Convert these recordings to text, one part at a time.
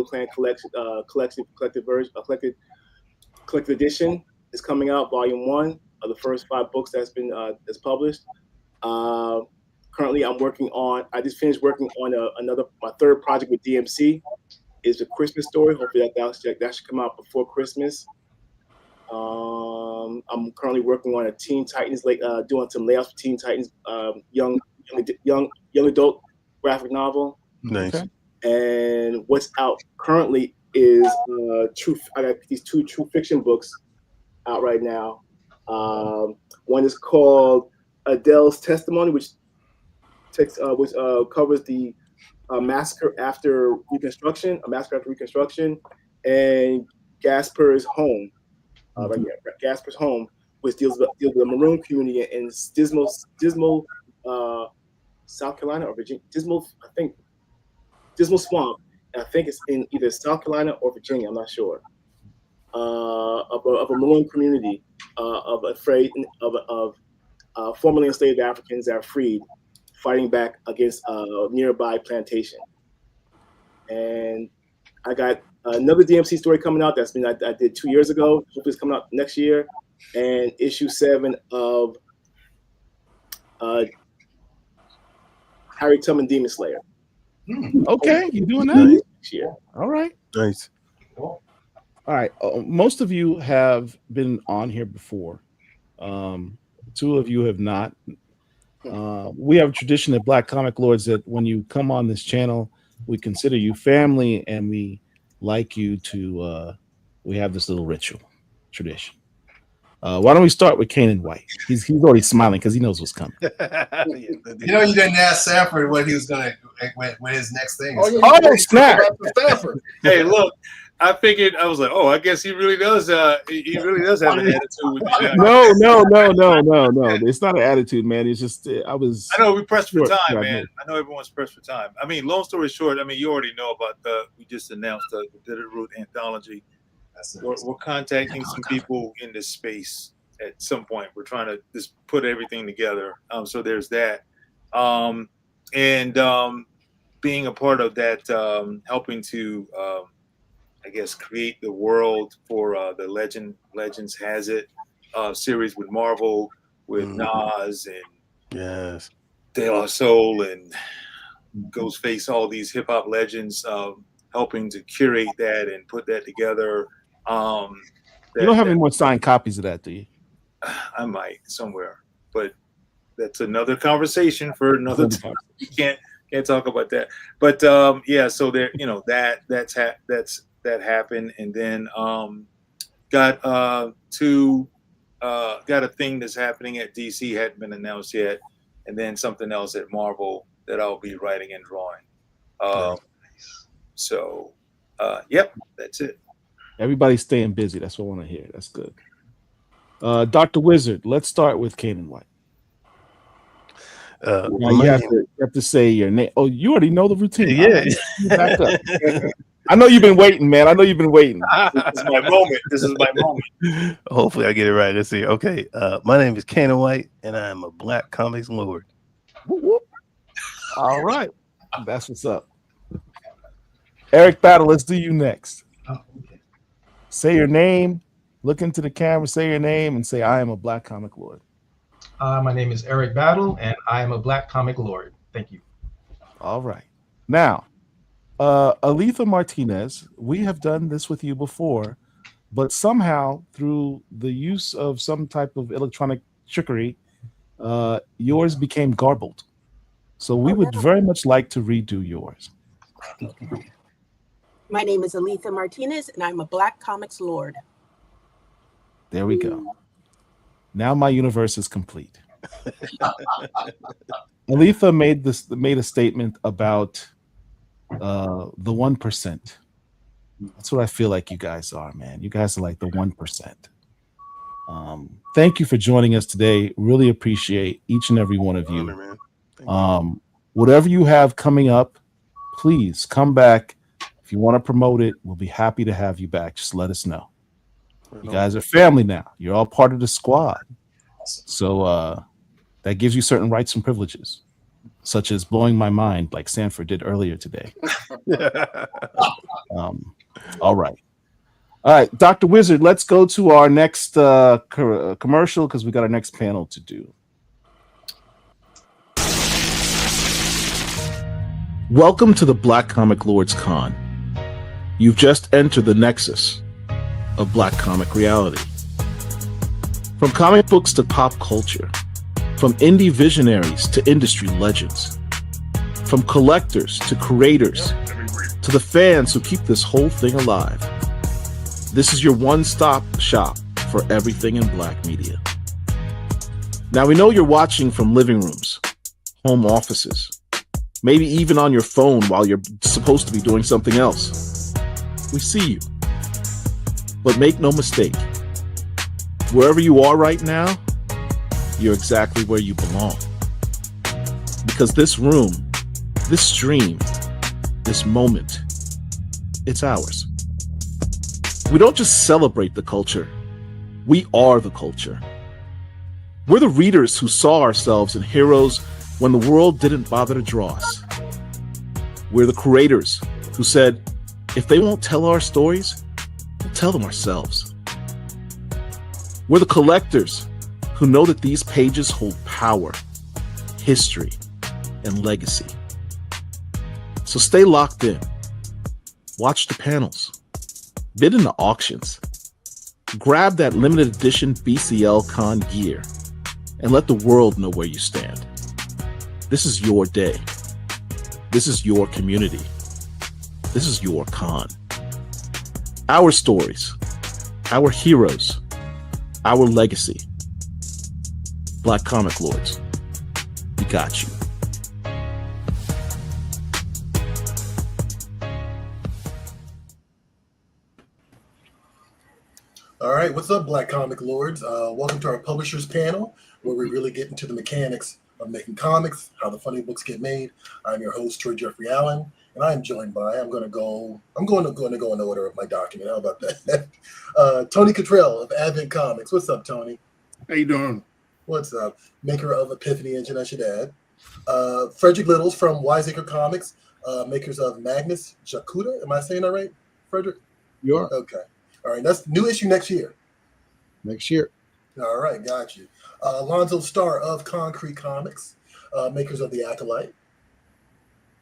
Clan collected version, collected edition is coming out. Volume 1 of the first 5 books that's published. Currently, I'm working on. I just finished working on my third project with DMC. Is a Christmas story. Hopefully that should come out before Christmas. I'm currently working on a Teen Titans, doing some layouts for Teen Titans, young adult graphic novel. Nice. Okay. And what's out currently is I got these 2 true fiction books out right now. One is called Adele's Testimony, which covers the massacre after Reconstruction, and Gasper's Home. Gasper's Home, which deals with the Maroon community in Dismal, South Carolina or Virginia. Dismal Swamp. And I think it's in either South Carolina or Virginia. I'm not sure. Of a Maroon community of formerly enslaved Africans that are freed, fighting back against a nearby plantation. And I got another DMC story coming out I did 2 years ago. Hopefully it's coming out next year. And issue 7 of Harry Tubman Demon Slayer. Okay, you're doing that next year. All right. Nice. All right. Most of you have been on here before. 2 of you have not. We have a tradition at Black Comic Lords that when you come on this channel, we consider you family, and we like you to. We have this little ritual tradition. Why don't we start with Kanan White? He's already smiling because he knows what's coming. You didn't ask Sanford what he was gonna when his next thing is. Oh, snap! Hey, look. I figured I was like, oh, I guess he really does. He really does have an attitude with me. No. It's not an attitude, man. It's just I know we pressed for time, man. I know everyone's pressed for time. I mean, long story short, you already know about we just announced the Bitterroot anthology. We're contacting some people in this space at some point. We're trying to just put everything together. So there's that, and being a part of that, helping to. I guess create the world for the Legends Has It series with Marvel, with Nas and De La Soul and Ghostface, all these hip hop legends, helping to curate that and put that together. You don't have any more signed copies of that, do you? I might somewhere, but that's another conversation for another time. You can't talk about that. But so there, that happened, and then got a thing that's happening at DC, hadn't been announced yet, and then something else at Marvel that I'll be writing and drawing. Yep, that's it. Everybody's staying busy. That's what I want to hear. That's good. Dr. Wizard, let's start with Kanan White. You have to say your name. Oh, you already know the routine. Yeah. Back up. I know you've been waiting, man. This is my moment. Hopefully I get it right. Let's see. Okay. My name is Kanan White, and I am a Black Comics Lord. Whoop, whoop. All right. That's what's up. Eric Battle, let's do you next. Say your name, look into the camera, say your name, and say, I am a Black Comic Lord. My name is Eric Battle, and I am a Black Comic Lord. Thank you. All right. Now, Aletha Martinez, we have done this with you before, but somehow through the use of some type of electronic trickery, yours became garbled. So we would very much like to redo yours. My name is Aletha Martinez, and I'm a Black Comics Lord. There we go. Now my universe is complete. Aletha made a statement about the 1%. That's what I feel like you guys are, man. You guys are like the 1%. Thank you for joining us today. Really appreciate each and every one of you. Whatever you have coming up, please come back. If you want to promote it, we'll be happy to have you back. Just let us know. You guys are family now. You're all part of the squad. So that gives you certain rights and privileges. such as blowing my mind like Sanford did earlier today. All right. All right, Dr. Wizard, let's go to our next commercial because we got our next panel to do. Welcome to the Black Comic Lords Con. You've just entered the nexus of Black comic reality. From comic books to pop culture, from indie visionaries to industry legends, from collectors to creators to the fans who keep this whole thing alive. This is your one-stop shop for everything in Black media. Now, we know you're watching from living rooms, home offices, maybe even on your phone while you're supposed to be doing something else. We see you. But make no mistake, wherever you are right now, you're exactly where you belong. Because this room, this stream, this moment, it's ours. We don't just celebrate the culture, we are the culture. We're the readers who saw ourselves in heroes when the world didn't bother to draw us. We're the creators who said, if they won't tell our stories, we'll tell them ourselves. We're the collectors who know that these pages hold power, history, and legacy. So stay locked in. Watch the panels. Bid in the auctions. Grab that limited edition BCL Con gear and let the world know where you stand. This is your day. This is your community. This is your con. Our stories, our heroes, our legacy. Black Comic Lords, we got you. All right, what's up, Black Comic Lords? Welcome to our publishers panel, where we really get into the mechanics of making comics, how the funny books get made. I'm your host, Troy Jeffrey Allen, and I am joined by, I'm going to go in order of my document. How about that? Tony Cottrell of Advent Comics. What's up, Tony? How you doing? What's up? Maker of Epiphany Engine, I should add. Frederick Littles from Wiseacre Comics, makers of Magnus Jakuta. Am I saying that right, Frederick? You are. Okay. All right, that's new issue next year. Next year. All right, got you. Alonzo Starr of Concrete Comics, makers of The Acolyte.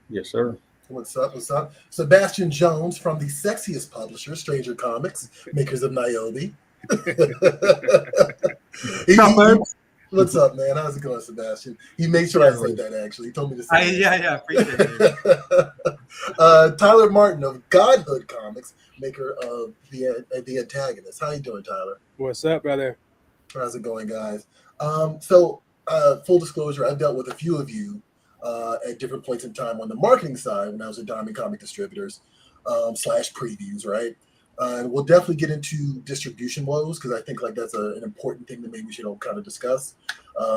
Yes, sir. What's up? What's up? Sebastian Jones from the sexiest publisher, Stranger Comics, makers of Niobe. What's up, man? How's it going, Sebastian? He made sure I said that, actually. He told me to say Yeah, appreciate it. Tyler Martin of Godhood Comics, maker of the Antagonist. How you doing, Tyler? What's up, brother? How's it going, guys? Full disclosure, I've dealt with a few of you at different points in time on the marketing side when I was at Diamond Comic Distributors / previews, right? And we'll definitely get into distribution woes because I think like that's an important thing that maybe we should kind of discuss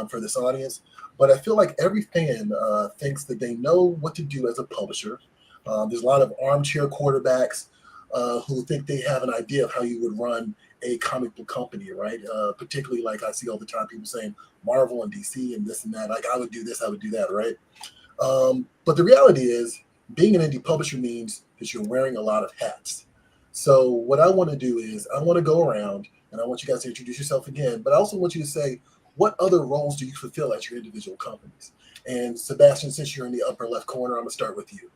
for this audience. But I feel like every fan thinks that they know what to do as a publisher. There's a lot of armchair quarterbacks who think they have an idea of how you would run a comic book company, right? Particularly like I see all the time people saying Marvel and DC and this and that. Like I would do this, I would do that, right? But the reality is being an indie publisher means that you're wearing a lot of hats. So what I want to do is I want to go around and I want you guys to introduce yourself again, but I also want you to say, what other roles do you fulfill at your individual companies? And Sebastian, since you're in the upper left corner, I'm going to start with you.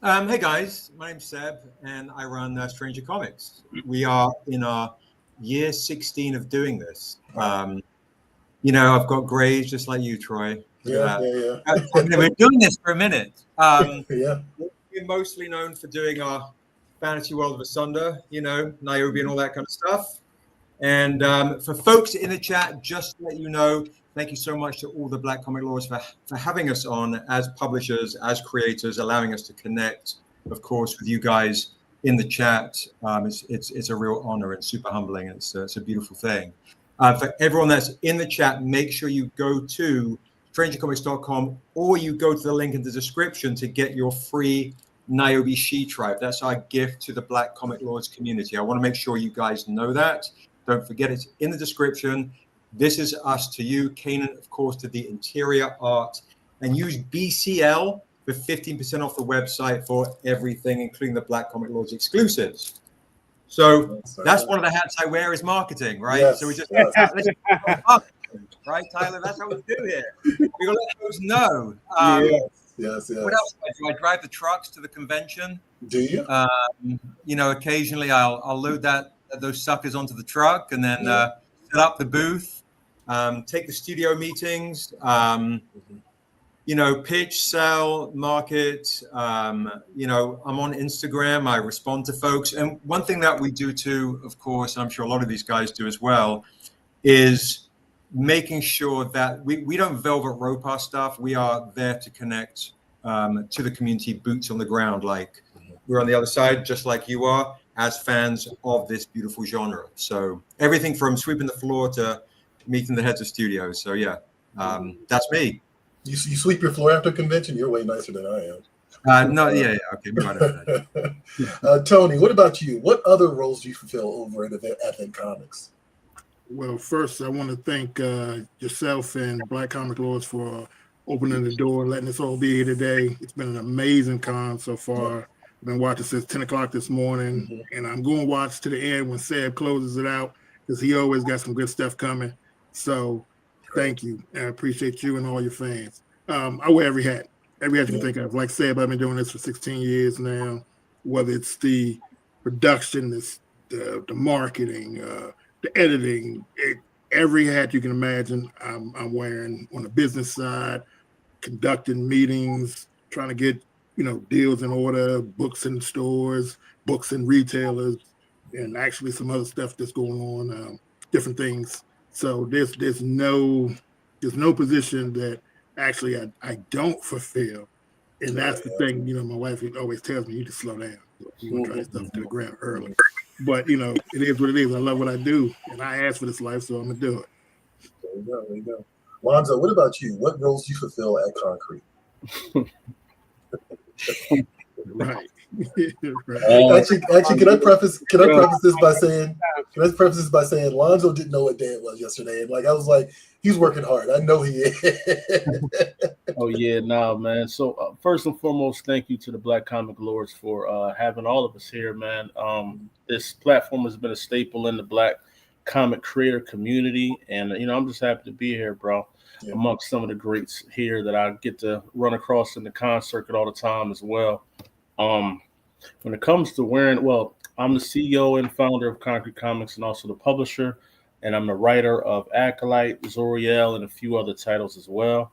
Hey guys, my name's Seb and I run Stranger Comics. We are in our year 16 of doing this. I've got grays just like you, Troy. Yeah. We've been doing this for a minute. Yeah. We're mostly known for doing our Fantasy World of Asunder, Niobe and all that kind of stuff. And for folks in the chat, just to let you know, thank you so much to all the Black Comic Lords for having us on as publishers, as creators, allowing us to connect, of course, with you guys in the chat. It's a real honor and super humbling. It's a beautiful thing. For everyone that's in the chat, make sure you go to strangercomics.com or you go to the link in the description to get your free Niobe She Tribe. That's our gift to the Black Comic Lords community. I want to make sure you guys know that. Don't forget, it's in the description. This is us to you. Kanan, of course, to the interior art. and use BCL for 15% off the website for everything, including the Black Comic Lords exclusives. So that's one of the hats I wear is marketing, right? Yes, so we just yes. right, Tyler? That's how we do here. We gotta let folks know. Yes. What else do I do? I drive the trucks to the convention. Do you? You know, occasionally I'll load those suckers onto the truck and then set up the booth, take the studio meetings, you know, pitch, sell, market. You know, I'm on Instagram. I respond to folks. And one thing that we do too, of course, I'm sure a lot of these guys do as well, is making sure that we don't velvet rope our stuff. We are there to connect to the community, boots on the ground. Like we're on the other side, just like you are, as fans of this beautiful genre. So everything from sweeping the floor to meeting the heads of studios. So yeah, that's me. You sweep your floor after a convention? You're way nicer than I am. No, yeah, okay. Tony, what about you? What other roles do you fulfill over at Advent Comics? Well, first, I want to thank yourself and Black Comic Lords for opening the door, letting us all be here today. It's been an amazing con so far. I've been watching since 10 o'clock this morning, and I'm going to watch to the end when Seb closes it out because he always got some good stuff coming. So thank you. I appreciate you and all your fans. I wear every hat you can think of. Like Seb, I've been doing this for 16 years now, whether it's the production, the marketing, the editing, every hat you can imagine, I'm wearing on the business side, conducting meetings, trying to get, you know, deals in order, books in stores, books in retailers, and actually some other stuff that's going on, different things. So there's no position that actually I don't fulfill. And that's the thing, you know, my wife always tells me, you just slow down. You want to try stuff to the ground early. But, you know, it is what it is. I love what I do. And I asked for this life, so I'm going to do it. There you go. Lonzo, what about you? What roles do you fulfill at Concrete? Right. Actually, can I preface this by saying Lonzo didn't know what day it was yesterday, and I was like, he's working hard. I know he is. Oh yeah, man. So first and foremost, thank you to the Black Comic Lords for having all of us here, man. This platform has been a staple in the Black comic creator community, and you know, I'm just happy to be here, bro. Yeah. Amongst some of the greats here that I get to run across in the con circuit all the time as well. When it comes to wearing, well, I'm the CEO and founder of Concrete Comics and also the publisher, and I'm the writer of Acolyte, Zoriel, and a few other titles as well.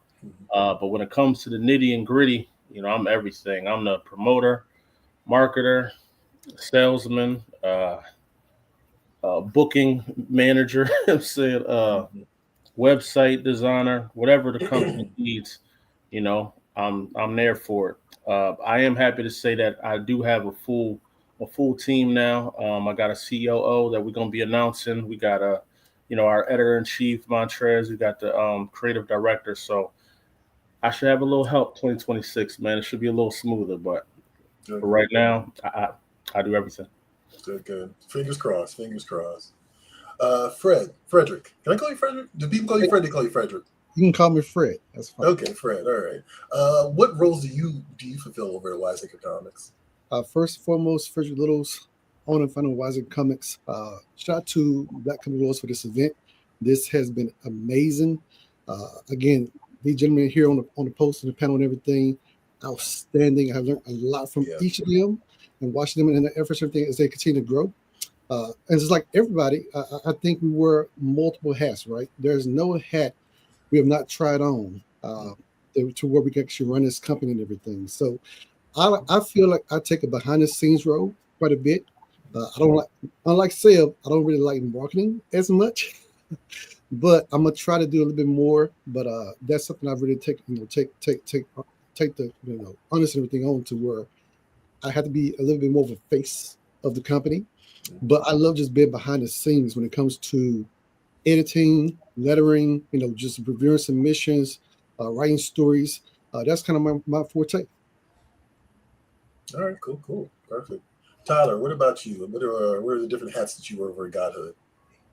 But when it comes to the nitty and gritty, you know, I'm everything. I'm the promoter, marketer, salesman, booking manager, website designer, whatever the company needs, you know, I'm there for it. I am happy to say that I do have a full team now. I got a COO that we're going to be announcing. We got our editor-in-chief, Montrez. We got the creative director. So I should have a little help 2026, man. It should be a little smoother, but for right now, I do everything. Good. Fingers crossed. Frederick. Can I call you Frederick? Do people call you Fred? They call you Frederick. You can call me Fred. That's fine. Okay, Fred. All right. What roles do you fulfill over at Wiseacre Comics? First and foremost, Frederick Littles, owner and founder of Wiseacre Comics. Shout out to Black Comic Lords for this event. This has been amazing. Again, these gentlemen here on the post and the panel and everything, outstanding. I've learned a lot from each of them and watching them in their efforts and everything as they continue to grow. And it's like everybody, I think we wear multiple hats, right? There's no hat we have not tried on to where we can actually run this company and everything. So I feel like I take a behind the scenes role quite a bit. Unlike Seb, I don't really like marketing as much, but I'm gonna try to do a little bit more. But that's something I've really take the honest and everything on to where I have to be a little bit more of a face of the company. But I love just being behind the scenes when it comes to editing, lettering, just reviewing submissions, writing stories. That's kind of my forte. All right, cool, perfect. Tyler, what about you? What are the different hats that you wear over at Godhood?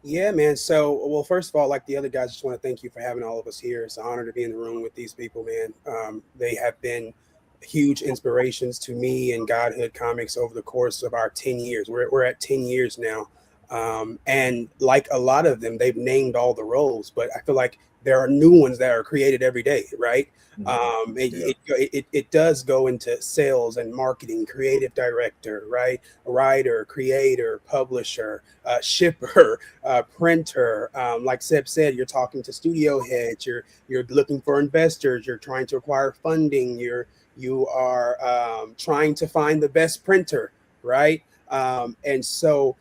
Yeah, man. So, well, first of all, like the other guys, just want to thank you for having all of us here. It's an honor to be in the room with these people, man. They have been huge inspirations to me and Godhood Comics over the course of our 10 years. We're at 10 years now. And like a lot of them, they've named all the roles, but I feel like there are new ones that are created every day, right? It does go into sales and marketing, creative director, right? Writer, creator, publisher, shipper, printer. Like Seb said, you're talking to studio heads, you're looking for investors, you're trying to acquire funding, you are trying to find the best printer, right? And so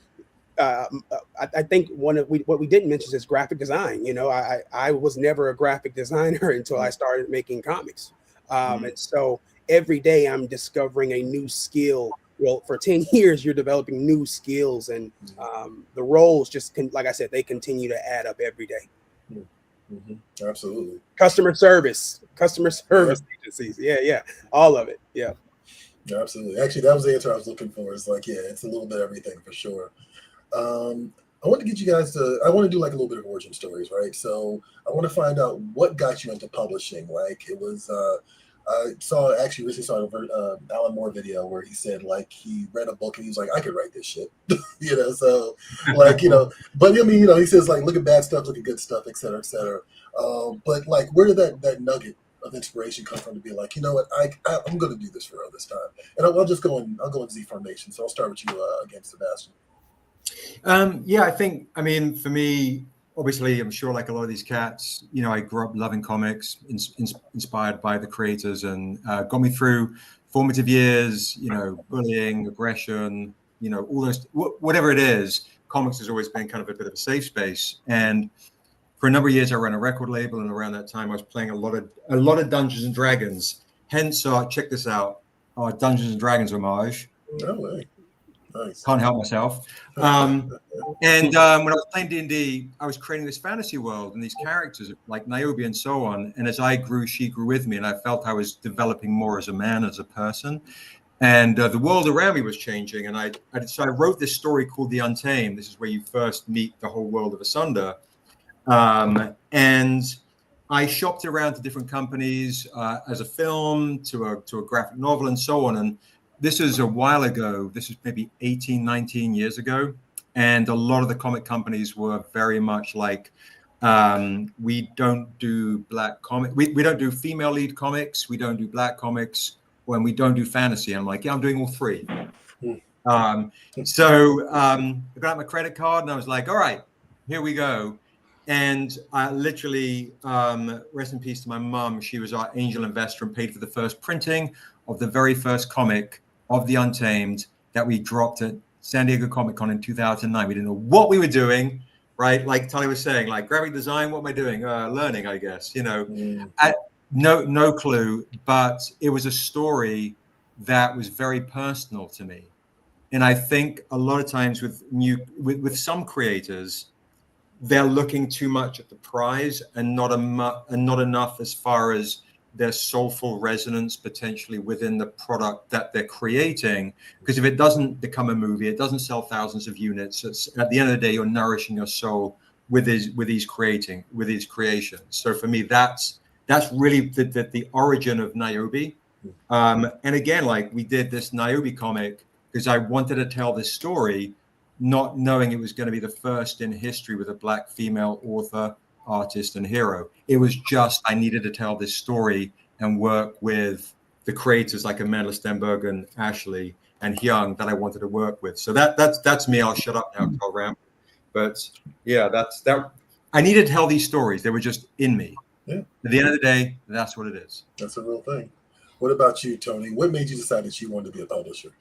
I think what we didn't mention is graphic design. You know, I was never a graphic designer until I started making comics. And so every day I'm discovering a new skill. Well, for 10 years, you're developing new skills, and the roles just, like I said, they continue to add up every day. Absolutely. Customer service agencies. Yeah. All of it. Yeah. Absolutely. Actually, that was the answer I was looking for. It's like, yeah, it's a little bit of everything for sure. I want to get you guys I want to do like a little bit of origin stories, right? So I want to find out what got you into publishing. Like it was, I recently saw an Alan Moore video where he said like he read a book and he was like, I could write this shit, you know? So like, you know, but I mean, you know, he says like, look at bad stuff, look at good stuff, et cetera, et cetera. But like, where did that nugget of inspiration come from to be like, you know what, I'm going to do this for real this time? And I'll go in Z formation. So I'll start with you again, Sebastian. Yeah, I mean, for me, obviously, I'm sure like a lot of these cats, you know, I grew up loving comics, inspired by the creators, and got me through formative years, you know, bullying, aggression, you know, all those, whatever it is, comics has always been kind of a bit of a safe space. And for a number of years, I ran a record label, and around that time, I was playing a lot of Dungeons and Dragons. Hence, check this out, our Dungeons and Dragons homage. No way. Nice. Can't help myself. And when I was playing D&D, I was creating this fantasy world and these characters like Niobe and so on. And as I grew, she grew with me, and I felt I was developing more as a man, as a person. And the world around me was changing. And so I wrote this story called The Untamed. This is where you first meet the whole world of Asunder. And I shopped around to different companies as a film, to a graphic novel, and so on. And this is a while ago. This is maybe 18, 19 years ago. And a lot of the comic companies were very much like, we don't do black comic. We don't do female lead comics. We don't do black comics. When we don't do fantasy. I'm like, yeah, I'm doing all three. So I got my credit card and I was like, all right, here we go. And I literally, rest in peace to my mom. She was our angel investor and paid for the first printing of the very first comic of The Untamed that we dropped at San Diego Comic-Con in 2009. We didn't know what we were doing, right? Like Tali was saying, like graphic design, what am I doing? Learning, I guess, you know. No clue, but it was a story that was very personal to me. And I think a lot of times with some creators, they're looking too much at the prize and not enough as far as their soulful resonance potentially within the product that they're creating. Because if it doesn't become a movie, it doesn't sell thousands of units. It's, at the end of the day, you're nourishing your soul with these creations. So for me, that's really the origin of Niobe. And again, like we did this Niobe comic because I wanted to tell this story, not knowing it was going to be the first in history with a black female author, artist, and hero. It was just, I needed to tell this story and work with the creators like Amanda Stenberg and Ashley and Hyung that I wanted to work with. So that's me. I'll shut up now because I'll ramble. But yeah, that's that. I needed to tell these stories. They were just in me. Yeah. At the end of the day, that's what it is. That's a real thing. What about you, Tony? What made you decide that you wanted to be a publisher?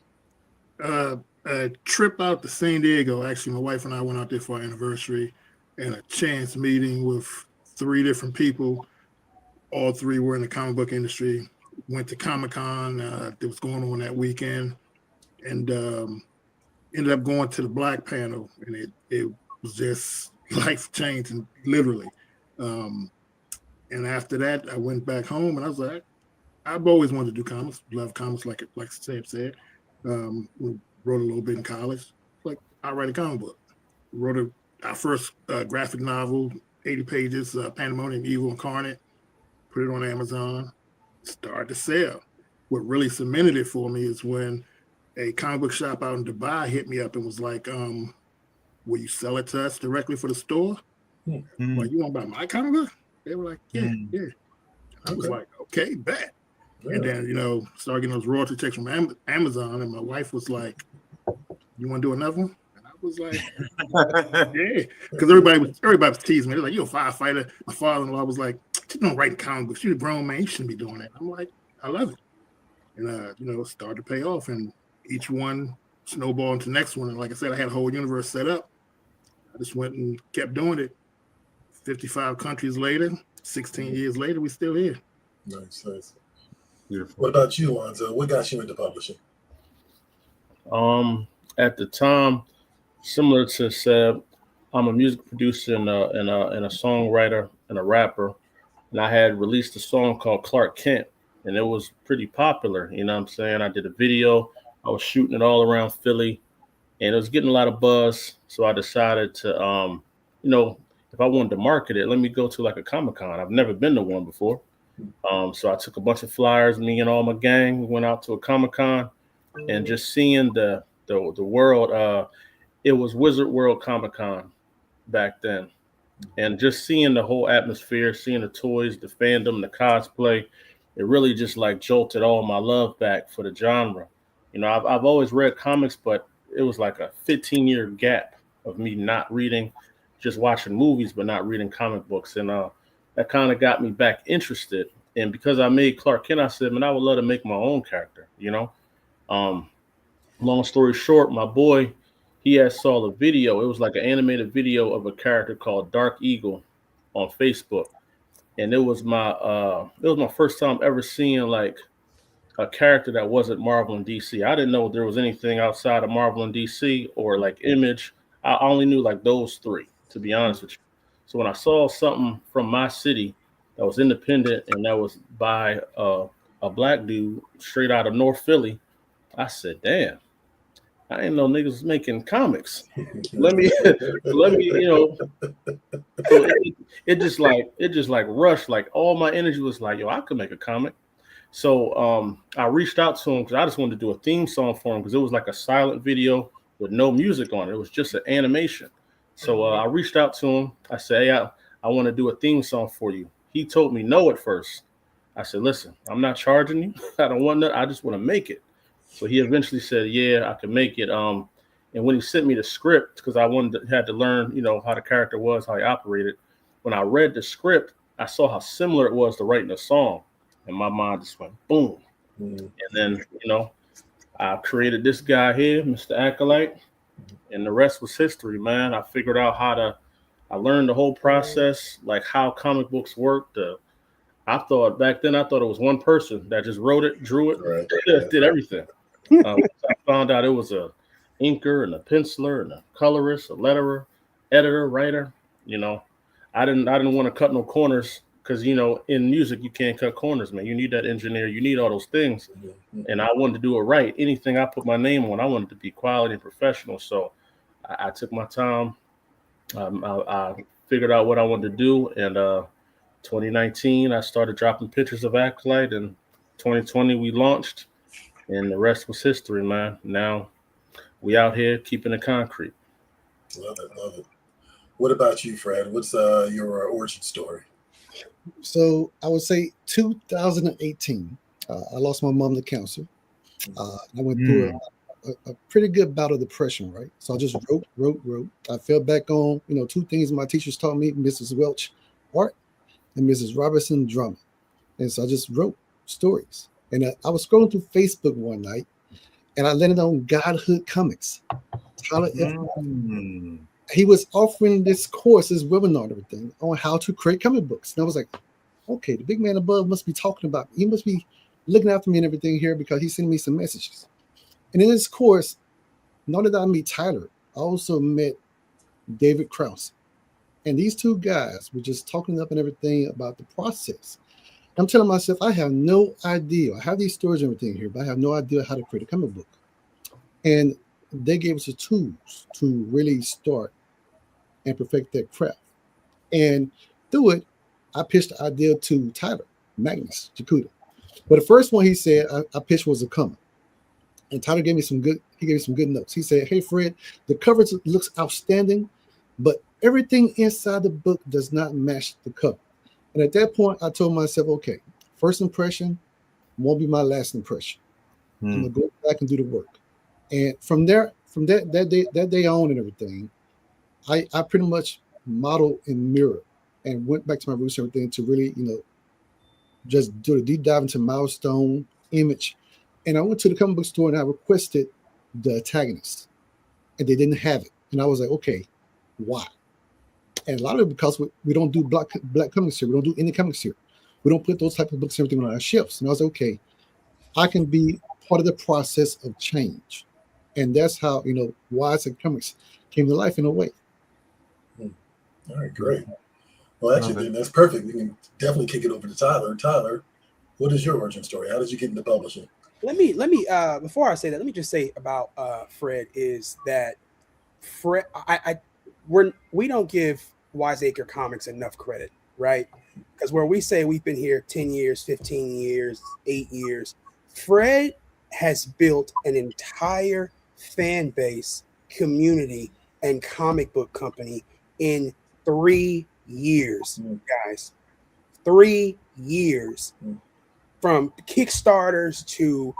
A trip out to San Diego. Actually, my wife and I went out there for our anniversary, and a chance meeting with 3 different people. All 3 were in the comic book industry. Went to Comic-Con that was going on that weekend, and ended up going to the black panel, and it was just life changing, literally. And after that, I went back home, and I was like, I've always wanted to do comics, love comics, like Seb said. Wrote a little bit in college. Like, I write a comic book. Wrote our first graphic novel, 80 pages, Pandemonium Evil Incarnate, put it on Amazon, started to sell. What really cemented it for me is when a comic book shop out in Dubai hit me up and was like, will you sell it to us directly for the store? Like, you want to buy my comic book? They were like, yeah. I was like, okay, bet. Yeah. And then, started getting those royalty checks from Amazon, and my wife was like, you want to do another one? And I was like, yeah. Because everybody was teasing me. They're like, you're a firefighter. My father-in-law was like, you don't write comic books. You're a grown man. You shouldn't be doing that. I'm like, I love it. And, started to pay off. And each one snowballed into the next one. And like I said, I had a whole universe set up. I just went and kept doing it. 55 countries later, 16 years later, we're still here. Nice. Beautiful. What about you, Lonzo? What got you into publishing? At the time, similar to Seb, I'm a music producer and a songwriter and a rapper. And I had released a song called Clark Kent, and it was pretty popular. You know what I'm saying? I did a video. I was shooting it all around Philly, and it was getting a lot of buzz. So I decided to, if I wanted to market it, let me go to like a Comic-Con. I've never been to one before. So I took a bunch of flyers, me and all my gang. We went out to a Comic-Con, and just seeing the world. It was Wizard World Comic-Con back then. And just seeing the whole atmosphere, seeing the toys, the fandom, the cosplay, it really just like jolted all my love back for the genre. I've always read comics, but it was like a 15-year gap of me not reading, just watching movies, but not reading comic books. And that kind of got me back interested. And because I made Clark Kent, I said, man, I would love to make my own character, Long story short, my boy, he had saw a video. It was like an animated video of a character called Dark Eagle on Facebook. And it was my first time ever seeing like a character that wasn't Marvel and DC. I didn't know there was anything outside of Marvel and DC or like Image. I only knew like those three, to be honest with you. So when I saw something from my city that was independent and that was by a black dude straight out of North Philly, I said, damn, I didn't know niggas was making comics. let me, so it just like rushed. Like all my energy was like, yo, I could make a comic. So I reached out to him because I just wanted to do a theme song for him because it was like a silent video with no music on it. It was just an animation. So I reached out to him. I said, hey, I want to do a theme song for you. He told me no at first. I said, listen, I'm not charging you. I don't want that. I just want to make it. So he eventually said, yeah, I can make it. And when he sent me the script, because I had to learn, how the character was, how he operated. When I read the script, I saw how similar it was to writing a song. And my mind just went boom. And then, I created this guy here, Mr. Acolyte. And the rest was history, man. I figured out I learned the whole process, like how comic books worked. Back then I thought it was one person that just wrote it, drew it, did everything. I found out it was a inker and a penciler and a colorist, a letterer, editor, writer. I didn't want to cut no corners because in music you can't cut corners, man. You need that engineer, you need all those things. And I wanted to do it right. Anything I put my name on, I wanted to be quality and professional. So I took my time. I figured out what I wanted to do, and 2019 I started dropping pictures of Acolyte, and 2020 we launched. And the rest was history, man. Now we out here keeping it concrete. Love it. What about you, Fred? What's your origin story? So I would say 2018, I lost my mom to cancer. I went through a pretty good bout of depression, right? So I just wrote. I fell back on, two things my teachers taught me, Mrs. Welch, art, and Mrs. Robertson, drama. And so I just wrote stories. And I was scrolling through Facebook one night, and I landed on Godhood Comics. Tyler F. He was offering this course, this webinar and everything on how to create comic books. And I was like, okay, the big man above must be talking about me. He must be looking after me and everything here because he's sending me some messages. And in this course, not that I meet Tyler, I also met David Krause. And these two guys were just talking up and everything about the process. I'm telling myself, I have no idea. I have these stories and everything here, but I have no idea how to create a comic book. And they gave us the tools to really start and perfect their craft. And through it, I pitched the idea to Tyler Magnus Jakuda. But the first one he said I pitched was a comic. And Tyler gave me some good notes. He said, "Hey Fred, the cover looks outstanding, but everything inside the book does not match the cover." And at that point, I told myself, okay, first impression won't be my last impression. I'm gonna go back and do the work. And from that day on and everything, I pretty much modeled and mirrored and went back to my roots and everything to really, just do a deep dive into milestone image. And I went to the comic book store and I requested the antagonist, and they didn't have it. And I was like, okay, why? And a lot of it because we don't do black comics here. We don't do any comics here. We don't put those type of books and everything on our shelves. And I was like, okay, I can be part of the process of change. And that's how, Wise and Comics came to life in a way. All right, great. Well, actually, then that's perfect. We can definitely kick it over to Tyler. Tyler, what is your origin story? How did you get into publishing? Let me before I say that, let me just say about Fred is that Fred, we don't give Wiseacre Comics enough credit, right? Because where we say we've been here 10 years, 15 years, 8 years, Fred has built an entire fan base, community, and comic book company in 3 years, guys. 3 years. From Kickstarters to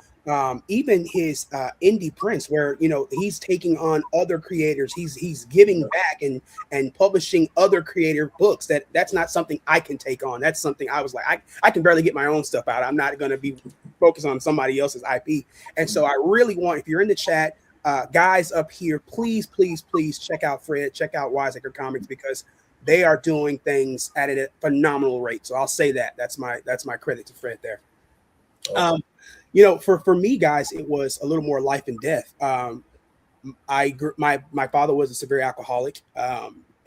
even his indie prints, where he's taking on other creators, he's giving back and publishing other creator books. That's not something I can take on. That's something I was like, I can barely get my own stuff out. I'm not going to be focused on somebody else's IP. And so I really want, if you're in the chat, guys up here, please check out Fred, check out Wiseacre Comics, because they are doing things at a phenomenal rate. So I'll say that. That's my credit to Fred there. For me, guys, it was a little more life and death. My father was a severe alcoholic,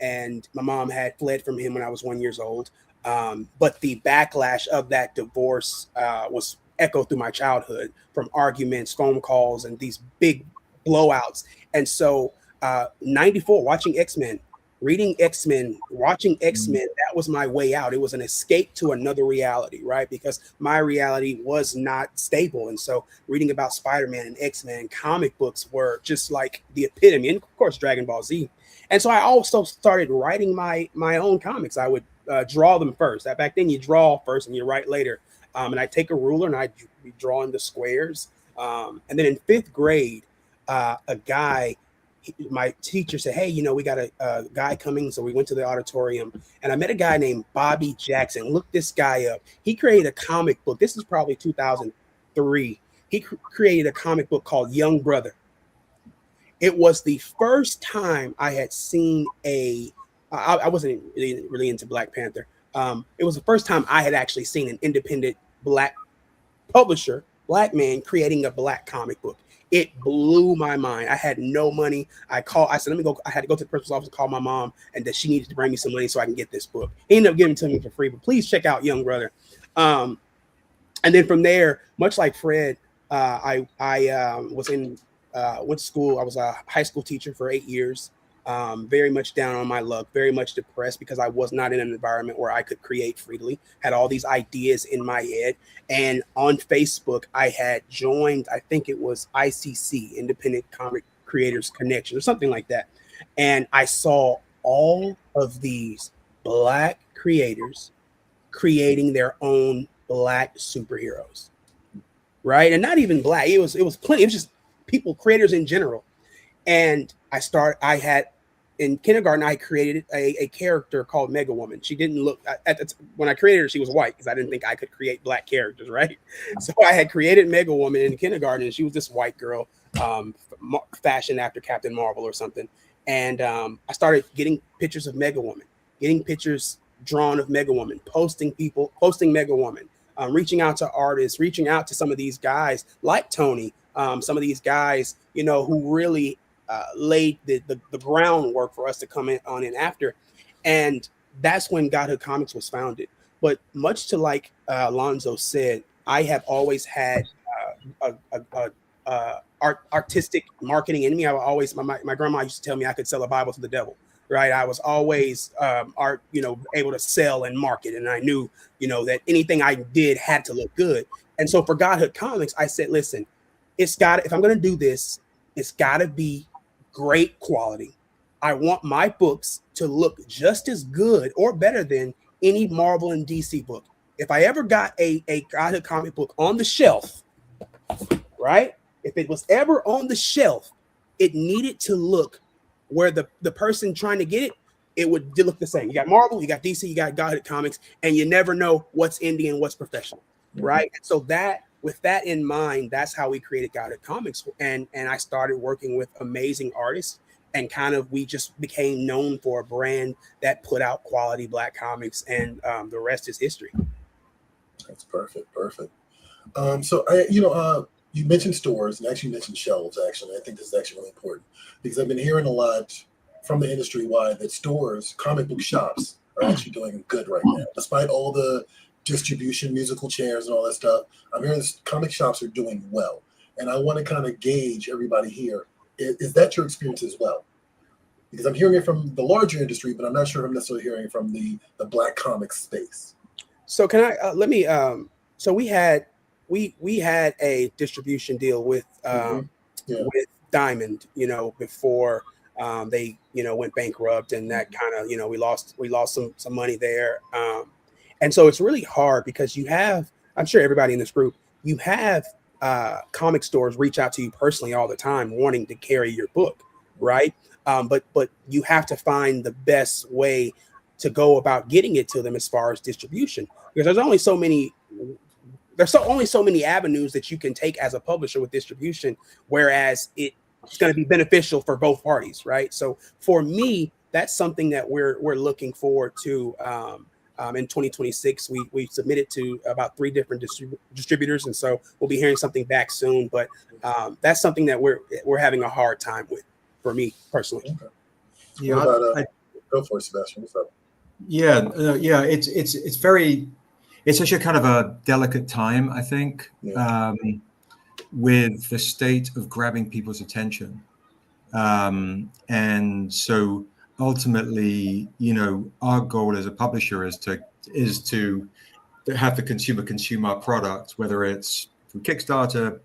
and my mom had fled from him when I was 1 year old. But the backlash of that divorce was echoed through my childhood, from arguments, phone calls, and these big blowouts. And so 94, watching X-Men, reading X-Men, watching X-Men, that was my way out. It was an escape to another reality, right? Because my reality was not stable. And so reading about Spider-Man and X-Men, comic books were just like the epitome, and of course, Dragon Ball Z. And so I also started writing my own comics. I would draw them first. Back then you draw first and you write later. And I take a ruler and I'd be drawing the squares. And then in 5th grade, my teacher said, "Hey, we got a guy coming." So we went to the auditorium and I met a guy named Bobby Jackson. Look this guy up. He created a comic book. This is probably 2003. He created a comic book called Young Brother. It was the first time I had seen I wasn't really into Black Panther. It was the first time I had actually seen an independent Black publisher, Black man, creating a Black comic book. It blew my mind. I had no money. I said, let me go. I had to go to the principal's office and call my mom, and that she needed to bring me some money so I can get this book. He ended up giving it to me for free, but please check out Young Brother. And then from there, much like Fred, I went to school. I was a high school teacher for 8 years. Very much down on my luck, very much depressed because I was not in an environment where I could create freely, had all these ideas in my head. And on Facebook, I had joined, I think it was ICC, Independent Comic Creators Connection, or something like that. And I saw all of these Black creators creating their own Black superheroes, right? And not even Black, it was plenty, it was just people, creators in general. And in kindergarten, I created a character called Mega Woman. She didn't look, when I created her, she was white because I didn't think I could create Black characters, right? So I had created Mega Woman in kindergarten, and she was this white girl, fashioned after Captain Marvel or something. And I started getting pictures of Mega Woman, getting pictures drawn of Mega Woman, posting Mega Woman, reaching out to artists, reaching out to some of these guys like Tony, some of these guys, who really laid the groundwork for us to come in after. And that's when Godhood Comics was founded. But much to like Alonzo said, I have always had artistic marketing in me. I always, my grandma used to tell me I could sell a Bible to the devil. right? I was always able to sell and market, and I knew, that anything I did had to look good. And so for Godhood Comics, I said, listen, if I'm going to do this, it's got to be great quality. I want my books to look just as good or better than any Marvel and DC book. If I ever got a Godhood comic book on the shelf, right? If it was ever on the shelf, it needed to look where the person trying to get it would look the same. You got Marvel, you got DC, you got Godhood Comics, and you never know what's indie and what's professional, right? And so with that in mind, that's how we created Godhood Comics, and I started working with amazing artists, and we just became known for a brand that put out quality Black comics, and the rest is history. That's perfect. So you mentioned stores, and actually mentioned shelves. Actually, I think this is actually really important because I've been hearing a lot from the industry wide that stores, comic book shops, are actually doing good right now, despite all the distribution, musical chairs, and all that stuff. I'm hearing comic shops are doing well, and I want to kind of gauge everybody here. Is that your experience as well? Because I'm hearing it from the larger industry, but I'm not sure I'm necessarily hearing from the Black comics space. So can I let me? So we had a distribution deal with with Diamond, before they went bankrupt, and that kind of we lost some money there, and so it's really hard because I'm sure everybody in this group, you have comic stores reach out to you personally all the time wanting to carry your book, right? But you have to find the best way to go about getting it to them as far as distribution, because there's only so many avenues that you can take as a publisher with distribution, whereas it's going to be beneficial for both parties, right? So for me, that's something that we're looking forward to. In 2026, we submitted to about 3 different distributors, and so we'll be hearing something back soon. But that's something that we're having a hard time with, for me personally. Okay. Yeah, what about, go for it, Sebastian. What's up? Yeah, it's such a kind of a delicate time, I think, with the state of grabbing people's attention, and so ultimately, our goal as a publisher is to have the consume our product, whether it's through Kickstarter,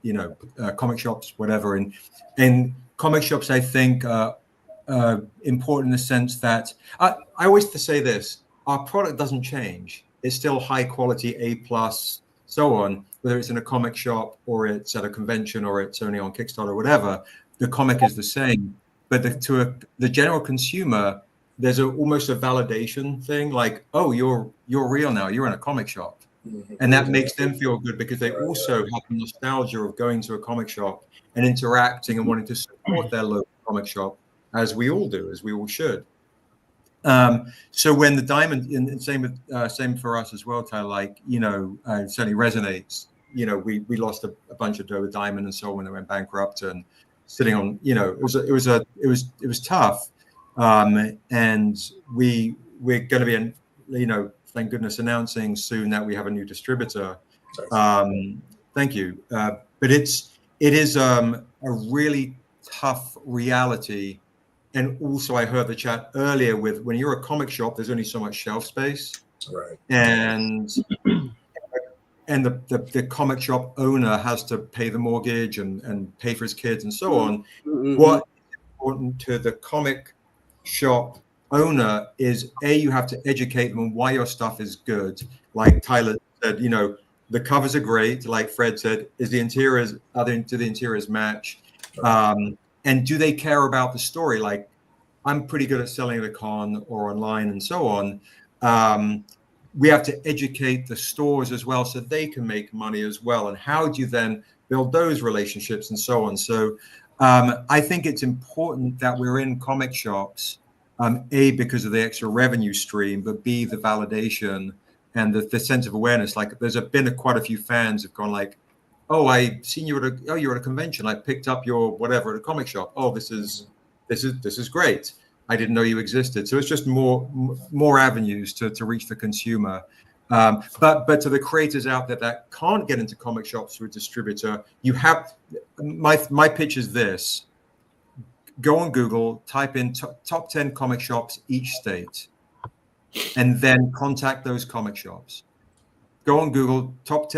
comic shops, whatever. And comic shops, I think, are important in the sense that I always say this: our product doesn't change. It's still high quality, A+, so on, whether it's in a comic shop or it's at a convention or it's only on Kickstarter or whatever. The comic is the same. But to the general consumer, there's almost a validation thing, like, oh, you're real now. You're in a comic shop, and that makes them feel good because they also have the nostalgia of going to a comic shop and interacting and wanting to support their local comic shop, as we all do, as we all should. So when the Diamond, and same for us as well, Tyler, it certainly resonates. We lost a bunch of dough with Diamond and so on when they went bankrupt, and sitting on, it was tough. And we're going to be, thank goodness, announcing soon that we have a new distributor. Thank you. But it is a really tough reality. And also, I heard the chat earlier with when you're a comic shop, there's only so much shelf space, right? And the comic shop owner has to pay the mortgage and pay for his kids and so on. What is important to the comic shop owner is you have to educate them on why your stuff is good. Like Tyler said, the covers are great. Like Fred said, do the interiors match? And do they care about the story? Like, I'm pretty good at selling at a con or online and so on. We have to educate the stores as well so they can make money as well. And how do you then build those relationships and so on? So I think it's important that we're in comic shops, A, because of the extra revenue stream, but B, the validation and the sense of awareness. Like, there's been quite a few fans have gone like, oh, I seen you you're at a convention. I picked up your whatever at a comic shop. Oh, this is great. I didn't know you existed. So it's just more avenues to reach the consumer. But to the creators out there that can't get into comic shops through a distributor, you have my pitch is this: go on Google, type in top 10 comic shops each state, and then contact those comic shops. Go on Google, top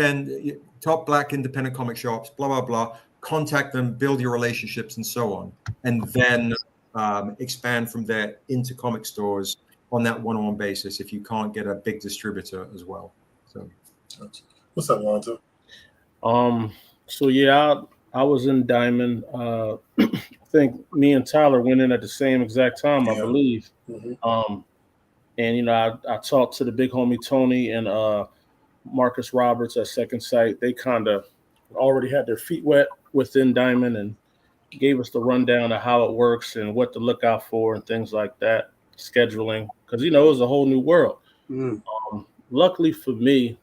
Black independent comic shops, blah, blah, blah. Contact them, build your relationships, and so on. And then expand from there into comic stores on that one-on-one basis if you can't get a big distributor as well. So, what's up, Lonzo? So yeah, I was in Diamond. I think me and Tyler went in at the same exact time, I believe. And you know, I talked to the big homie Tony and Marcus Roberts at Second Sight. They kind of already had their feet wet within Diamond and gave us the rundown of how it works and what to look out for and things like that, scheduling, because, you know, it was a whole new world. Luckily for me,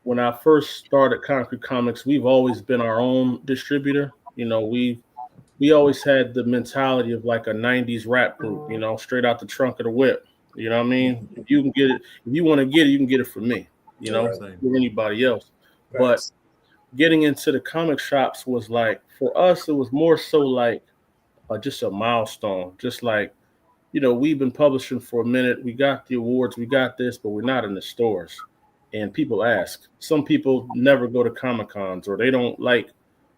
when I first started Concrete Comics, we've always been our own distributor. You know, we always had the mentality of like a 90s rap group, you know, straight out the trunk of the whip. You know what I mean? If you can get it, if you want to get it, you can get it from me, you know, with anybody else. But getting into the comic shops was like, for us, it was more so like just a milestone. Just like, you know, we've been publishing for a minute. We got the awards, we got this, but we're not in the stores. And people ask. Some people never go to Comic-Cons or they don't like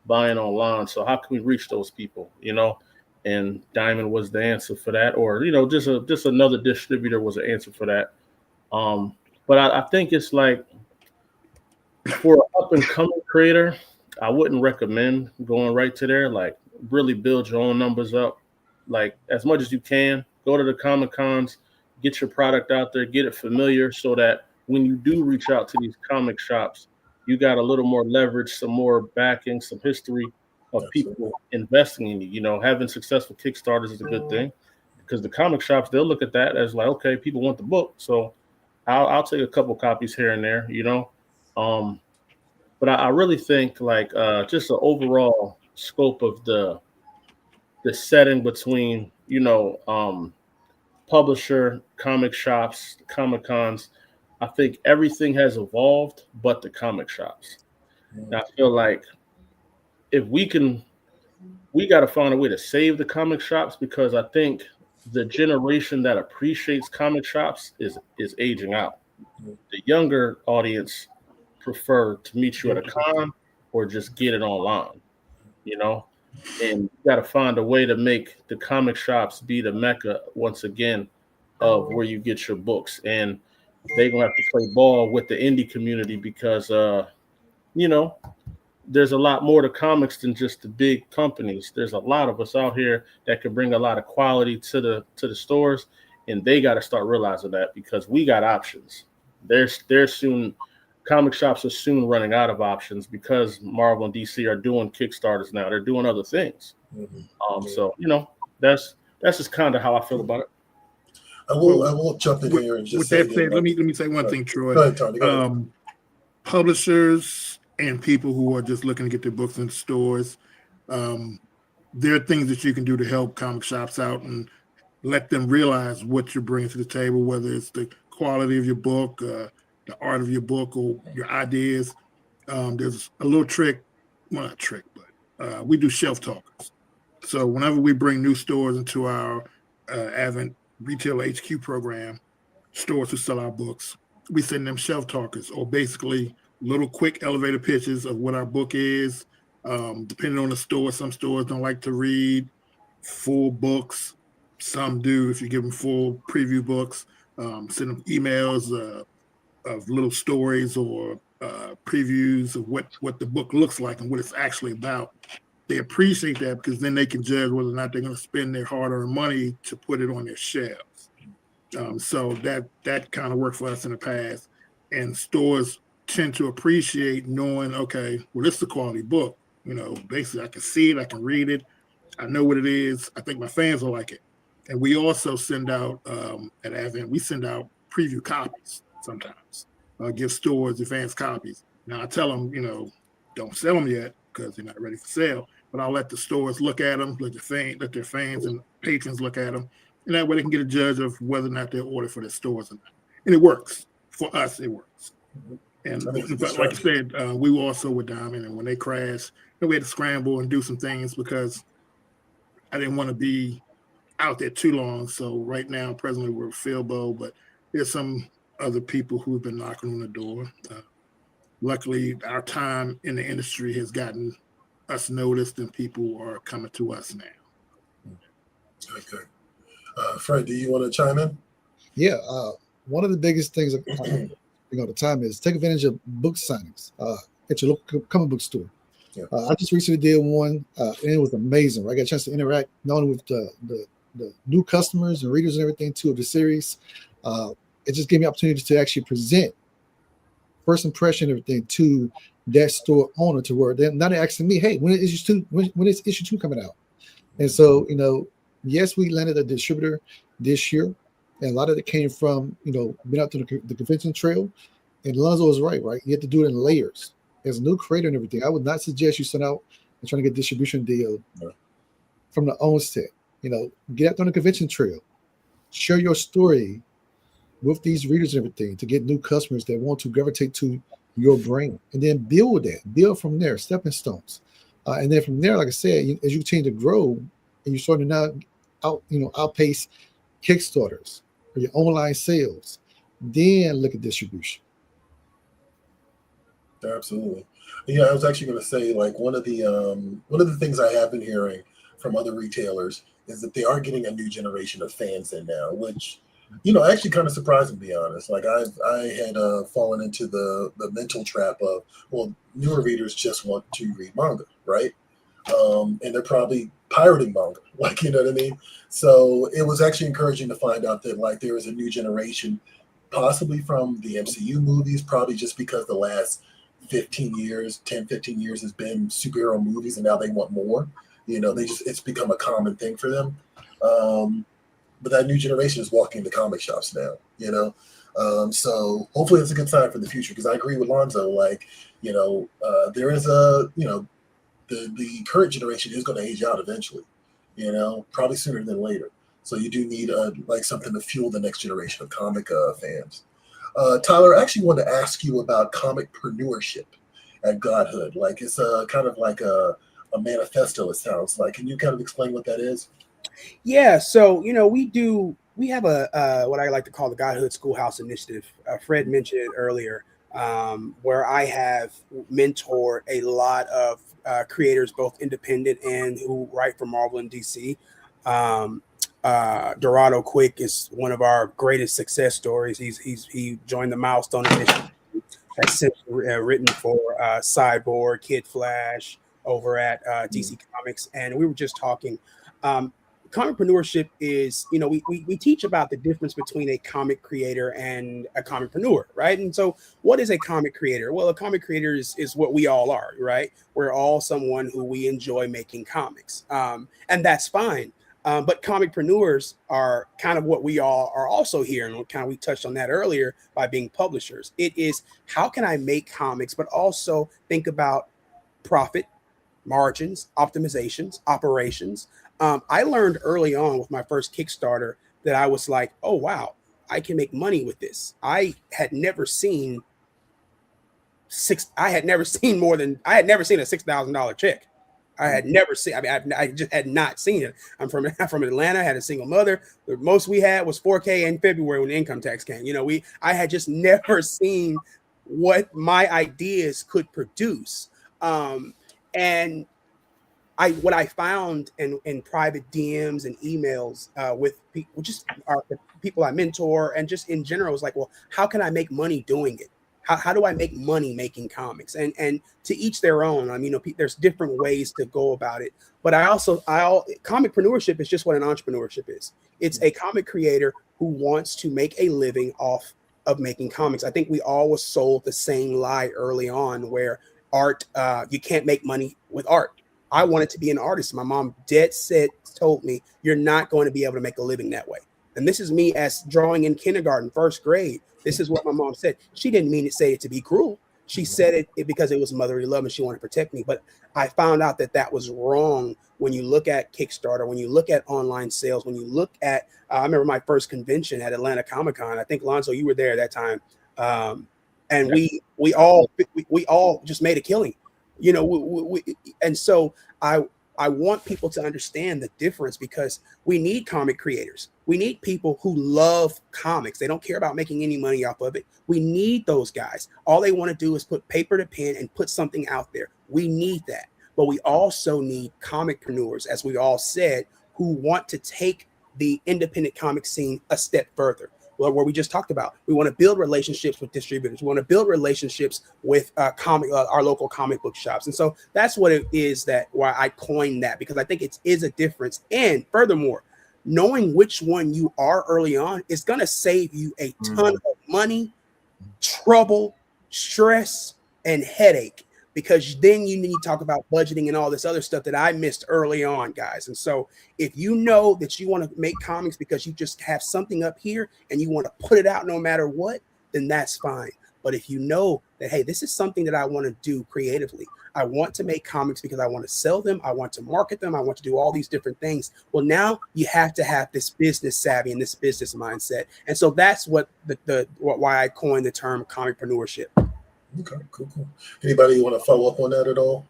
buying online. So how can we reach those people, you know? And Diamond was the answer for that. Or, you know, just another distributor was an answer for that. But I think it's like, for an up-and-coming creator, I wouldn't recommend going right to there. Like, really build your own numbers up. Like, as much as you can, go to the Comic-Cons, get your product out there, get it familiar so that when you do reach out to these comic shops, you got a little more leverage, some more backing, some history of people investing in you. You know, having successful Kickstarters is a good thing because the comic shops, they'll look at that as like, okay, people want the book, so I'll take a couple copies here and there, you know. But I really think like just the overall scope of the setting between, you know, publisher, comic shops, Comic-Cons, I think everything has evolved but the comic shops. And I feel like if we got to find a way to save the comic shops, because I think the generation that appreciates comic shops is aging out. The younger audience prefer to meet you at a con or just get it online, you know? And you got to find a way to make the comic shops be the mecca once again of where you get your books. And they're going to have to play ball with the indie community because, you know, there's a lot more to comics than just the big companies. There's a lot of us out here that can bring a lot of quality to the stores, and they got to start realizing that because we got options. They're soon, comic shops are soon running out of options because Marvel and DC are doing Kickstarters now. They're doing other things. So, you know, that's just kind of how I feel about it. I will jump in here and just say with that said, let me say one thing, Troy. Go ahead, Tony. Go ahead. Publishers and people who are just looking to get their books in stores, there are things that you can do to help comic shops out and let them realize what you're bringing to the table, whether it's the quality of your book, the art of your book, or your ideas. There's a little trick, well, not trick, but we do shelf talkers. So whenever we bring new stores into our Advent Retail HQ program, stores who sell our books, we send them shelf talkers, or basically little quick elevator pitches of what our book is. Depending on the store, some stores don't like to read full books. Some do. If you give them full preview books, send them emails of little stories or previews of what the book looks like and what it's actually about. They appreciate that because then they can judge whether or not they're going to spend their hard-earned money to put it on their shelves. So that kind of worked for us in the past. And stores tend to appreciate knowing, okay, well, this is a quality book. You know, basically I can see it, I can read it, I know what it is. I think my fans will like it. And we also send out, at Advent, we send out preview copies sometimes. Give stores advanced copies. Now I tell them, you know, don't sell them yet because they're not ready for sale. But I'll let the stores look at them, let their fans and patrons look at them, and that way they can get a judge of whether or not they're ordered for their stores or not. And it works. For us, it works. And but like I said, we were also with Diamond, and when they crashed, we had to scramble and do some things because I didn't want to be out there too long. So right now, presently, we're Philbo, but there's some other people who've been knocking on the door. Luckily, our time in the industry has gotten us noticed, and people are coming to us now. Okay. Fred, do you want to chime in? Yeah. One of the biggest things the time is take advantage of book signings at your local comic book store. Yeah. I just recently did one, and it was amazing. I got a chance to interact not only with the new customers and readers and everything too of the series. It just gave me opportunity to actually present first impression and everything to that store owner, to where they're not asking me, "Hey, when is issue 2 coming out?" And so, yes, we landed a distributor this year, and a lot of it came from being out to the convention trail. And Lonzo was right. You have to do it in layers. As a new creator and everything, I would not suggest you send out and trying to get distribution deal from the onset. Get out on the convention trail, share your story with these readers and everything to get new customers that want to gravitate to your brand, and then build from there, stepping stones. And then from there, like I said, as you continue to grow and you're starting to now outpace Kickstarters or your online sales, then look at distribution. Absolutely. Yeah, I was actually going to say, like, one of the things I have been hearing from other retailers is that they are getting a new generation of fans in now, which actually kind of surprised me, to be honest. Like I had fallen into the mental trap of, well, newer readers just want to read manga, right? And they're probably pirating manga, like, you know what I mean? So it was actually encouraging to find out that, like, there is a new generation, possibly from the MCU movies, probably just because the last 10, 15 years has been superhero movies, and now they want more. It's become a common thing for them. But that new generation is walking the comic shops now, so hopefully it's a good sign for the future, because I agree with Lonzo. Like, there is the current generation is going to age out eventually, probably sooner than later. So you do need like something to fuel the next generation of comic fans. Tyler, I actually wanted to ask you about comicpreneurship at Godhood. Like, it's kind of like a manifesto, it sounds like. Can you kind of explain what that is? Yeah, so we have a what I like to call the Godhood Schoolhouse Initiative. Fred mentioned it earlier, where I have mentored a lot of creators, both independent and who write for Marvel and DC. Dorado Quick is one of our greatest success stories. He joined the Milestone Initiative, has since written for Cyborg, Kid Flash over at DC Comics, and we were just talking. Comicpreneurship is, we teach about the difference between a comic creator and a comicpreneur, right? And so what is a comic creator? Well, a comic creator is what we all are, right? We're all someone who we enjoy making comics. And that's fine. But comicpreneurs are kind of what we all are also here. And kind of we touched on that earlier by being publishers. It is, how can I make comics, but also think about profit, margins, optimizations, operations. I learned early on with my first Kickstarter that I was like, oh, wow, I can make money with this. I had never seen a $6,000 check. I had never seen, I just had not seen it. I'm from Atlanta, had a single mother. The most we had was $4K in February when the income tax came. I had just never seen what my ideas could produce. And what I found in private DMs and emails with people, just the people I mentor, and just in general, is like, well, how can I make money doing it? How do I make money making comics? And to each their own. I mean, there's different ways to go about it. But comicpreneurship is just what an entrepreneurship is. It's a comic creator who wants to make a living off of making comics. I think we all was sold the same lie early on, where art, you can't make money with art. I wanted to be an artist. My mom dead set told me, you're not going to be able to make a living that way. And this is me as drawing in kindergarten, first grade. This is what my mom said. She didn't mean to say it to be cruel. She said it because it was motherly love and she wanted to protect me. But I found out that was wrong when you look at Kickstarter, when you look at online sales, when you look at, I remember my first convention at Atlanta Comic-Con. I think, Lonzo, you were there at that time. And we all just made a killing. And so I I want people to understand the difference, because we need comic creators. We need people who love comics. They don't care about making any money off of it. We need those guys. All they want to do is put paper to pen and put something out there. We need that. But we also need comicpreneurs, as we all said, who want to take the independent comic scene a step further. Well, where we just talked about, we want to build relationships with distributors. We want to build relationships with our local comic book shops. And so that's what it is, that why I coined that, because I think it is a difference. And furthermore, knowing which one you are early on is going to save you a ton of money, trouble, stress, and headache, because then you need to talk about budgeting and all this other stuff that I missed early on, guys. And so if you know that you want to make comics because you just have something up here and you want to put it out no matter what, then that's fine. But if you know that, hey, this is something that I want to do creatively, I want to make comics because I want to sell them, I want to market them, I want to do all these different things. Well, now you have to have this business savvy and this business mindset. And so that's what why I coined the term comicpreneurship. Okay, cool. Anybody want to follow up on that at all?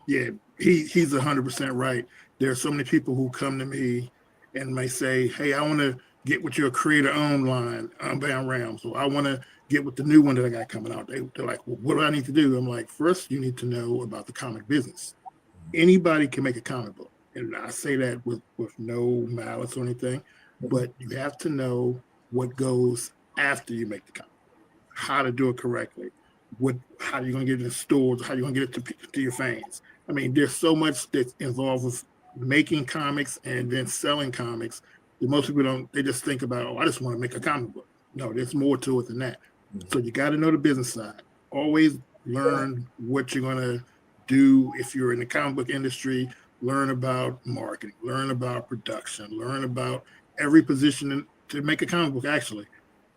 Yeah, he's 100% right. There are so many people who come to me and may say, hey, I want to get with your creator-owned line, Unbound Realms, or I want to get with the new one that I got coming out. They're like, well, what do I need to do? I'm like, first, you need to know about the comic business. Anybody can make a comic book. And I say that with no malice or anything, but you have to know what goes after you make the comic, how to do it correctly. How are you going to get it in stores? How are you going to get it to your fans? I mean, there's so much that's involved with making comics and then selling comics that most people don't. They just think about, oh, I just want to make a comic book. No, there's more to it than that. So you got to know the business side. Always learn what you're going to do if you're in the comic book industry. Learn about marketing. Learn about production. Learn about every position to make a comic book, actually.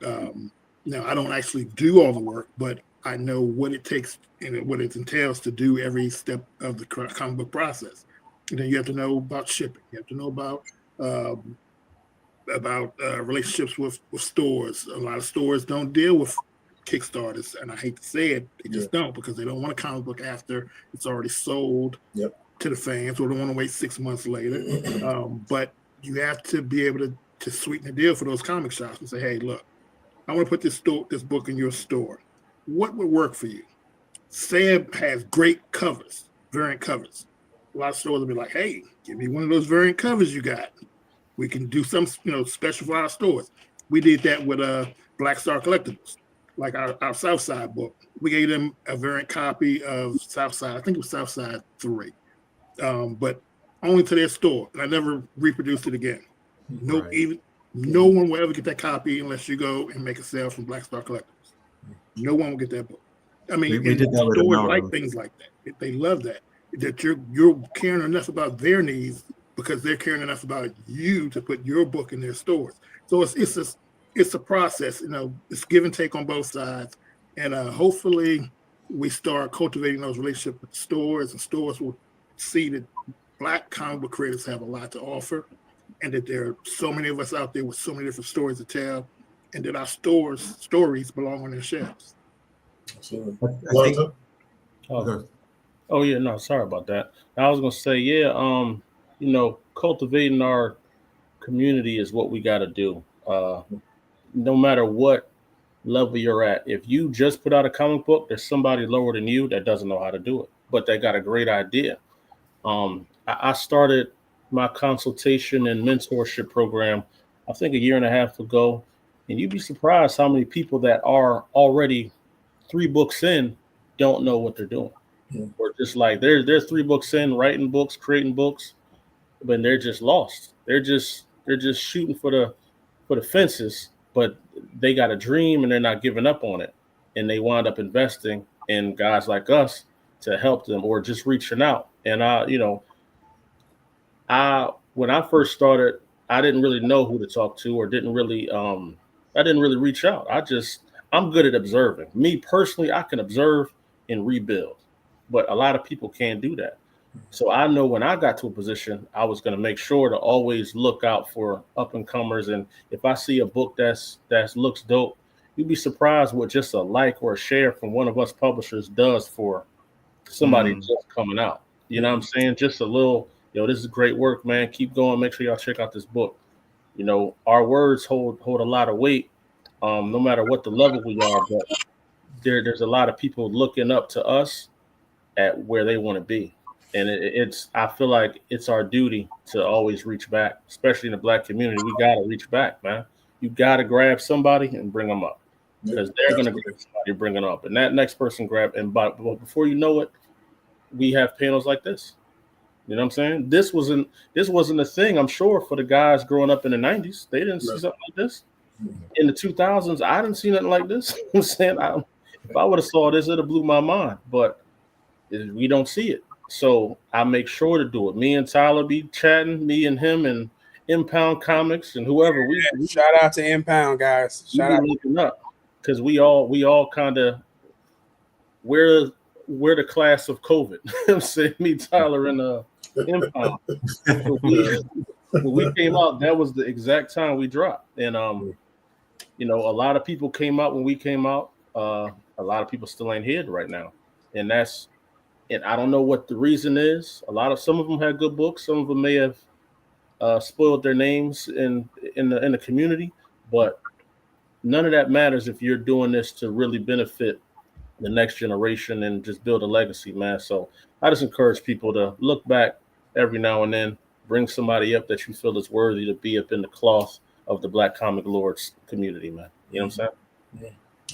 Now, I don't actually do all the work, but I know what it takes and what it entails to do every step of the comic book process. And then you have to know about shipping. You have to know about relationships with stores. A lot of stores don't deal with Kickstarters, and I hate to say it, they just don't, because they don't want a comic book after it's already sold to the fans, or they want to wait 6 months later. But you have to be able to sweeten the deal for those comic shops and say, hey, look, I want to put this book in your store. What would work for you? Sam has great covers, variant covers. A lot of stores will be like, hey, give me one of those variant covers you got. We can do some, special for our stores. We did that with Black Star Collectibles, like our Southside book. We gave them a variant copy of Southside. I think it was Southside 3, but only to their store. And I never reproduced it again. No one will ever get that copy unless you go and make a sale from Black Star Collectibles. No one will get that book. I mean, we did that with stores like things like that. They love that you're caring enough about their needs because they're caring enough about you to put your book in their stores. So it's a process. It's give and take on both sides, and hopefully we start cultivating those relationships with stores, and stores will see that Black comic book creators have a lot to offer, and that there are so many of us out there with so many different stories to tell, and that our stories belong on their shelves. Absolutely. Sorry about that. I was gonna say, cultivating our community is what we got to do. No matter what level you're at, if you just put out a comic book, there's somebody lower than you that doesn't know how to do it, but they got a great idea. I started my consultation and mentorship program, I think 1.5 years ago, and you'd be surprised how many people that are already 3 books in don't know what they're doing. Or just like they're 3 books in, writing books, creating books, but they're just lost. They're just shooting for the fences, but they got a dream and they're not giving up on it. And they wind up investing in guys like us to help them, or just reaching out. And when I first started, I didn't really know who to talk to, or didn't really reach out. I'm good at observing. Me personally, I can observe and rebuild, but a lot of people can't do that. So I know when I got to a position, I was going to make sure to always look out for up and comers. And if I see a book that looks dope, you'd be surprised what just a like or a share from one of us publishers does for somebody just coming out. You know what I'm saying? Just a little yo, this is great work, man. Keep going. Make sure y'all check out this book. You know, our words hold a lot of weight, no matter what the level we are. But there's a lot of people looking up to us at where they want to be. And it's I feel like it's our duty to always reach back, especially in the Black community. We got to reach back, man. You got to grab somebody and bring them up, because they're going to grab somebody and bring it up. And that next person grab. And before you know it, we have panels like this. You know what I'm saying? This wasn't a thing, I'm sure, for the guys growing up in the 90s. They didn't see something like this. In the 2000s, I didn't see nothing like this. I'm saying, if I would have saw this, it'd have blew my mind. But we don't see it. So I make sure to do it. Me and Tyler be chatting, me and him and Impound Comics and whoever. We shout out to Impound, guys. Shout out linking up, because we all kind of we're the class of COVID. I'm saying, me, Tyler, and Impound. So when we came out, that was the exact time we dropped. And you know, a lot of people came out when we came out. A lot of people still ain't here right now, and I don't know what the reason is. Some of them had good books. Some of them may have spoiled their names in the community, but none of that matters if you're doing this to really benefit the next generation and just build a legacy, man. So I just encourage people to look back every now and then, bring somebody up that you feel is worthy to be up in the cloth of the Black Comic Lords community, man. You know what I'm saying? Yeah,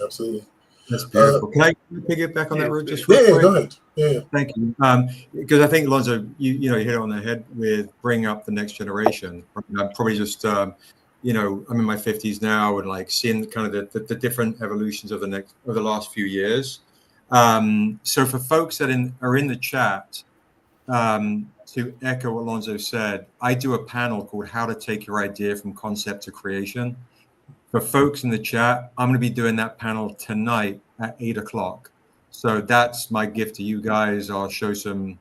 absolutely. That's beautiful. Can I piggyback on that, Root? Just go quick? ahead. Yeah. Thank you. Because I think, Lonzo, you hit it on the head with bringing up the next generation. I'm probably just, you know, I'm in my 50s now, and like seeing kind of the different evolutions of the last few years. So for folks that are in the chat, to echo what Lonzo said, I do a panel called "How to Take Your Idea from Concept to Creation." For folks in the chat, I'm going to be doing that panel tonight at 8 o'clock. So that's my gift to you guys. I'll show off some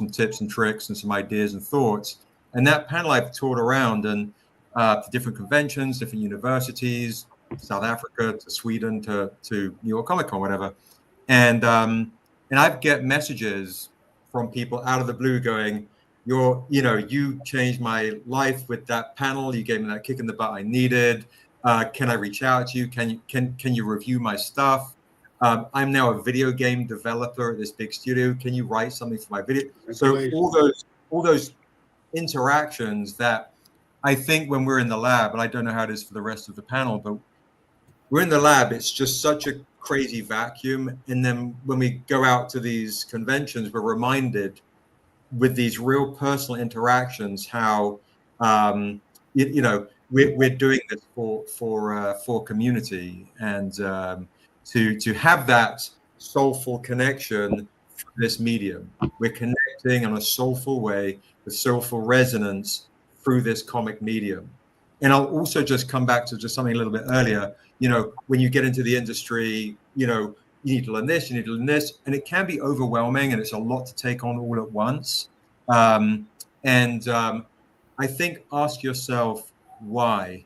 tips and tricks and some ideas and thoughts. And that panel I've toured around and to different conventions, different universities, South Africa to Sweden to New York Comic-Con, whatever. And I get messages from people out of the blue going, you changed my life with that panel. You gave me that kick in the butt I needed. Can I reach out to you? Can you review my stuff? I'm now a video game developer at this big studio. Can you write something for my video? So all those interactions that I think when we're in the lab, and I don't know how it is for the rest of the panel, but we're in the lab, it's just such a crazy vacuum. And then when we go out to these conventions, we're reminded with these real personal interactions how we're doing this for community, and to have that soulful connection through this medium. We're connecting in a soulful way with soulful resonance through this comic medium. And I'll also just come back to just something a little bit earlier. When you get into the industry, you need to learn this, you need to learn this, and it can be overwhelming, and it's a lot to take on all at once. I think ask yourself why,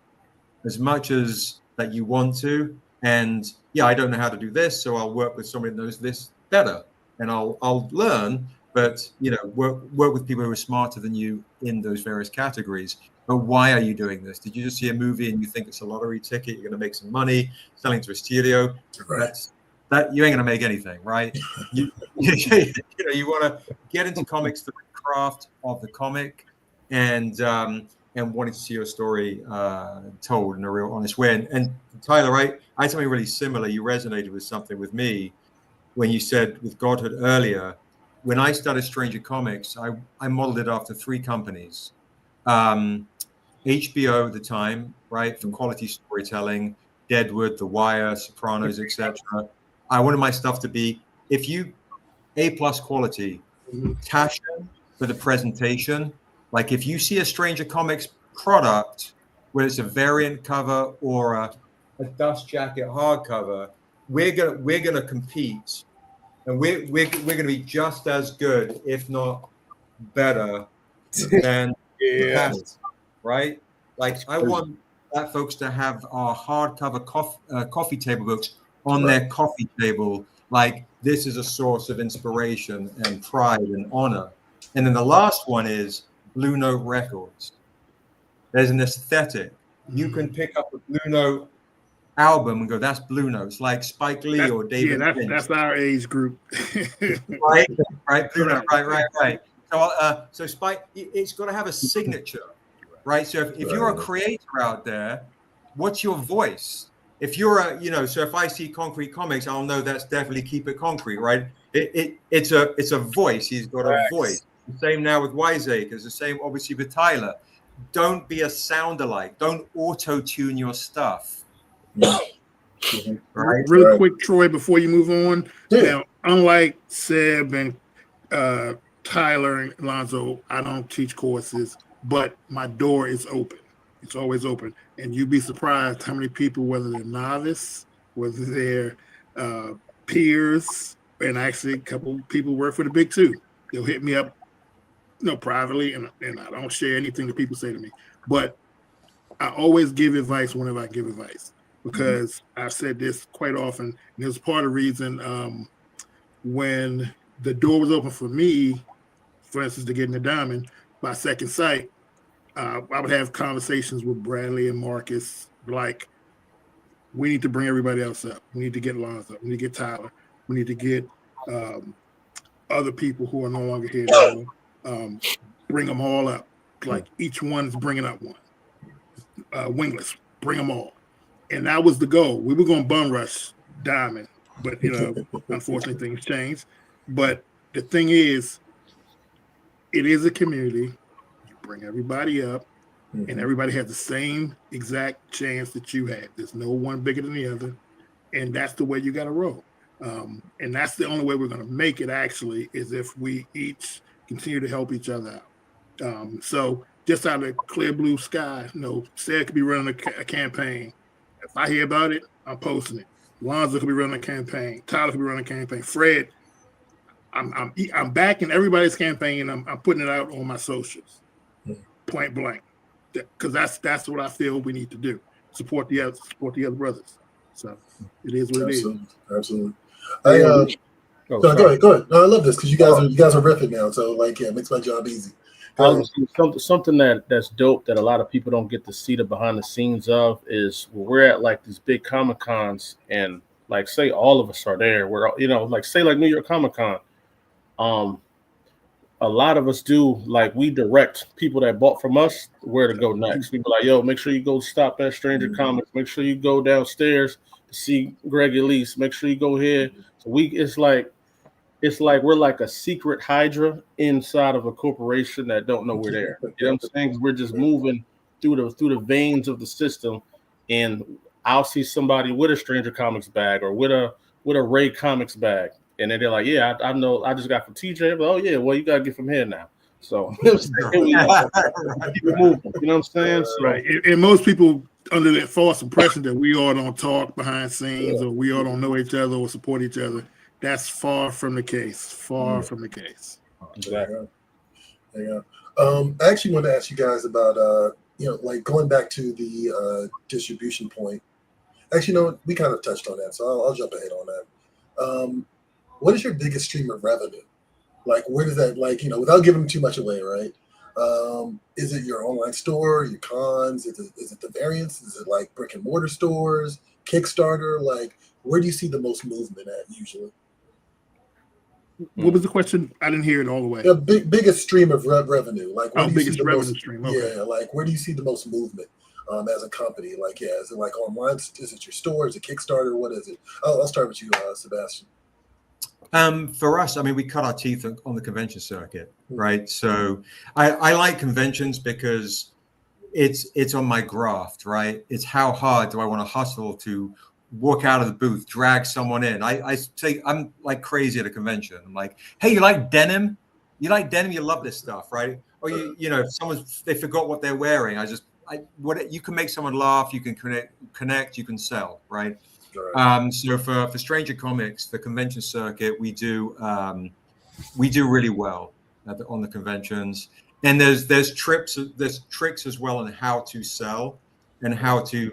as much as that you want to. And yeah, I don't know how to do this, so I'll work with somebody that knows this better, and I'll learn. But work with people who are smarter than you in those various categories. But why are you doing this? Did you just see a movie and you think it's a lottery ticket? You're going to make some money selling to a studio. That you ain't going to make anything, right? You want to get into comics for the craft of the comic, and wanting to see your story told in a real honest way. And Tyler, right? I had something really similar. You resonated with something with me when you said with Godhood earlier. When I started Stranger Comics, I modeled it after 3 companies. HBO at the time, right, for quality storytelling, Deadwood, The Wire, Sopranos, etc. I wanted my stuff to be, if you A+ quality, passion for the presentation. Like if you see a Stranger Comics product, whether it's a variant cover or a dust jacket hardcover, we're gonna compete, and we're gonna be just as good, if not better, than the past, right? Like I want that folks to have our hardcover coffee table books on their coffee table. Like this is a source of inspiration and pride and honor. And then the last one is Blue Note Records. There's an aesthetic. You can pick up a Blue Note album and go, that's Blue Notes, like Spike Lee or David Lynch. That's our age group. Right, Blue Note, right. So Spike, it's got to have a signature, right? So if you're a creator out there, what's your voice? If you're so if I see Concrete Comics, I'll know that's definitely Keep It Concrete, right? It's a voice. He's got a voice. The same now with Wiseacres, the same obviously with Tyler. Don't be a sound-alike. Don't auto-tune your stuff. Right. Real quick, Troy, before you move on. Now, unlike Seb and Tyler and Alonzo, I don't teach courses, but my door is open. It's always open. And you'd be surprised how many people, whether they're novice, whether they're peers, and actually a couple people work for the big two. They'll hit me up, privately, and I don't share anything that people say to me. But I always give advice whenever I give advice, because I've said this quite often. And it was part of the reason when the door was open for me, for instance, to get in the diamond by Second Sight, I would have conversations with Bradley and Marcus, like, we need to bring everybody else up. We need to get Lonzo. We need to get Tyler. We need to get other people who are no longer here. Bring them all up. Like, each one's bringing up one. Wingless, bring them all. And that was the goal. We were going to bum rush Diamond, but, unfortunately things changed. But the thing is, it is a community. You bring everybody up, and everybody has the same exact chance that you had. There's no one bigger than the other, and that's the way you got to roll. And that's the only way we're going to make it, actually, is if we each continue to help each other out. So just out of clear blue sky, Seth could be running a campaign. If I hear about it, I'm posting it. Lonzo could be running a campaign. Tyler could be running a campaign. Fred, I'm backing everybody's campaign. I'm putting it out on my socials, point blank, because that's what I feel we need to do. Support the other brothers. So it is what it is. Absolutely. Go ahead. No, I love this because you guys are riffing now. So it makes my job easy. Something that's dope that a lot of people don't get to see the behind the scenes of is when we're at like these big Comic-Cons, and like say all of us are there. We're like say like New York Comic-Con. A lot of us do, like, we direct people that bought from us where to go next. We be like, yo, make sure you go stop at Stranger Comics. Make sure you go downstairs to see Greg Elise. Make sure you go here. So it's like we're like a secret Hydra inside of a corporation that don't know we're there. You know what I'm saying? We're just moving through the veins of the system, and I'll see somebody with a Stranger Comics bag or with a Ray Comics bag. And then they're like, yeah, I know, I just got from TJ. But, oh, yeah, well, you got to get from here now. So, keep it moving, you know what I'm saying? So, right. And most people under that false impression that we all don't talk behind scenes or we all don't know each other or support each other. That's far from the case. Far from the case. Exactly. Yeah. I actually want to ask you guys about, going back to the distribution point. Actually, we kind of touched on that, so I'll jump ahead on that. What is your biggest stream of revenue? Like, where does that, without giving too much away, right? Is it your online store, your cons? Is it the variants? Is it like brick and mortar stores, Kickstarter? Like, where do you see the most movement at usually? What was the question? I didn't hear it all the way. The biggest stream of revenue. Like, where do you biggest see the revenue most, stream. Okay. Yeah, like, where do you see the most movement as a company? Like, is it like online? Is it your store? Is it Kickstarter? What is it? I'll start with you, Sebastian. For us, I mean, we cut our teeth on the convention circuit, right? So I like conventions because it's on my graft, right? It's how hard do I want to hustle to walk out of the booth, drag someone in. I say I'm like crazy at a convention. I'm like, hey, you like denim? You like denim? You love this stuff, right? Or if they forgot what they're wearing, you can make someone laugh, you can connect, you can sell, right? So for Stranger Comics, the convention circuit, we do really well on the conventions, and there's tricks as well on how to sell and how to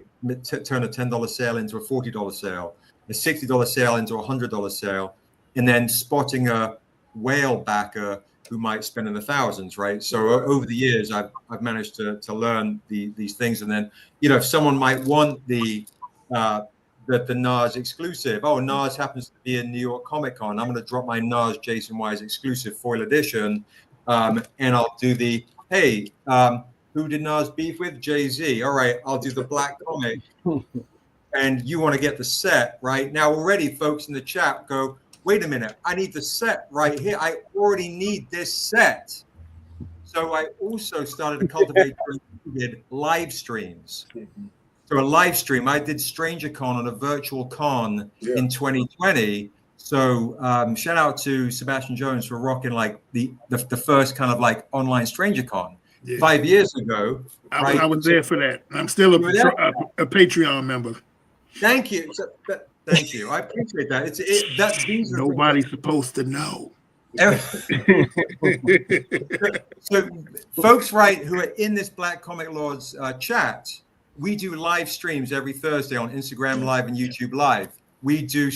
turn a $10 sale into a $40 sale, a $60 sale into a $100 sale, and then spotting a whale backer who might spend in the thousands, right? So over the years, I've managed to learn these things, and then if someone might want the NARS exclusive. Oh, NARS happens to be in New York Comic-Con. I'm going to drop my NARS Jason Wise exclusive foil edition, and I'll do the hey. Who did NARS beef with? Jay-Z. All right, I'll do the black comic. And you want to get the set, right? Now already folks in the chat go, wait a minute, I need the set right here. I already need this set. So I also started to cultivate live streams. So a live stream, I did StrangerCon on a virtual con in 2020. So shout out to Sebastian Jones for rocking like the first kind of like online StrangerCon. 5 years ago. I was there for that. I'm still a Patreon member. Thank you. Thank you. I appreciate that. These Nobody's supposed to know. So folks, who are in this Black Comic Lords chat, we do live streams every Thursday on Instagram Live and YouTube Live. We do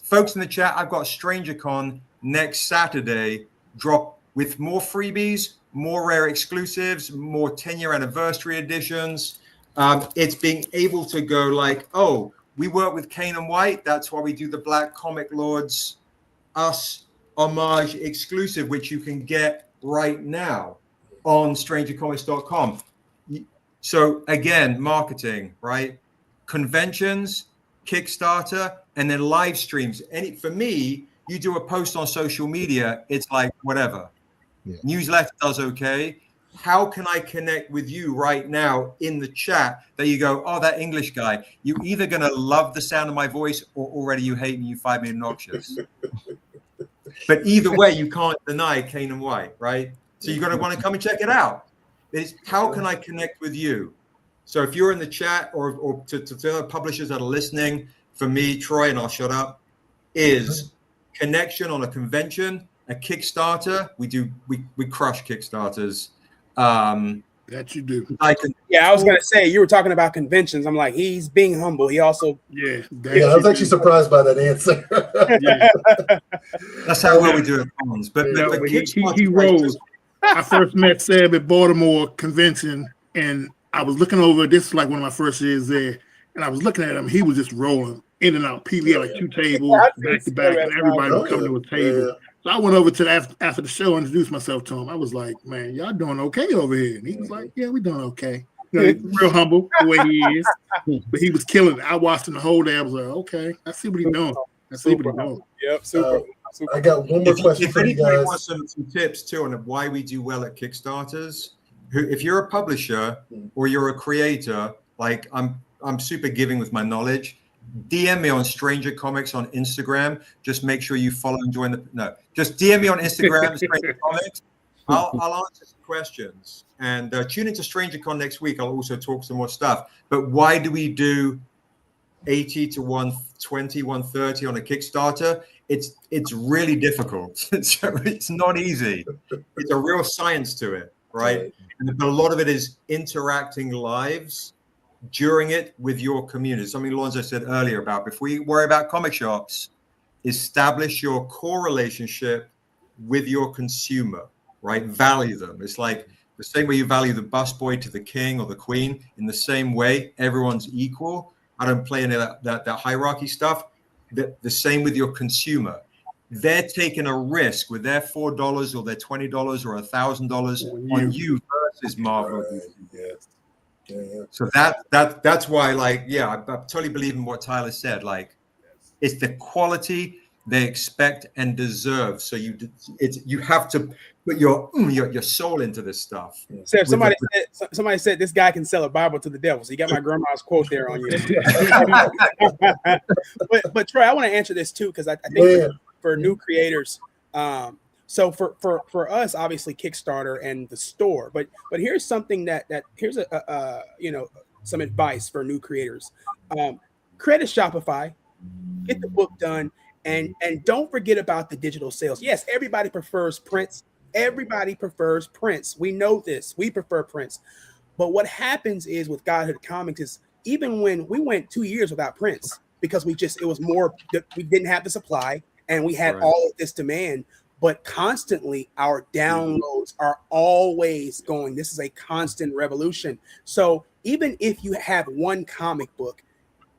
folks in the chat. I've got StrangerCon next Saturday. Drop with more freebies, more rare exclusives, more 10-year anniversary editions. It's being able to go like, oh, we work with Kane and White. That's why we do the Black Comic Lords Us Homage exclusive, which you can get right now on strangercomics.com. So again, marketing, right? Conventions, Kickstarter, and then live streams. For me, you do a post on social media, it's like whatever. Yeah. Newsletter does okay. How can I connect with you right now in the chat that you go, oh, that English guy, you're either going to love the sound of my voice or already you hate me, you find me obnoxious. But either way, you can't deny Kane and White, right? So you're going to want to come and check it out. It's how can I connect with you? So if you're in the chat or to other publishers that are listening, for me, Troy, and I'll shut up, is connection on a convention, a Kickstarter. We crush Kickstarters. That you do. I was gonna say you were talking about conventions. I'm like, he's being humble. He also I was actually surprised by that answer. That's how well we do it. But he rose. I first met Seb at Baltimore convention, and I was looking over. This is like one of my first years there, and I was looking at him. He was just rolling in and out. People had like 2 tables back to back, and everybody was coming to a table. So I went over to after the show and introduced myself to him. I was like, man, y'all doing okay over here? And he was like, yeah, we doing okay. He's real humble the way he is. But he was killing it. I watched him the whole day. I was like, okay, I see what he's doing. Yep, super. I got one more question for you guys. Wants some tips too on why we do well at Kickstarters. If you're a publisher or you're a creator, like I'm super giving with my knowledge. DM me on Stranger Comics on Instagram. Just make sure you follow and join just DM me on Instagram, Stranger Comics. I'll answer some questions. And tune into StrangerCon next week. I'll also talk some more stuff. But why do we do 80 to 120, 130 on a Kickstarter? It's really difficult. It's not easy. It's a real science to it, right? But a lot of it is interacting lives during it with your community. Something Lonzo said earlier about before you worry about comic shops, establish your core relationship with your consumer, right? Value them. It's like the same way you value the busboy to the king or the queen. In the same way, everyone's equal. I don't play any of that hierarchy stuff. The same with your consumer. They're taking a risk with their $4 or their $20 or $1,000 on you versus Marvel. So that's why, like, I totally believe in what Tyler said. Like, it's the quality they expect and deserve. So you have to put your soul into this stuff. So somebody said this guy can sell a Bible to the devil. So you got my grandma's quote there on you. but Troy, I want to answer this too because I think for new creators. So for us, obviously Kickstarter and the store, but here's something here's some advice for new creators. Create a Shopify, get the book done, and don't forget about the digital sales. Yes, everybody prefers prints. Everybody prefers prints. We know this. We prefer prints. But what happens is with Godhood Comics is even when we went 2 years without prints because it was more, we didn't have the supply and we had all of this demand. but constantly our downloads are always going. This is a constant revolution. So even if you have one comic book,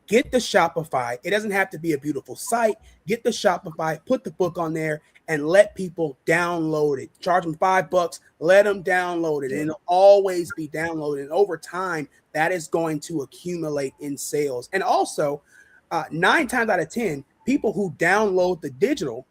get the Shopify. It doesn't have to be a beautiful site. Get the Shopify, put the book on there, and let people download it. Charge them $5, let them download it, and it'll always be downloaded. And over time, that is going to accumulate in sales. And also, 9 times out of 10, people who download the digital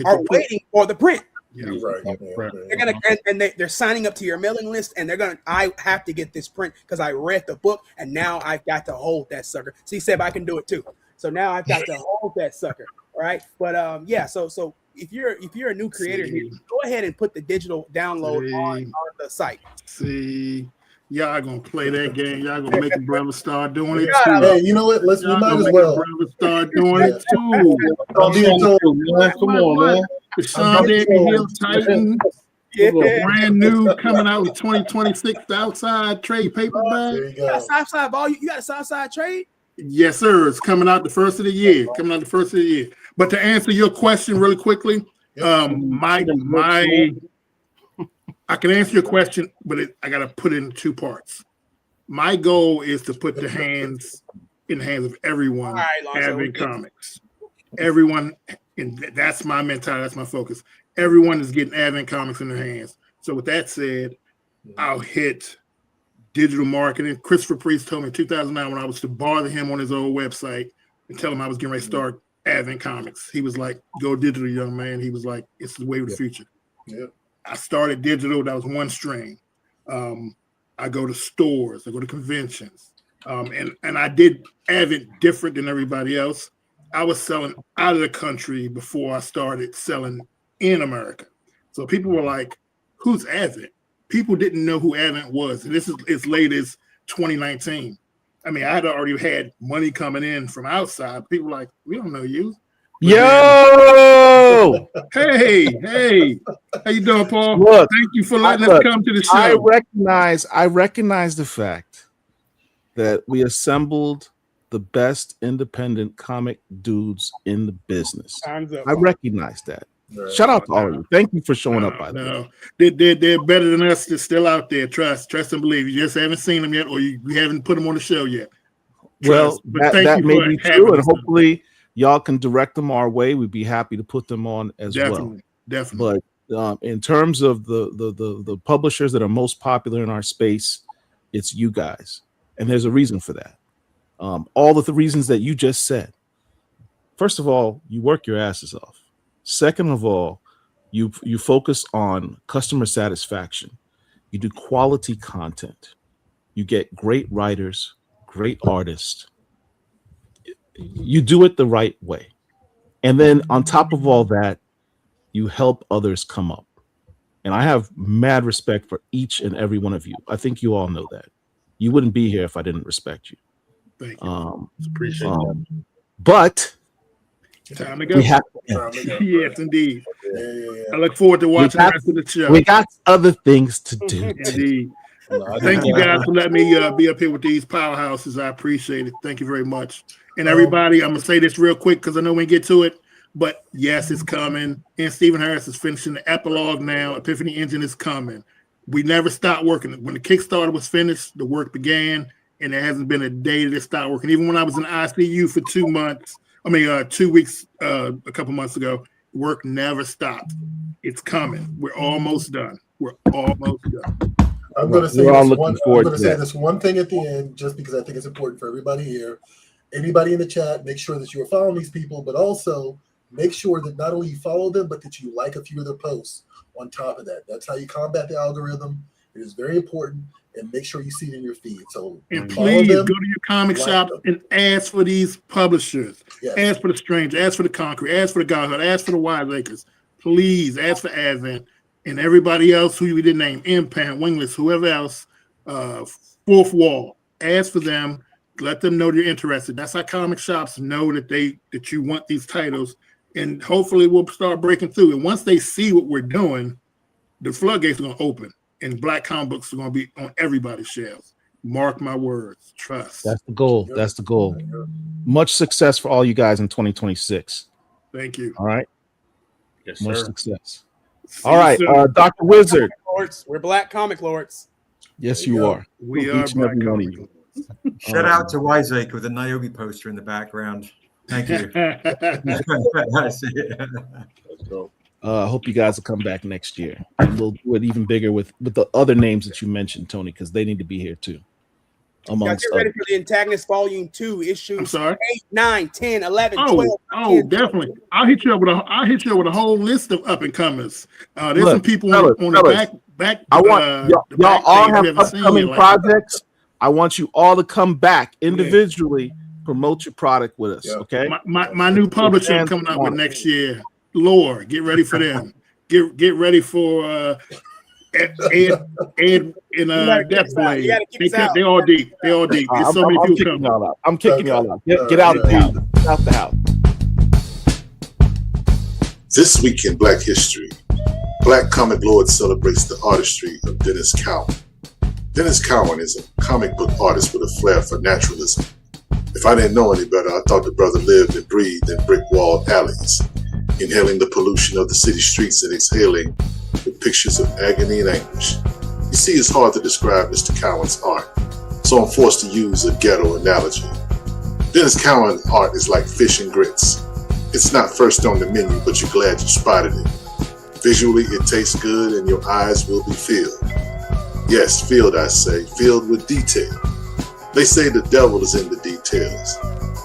are waiting for the print. Yeah, right. They're gonna and they're signing up to your mailing list, and they're gonna. I have to get this print because I read the book, and now I've got to hold that sucker. See, Seb, I can do it too. So now I've got to hold that sucker. Right? But yeah. So if you're a new creator, here, go ahead and put the digital download on the site. See. Y'all gonna play that game. Y'all gonna make a brother start doing it too. Hey, you know what? We might as well. Brother start doing it too. Come on, man. The Sean Hill Titan, brand new, coming out with 2026 Southside trade paperback. You got a Southside volume. You got a Southside trade. Yes, sir. It's coming out the first of the year. But to answer your question really quickly, I can answer your question, but I got to put it in 2 parts. My goal is to put the hands in the hands of everyone having comics. Everyone, and that's my mentality. That's my focus. Everyone is getting Advent Comics in their hands. So with that said, I'll hit digital marketing. Christopher Priest told me in 2009 when I was to bother him on his old website and tell him I was getting ready to start Advent Comics. He was like, "Go digital, young man." He was like, "It's the way of the future." Yeah. I started digital. That was one stream. I go to stores. I go to conventions. And I did Advent different than everybody else. I was selling out of the country before I started selling in America. So people were like, "Who's Advent?" People didn't know who Advent was. And this is as late as 2019. I mean, I had already had money coming in from outside. People were like, "We don't know you." Yo! Hey, how you doing, Paul? Look, thank you for letting us come to the show. I recognize the fact that we assembled the best independent comic dudes in the business. I recognize that. Shout out to all of you. Thank you for showing up. By the way, they're better than us. They're still out there. Trust and believe. You just haven't seen them yet, or you haven't put them on the show yet. Well, that may be true, and hopefully y'all can direct them our way. We'd be happy to put them on as well. Definitely. But in terms of the publishers that are most popular in our space, it's you guys, and there's a reason for that. All of the reasons that you just said. First of all, you work your asses off. Second of all, you focus on customer satisfaction. You do quality content. You get great writers, great artists. You do it the right way. And then on top of all that, you help others come up. And I have mad respect for each and every one of you. I think you all know that. You wouldn't be here if I didn't respect you. Thank you. Appreciate that. But time to go. Yes, indeed. I look forward to watching the rest of the show. We got other things to do. Indeed. Thank you guys for letting me be up here with these powerhouses. I appreciate it. Thank you very much. And everybody, I'm going to say this real quick because I know we get to it. But yes, it's coming. And Stephen Harris is finishing the epilogue now. Epiphany Engine is coming. We never stopped working. When the Kickstarter was finished, the work began. And there hasn't been a day that it stopped working. Even when I was in ICU for 2 months, 2 weeks, a couple months ago, work never stopped. It's coming. We're almost done. I'm going to say this one thing at the end, just because I think it's important for everybody here. Anybody in the chat, make sure that you are following these people, but also make sure that not only you follow them, but that you like a few of their posts on top of that. That's how you combat the algorithm. It is very important, and make sure you see it in your feed. So, and please go to your comic shop and ask for these publishers. Yes. Ask for the Stranger, ask for the Concrete, ask for the Godhood, ask for the Wiseacres. Please ask for Advent and everybody else who we didn't name, Impact, Wingless, whoever else, Fourth Wall. Ask for them. Let them know you're interested. That's how comic shops know that you want these titles, and hopefully we'll start breaking through. And once they see what we're doing, the floodgates are going to open, and Black comic books are going to be on everybody's shelves. Mark my words. Trust. That's the goal. That's the goal. Much success for all you guys in 2026. Thank you. All right. Yes, Much sir. success. See All you right, soon. Dr. Wizard. Lords. We're Black Comic Lords. Yes, There you you go. are. We are Each and every Black one of Comic you. Shout out to Wiseacre with the Niobe poster in the background. Thank you. I see it. I hope you guys will come back next year, and we'll do it even bigger with the other names that you mentioned, Tony, because they need to be here too. Guys, Amongst get ready others. for the Antagonist Volume 2, I'm issues sorry. 8, 9, 10, 11, 12. Oh, definitely. I'll hit you up with a whole list of up and comers. There's Look, some people fellas, on the back. I want y'all the back all page have we haven't seen upcoming yet, like projects. I want you all to come back individually, promote your product with us. Yeah. Okay. my new publisher I'm coming up with next year. Lore, get ready for them. Get ready for Ed and Death Blade. They all deep. They all deep. There's so many people coming. Y'all out. I'm kicking y'all out. Get out the house. Get out the house. This week in Black History, Black Comic Lord celebrates the artistry of Dennis Cowan. Dennis Cowan is a comic book artist with a flair for naturalism. If I didn't know any better, I thought the brother lived and breathed in brick-walled alleys, inhaling the pollution of the city streets and exhaling with pictures of agony and anguish. You see, it's hard to describe Mr. Cowan's art, so I'm forced to use a ghetto analogy. Dennis Cowan art is like fish and grits. It's not first on the menu, but you're glad you spotted it. Visually, it tastes good and your eyes will be filled. Yes, filled, I say, filled with detail. They say the devil is in the details,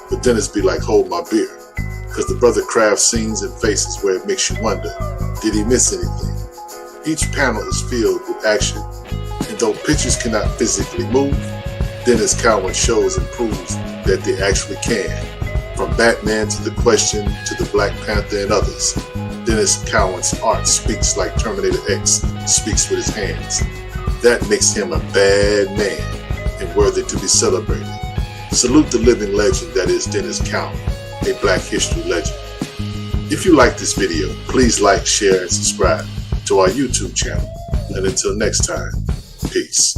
but Dennis be like, hold my beer, because the brother crafts scenes and faces where it makes you wonder, did he miss anything? Each panel is filled with action, and though pictures cannot physically move, Dennis Cowan shows and proves that they actually can. From Batman to The Question to the Black Panther and others, Dennis Cowan's art speaks like Terminator X speaks with his hands. That makes him a bad man and worthy to be celebrated. Salute the living legend that is Dennis Cowan, a Black history legend. If you like this video, please like, share, and subscribe to our YouTube channel. And until next time, peace.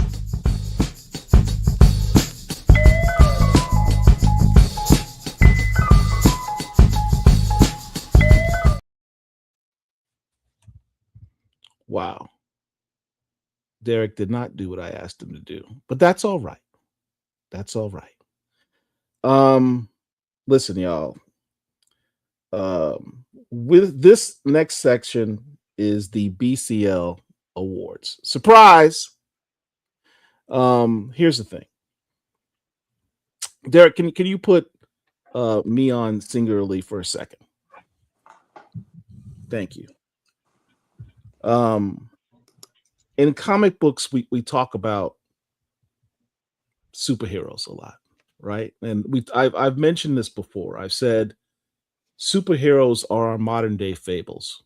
Wow. Derek did not do what I asked him to do, but that's all right. That's all right. Listen, y'all. With this next section is the BCL Awards. Surprise! Here's the thing. Derek, can you put me on singularly for a second? Thank you. In comic books, we talk about superheroes a lot, right? And I've mentioned this before. I've said superheroes are our modern day fables.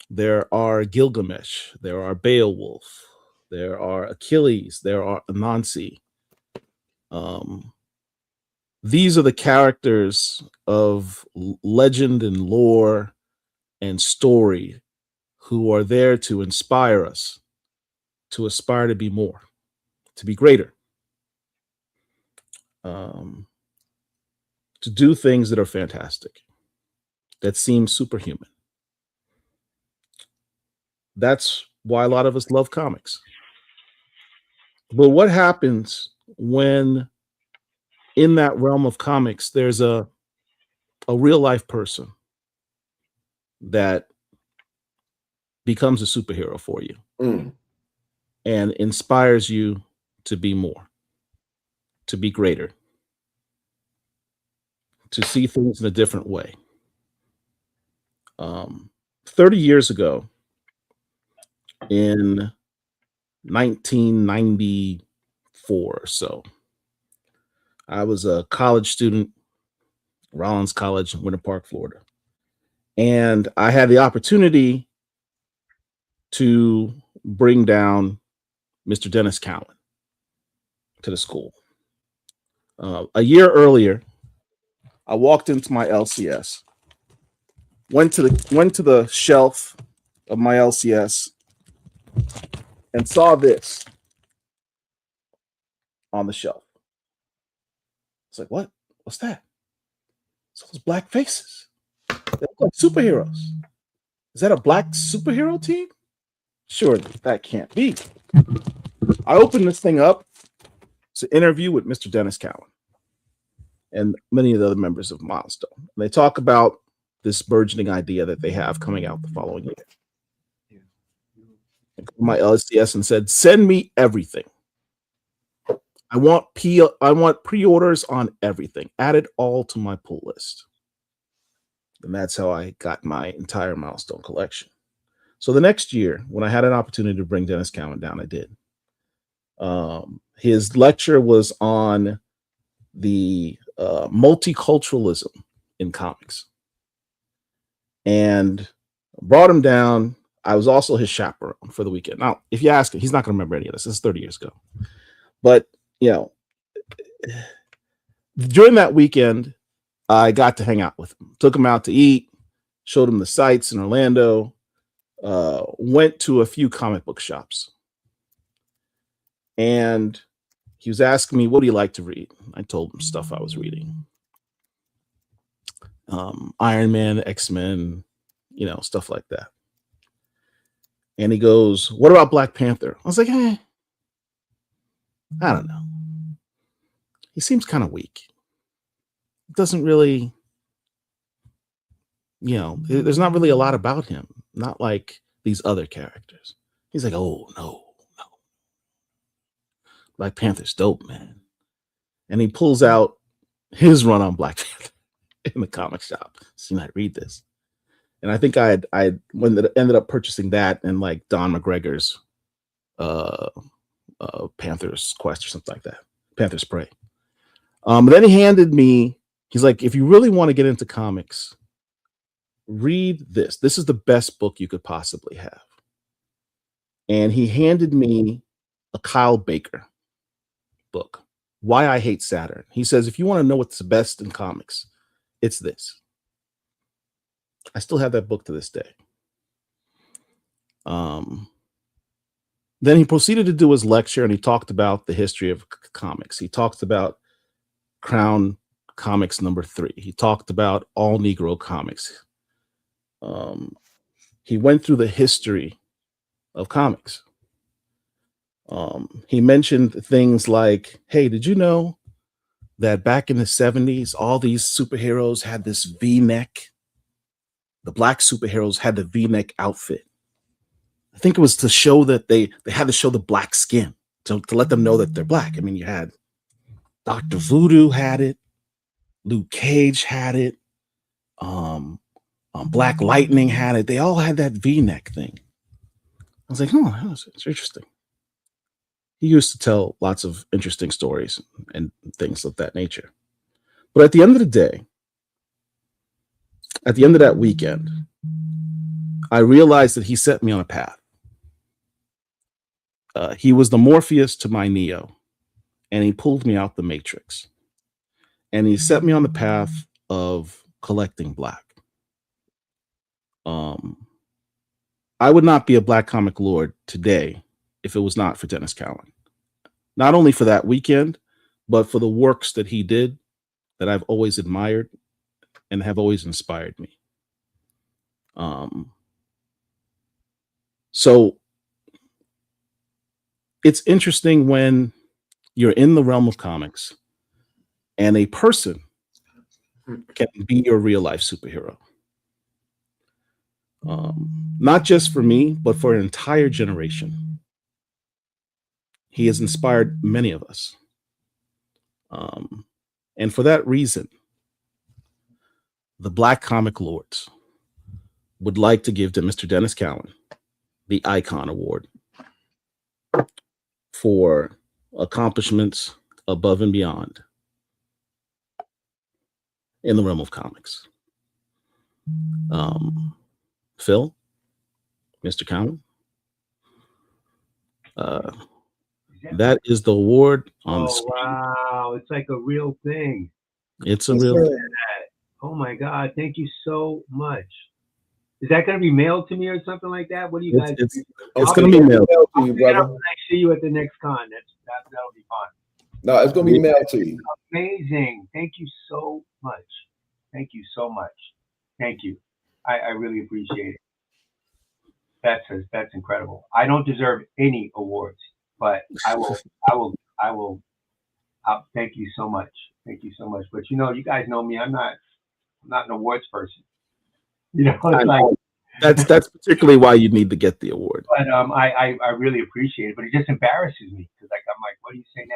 There are Gilgamesh, there are Beowulf, there are Achilles, there are Anansi. These are the characters of legend and lore and story who are there to inspire us to aspire to be more, to be greater, to do things that are fantastic, that seem superhuman. That's why a lot of us love comics. But what happens when in that realm of comics, there's a real life person that becomes a superhero for you and inspires you to be more, to be greater, to see things in a different way. 30 years ago, in 1994 or so, I was a college student, Rollins College in Winter Park, Florida. And I had the opportunity to bring down Mr. Dennis Cowan to the school. A year earlier, I walked into my LCS, went to the shelf of my LCS and saw this on the shelf. It's like, what? What's that? It's those black faces. They look like superheroes. Is that a black superhero team? Sure, that can't be. I opened this thing up. It's an interview with Mr. Dennis Cowan and many of the other members of Milestone. And they talk about this burgeoning idea that they have coming out the following year. I called my LSDS and said, send me everything. I want pre-orders on everything. Add it all to my pull list. And that's how I got my entire Milestone collection. So the next year, when I had an opportunity to bring Dennis Cowan down, I did. His lecture was on the multiculturalism in comics. And brought him down. I was also his chaperone for the weekend. Now, if you ask him, he's not going to remember any of this. This is 30 years ago. But, you know, during that weekend, I got to hang out with him. Took him out to eat, showed him the sights in Orlando, went to a few comic book shops. And he was asking me, what do you like to read? I told him stuff I was reading. Iron Man, X-Men, you know, stuff like that. And he goes, what about Black Panther? I was like, I don't know. He seems kind of weak. Doesn't really, you know, there's not really a lot about him. Not like these other characters. He's like, oh, no. Black Panther's dope, man. And he pulls out his run on Black Panther in the comic shop. So you might read this. And I think I ended up purchasing that and like Don McGregor's Panther's Quest or something like that. Panther's Prey. Then he handed me, he's like, if you really want to get into comics, read this. This is the best book you could possibly have. And he handed me a Kyle Baker book, Why I Hate Saturn. He says, if you want to know what's the best in comics, it's this. I still have that book to this day. Then he proceeded to do his lecture and he talked about the history of comics. He talked about Crown Comics #3. He talked about all Negro comics. He went through the history of comics. He mentioned things like, hey, did you know that back in the 70s, all these superheroes had this V-neck? The black superheroes had the V-neck outfit. I think it was to show that they had to show the black skin to let them know that they're black. I mean, you had Dr. Voodoo had it. Luke Cage had it. Black Lightning had it. They all had that V-neck thing. I was like, oh, it's interesting. He used to tell lots of interesting stories and things of that nature. But at the end of the day, at the end of that weekend, I realized that he set me on a path. He was the Morpheus to my Neo, and he pulled me out the Matrix. And he set me on the path of collecting black. I would not be a Black Comic Lord today if it was not for Dennis Cowan. Not only for that weekend, but for the works that he did that I've always admired and have always inspired me. So it's interesting when you're in the realm of comics and a person can be your real life superhero. Not just for me, but for an entire generation. He has inspired many of us. And for that reason, the Black Comic Lords would like to give to Mr. Dennis Cowan the Icon Award for accomplishments above and beyond in the realm of comics. Phil, Mr. Cowan, that is the award on the screen. Wow, it's like a real thing. It's a real thing. Oh my God, thank you so much. Is that going to be mailed to me or something like that? What do you guys do? It's going to be mailed to you, brother. When I see you at the next con, that'll be fun. No, it's going to be mailed to you. Amazing. Thank you so much. Thank you so much. Thank you. I really appreciate it. That's incredible. I don't deserve any awards, but I will. Thank you so much. Thank you so much. But you guys know me. I'm not an awards person. It's like that's particularly why you need to get the award. But I really appreciate it. But it just embarrasses me because I'm like, what do you say now?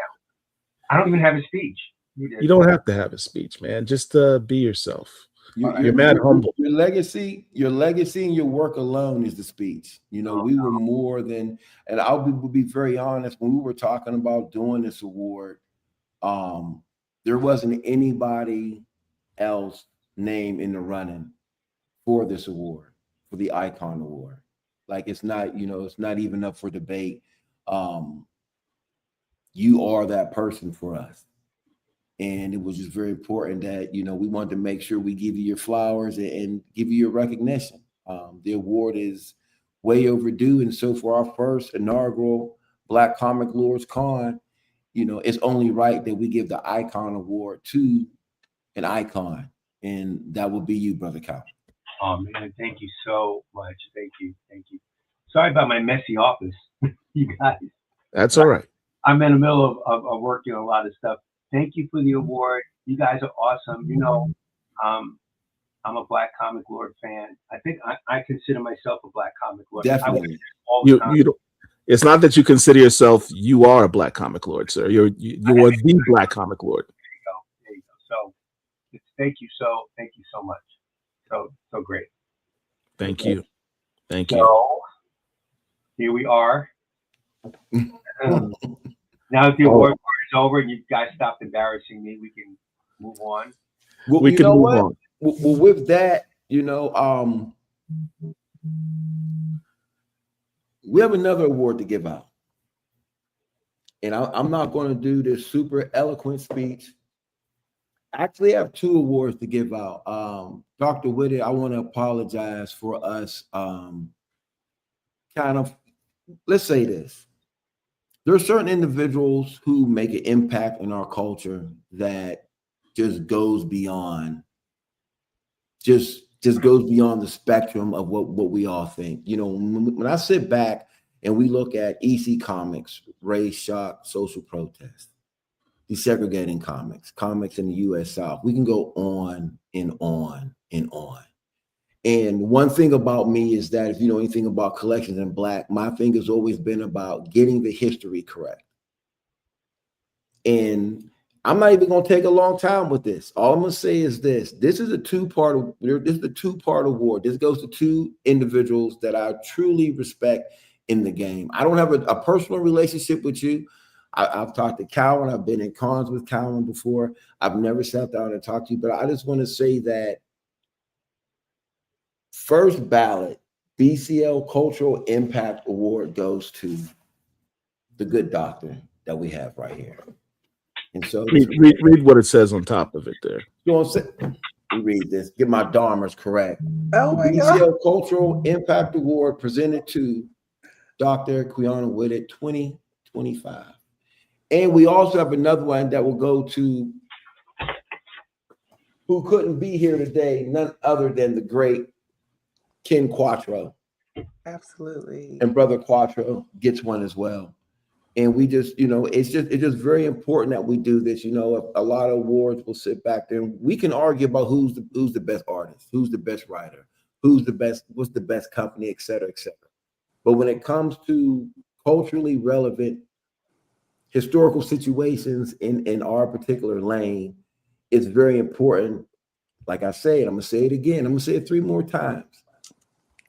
I don't even have a speech. You don't have to have a speech, man. Just be yourself. You're mad humble. Your legacy and your work alone is the speech. We were more than, and I'll be very honest, when we were talking about doing this award, there wasn't anybody else named in the running for this award, for the Icon Award. Like it's not even up for debate. You are that person for us. And it was just very important that, we wanted to make sure we give you your flowers and give you your recognition. The award is way overdue. And so for our first inaugural Black Comic Lords Con, it's only right that we give the Icon Award to an icon. And that will be you, Brother Cal. Oh, man, thank you so much. Thank you. Sorry about my messy office, you guys. That's all right. I'm in the middle of working on a lot of stuff. Thank you for the award. You guys are awesome. I'm a Black Comic Lord fan. I think I consider myself a Black Comic Lord. Definitely. It's not that you consider yourself. You are a Black Comic Lord, sir. You are the Black Comic Lord. There you go. So thank you so much. So great. Thank you. So here we are. Now that the award part is over and you guys stopped embarrassing me, we can move on. Well, we can move on. Well, with that, we have another award to give out. And I'm not going to do this super eloquent speech. Actually, I have two awards to give out. Dr. Whitted, I want to apologize for us let's say this. There are certain individuals who make an impact in our culture that just goes beyond the spectrum of what we all think. When I sit back and we look at EC Comics, race shock, social protest, desegregating comics in the U.S. South, we can go on and on and on. And one thing about me is that if you know anything about collections in Black, my thing has always been about getting the history correct. And I'm not even going to take a long time with this. All I'm going to say is this. This is a two-part award. This goes to two individuals that I truly respect in the game. I don't have a personal relationship with you. I've talked to Cowan. I've been in cons with Cowan before. I've never sat down and talked to you, but I just want to say that first ballot BCL Cultural Impact Award goes to the good doctor that we have right here. And so read what it says on top of it there. You know what I'm saying? Read this. Get my Dharmas correct. Oh my BCL God. Cultural Impact Award presented to Dr. Quiana Whitted 2025. And we also have another one that will go to who couldn't be here today, none other than the great Ken Quattro. Absolutely. And Brother Quattro gets one as well. And we just, it's just very important that we do this. A lot of awards will sit back there and we can argue about who's the best artist, who's the best writer, what's the best company, et cetera, et cetera. But when it comes to culturally relevant historical situations in our particular lane, it's very important. Like I said, I'm going to say it again. I'm going to say it 3 more times.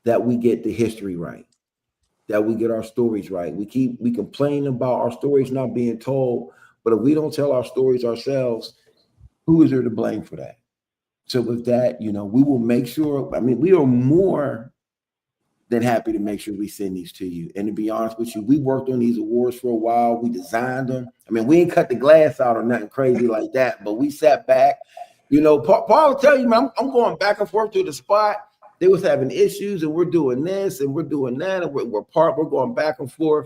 That we get the history right, that we get our stories right. We complain about our stories not being told, but if we don't tell our stories ourselves, who is there to blame for that? So with that, we will make sure, we are more than happy to make sure we send these to you. And to be honest with you, we worked on these awards for a while. We designed them. We ain't cut the glass out or nothing crazy like that, but we sat back. Paul will tell you, man, I'm going back and forth to the spot. They was having issues, and we're doing this, and we're doing that, and we're going back and forth.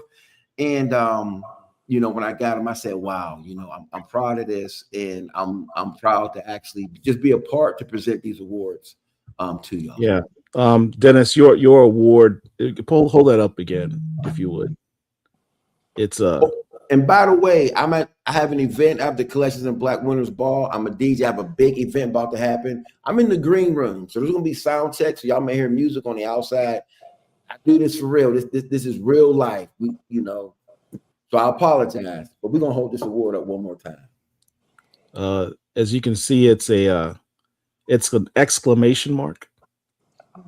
And when I got them, I said, "Wow, I'm proud of this, and I'm proud to actually just be a part to present these awards to y'all." Yeah, Dennis, your award. Hold that up again, if you would. It's And by the way, I have an event after Collections and Black Winners Ball. I'm a DJ. I have a big event about to happen. I'm in the green room, so there's gonna be sound checks. So y'all may hear music on the outside. I do this for real. This is real life. So I apologize, but we're gonna hold this award up one more time. As you can see, it's an exclamation mark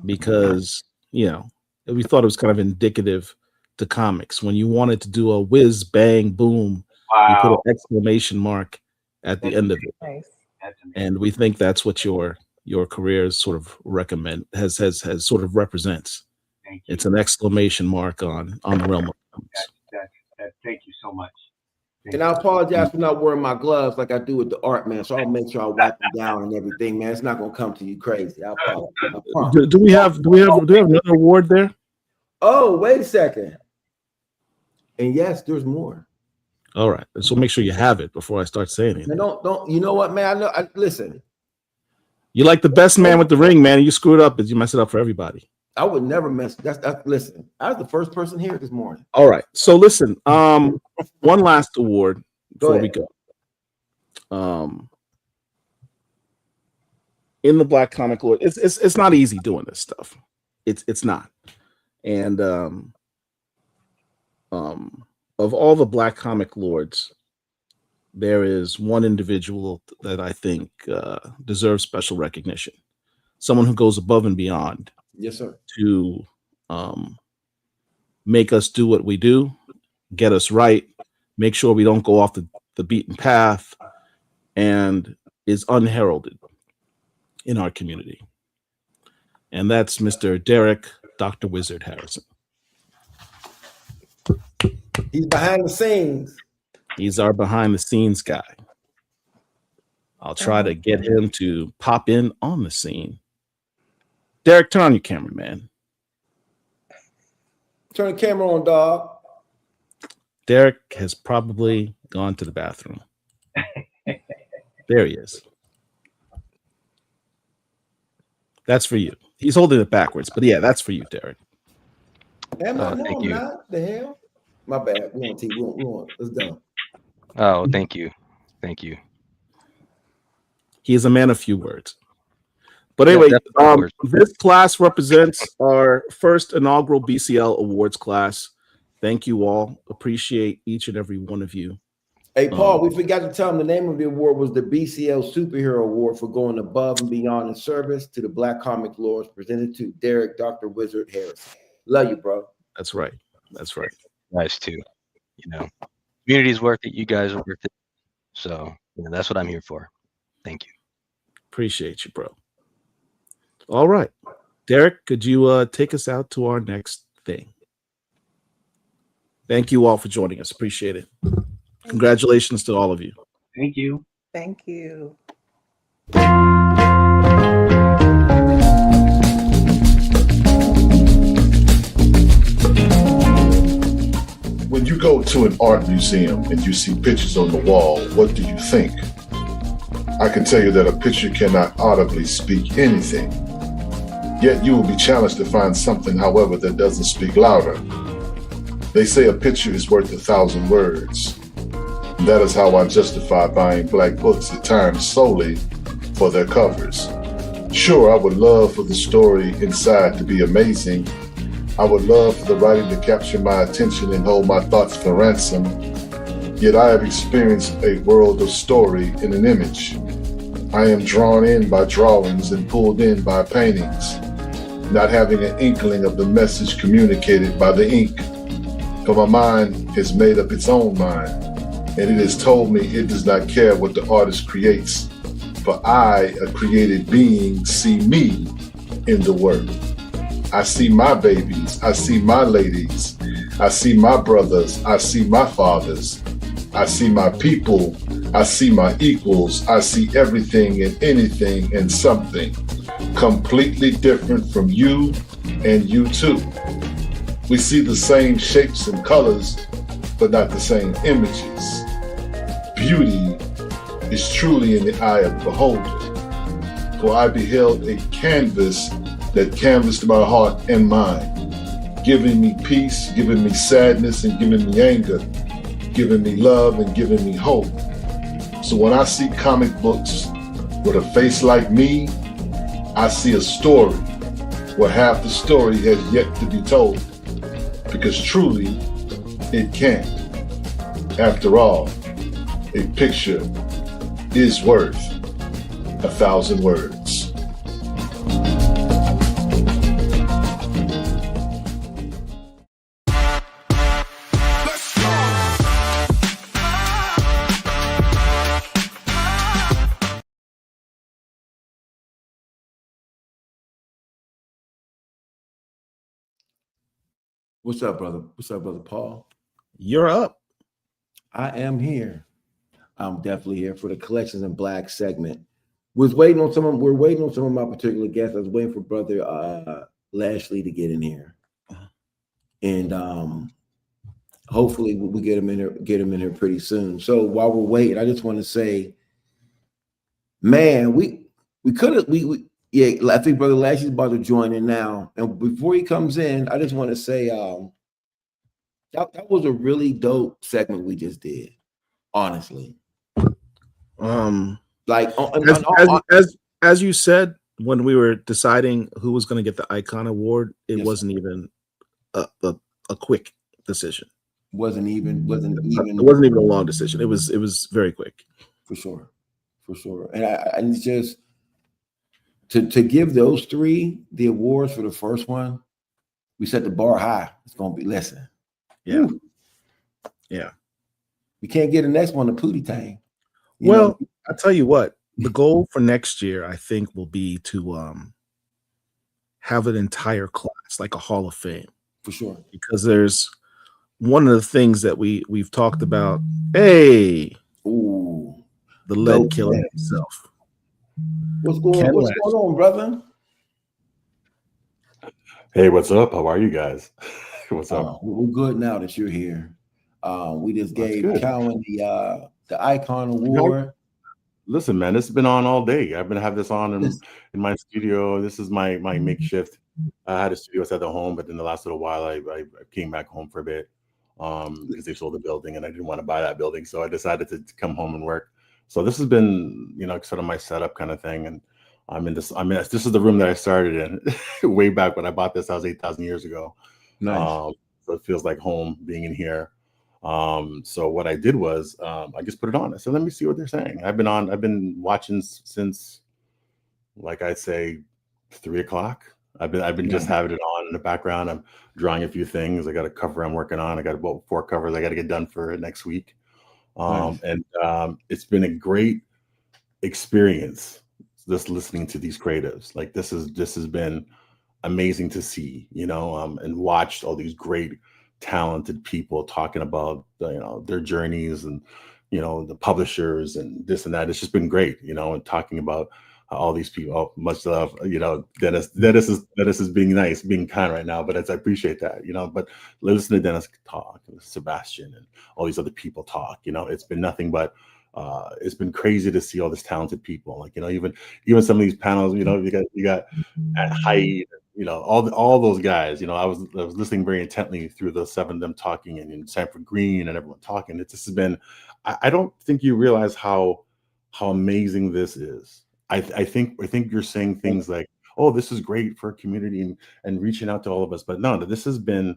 because we thought it was kind of indicative to comics. When you wanted to do a whiz bang boom, you put an exclamation mark at the end of it. Nice. And we think that's what your career sort of has sort of represents. It's an exclamation mark on the realm of comics. Thank you so much. And I apologize for not wearing my gloves like I do with the art, man. So I'll make sure I wipe them down and everything, man. It's not gonna come to you crazy. I apologize. Do we have another award there? Oh, wait a second. And yes, there's more. All right. So make sure you have it before I start saying anything. Man, don't. You know what, man? Listen. You like the best man with the ring, man. You screw it up, you mess it up for everybody. I would never mess. Listen. I was the first person here this morning. All right. So listen. One last award before we go. In the Black Comic Lord, it's not easy doing this stuff. It's not. And of all the Black Comic Lords, there is one individual that I think deserves special recognition. Someone who goes above and beyond. Yes, sir. To make us do what we do, get us right, make sure we don't go off the beaten path, and is unheralded in our community. And that's Mr. Derek Dr. Wizard Harrison. He's behind the scenes. He's our behind the scenes guy. I'll try to get him to pop in on the scene. Derek, turn on your camera, man. Turn the camera on, dog. Derek has probably gone to the bathroom. There he is. That's for you. He's holding it backwards, but yeah, that's for you, Derek. Thank you. The hell? My bad. We want. Let's go. Oh, thank you. Thank you. He is a man of few words. But anyway, this class represents our first inaugural BCL Awards class. Thank you all. Appreciate each and every one of you. Hey, Paul, we forgot to tell him the name of the award was the BCL Superhero Award for going above and beyond in service to the Black Comic Lords, presented to Derek Dr. Wizard Harrison. Love you, bro. That's right. That's right. Nice too. Community's worth it. You guys are worth it. So that's what I'm here for. Thank you. Appreciate you, bro. All right. Derek, could you take us out to our next thing? Thank you all for joining us. Appreciate it. Congratulations to all of you. Thank you. Thank you. When you go to an art museum and you see pictures on the wall, what do you think? I can tell you that a picture cannot audibly speak anything. Yet you will be challenged to find something, however, that doesn't speak louder. They say a picture is worth 1,000 words. And that is how I justify buying black books at times solely for their covers. Sure, I would love for the story inside to be amazing. I would love for the writing to capture my attention and hold my thoughts for ransom. Yet I have experienced a world of story in an image. I am drawn in by drawings and pulled in by paintings, not having an inkling of the message communicated by the ink. For my mind has made up its own mind, and it has told me it does not care what the artist creates, for I, a created being, see me in the work. I see my babies, I see my ladies, I see my brothers, I see my fathers, I see my people, I see my equals, I see everything and anything and something completely different from you and you too. We see the same shapes and colors, but not the same images. Beauty is truly in the eye of the beholder, for I beheld a canvas that canvassed my heart and mind, giving me peace, giving me sadness, and giving me anger, giving me love and giving me hope. So when I see comic books with a face like me, I see a story where half the story has yet to be told, because truly it can. After all, a picture is worth 1,000 words. What's up, brother? What's up, brother Paul? You're up. I am here. I'm definitely here for the Collections in Black segment. We're waiting on some of my particular guests. I was waiting for brother Lashley to get in here, and hopefully we get him in here pretty soon. So while we're waiting, I just want to say, man, we yeah, I think brother Lashley's about to join in now. And before he comes in, I just want to say that was a really dope segment we just did, honestly. Like as you said, when we were deciding who was going to get the Icon Award, it wasn't even a quick decision. It wasn't even a long decision. It was very quick. For sure. And it's just to give those three the awards for the first one, we set the bar high. It's gonna be listen. Yeah. Woo. Yeah. We can't get the next one, the Pootie Tang. Well, I'll tell you what, the goal for next year, I think, will be to have an entire class, like a Hall of Fame. For sure. Because there's one of the things that we've talked about. Hey, ooh, the lead killer himself. What's going on, brother? Hey, what's up? How are you guys? What's up? We're good now that you're here. We just gave Cowan the Icon Award. Listen, man, this has been on all day. I've been having this on in my studio. This is my makeshift. I had a studio at the home, but in the last little while, I came back home for a bit because they sold the building, and I didn't want to buy that building, so I decided to come home and work. So this has been, sort of my setup kind of thing, and this is the room that I started in way back when I bought this house 8,000 years ago. Nice. So it feels like home being in here. So what I did was I just put it on. I said, let me see what they're saying. I've been watching since, like I say, 3 o'clock. I've been just having it on in the background. I'm drawing a few things. I got a cover I'm working on. I got about 4 covers I got to get done for next week. Nice. And it's been a great experience just listening to these creatives. Like this has been amazing to see, and watched all these great talented people talking about their journeys and the publishers and this and that. It's just been great, and talking about all these people. Oh, much love, Dennis is being nice, being kind right now, but I appreciate that, but listen to Dennis talk, and Sebastian and all these other people talk. It's been nothing but it's been crazy to see all these talented people. Like, even some of these panels, you got at Hyde, all those guys. I was listening very intently through the 7 of them talking, and Sanford Green and everyone talking. It just has been. I don't think you realize how amazing this is. I think you're saying things like, "Oh, this is great for a community and reaching out to all of us," but no, this has been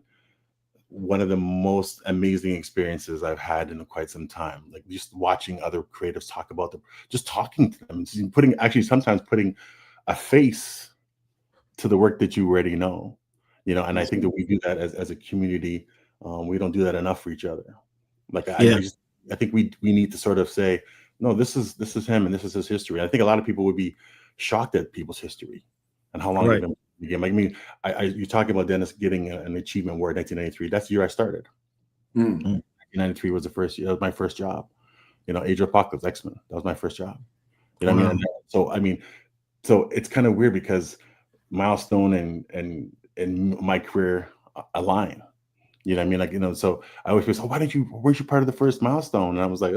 one of the most amazing experiences I've had in quite some time. Like just watching other creatives talk about them, just talking to them, and sometimes putting a face to the work that you already know, and I think that we do that as a community. We don't do that enough for each other. Like I think we need to sort of say, no, this is him and this is his history. I think a lot of people would be shocked at people's history and how long they've been in the game. Like me, you're talking about Dennis getting an achievement award in 1993. That's the year I started. 1993 was the first year. That was my first job. Age of Apocalypse, X-Men. That was my first job. What I mean? So it's kind of weird because milestone and my career align. So I always say, weren't you part of the first milestone? And I was like,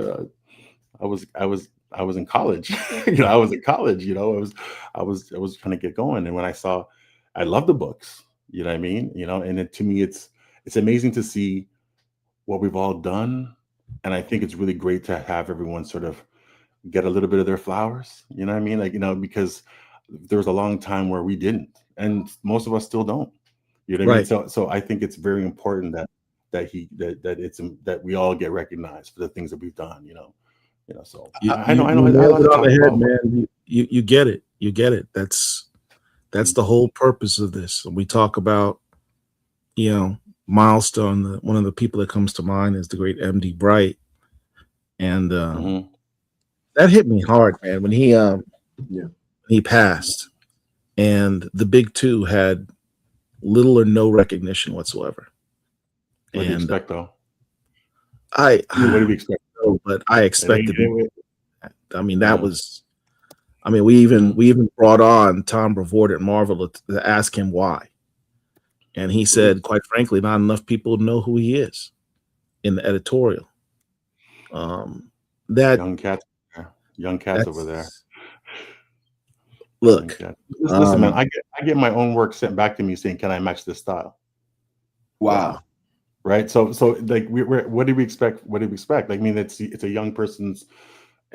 I was in college. I was in college. I was trying to get going. And when I saw I love the books. You know what I mean? You know, and to me, it's amazing to see what we've all done, and I think it's really great to have everyone sort of get a little bit of their flowers. You know what I mean? Like, you know, because there was a long time where we didn't, and most of us still don't. You know what I mean? So I think it's very important that we all get recognized for the things that we've done. You know. So I know. You nailed it on the head, man. You get it. You get it. That's the whole purpose of this. We talk about, you know, milestone. One of the people that comes to mind is the great MD Bright, and that hit me hard, man, when he passed, and the big two had little or no recognition whatsoever. What do you expect, though? What do we expect? But I expected it. I mean, that was. I mean, we even brought on Tom Brevoort at Marvel to ask him why, and he said, quite frankly, not enough people know who he is in the editorial. That young cats over there. Look, listen, man. I get my own work sent back to me saying, "Can I match this style?" Wow. Right. So like, what do we expect? What do we expect? Like, I mean, it's a young person's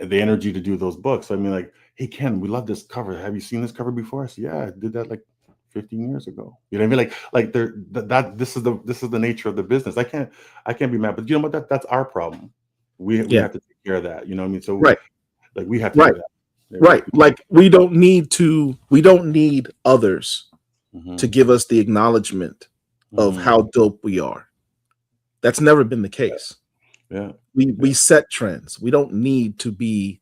the energy to do those books. So, I mean, like, hey, Ken, we love this cover. Have you seen this cover before? I said, yeah, I did that like 15 years ago. You know what I mean? Like this is the nature of the business. I can't be mad, but you know what? That's our problem. We have to take care of that. You know what I mean? So like we have to do that. Right. Like we don't need others to give us the acknowledgement of how dope we are. That's never been the case. Yeah. We set trends. We don't need to be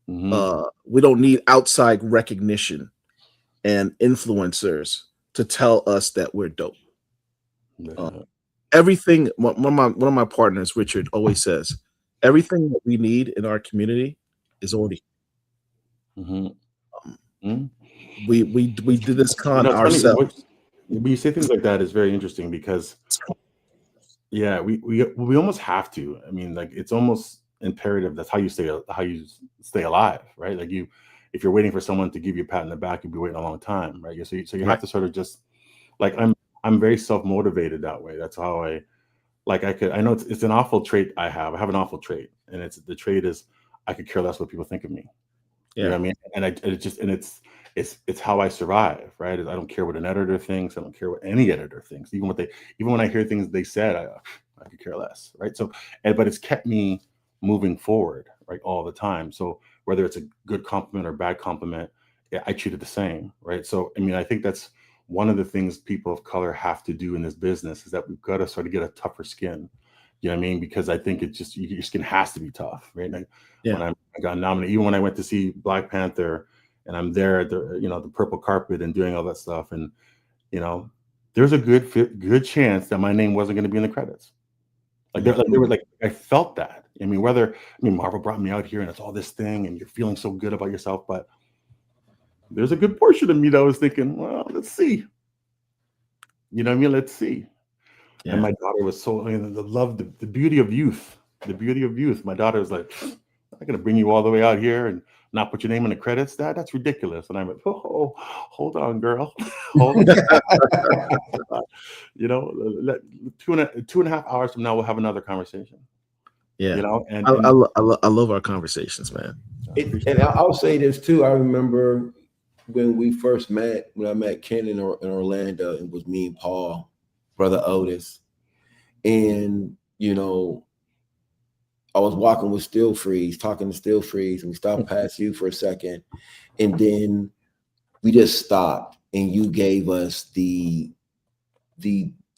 we don't need outside recognition and influencers to tell us that we're dope. Everything one of my partners, Richard, always says, everything that we need in our community is already. We did this con ourselves. When you say things like that, it's very interesting because we almost have to. I mean, like, it's almost imperative. That's how you stay alive, right? Like, if you're waiting for someone to give you a pat on the back, you'll be waiting a long time, right? So you have to sort of just, like, I'm very self-motivated that way. That's how I know it's an awful trait I have. I have an awful trait, and the trait is I could care less what people think of me. You know what I mean? And it's how I survive, right? I don't care what an editor thinks. I don't care what any editor thinks. Even when I hear things they said, I could care less, right? So, but it's kept me moving forward, right, all the time. So whether it's a good compliment or bad compliment, I treat it the same, right? So, I mean, I think that's one of the things people of color have to do in this business, is that we've got to sort of get a tougher skin. You know what I mean? Because I think your skin has to be tough, right? Like, when I got nominated, even when I went to see Black Panther, and I'm there at the purple carpet and doing all that stuff, and there's a good chance that my name wasn't going to be in the credits. Like, they were like, I felt that. I mean, Marvel brought me out here, and it's all this thing, and you're feeling so good about yourself, but there's a good portion of me that was thinking, well, let's see. You know what I mean? Let's see. Yeah. And my daughter was so, the beauty of youth. The beauty of youth. My daughter was like, I'm not going to bring you all the way out here and not put your name in the credits. That's ridiculous. And I went, oh, hold on, girl. Hold on. 2.5 hours from now, we'll have another conversation. Yeah. And I love our conversations, man. And I'll say this too. I remember when we first met, when I met Ken in Orlando, it was me and Paul, brother Otis. And, I was walking with Still Freeze, talking to Still Freeze, and we stopped past you for a second. And then we just stopped, and you gave us the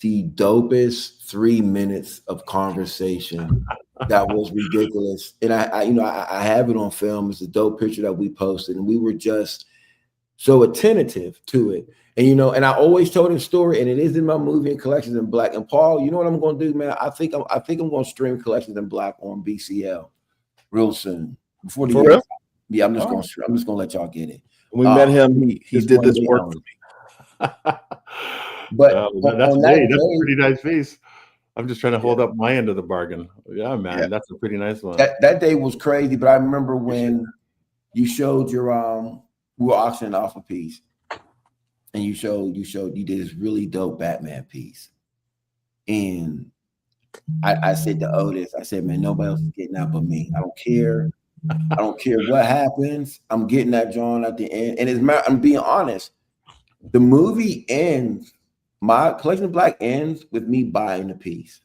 dopest 3 minutes of conversation. That was ridiculous. And I have it on film. It's a dope picture that we posted, and we were just so attentive to it. And and I always told him story, and it is in my movie and Collections in Black. And Paul, you know what I'm going to do, man? I think I'm going to stream Collections in Black on BCL real soon. For real? Yeah, I'm just going to let y'all get it. When we met him, he did this work for me. But that's a pretty nice face. I'm just trying to hold up my end of the bargain. Yeah, man, that's a pretty nice one. That day was crazy, but I remember when you showed your we were auctioning off a piece. and you did this really dope Batman piece. And I said to Otis, I said, man, nobody else is getting that but me. I don't care. I don't care what happens. I'm getting that drawn at the end. And I'm being honest. The movie ends, my Collection of Black ends with me buying the piece.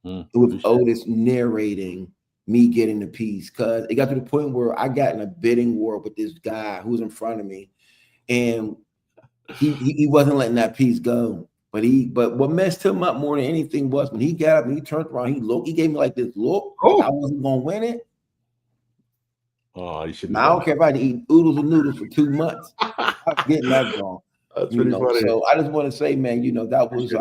With Otis narrating me getting the piece, because it got to the point where I got in a bidding war with this guy who was in front of me, and he wasn't letting that piece go. But what messed him up more than anything was when he got up and he turned around, he gave me like this look. Like I wasn't gonna win it. Oh, you should. I don't care if I had to eat oodles and noodles for 2 months. I'm getting that wrong. That's pretty funny. So I just want to say, man, that was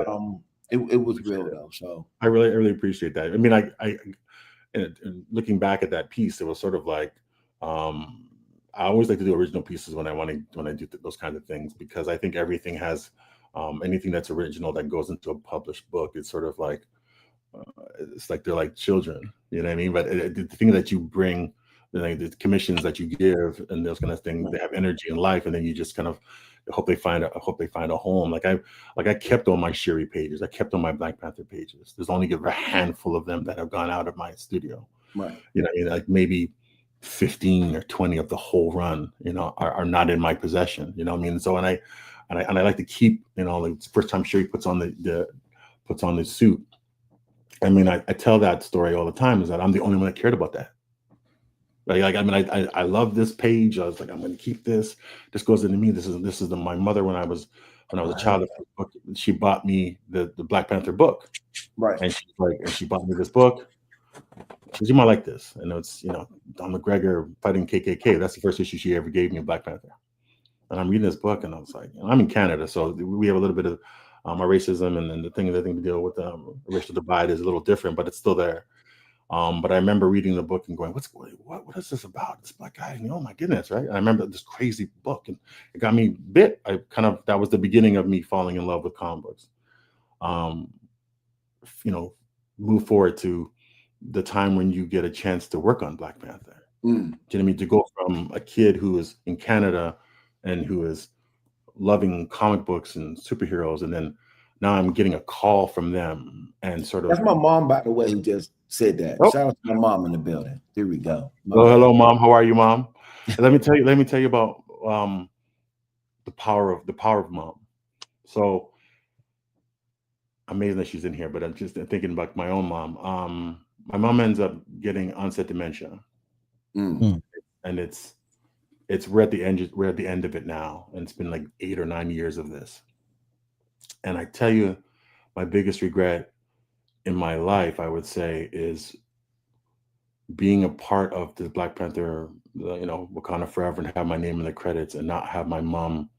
it was real though. So I really appreciate that. I mean, I and looking back at that piece, it was sort of like I always like to do original pieces when I do those kinds of things, because I think everything has anything that's original that goes into a published book. It's sort of like it's like they're like children, you know what I mean? But the thing that you bring, the commissions that you give, and those kind of things, they have energy and life, and then you just kind of hope they find a home. Like I kept on my Sherry pages, I kept on my Black Panther pages. There's only a handful of them that have gone out of my studio. Right. You know, like maybe 15 or 20 of the whole run, are not in my possession. You know what I mean? So and I like to keep, like the first time Sherry puts on the suit. I mean, I tell that story all the time, is that I'm the only one that cared about that. Like I mean, I love this page. I was like, I'm going to keep this. This goes into me. This is my mother when I was a child. She bought me the Black Panther book, right? And she bought me this book. She said, you might like this. And it's Don McGregor fighting KKK. That's the first issue she ever gave me of Black Panther. And I'm reading this book, and I was like, I'm in Canada, so we have a little bit of our racism, and then the thing to deal with racial divide is a little different, but it's still there. But I remember reading the book and going, what is this about? This black guy? And, oh my goodness, right? And I remember this crazy book, and it got me bit. That was the beginning of me falling in love with comic books. Move forward to the time when you get a chance to work on Black Panther. Do you know what I mean? To go from a kid who is in Canada and who is loving comic books and superheroes, and then now I'm getting a call from them, and sort of. That's my mom, by the way, who just said that. Shout out to my mom in the building. Here we go. Hello, Mom. How are you, Mom? Let me tell you about the power of mom. So amazing that she's in here, but I'm just thinking about my own mom. My mom ends up getting onset dementia, and we're at the end of it now, and it's been like 8 or 9 years of this. And I tell you, my biggest regret in my life, I would say, is being a part of the Black Panther, Wakanda Forever, and have my name in the credits, and not have my mom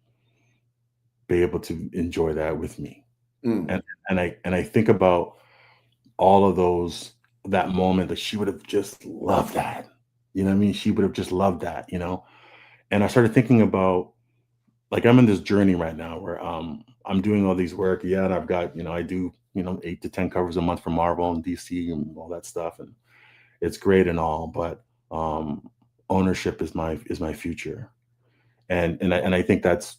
be able to enjoy that with me. And I think about all of that moment, that she would have just loved that. You know what I mean? She would have just loved that, And I started thinking about, like, I'm in this journey right now where I'm doing all these work. Yeah, and I've got, I do, 8 to 10 covers a month for Marvel and DC and all that stuff. And it's great and all, but ownership is my future. And I think that's,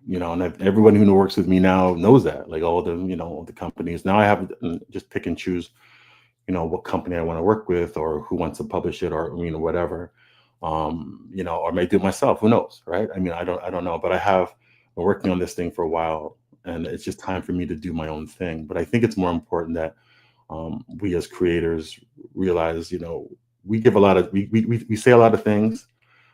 and everyone who works with me now knows that, like all the companies. Now I have to just pick and choose, what company I want to work with, or who wants to publish it, or, whatever. Or may do it myself. Who knows, right? I mean, I don't know, but I'm working on this thing for a while, and it's just time for me to do my own thing. But I think it's more important that we as creators realize, we give we say a lot of things,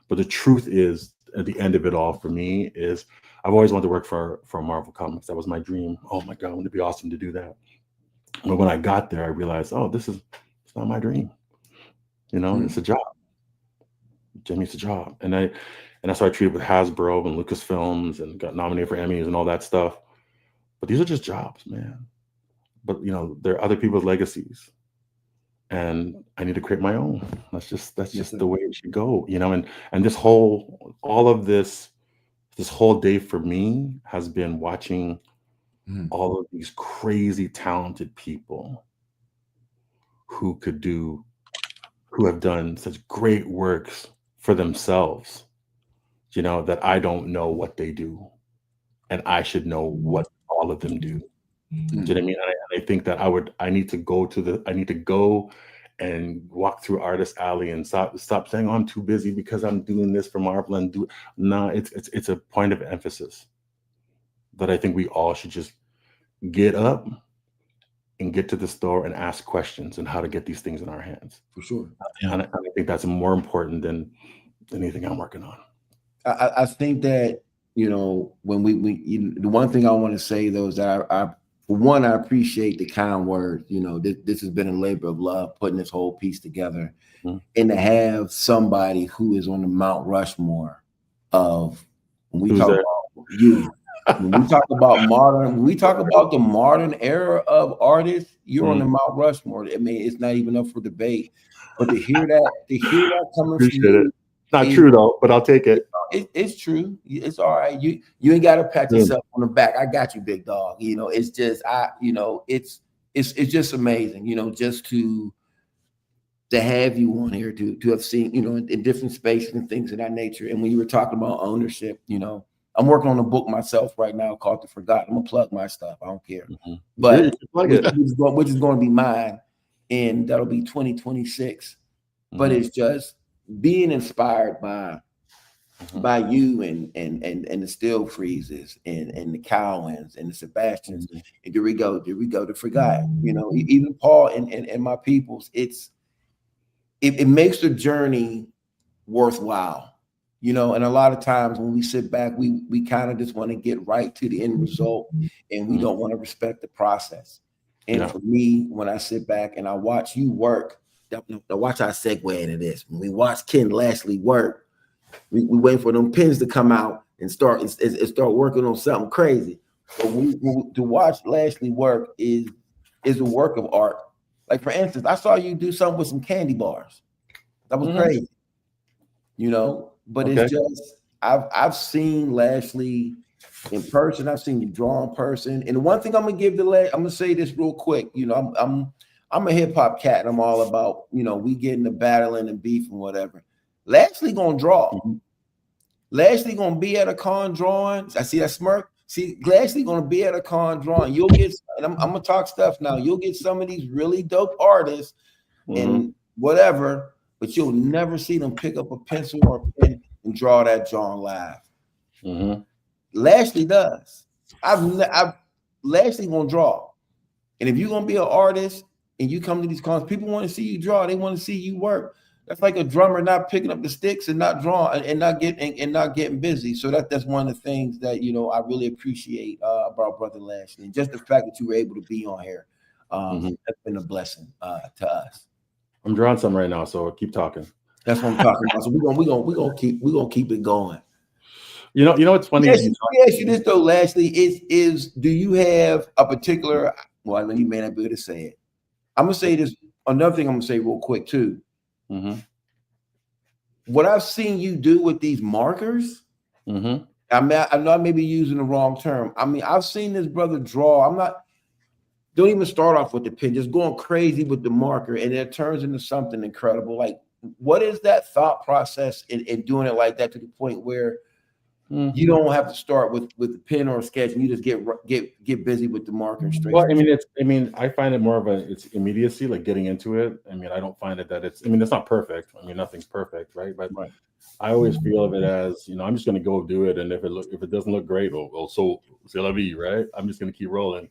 but the truth is, at the end of it all, for me, is I've always wanted to work for Marvel Comics. That was my dream. Oh my God, wouldn't it be awesome to do that? But when I got there, I realized, it's not my dream. It's a job. Jimmy, it's a job. And that's why I treated with Hasbro and Lucasfilms, and got nominated for Emmys and all that stuff. But these are just jobs, man. But there are other people's legacies, and I need to create my own. That's just the way it should go, And this whole day for me has been watching all of these crazy talented people who have done such great works for themselves, that I don't know what they do. and I should know what all of them do. Do you know what I mean? And I think that I need to go and walk through Artist Alley and stop saying, oh, I'm too busy because I'm doing this for Marvel and do. No, it's a point of emphasis that I think we all should just get up and get to the store and ask questions and how to get these things in our hands. For sure. And I think that's more important than anything I'm working on. I think that, you know, when the one thing I want to say though is that for one, I appreciate the kind words. You know, this has been a labor of love putting this whole piece together, and to have somebody who is on the Mount Rushmore of when we talk about you. When we talk about the modern era of artists, you're on the Mount Rushmore. I mean, it's not even up for debate. But to hear that coming from you, not true though, but I'll take it. It's true. It's all right. You ain't got to pat yourself on the back. I got you, big dog. You know, it's just it's just amazing. You know, just to have you on here, to have seen, you know, in different spaces and things of that nature. And when you were talking about ownership, you know, I'm working on a book myself right now called The Forgotten. I'm gonna plug my stuff. I don't care, but which is going to be mine, and that'll be 2026. But it's just being inspired by you and the Still Freezes and the Cowans and the Sebastians. And there we go, The Forgotten. You know, even Paul and my peoples. It makes the journey worthwhile. You know, and a lot of times when we sit back, we kind of just want to get right to the end result, and we don't want to respect the process. And for me, when I sit back and I watch you work, watch our segue into this. When we watch Ken Lashley work, we wait for them pins to come out and start working on something crazy. But to watch Lashley work is a work of art. Like, for instance, I saw you do something with some candy bars. That was crazy. You know. But it's just I've seen Lashley in person. I've seen you draw in person. And the one thing I'm gonna give I'm gonna say this real quick. You know, I'm a hip hop cat, and I'm all about, you know, we getting the battling and beef and whatever. Lashley gonna draw. Lashley gonna be at a con drawing. I see that smirk. See, Lashley gonna be at a con drawing. You'll get. And I'm gonna talk stuff now. You'll get some of these really dope artists and whatever. But you'll never see them pick up a pencil or a pen and draw that John live. Lashley does. Lashley gonna draw, and if you're gonna be an artist and you come to these cons, people want to see you draw. They want to see you work. That's like a drummer not picking up the sticks and not drawing and not getting busy. So that's one of the things that, you know, I really appreciate about Brother Lashley, and just the fact that you were able to be on here. That's been a blessing to us. I'm drawing some right now, so keep talking. That's what I'm talking about. So we're gonna keep it going. You know what's funny? Let me ask you this though, Lashley. Do you have a particular? Well, you may not be able to say it. I'm gonna say this. Another thing I'm gonna say real quick too. What I've seen you do with these markers. I know I may be using the wrong term. I mean, I've seen this brother draw. Don't even start off with the pen, just going crazy with the marker, and it turns into something incredible. Like, what is that thought process in doing it like that, to the point where you don't have to start with the pen or a sketch, and you just get busy with the marker and straight? Well, I find it more of it's immediacy, like getting into it. I mean, I don't find it that it's not perfect. I mean, nothing's perfect, right? But I always feel of it as, you know, I'm just going to go do it, and if it doesn't look great, so c'est la vie, right? I'm just going to keep rolling.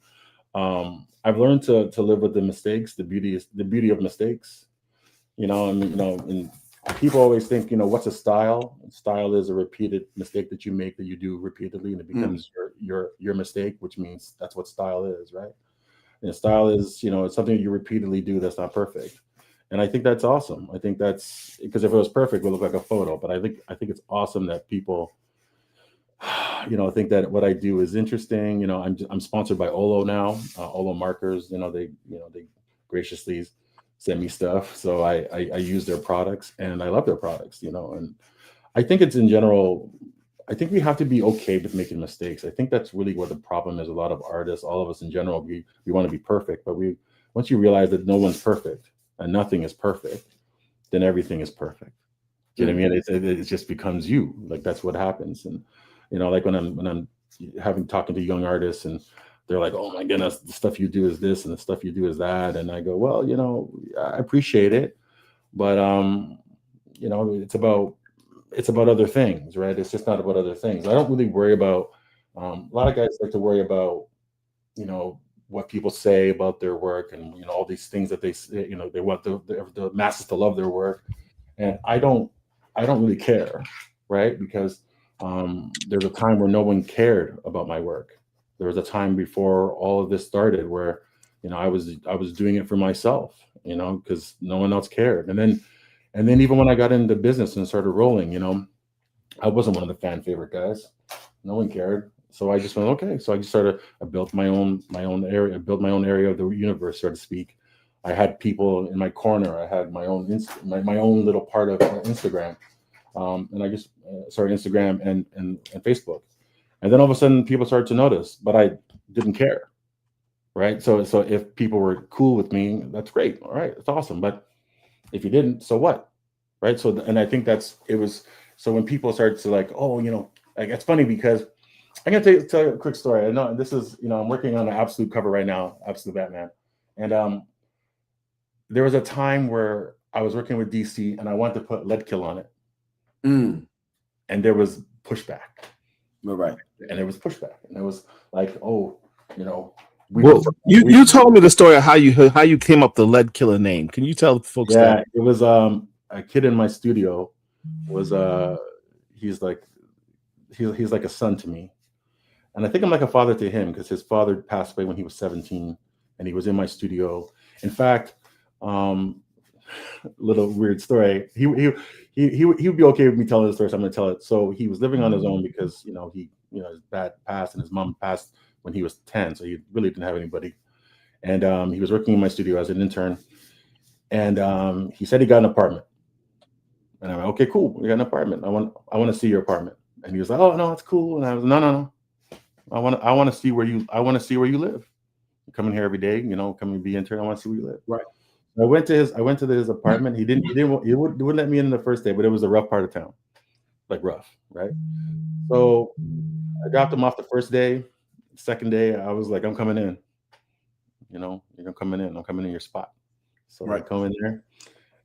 I've learned to live with the mistakes. The beauty of mistakes, you know. And people always think, you know, what's a style? Style is a repeated mistake that you make, that you do repeatedly, and it becomes your mistake, which means that's what style is, right? And style is, you know, it's something you repeatedly do that's not perfect. And I think that's awesome. I think that's because if it was perfect, it would look like a photo. But I think it's awesome that people, you know, think that what I do is interesting. You know, I'm sponsored by Olo now. Olo markers, you know, they graciously send me stuff, so I use their products, and I love their products. You know, and I think it's in general. I think we have to be okay with making mistakes. I think that's really what the problem is. A lot of artists, all of us in general, we want to be perfect, but once you realize that no one's perfect and nothing is perfect, then everything is perfect. Do you know what I mean? It just becomes you. Like, that's what happens. And you know, like when I'm talking to young artists, and they're like, "Oh my goodness, the stuff you do is this, and the stuff you do is that." And I go, "Well, I appreciate it, but it's about other things, right? It's just not about other things. I don't really worry about. A lot of guys like to worry about, what people say about their work, and all these things that they say, they want the masses to love their work, and I don't really care, right? Because there's a time where no one cared about my work. There was a time before all of this started where I was doing it for myself, because no one else cared. And then even when I got into business and started rolling, I wasn't one of the fan favorite guys. No one cared. So I just went, okay. So I just I built my own area, built my own area of the universe, so to speak. I had people in my corner. I had my own my own little part of Instagram, and I just Instagram and Facebook, and then all of a sudden people started to notice, but I didn't care, right? So if people were cool with me, that's great. All right, that's awesome. But if you didn't, so what, right? So and I think it was. So when people started to like, oh, like it's funny because I'm gonna tell you a quick story. I know this is, I'm working on an Absolute cover right now, Absolute Batman, and there was a time where I was working with DC and I wanted to put Lead Kill on it, and there was pushback. Right. And there was pushback, and it was like, oh, you told me the story of how you came up the Lead Killer name. Can you tell folks Yeah, that? it was a kid in my studio was he's like a son to me. And I think I'm like a father to him because his father passed away when he was 17, and he was in my studio. In fact, little weird story. He would be okay with me telling this story, so I'm going to tell it. So he was living on his own because his dad passed and his mom passed when he was 10, so he really didn't have anybody. And he was working in my studio as an intern, and he said he got an apartment. And I'm like, okay, cool, we got an apartment. I want to see your apartment. And he was like, oh no, it's cool. And I was no. I want to see where you live. You come in here every day, come and be intern. I want to see where you live. Right. I went to his apartment. He wouldn't let me in the first day, but it was a rough part of town, like rough, right? So I dropped him off the first day. Second day, I was like, I'm coming in. You're coming in. I'm coming in your spot. So I come in there,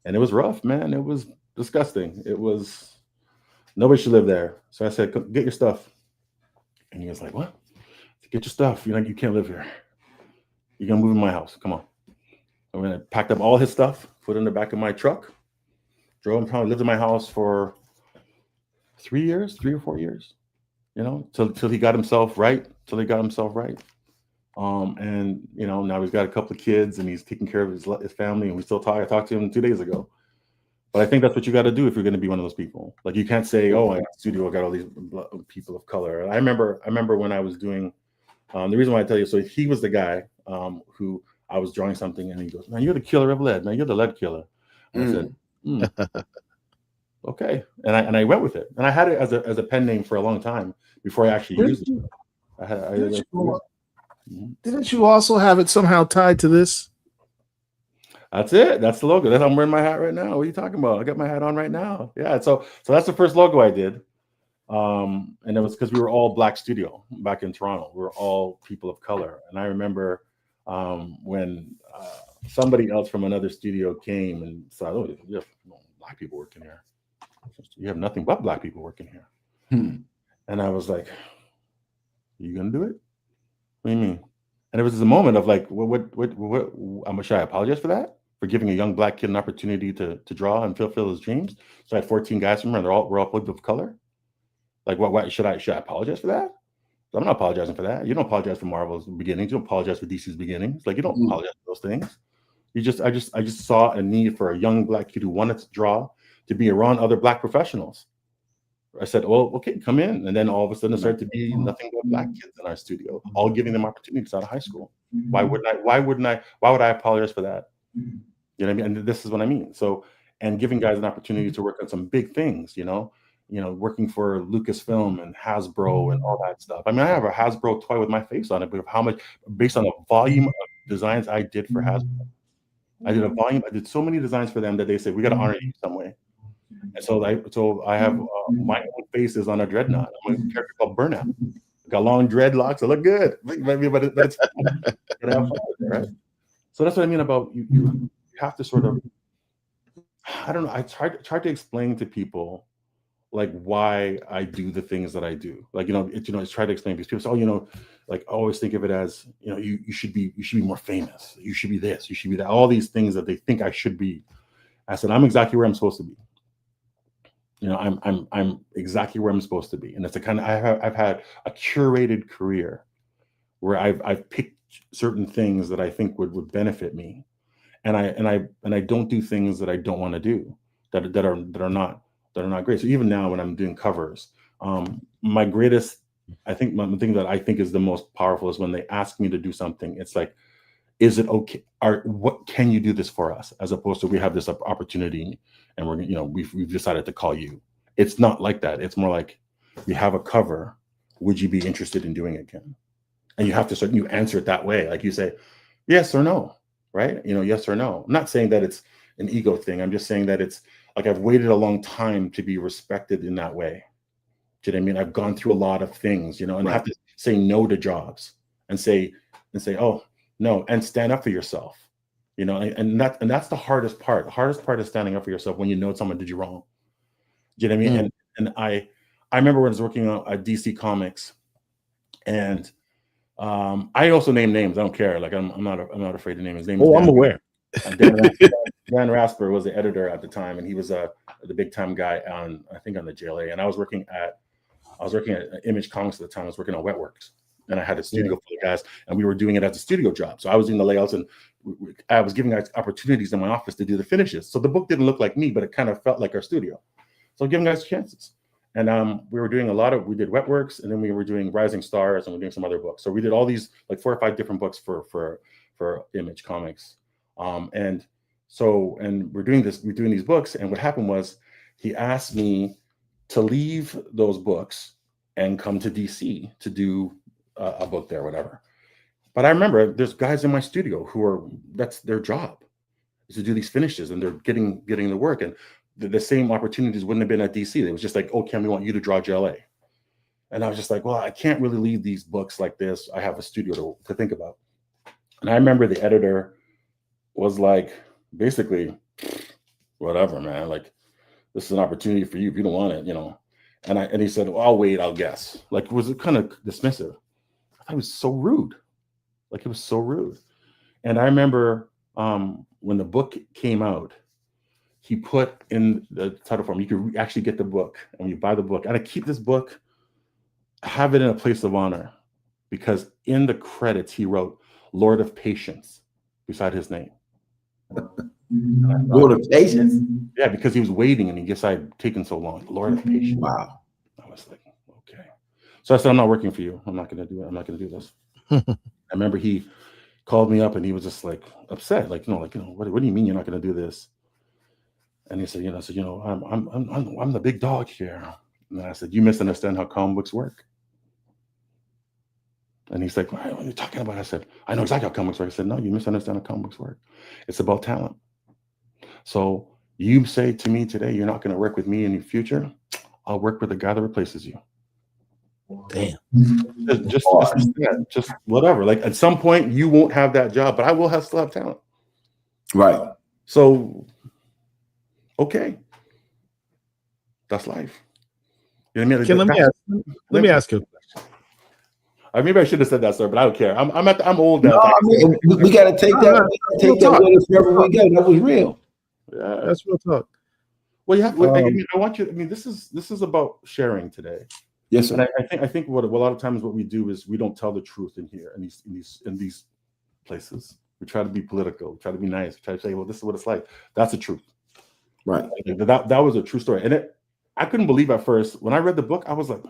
and it was rough, man. It was disgusting. It was nobody should live there. So I said, get your stuff. And he was like, what? Get your stuff. You can't live here. You're going to move in my house. Come on. And I packed up all his stuff, put it in the back of my truck, drove him, probably lived in my house for 3 or 4 years, till he got himself right. And, now he's got a couple of kids and he's taking care of his family, and we still talk. I talked to him 2 days ago. But I think that's what you got to do if you're going to be one of those people. Like, you can't say, "Oh, I got a studio, I got all these people of color." And I remember when I was doing the reason why I tell you. So he was the guy who I was drawing something, and he goes, "Man, you're the killer of lead. Man, you're the lead killer." And I said, "Okay," and I went with it. And I had it as a pen name for a long time before I actually used it. Didn't you also have it somehow tied to this? That's it. That's the logo. I'm wearing my hat right now. What are you talking about? I got my hat on right now. Yeah. So that's the first logo I did. And it was because we were all black studio back in Toronto. We were all people of color. And I remember when somebody else from another studio came and said, "Oh, you have black people working here. You have nothing but black people working here." And I was like, "Are you gonna do it? What do you mean?" And it was just a moment of like, what should I apologize for that? For giving a young black kid an opportunity to draw and fulfill his dreams. So I had 14 guys from her, and we're all people of color. Like, what should I apologize for that? I'm not apologizing for that. You don't apologize for Marvel's beginnings. You don't apologize for DC's beginnings. Like, you don't apologize for those things. I just saw a need for a young black kid who wanted to draw to be around other black professionals. I said, "Well, okay, come in." And then all of a sudden it started to be nothing but black kids in our studio, all giving them opportunities out of high school. Why would I apologize for that? You know what I mean? And this is what I mean. So, and giving guys an opportunity to work on some big things, working for Lucasfilm and Hasbro and all that stuff. I mean, I have a Hasbro toy with my face on it, but how much, based on the volume of designs I did for Hasbro. I did so many designs for them that they said, "We got to honor you some way." And so I have my own face is on a dreadnought. I'm a character called Burnout. got long dreadlocks. I look good, but it's right. So that's what I mean about you have to sort of, I don't know. I tried to explain to people like why I do the things that I do. Like, I try to explain because people say, like I always think of it as, you should be more famous. You should be this, you should be that, all these things that they think I should be. I said, I'm exactly where I'm supposed to be. I'm exactly where I'm supposed to be. And it's a kind of, I've had a curated career where I've picked certain things that I think would benefit me. And I don't do things that I don't want to do that are not great. So even now when I'm doing covers, my greatest, I think the thing that I think is the most powerful is when they ask me to do something. It's like, is it okay? What can you do this for us? As opposed to we have this opportunity and we've decided to call you. It's not like that. It's more like we have a cover. Would you be interested in doing it, Ken? And you have to you answer it that way. Like you say, yes or no, right? Yes or no. I'm not saying that it's an ego thing. I'm just saying that it's like I've waited a long time to be respected in that way. Do you know what I mean? I've gone through a lot of things, and I have to say no to jobs and say, oh, no, and stand up for yourself, and that's the hardest part. The hardest part is standing up for yourself when you know someone did you wrong. Do you know what I mean? And I remember when I was working on DC Comics, and I also name names. I don't care. Like I'm not afraid to name his name. Oh, I'm aware. Dan Rasper was the editor at the time, and he was the big time guy on the JLA. And I was working at Image Comics at the time. I was working on Wetworks. And I had a studio full of guys, and we were doing it as a studio job. So I was doing the layouts, and I was giving guys opportunities in my office to do the finishes. So the book didn't look like me, but it kind of felt like our studio. So giving guys chances. And we were doing we did Wetworks, and then we were doing Rising Stars, and we were doing some other books. So we did all these like 4 or 5 different books for Image Comics. And we're doing these books. And what happened was he asked me to leave those books and come to DC to do a book there, whatever. But I remember there's guys in my studio that's their job is to do these finishes, and they're getting the work, and the same opportunities wouldn't have been at DC. It was just like, oh, Ken, we want you to draw JLA. And I was just like, well, I can't really leave these books like this. I have a studio to think about. And I remember the editor was like, basically, whatever, man, like this is an opportunity for you if you don't want it, And he said, well, I'll wait, I'll guess. Like, it was kind of dismissive. I thought it was so rude. Like, it was so rude. And I remember when the book came out, he put in the title form, you could actually get the book, and you buy the book. And I keep this book, have it in a place of honor, because in the credits, he wrote Lord of Patience beside his name. Lord of Patience? Yeah, because he was waiting, and he guessed I'd taken so long. Lord of Patience. Wow. I was like, okay. So I said, I'm not working for you. I'm not going to do it. I'm not going to do this. I remember he called me up, and he was just like upset, like, what do you mean you're not going to do this? And he said, I'm the big dog here. And I said, you misunderstand how comic books work. And he's like, what are you talking about? I said, I know exactly how comics work. I said, no, you misunderstand how comic books work. It's about talent. So you say to me today, you're not going to work with me in the future. I'll work with the guy that replaces you. Damn. Just whatever. Like at some point you won't have that job, but I will still have talent. Right. So, okay. That's life. You know what I mean? Let me ask you. Maybe I should have said that, sir, but I don't care. I'm old now. No, I mean, we got to take that with us wherever we go. That was real. Yeah, that's real talk. Well, you have. I want you. I mean, this is about sharing today. Yes, sir. And I think what a lot of times what we do is we don't tell the truth in here in these places. We try to be political. We try to be nice. We try to say, well, this is what it's like. That's the truth. Right. That was a true story, and I couldn't believe at first when I read the book. I was like,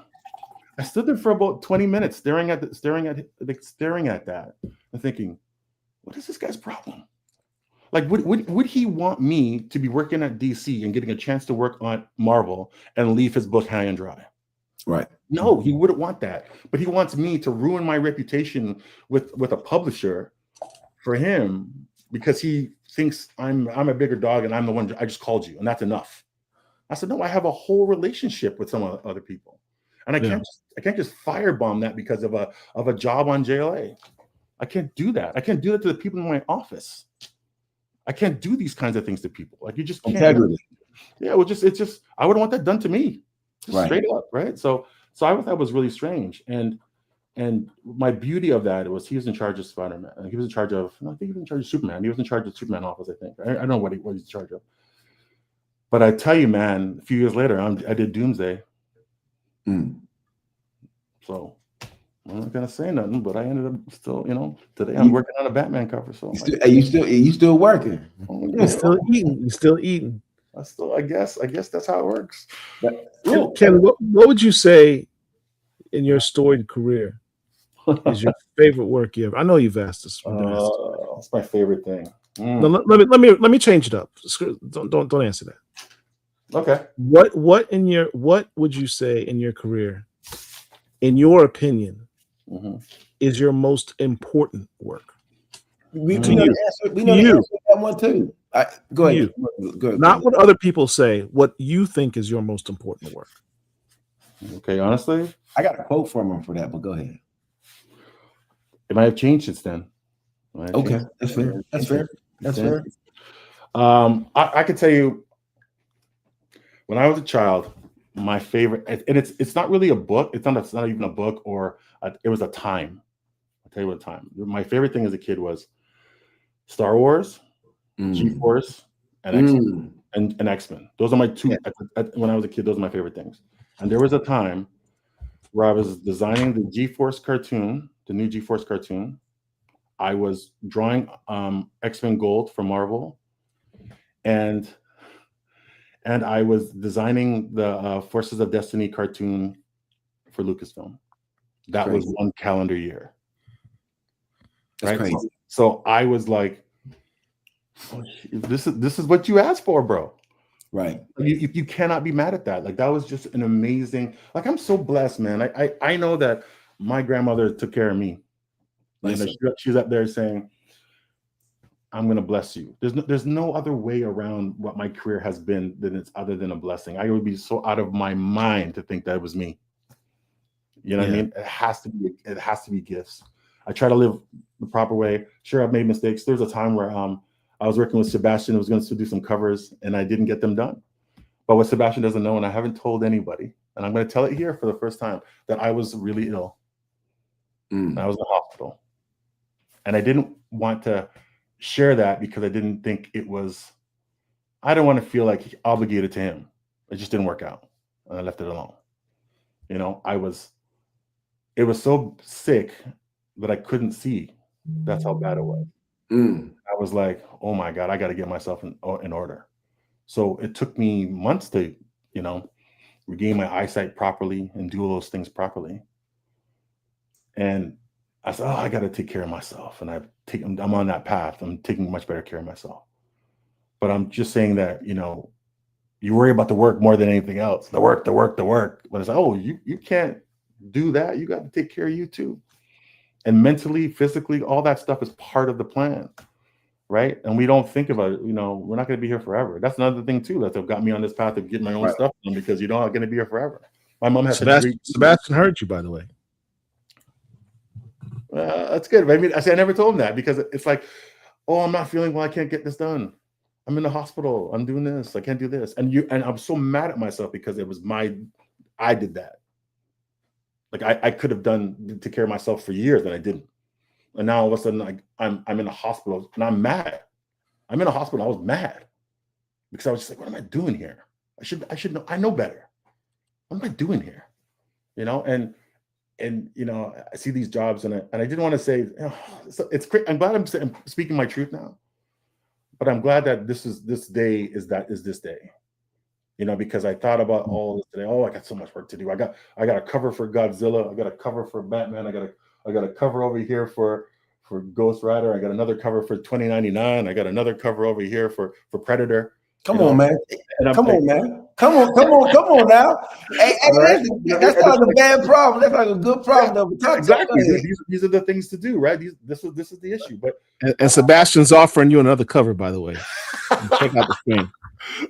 I stood there for about 20 minutes staring at that and thinking, what is this guy's problem? Like, would he want me to be working at DC and getting a chance to work on Marvel and leave his book high and dry? Right. No, he wouldn't want that. But he wants me to ruin my reputation with a publisher for him because he thinks I'm a bigger dog and I'm the one I just called you and that's enough. I said, no, I have a whole relationship with some other people. and I can't just firebomb that because of a job on JLA. I can't do that. I can't do that to the people in my office. I can't do these kinds of things to people. Like, you just can't. Integrity. Yeah, well, it's just I wouldn't want that done to me, just Right. straight up, right? So I thought that was really strange, and my beauty of that was he was in charge of Spider-Man, and he was in charge of, I think he was in charge of Superman. He was in charge of Superman office, I think. I don't know what he's in charge of, but I tell you, man, a few years later, I did Doomsday. So I'm not gonna say nothing, but I ended up still, today I'm working on a Batman cover. So you still working? You're still eating. You're still eating. I guess that's how it works. Ken, what would you say in your storied career is your favorite work you ever? I know you've asked this. That's my favorite thing. No, let me change it up. Don't answer that. Okay. What would you say in your career, in your opinion, is your most important work? We know the answer. We know the answer to that one too. Go ahead. Go ahead. Not what other people say. What you think is your most important work. Okay, honestly, I got a quote from him for that, but go ahead. It might have changed since then. Okay, that's fair. That's fair. That's fair. I could tell you, when I was a child, my favorite, and it's not really a book. It's not even a book, or it was a time. I'll tell you what time. My favorite thing as a kid was Star Wars, G-Force, and X-Men. And X-Men. Those are my two. When I was a kid, those are my favorite things. And there was a time where I was designing the G-Force cartoon, the new G-Force cartoon. I was drawing X-Men Gold for Marvel, and I was designing the Forces of Destiny cartoon for Lucasfilm. That was one calendar year. That's crazy. So I was like, oh, this is what you asked for, bro. Right. You cannot be mad at that. Like, that was just an amazing, like, I'm so blessed, man. I know that my grandmother took care of me. Like, she's up there saying, I'm going to bless you. There's no other way around what my career has been than it's other than a blessing. I would be so out of my mind to think that it was me. You know what I mean? It has to be gifts. I try to live the proper way. Sure, I've made mistakes. There was a time where I was working with Sebastian, who was going to do some covers, and I didn't get them done. But what Sebastian doesn't know, and I haven't told anybody, and I'm going to tell it here for the first time, that I was really ill. I was in the hospital. And I didn't want to share that because I didn't think I didn't want to feel like obligated to him. It just didn't work out. And I left it alone. It was so sick that I couldn't see. That's how bad it was. I was like, oh my God, I got to get myself in order. So it took me months to, regain my eyesight properly and do all those things properly. And I said, I got to take care of myself. And I'm on that path. I'm taking much better care of myself. But I'm just saying that, you worry about the work more than anything else. The work. But it's like, you can't do that. You got to take care of you too. And mentally, physically, all that stuff is part of the plan, right? And we don't think about it, we're not going to be here forever. That's another thing too that got me on this path of getting my own stuff done, because you're not going to be here forever. My mom has Sebastian heard you, by the way. That's good. I mean, I never told him that, because it's like, I'm not feeling well. I can't get this done. I'm in the hospital. I'm doing this. I can't do this. And I'm so mad at myself because it was I did that. Like, I could have took care of myself for years, and I didn't. And now all of a sudden, I'm in a hospital, and I'm mad. I'm in a hospital. I was mad because I was just like, what am I doing here? I should know. I know better. What am I doing here? And I see these jobs, and I didn't want to say, it's great. I'm glad I'm speaking my truth now, but I'm glad that this day is this day. Because I thought about all this today. I got so much work to do. I got a cover for Godzilla. I got a cover for Batman. I got a cover over here for Ghost Rider. I got another cover for 2099. I got another cover over here for Predator. Come on, man. Come on now. Hey, that's not a bad problem. That's like a good problem. Exactly. These are the things to do, right? This is the issue. But and Sebastian's offering you another cover, by the way. Check out the screen.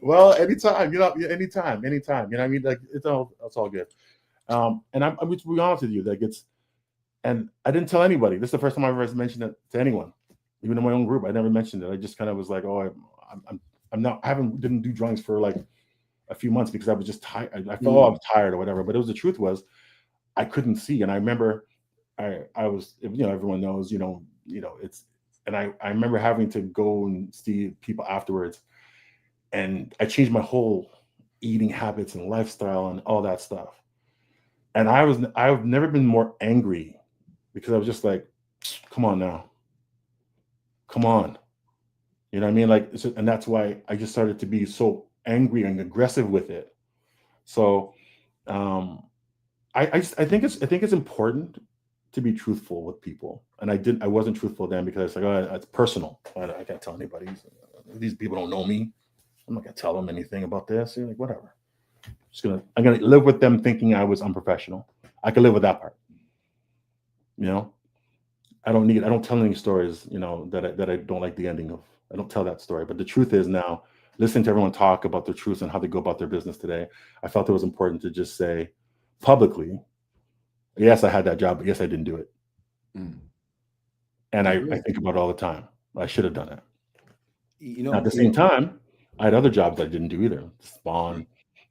Well, anytime. Anytime. You know what I mean? Like, it's all good. And I'm to be honest with you, and I didn't tell anybody. This is the first time I've ever mentioned it to anyone, even in my own group. I never mentioned it. I just kind of was like, oh, didn't do drawings for like a few months because I was just tired. I felt I was tired or whatever. But the truth was, I couldn't see. And I remember, I was, everyone knows, it's, and I remember having to go and see people afterwards, and I changed my whole eating habits and lifestyle and all that stuff. And I've never been more angry, because I was just like, come on now. Come on. You know what I mean? Like, and that's why I just started to be so angry and aggressive with it. So I think it's important to be truthful with people. And I wasn't truthful then, because it's like, oh, it's personal. I can't tell anybody. These people don't know me. I'm not gonna tell them anything about this. You're like, whatever. I'm gonna live with them thinking I was unprofessional. I can live with that part. I don't tell any stories, that I don't like the ending of. I don't tell that story. But the truth is, now, listening to everyone talk about the truth and how they go about their business today, I felt it was important to just say publicly, yes, I had that job, but yes, I didn't do it. And I think about it all the time. I should have done it. At the same time, I had other jobs I didn't do either. Spawn,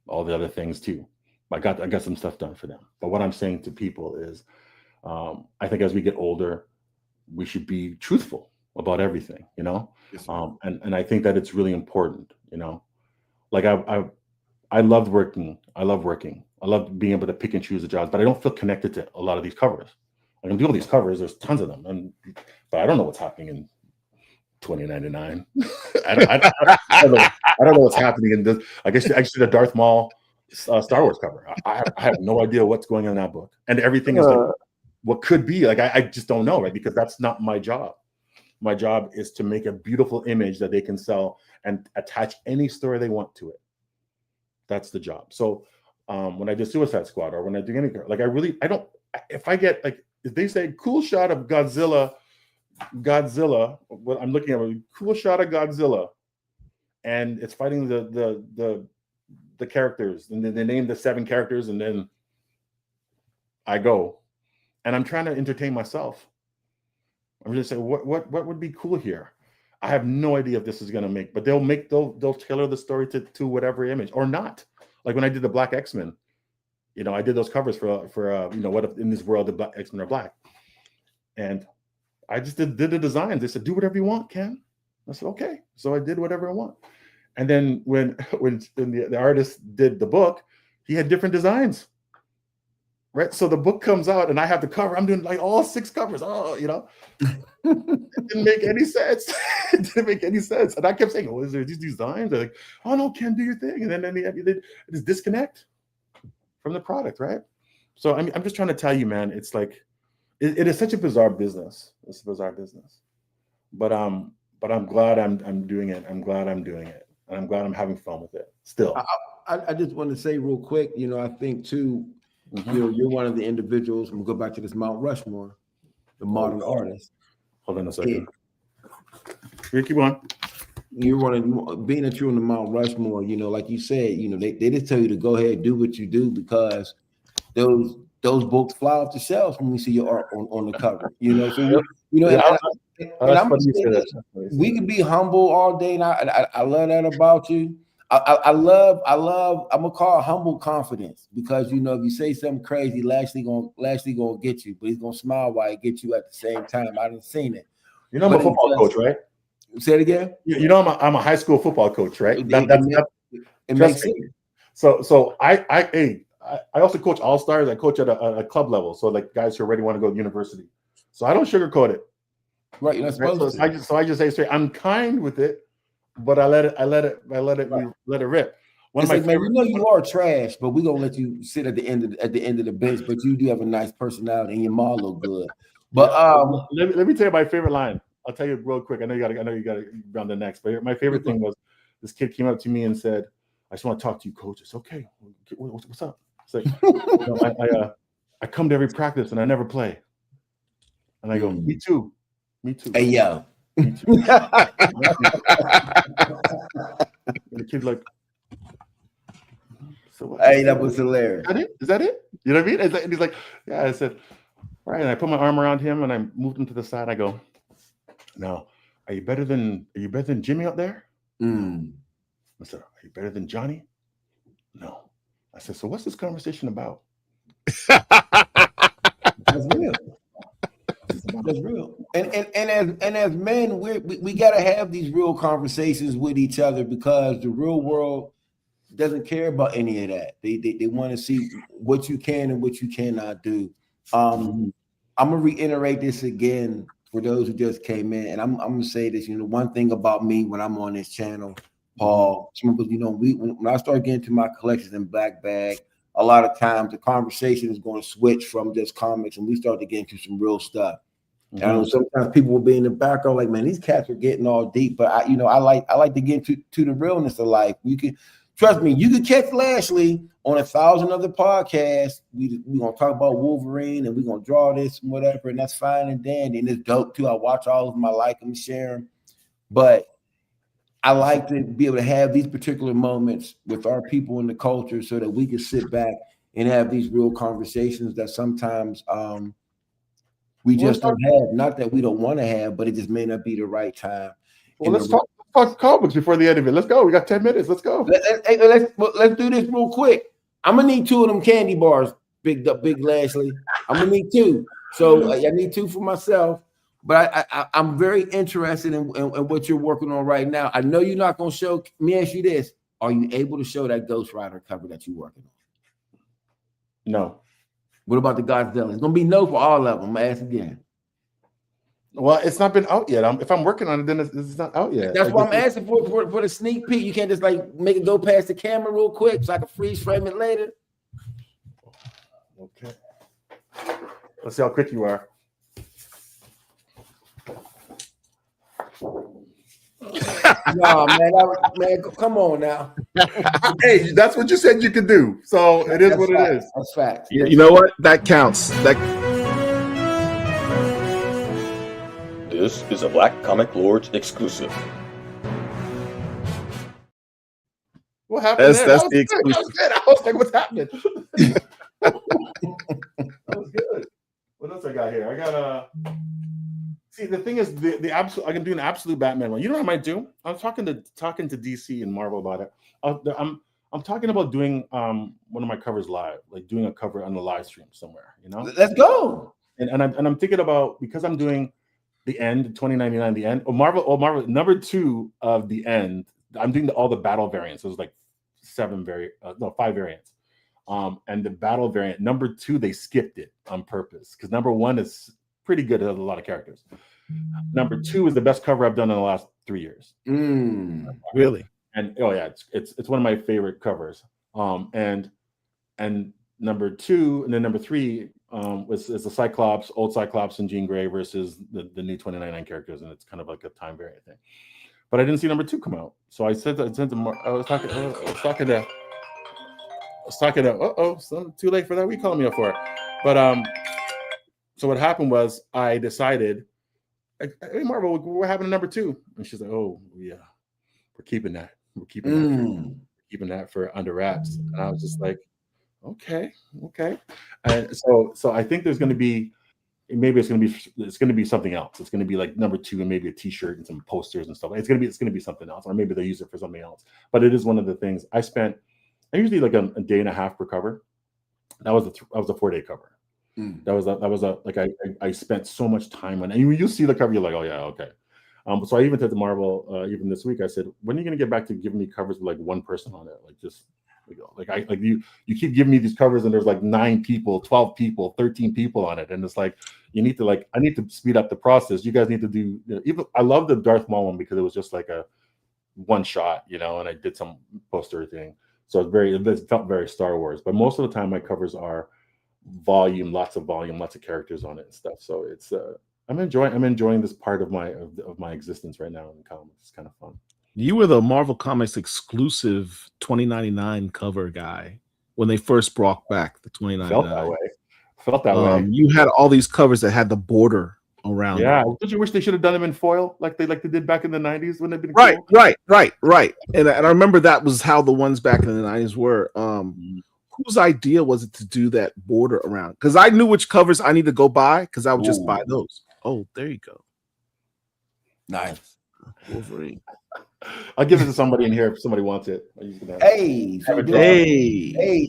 all the other things too. I got some stuff done for them. But what I'm saying to people is, I think as we get older, we should be truthful about everything, Yes, and I think that it's really important, Like I loved working. I love being able to pick and choose the jobs, but I don't feel connected to a lot of these covers. I can do all these covers. There's tons of them, but I don't know what's happening in 2099. I don't know what's happening in this. I guess the Darth Maul Star Wars cover. I have no idea what's going on in that book, and everything is like what could be. Like I just don't know, right? Because that's not my job. My job is to make a beautiful image that they can sell and attach any story they want to it. That's the job. So when I do Suicide Squad, or when I do any, like I don't. If I get like, if they say cool shot of Godzilla, what I'm looking at, a cool shot of Godzilla, and it's fighting the characters, and then they name the 7 characters, and then I go, and I'm trying to entertain myself. I'm just saying, what would be cool here? I have no idea if this is gonna make, but they'll tailor the story to whatever image, or not. Like when I did the Black X-Men, I did those covers for what if in this world the Black X-Men are black, and I just did the designs. They said, do whatever you want, Ken. I said, okay. So I did whatever I want. And then when the artist did the book, he had different designs. Right. So the book comes out and I have the cover. I'm doing like all 6 covers. Oh, it didn't make any sense. It didn't make any sense. And I kept saying, oh, is there these designs? They're like, oh no, Ken, do your thing. And then they just disconnect from the product, right? So I'm just trying to tell you, man, it's like it is such a bizarre business. It's a bizarre business. But I'm glad I'm doing it. I'm glad I'm doing it. And I'm glad I'm having fun with it still. I just want to say real quick, I think too, you're one of the individuals. We'll go back to this Mount Rushmore, the modern artist. Hold on a second. Here, keep on. You're one of, being that you're on the Mount Rushmore, like you said, they just tell you to go ahead and do what you do, because those books fly off the shelves when we see your art on the cover. So we can be humble all day, and I love that about you. I love. I'm gonna call it humble confidence, because if you say something crazy, Lashley gonna get you, but he's gonna smile while he gets you at the same time. I didn't seen it. I'm a football coach, right? Say it again. I'm a high school football coach, right? It makes sense. So I also coach all-stars. I coach at a club level, so like guys who already want to go to university. So I don't sugarcoat it. Right, you're not supposed to. So I just say straight. I'm kind with it, but I let it rip. One of my favorite, you are trash, but we're gonna let you sit at the end of the bench. But you do have a nice personality, and your mom look good. But let me tell you my favorite line. I'll tell you real quick. I know you got to go on the next. But my favorite thing was this kid came up to me and said, "I just want to talk to you, coach." It's okay. What's up? It's like I come to every practice and I never play. And I go, me too. Hey yo. Me too. The kid's like, so what? Hey, that was hilarious. Is that it? You know what I mean? And he's like, yeah. I said, all right. And I put my arm around him and I moved him to the side. I go, now, are you better than Jimmy out there? Mm. I said, are you better than Johnny? No. I said, so what's this conversation about? That's real. That's real. And as men, we gotta have these real conversations with each other, because the real world doesn't care about any of that. They want to see what you can and what you cannot do. I'm gonna reiterate this again for those who just came in, and I'm gonna say this. One thing about me when I'm on this channel, Paul, when I start getting to my collections in Black Bag, a lot of times the conversation is going to switch from just comics, and we start to get into some real stuff. And I know sometimes people will be in the background like, man, these cats are getting all deep, but I like to get to the realness of life. You can trust me, you can catch Lashley on 1,000 other podcasts. We're gonna talk about Wolverine and we're gonna draw this and whatever, and that's fine and dandy. And it's dope too. I watch all of them, I like them, share them. But I like to be able to have these particular moments with our people in the culture so that we can sit back and have these real conversations that sometimes we just don't have. Not that we don't want to have, but it just may not be the right time. Well, let's talk comics before the end of it. Let's go. We got 10 minutes. Let's go. Let's do this real quick. I'm gonna need 2 of them candy bars, big Lashley. I'm gonna need 2. So I need 2 for myself. But I'm very interested in what you're working on right now. I know you're not going to show. Let me ask you this: are you able to show that Ghost Rider cover that you're working on? No. What about the Godzilla? It's going to be no for all of them. I'm ask again. Well, it's not been out yet. If I'm working on it, then it's not out yet. That's why I'm asking for the sneak peek. You can't just like make it go past the camera real quick so I can freeze frame it later. Okay. Let's see how quick you are. No, man, come on now. Hey, that's what you said you could do. So it is what it is. That's fact. You know what? That counts. This is a Black Comic Lords exclusive. What happened? That's the exclusive. I was like, what's happening? That was good. What else I got here? I got See, the thing is, the absolute. I can do an absolute Batman one. You know what I might do? I'm talking to DC and Marvel about it. I'm talking about doing one of my covers live, like doing a cover on the live stream somewhere. Let's go. And I'm thinking about, because I'm doing the end 2099, the end. Marvel number 2 of the end. I'm doing all the battle variants. It was like 5 variants. And the battle variant number 2, they skipped it on purpose because number 1 is pretty good. It has a lot of characters. Number 2 is the best cover I've done in the last 3 years. Really? And oh yeah, it's one of my favorite covers. And number 2, and then number 3 is the Cyclops, old Cyclops and Jean Grey versus the new 2099 characters, and it's kind of like a time variant thing. But I didn't see number 2 come out, so I said to so too late for that. What are you calling me up for? But so what happened was I decided, hey Marvel, we're having a number 2, and she's like, oh yeah, we're keeping that. We're keeping that for under wraps. And I was just like, okay. And so I think there's going to be, maybe it's going to be something else. It's going to be like number 2 and maybe a T-shirt and some posters and stuff. It's going to be something else, or maybe they'll use it for something else. But it is one of the things I usually like a day and a half per cover. That was a 4-day cover. That was I spent so much time on it. And when you see the cover, you're like, oh yeah, okay. So I even said to Marvel, even this week, I said, when are you going to get back to giving me covers with like one person on it? You keep giving me these covers and there's like 9 people, 12 people, 13 people on it. And it's like, I need to speed up the process. You guys need to do, even I love the Darth Maul one because it was just like a one shot, and I did some poster thing. So it felt very Star Wars, but most of the time my covers are volume, lots of characters on it and stuff. So it's, I'm enjoying this part of my existence right now in comics. It's kind of fun. You were the Marvel Comics exclusive 2099 cover guy when they first brought back the 2099. Felt that way. You had all these covers that had the border around. Yeah, don't you wish they should have done them in foil like they did back in the 90s? Wouldn't it have been right, cool? Right. And I remember that was how the ones back in the 90s were. whose idea was it to do that border around? Because I knew which covers I need to go buy because I would just buy those. Oh, there you go. Nice. Wolverine. I'll give it to somebody in here if somebody wants it. Hey, have it so drawn. Hey,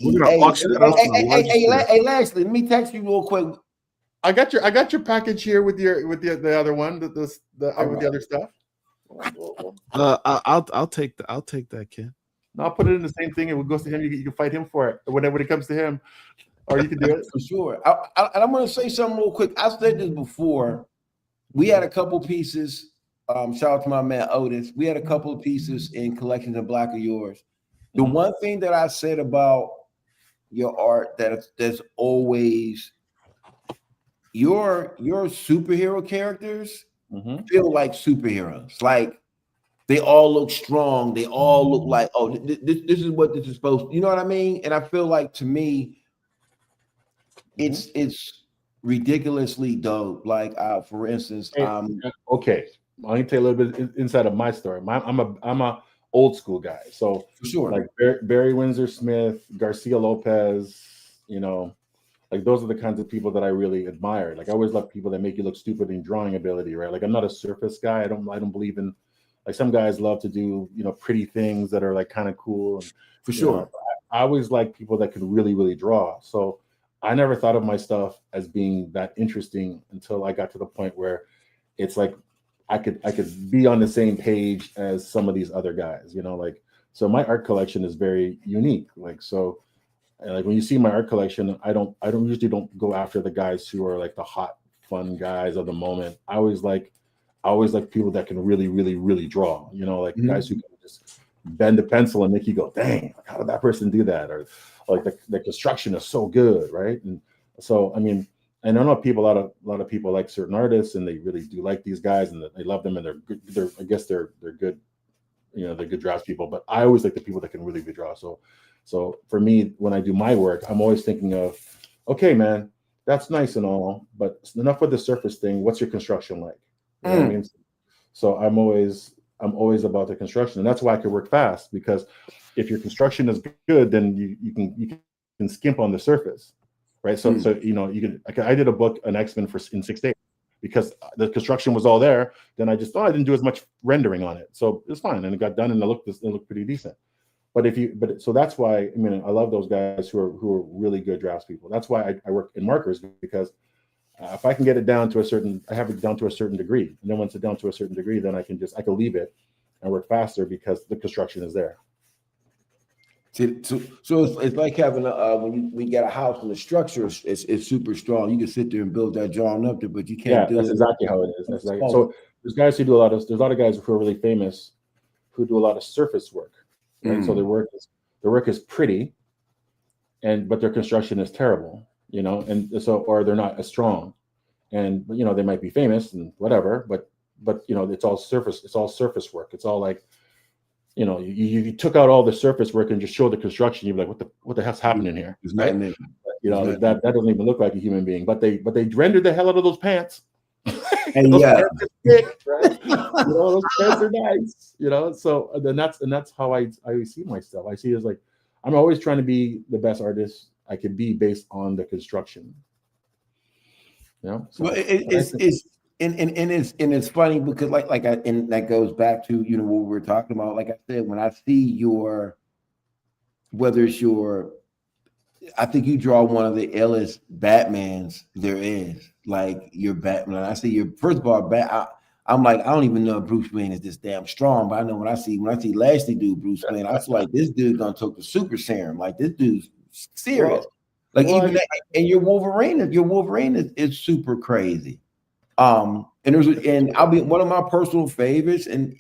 Lashley, let me text you real quick. I got your package here with the other one, with the other stuff. I'll take that, Ken. No, I'll put it in the same thing, and it goes to him. You can fight him for it whenever it comes to him, or you can do it for sure. And I'm going to say something real quick. I've said this before. We had a couple pieces. Shout out to my man Otis. We had a couple of pieces in Collections of Black of Yours. The one thing that I said about your art that's always your superhero characters feel like superheroes. Like they all look strong. They all look like, oh, this is what this is supposed to, you know what I mean? And I feel like, to me, it's ridiculously dope. Like, for instance, okay. I'll tell you a little bit inside of my story. I'm a old school guy, so for sure, like Barry Windsor Smith, Garcia Lopez, like those are the kinds of people that I really admire. Like I always love people that make you look stupid in drawing ability, right? Like I'm not a surface guy. I don't believe in, like, some guys love to do pretty things that are like kind of cool. And, for sure, I always like people that can really, really draw. So I never thought of my stuff as being that interesting until I got to the point where it's like I could be on the same page as some of these other guys, like, so my art collection is very unique. Like, so like when you see my art collection, I usually don't go after the guys who are like the hot, fun guys of the moment. I always like people that can really, really, really draw, like guys who can just bend a pencil and make you go, dang, how did that person do that? Or like the construction is so good, right? And so, I mean, and I know a lot of people like certain artists, and they really do like these guys, and they love them, and they're good. I guess they're good, they're good draftspeople. But I always like the people that can really good draw. So for me, when I do my work, I'm always thinking of, okay, man, that's nice and all, but enough with the surface thing. What's your construction like? You know what I mean? So I'm always about the construction, and that's why I can work fast, because if your construction is good, then you can skimp on the surface. Right. So you can, I did a book, an X-Men in 6 days, because the construction was all there. Then I just thought I didn't do as much rendering on it. So it's fine. And it got done, and it looked pretty decent. So that's why, I mean, I love those guys who are really good draftspeople. That's why I work in markers, because if I can get it down to I have it down to a certain degree. And then once it's down to a certain degree, then I can leave it and work faster because the construction is there. So it's like having when we get a house and the structure is super strong. You can sit there and build that drawing up there, but you can't do it. That's exactly how it is. That's exactly. So there's guys who do there's a lot of guys who are really famous who do a lot of surface work. Right? So their work is pretty, but their construction is terrible, and so, or they're not as strong, and they might be famous and whatever, but it's all surface work. It's all like, you took out all the surface work and just showed the construction, you'd be like, what the hell's happening here? Right? That doesn't even look like a human being, but they rendered the hell out of those pants. And those pants are thick, right? Those pants are nice, so then that's how I see myself. I see it as like, I'm always trying to be the best artist I could be based on the construction. So well, it's funny because and that goes back to what we were talking about. Like I said, when I see I think you draw one of the illest Batmans there is. Like your Batman, I see first of all, I'm like, I don't even know if Bruce Wayne is this damn strong, but I know when I see Lashley do Bruce Wayne, I feel like this dude gonna take the super serum. Like this dude's serious. And your Wolverine is super crazy. And I'll be one of my personal favorites, and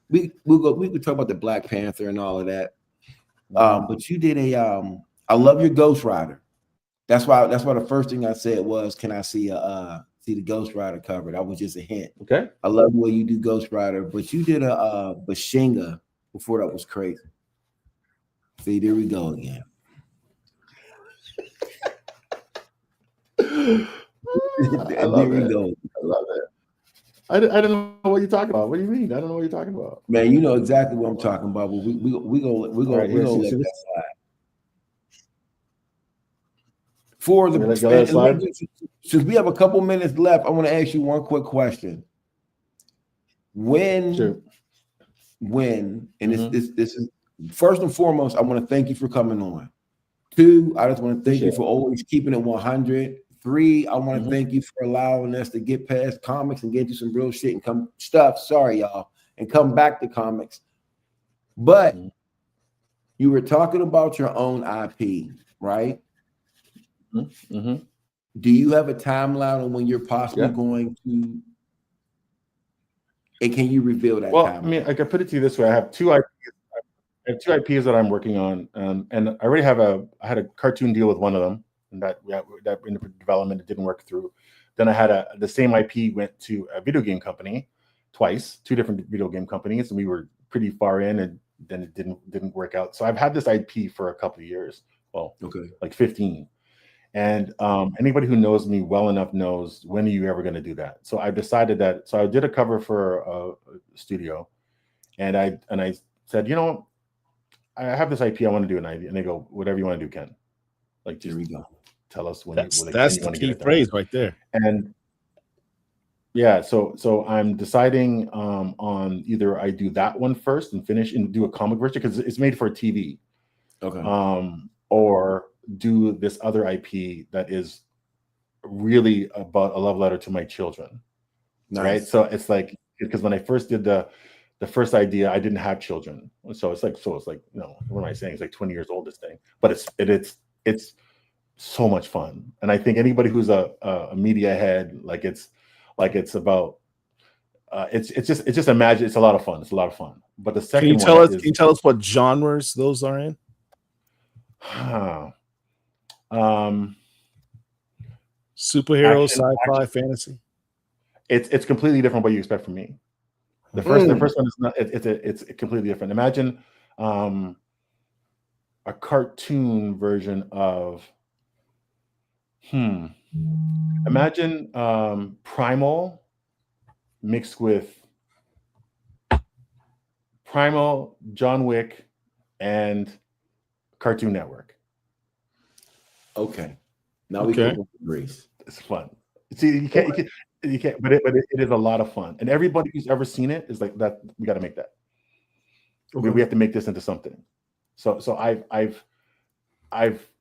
we could talk about the Black Panther and all of that. But you did I love your Ghost Rider. That's why the first thing I said was, can I see the Ghost Rider cover? That was just a hint. Okay. I love the way you do Ghost Rider, but you did a Bashinga before. That was crazy. See, there we go again. I love it. I love it. I don't know what you're talking about. What do you mean? I don't know what you're talking about. Man, you know exactly what I'm talking about. But we gonna let that slide. For the Let it slide? since we have a couple minutes left, I want to ask you one quick question. When and this is first and foremost, I want to thank you for coming on. 2, I just want to thank you for always keeping it 100. 3, I want to thank you for allowing us to get past comics and get to some real shit and come stuff. Sorry, y'all, and come back to comics. But you were talking about your own IP, right? Do you have a timeline on when you're possibly going to? And can you reveal that? Well, timeline? I mean, I can put it to you this way: I have 2 IPs. I have 2 IPs that I'm working on, and I already have I had a cartoon deal with one of them, and that in the development it didn't work through. Then I had the same IP went to a video game company twice, 2 different video game companies, and we were pretty far in, and then it didn't work out. So I've had this IP for a couple of years. Well, like 15. And anybody who knows me well enough knows, when are you ever going to do that? So I decided that. So I did a cover for a studio, and I said, you know, I have this IP I want to do, and they go, whatever you want to do, Ken. Like, just tell us when. That's you the key phrase right there. And yeah, so I'm deciding on either I do that one first and finish and do a comic version because it's made for TV. Or do this other IP that is really about a love letter to my children. Right? So it's like, because when I first did the first idea, I didn't have children. So it's like, you know, what am I saying? It's like 20 years old, this thing. But it's so much fun. And I think anybody who's a media head, it's about it's just imagine, it's a lot of fun. It's a lot of fun. But the second can you tell us what genres those are in? Superhero, sci-fi, fantasy. It's completely different what you expect from me. The first one is not. It's completely different. Imagine a cartoon version of. Imagine Primal mixed with Primal, John Wick, and Cartoon Network. Okay. Now we can race. It's fun. See, you can't, but it is a lot of fun. And everybody who's ever seen it is like that. We got to make that. We have to make this into something. So I've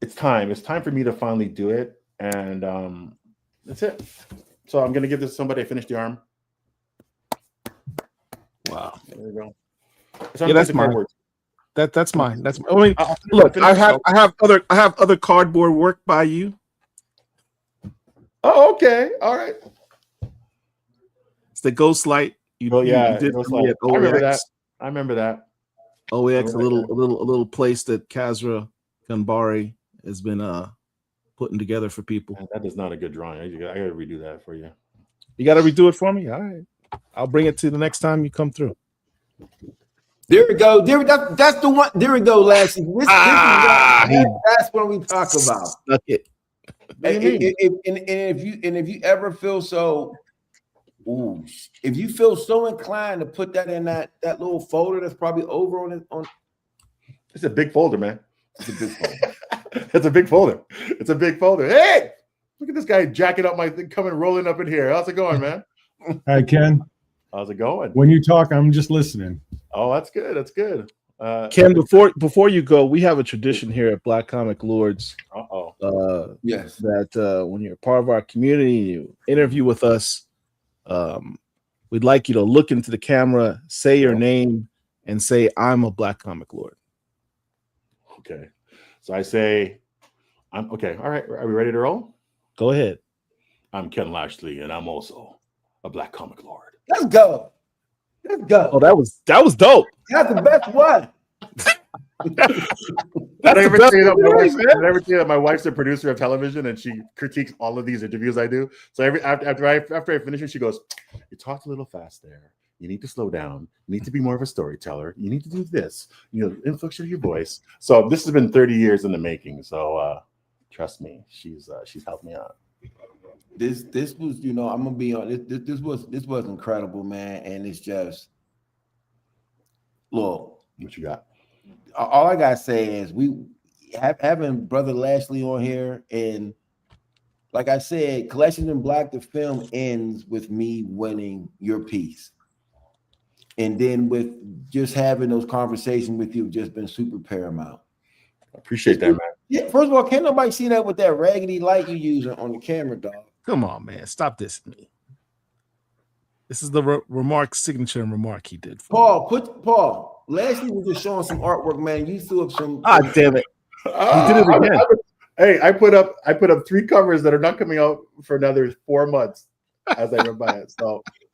it's time for me to finally do it. And that's it. So I'm gonna give this to somebody. I finished the arm. Wow. There we go. Yeah, that's mine. That's mine. That's I mean, look, I have other cardboard work by you. Oh, okay. All right. It's the Ghost Light. You did Ghost Light. I remember that. OAX, a little place that Kazra Ganbari has been putting together for people. Man, that is not a good drawing. I gotta redo that for you. You gotta redo it for me? All right. I'll bring it to the next time you come through. There we go. That's the one. There we go, Lassie. That's what we talk about. Stuck it. And if you ever feel so, if you feel so inclined to put that in that little folder that's probably over on it. It's a big folder, man. It's a big folder. It's a big folder. It's a big folder. Hey, look at this guy jacking up my thing, coming rolling up in here. How's it going, man? Hi, Ken. How's it going? When you talk, I'm just listening. Oh, that's good. That's good. Ken, before you go, we have a tradition here at Black Comic Lords. Yes. That when you're part of our community, you interview with us. We'd like you to look into the camera, say your name, and say, "I'm a Black Comic Lord." Okay. So I say, I'm okay. All right. Are we ready to roll? Go ahead. I'm Ken Lashley, and I'm also a Black Comic Lord. Let's go. Let's go. Oh, that was dope. That's the best one. Did I ever say that my wife's a producer of television and she critiques all of these interviews I do? So after I finish it, she goes, "You talked a little fast there. You need to slow down. You need to be more of a storyteller. You need to do this. You know, inflection of your voice." So this has been 30 years in the making. So trust me, she's helped me out. This was, you know, I'm gonna be on this was incredible, man. And it's just, look, what you got? All I gotta say is having Brother Lashley on here and like I said, Collections in Black, the film ends with me winning your piece. And then with just having those conversations with you, just been super paramount. I appreciate that, man. Yeah, first of all, can't nobody see that with that raggedy light you using on the camera, dog. Come on, man. Stop this to me. This is the remark, signature remark he did. Paul, last week we were just showing some artwork, man. You threw up some. Ah, damn it. He did it again. Hey, I put up 3 covers that are not coming out for another 4 months as I went by it.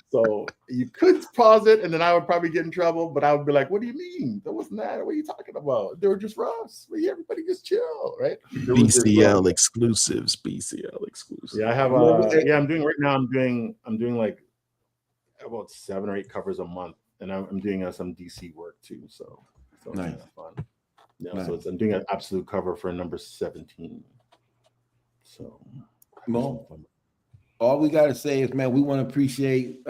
So you could pause it, and then I would probably get in trouble. But I would be like, "What do you mean? That wasn't that? What are you talking about? They were just roughs. Everybody just chill, right?" BCL exclusives. BCL exclusives. Yeah, I have. I'm doing right now. I'm doing like about 7 or 8 covers a month, and I'm doing some DC work too. So nice. It's fun. Yeah, nice. So I'm doing an absolute cover for number 17. So, well, all we gotta say is, man, we want to appreciate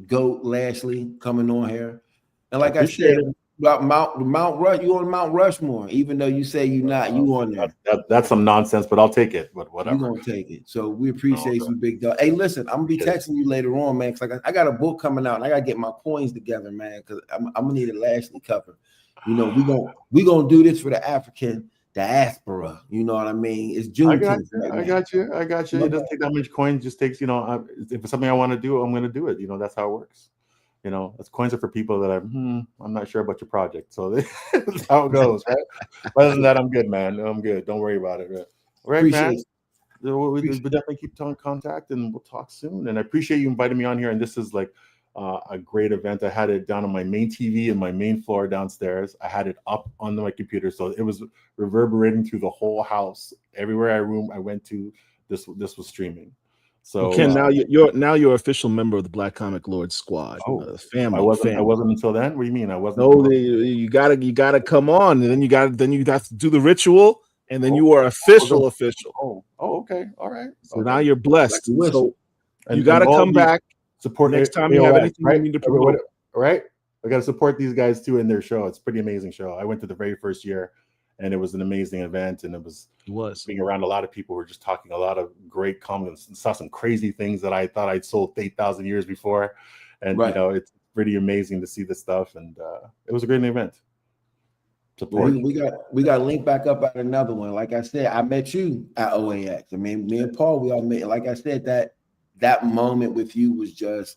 Goat Lashley coming on here, and like I said about Mount Rush, you on Mount Rushmore, even though you say you're not, you on there. That's some nonsense, but I'll take it. But whatever, you're gonna take it. So we appreciate you, big dog. Hey, listen, I'm gonna be texting you later on, man, because I got a book coming out, and I gotta get my coins together, man, because I'm gonna need a Lashley cover. You know, we gonna do this for the African diaspora. You know what I mean? It's Juneteenth. I got you. It doesn't take that much coin. It just takes, if it's something I want to do, I'm going to do it. That's how it works. As coins are for people that I'm not sure about your project. So that's how it goes, right? Other than that, I'm good, man. I'm good. Don't worry about it. Right? All right, man. We'll definitely keep in contact, and we'll talk soon. And I appreciate you inviting me on here. And this is like a great event. I had it down on my main TV and my main floor downstairs. I had it up on my computer, so it was reverberating through the whole house. Everywhere I went to, this was streaming. So well, Ken, now you're official member of the Black Comic Lord Squad, family. I wasn't until then. What do you mean? I wasn't. No, you gotta come on, and then you have to do the ritual, and then you are official. Oh, okay, all right. So now you're blessed. Like so you gotta come back. Support next time you have anything you need to promote. Right? I got to support these guys too in their show. It's a pretty amazing show. I went to the very first year, and it was an amazing event. And it was being around a lot of people who were just talking a lot of great comments and saw some crazy things that I thought I'd sold 8,000 years before. And it's pretty amazing to see this stuff. And it was a great event. Support. We got linked back up at another one. Like I said, I met you at OAX. I mean, me and Paul, we all met. Like I said, that moment with you was just,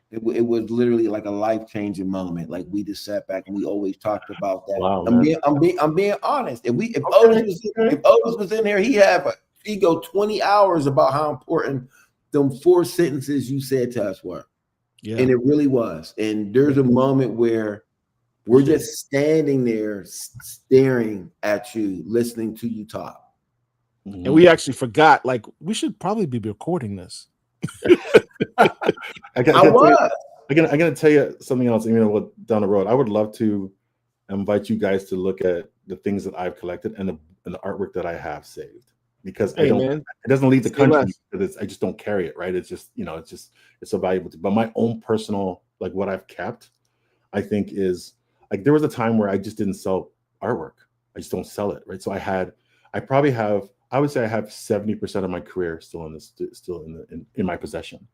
it was literally like a life-changing moment. Like we just sat back and we always talked about that. Wow, I'm being honest. If Otis was in here, he'd go 20 hours about how important them 4 sentences you said to us were. Yeah. And it really was. And there's a moment where we're just standing there staring at you, listening to you talk. And we actually forgot, like, we should probably be recording this. I'm gonna tell you something else. Down the road, I would love to invite you guys to look at the things that I've collected and the artwork that I have saved, because it doesn't leave the country because I just don't carry it, right? It's just it's so valuable. But my own personal, like what I've kept, I think is like, there was a time where I just didn't sell artwork. I just don't sell it, right? So I would say I have 70% of my career still in my possession,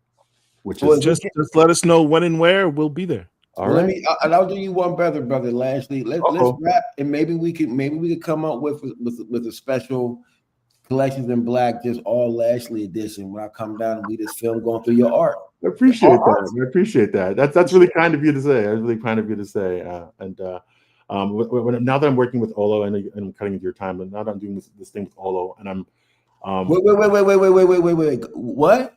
which is just let us know when and where we'll be there. All right. I'll do you one better, brother Lashley. Let's wrap, and maybe we could come up with a special Collections in Black, just all Lashley edition, when I come down and we just film going through your art. I appreciate that. I appreciate that. That's really kind of you to say. That's really kind of you to say. Now that I'm working with Olo, and I'm cutting into your time, but now that I'm doing this thing with Olo, and I'm wait, what?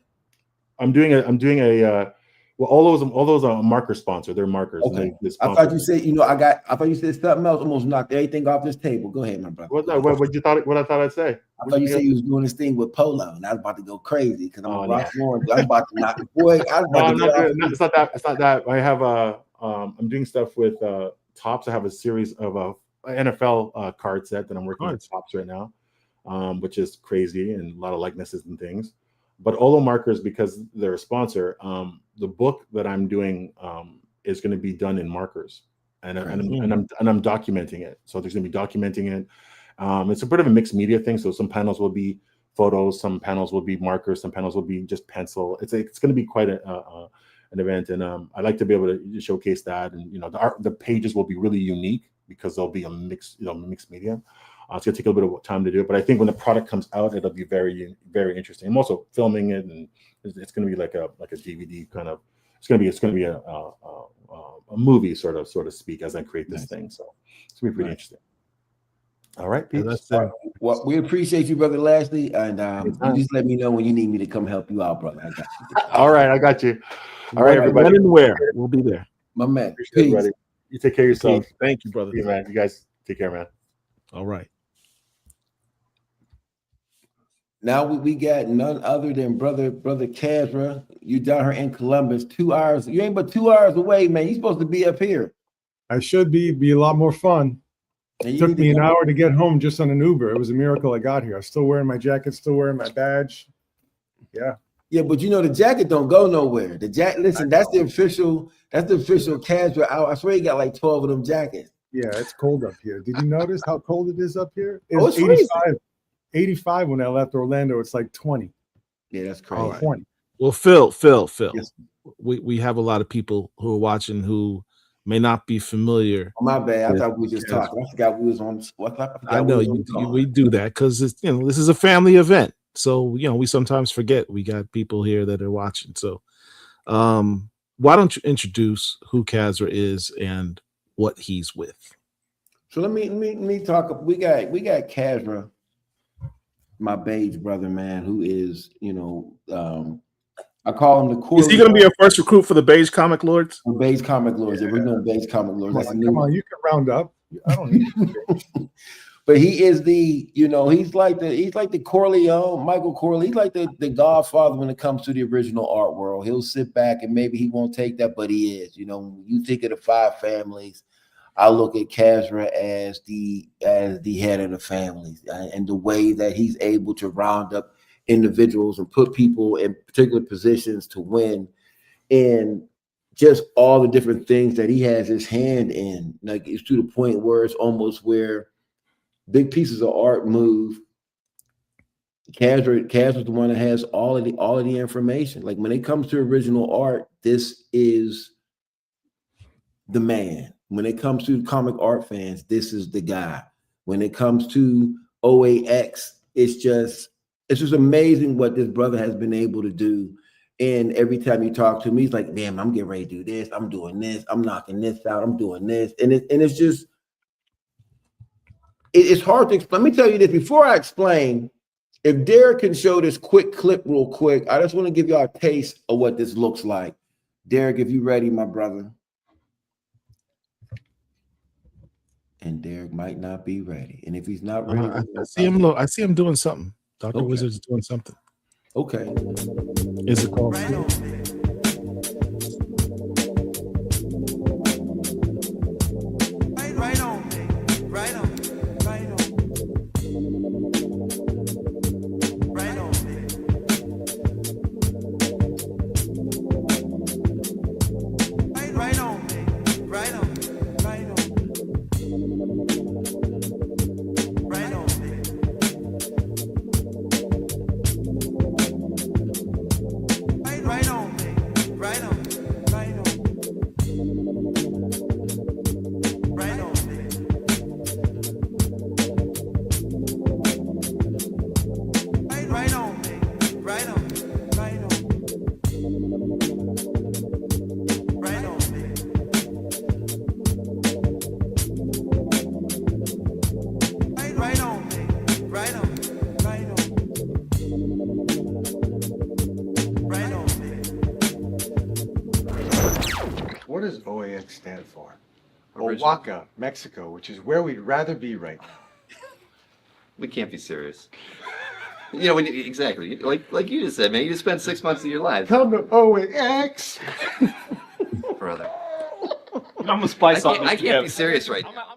I'm doing a Olo's a marker sponsor. They're markers. Okay. I thought you said, I thought you said something else, almost knocked everything off this table. Go ahead, my brother. What I thought I'd say? I thought you said you was doing this thing with Polo, and I was about to go crazy because I'm a rock Lawrence. I was about to knock the boy. It's not that. I have I'm doing stuff with Topps. I have a series of NFL card set that I'm working with Topps right now, which is crazy, and a lot of likenesses and things. But Olo markers, because they're a sponsor, the book that I'm doing is going to be done in markers, and I'm documenting it. So there's going to be documenting it. It's a bit of a mixed media thing. So some panels will be photos. Some panels will be markers. Some panels will be just pencil. It's going to be quite an event, and I'd like to be able to showcase that. And the pages will be really unique because there'll be a mixed media. It's going to take a little bit of time to do it, but I think when the product comes out, it'll be very, very interesting. I'm also filming it, and it's going to be like a DVD kind of. It's going to be a movie sort of speak as I create this thing. So it's going to be pretty interesting. All right, Pete. Well, we appreciate you, brother Lashley, and you just let me know when you need me to come help you out, brother. I got you. All right, I got you. All right, everybody. When and where we'll be there, my man. Peace. Everybody. You take care of yourself. Peace. Thank you, brother. Yeah, man. You guys take care, man. All right. Now we got none other than brother Kazra. You down here in Columbus, 2 hours. You ain't but 2 hours away, man. You supposed to be up here. I should be a lot more fun. It took me an hour to get home just on an Uber. It was a miracle I got here. I'm still wearing my jacket, still wearing my badge. Yeah. Yeah, but the jacket don't go nowhere. The jacket, listen, that's the official Kazra out. I swear you got like 12 of them jackets. Yeah, it's cold up here. Did you notice how cold it is up here? It's 85 when I left Orlando. It's like 20. Yeah, that's crazy. Right. 20. Well, Phil, yes. we have a lot of people who are watching who may not be familiar. Oh, my bad. I thought we were just talking. I forgot we was on. I know we do that because this is a family event. So we sometimes forget we got people here that are watching. So why don't you introduce who Kazra is and what he's with? So let me talk. We got Kazra, my beige brother, man, who is I call him the cool. Is he going to be our first recruit for the Beige Comic Lords? The Beige Comic Lords. Yeah, we're doing Beige Comic Lords. Come on, you can round up. I don't need to. But he is he's like the Corleone, Michael Corleone. He's like the godfather when it comes to the original art world. He'll sit back and maybe he won't take that, but he is. When you think of the five families, I look at Kazra as the head of the families, and the way that he's able to round up individuals and put people in particular positions to win, and just all the different things that he has his hand in. Like, it's to the point where it's almost where big pieces of art move. Kazra's the one that has all of the information. Like, when it comes to original art, this is the man. When it comes to comic art fans, this is the guy. When it comes to OAX, it's just amazing what this brother has been able to do. And every time you talk to him, he's like, man, I'm getting ready to do this. I'm doing this. I'm knocking this out. I'm doing this. And it's just, it's hard to explain. Let me tell you this before I explain. If Derek can show this quick clip real quick, I just want to give y'all a taste of what this looks like. Derek, if you're ready, my brother. And Derek might not be ready. And if he's not ready, I see him doing something. Dr. Wizard's doing something. Okay. Is it called? What does OAX stand for? Oaxaca, Mexico, which is where we'd rather be right now. We can't be serious. Exactly. Like you just said, man, you just spent 6 months of your life. Come to OAX. Brother. I'm gonna spice up. I can't be serious right now.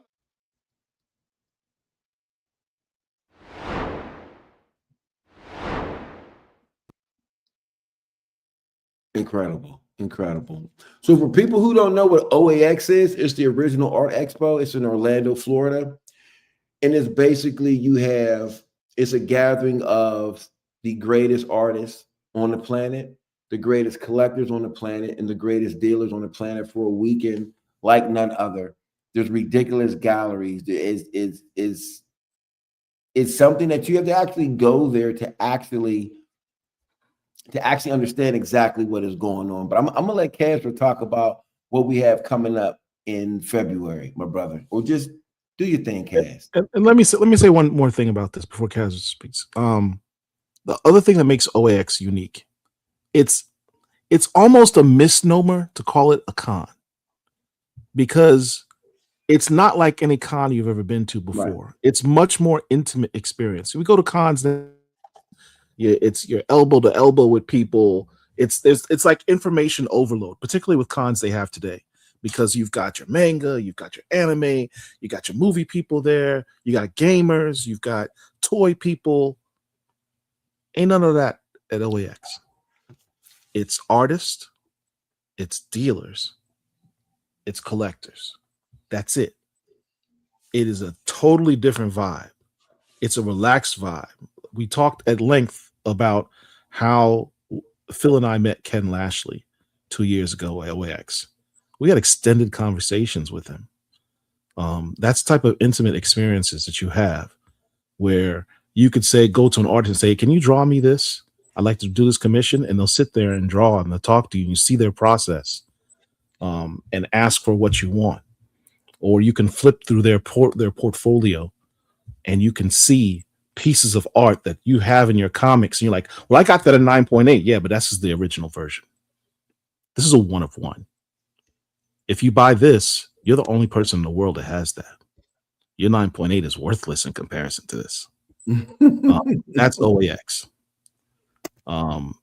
Incredible. So for people who don't know what OAX is, it's the Original Art Expo. It's in Orlando, Florida. And it's basically, you have It's a gathering of the greatest artists on the planet, the greatest collectors on the planet, and the greatest dealers on the planet for a weekend like none other. There's ridiculous galleries. It's something that you have to actually go there to actually understand exactly what is going on. But I'm gonna let Casper talk about what we have coming up in February, my brother. Or just do your thing, Cas. And let me say one more thing about this before Cas speaks. The other thing that makes OAX unique, it's almost a misnomer to call it a con, because it's not like any con you've ever been to before. Right. It's much more intimate experience. We go to cons that it's your elbow to elbow with people. It's like information overload, particularly with cons they have today, because you've got your manga, you've got your anime, you got your movie people there, you got gamers, you've got toy people. Ain't none of that at OAX. It's artists, it's dealers, it's collectors. That's it. It is a totally different vibe. It's a relaxed vibe. We talked at length about how Phil and I met Ken Lashley 2 years ago at OAX. We had extended conversations with him. That's the type of intimate experiences that you have, where you could say, go to an artist and say, can you draw me this? I'd like to do this commission. And they'll sit there and draw and they'll talk to you and you see their process, and ask for what you want. Or you can flip through their portfolio and you can see pieces of art that you have in your comics. And you're like, well, I got that at 9.8. Yeah, but that's just the original version. This is a 1 of 1. If you buy this, you're the only person in the world that has that. Your 9.8 is worthless in comparison to this. That's OAX.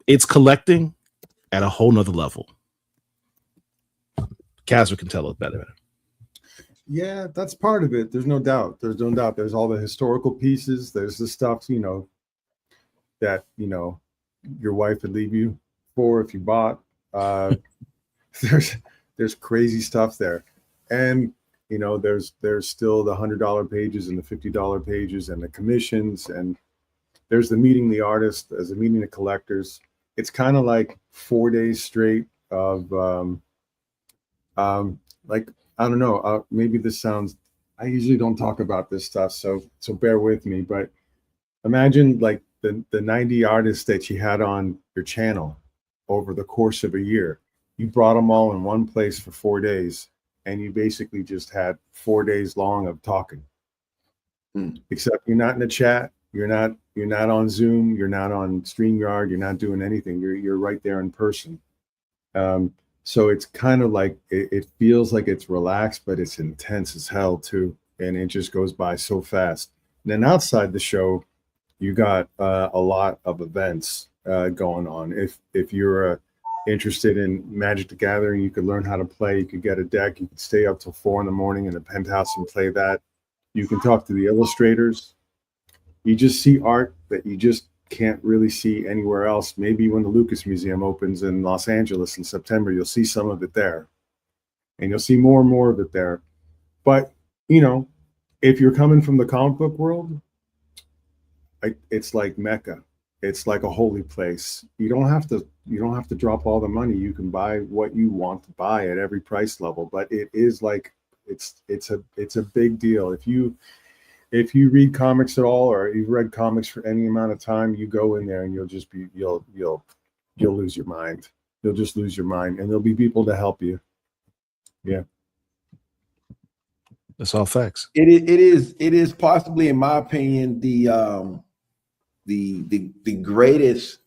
It's collecting at a whole nother level. Casper can tell it better. Yeah, that's part of it. There's no doubt. There's all the historical pieces. There's the stuff, that, your wife would leave you for if you bought. There's crazy stuff there. And, there's still the $100 pages and the $50 pages and the commissions. And there's the meeting the artist, there's the meeting the collectors. It's kind of like 4 days straight of, I don't know, maybe this sounds, I usually don't talk about this stuff, so bear with me, but imagine like the 90 artists that you had on your channel over the course of a year. You brought them all in one place for 4 days, and you basically just had 4 days long of talking. Except you're not in the chat, you're not on Zoom, you're not on StreamYard, you're not doing anything. You're right there in person. So it's kind of like, it feels like it's relaxed, but it's intense as hell too. And it just goes by so fast. And then outside the show, you got a lot of events going on. If you're interested in Magic the Gathering, you could learn how to play. You could get a deck. You could stay up till 4 a.m. in the penthouse and play that. You can talk to the illustrators. You just see art that you just can't really see anywhere else. Maybe when the Lucas Museum opens in Los Angeles in September, you'll see some of it there, and you'll see more and more of it there. But if you're coming from the comic book world, it's like Mecca. It's like a holy place. You don't have to drop all the money. You can buy what you want to buy at every price level. But it is like it's a big deal. If you read comics at all, or you've read comics for any amount of time, you go in there and you'll lose your mind. You'll just lose your mind, and there'll be people to help you. Yeah. That's all facts. It is possibly, in my opinion, the greatest.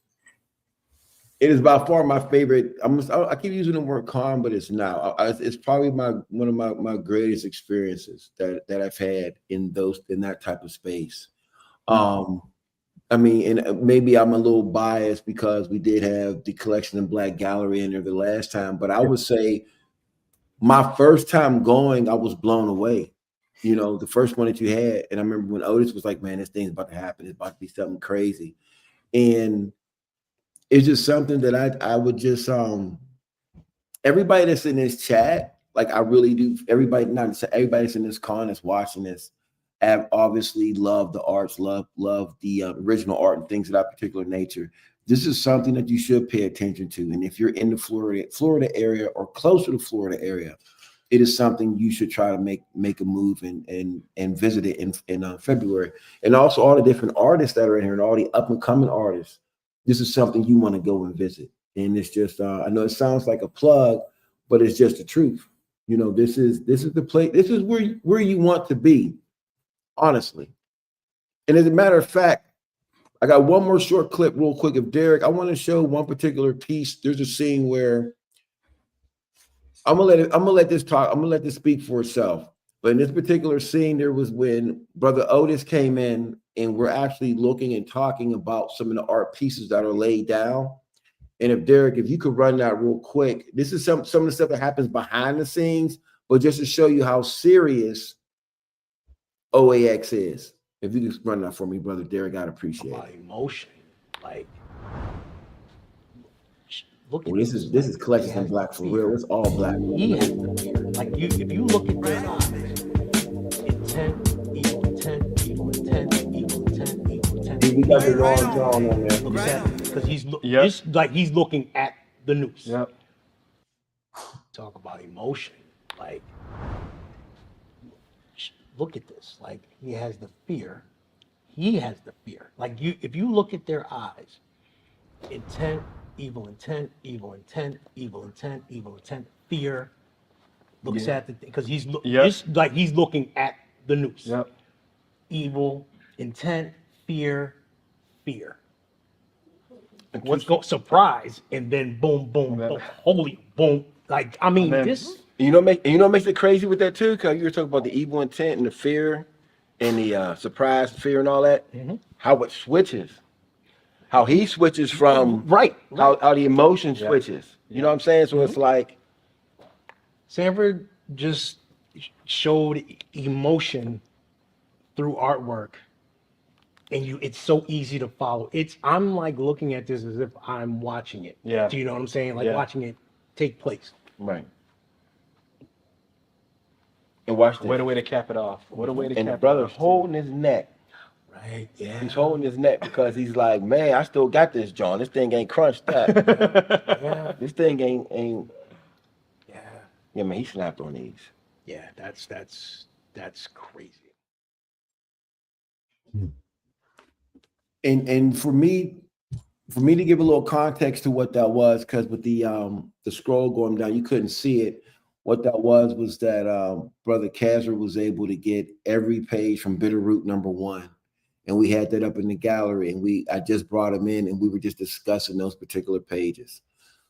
It is by far my favorite. I keep using the word con, but it's not. It's probably one of my greatest experiences that I've had in that type of space. I mean, and maybe I'm a little biased because we did have the Collection in Black Gallery in there the last time, but I would say my first time going, I was blown away. The first one that you had, and I remember when Otis was like, "Man, this thing's about to happen. It's about to be something crazy," and it's just something that I would just everybody that's in this chat, like I really do, everybody that's in this con that's watching this, obviously love the arts, love the original art and things of that particular nature, this is something that you should pay attention to. And if you're in the Florida area or close to the Florida area, it is something you should try to make a move and visit it in February. And also all the different artists that are in here and all the up and coming artists. This is something you want to go and visit. And it's just I know it sounds like a plug, but it's just the truth. You know, this is the place. This is where you want to be, honestly. And as a matter of fact, I got one more short clip real quick of Derek. I want to show one particular piece. There's a scene where I'm gonna let this speak for itself. But in this particular scene, there was when Brother Otis came in and we're actually looking and talking about some of the art pieces that are laid down. And if Derek, if you could run that real quick, this is some of the stuff that happens behind the scenes, but just to show you how serious OAX is. If you could run that for me, Brother Derek, I'd appreciate it. Emotion, like look at this is Collections in Black for real. It's all black. Like if you look at their eyes, intent, evil intent, evil intent, evil intent, evil intent. We got the wrong drawing on there. Because he's looking at the noose. Yep. Talk about emotion, like look at this. Like he has the fear. He has the fear. Like if you look at their eyes, intent, evil intent, evil intent, evil intent, evil intent, fear. Looks at the because he's looking at the noose. Yep. Evil intent, fear. What's go surprise and then boom, boom, boom, holy boom. Like I mean this. You know what makes it crazy with that too? Because you were talking about the evil intent and the fear and the surprise, fear, and all that. Mm-hmm. How it switches, how he switches from how the emotion switches. You know what I'm saying? So it's like Sanford just showed emotion through artwork, and it's so easy to follow. I'm like looking at this as if I'm watching it. Yeah. Do you know what I'm saying? Like watching it take place. Right. And watch this. What a way to cap it off. What a way to cap it off. And the brother's holding his neck. Right, yeah. He's holding his neck because he's like, man, I still got this, John. This thing ain't crunched up. Yeah. This thing ain't. Yeah. Yeah, man, he snapped on these. Yeah, that's crazy. And for me to give a little context to what that was, because with the scroll going down, you couldn't see it. What that was that Brother Kazzer was able to get every page from Bitterroot #1. And we had that up in the gallery, and I just brought him in and we were just discussing those particular pages.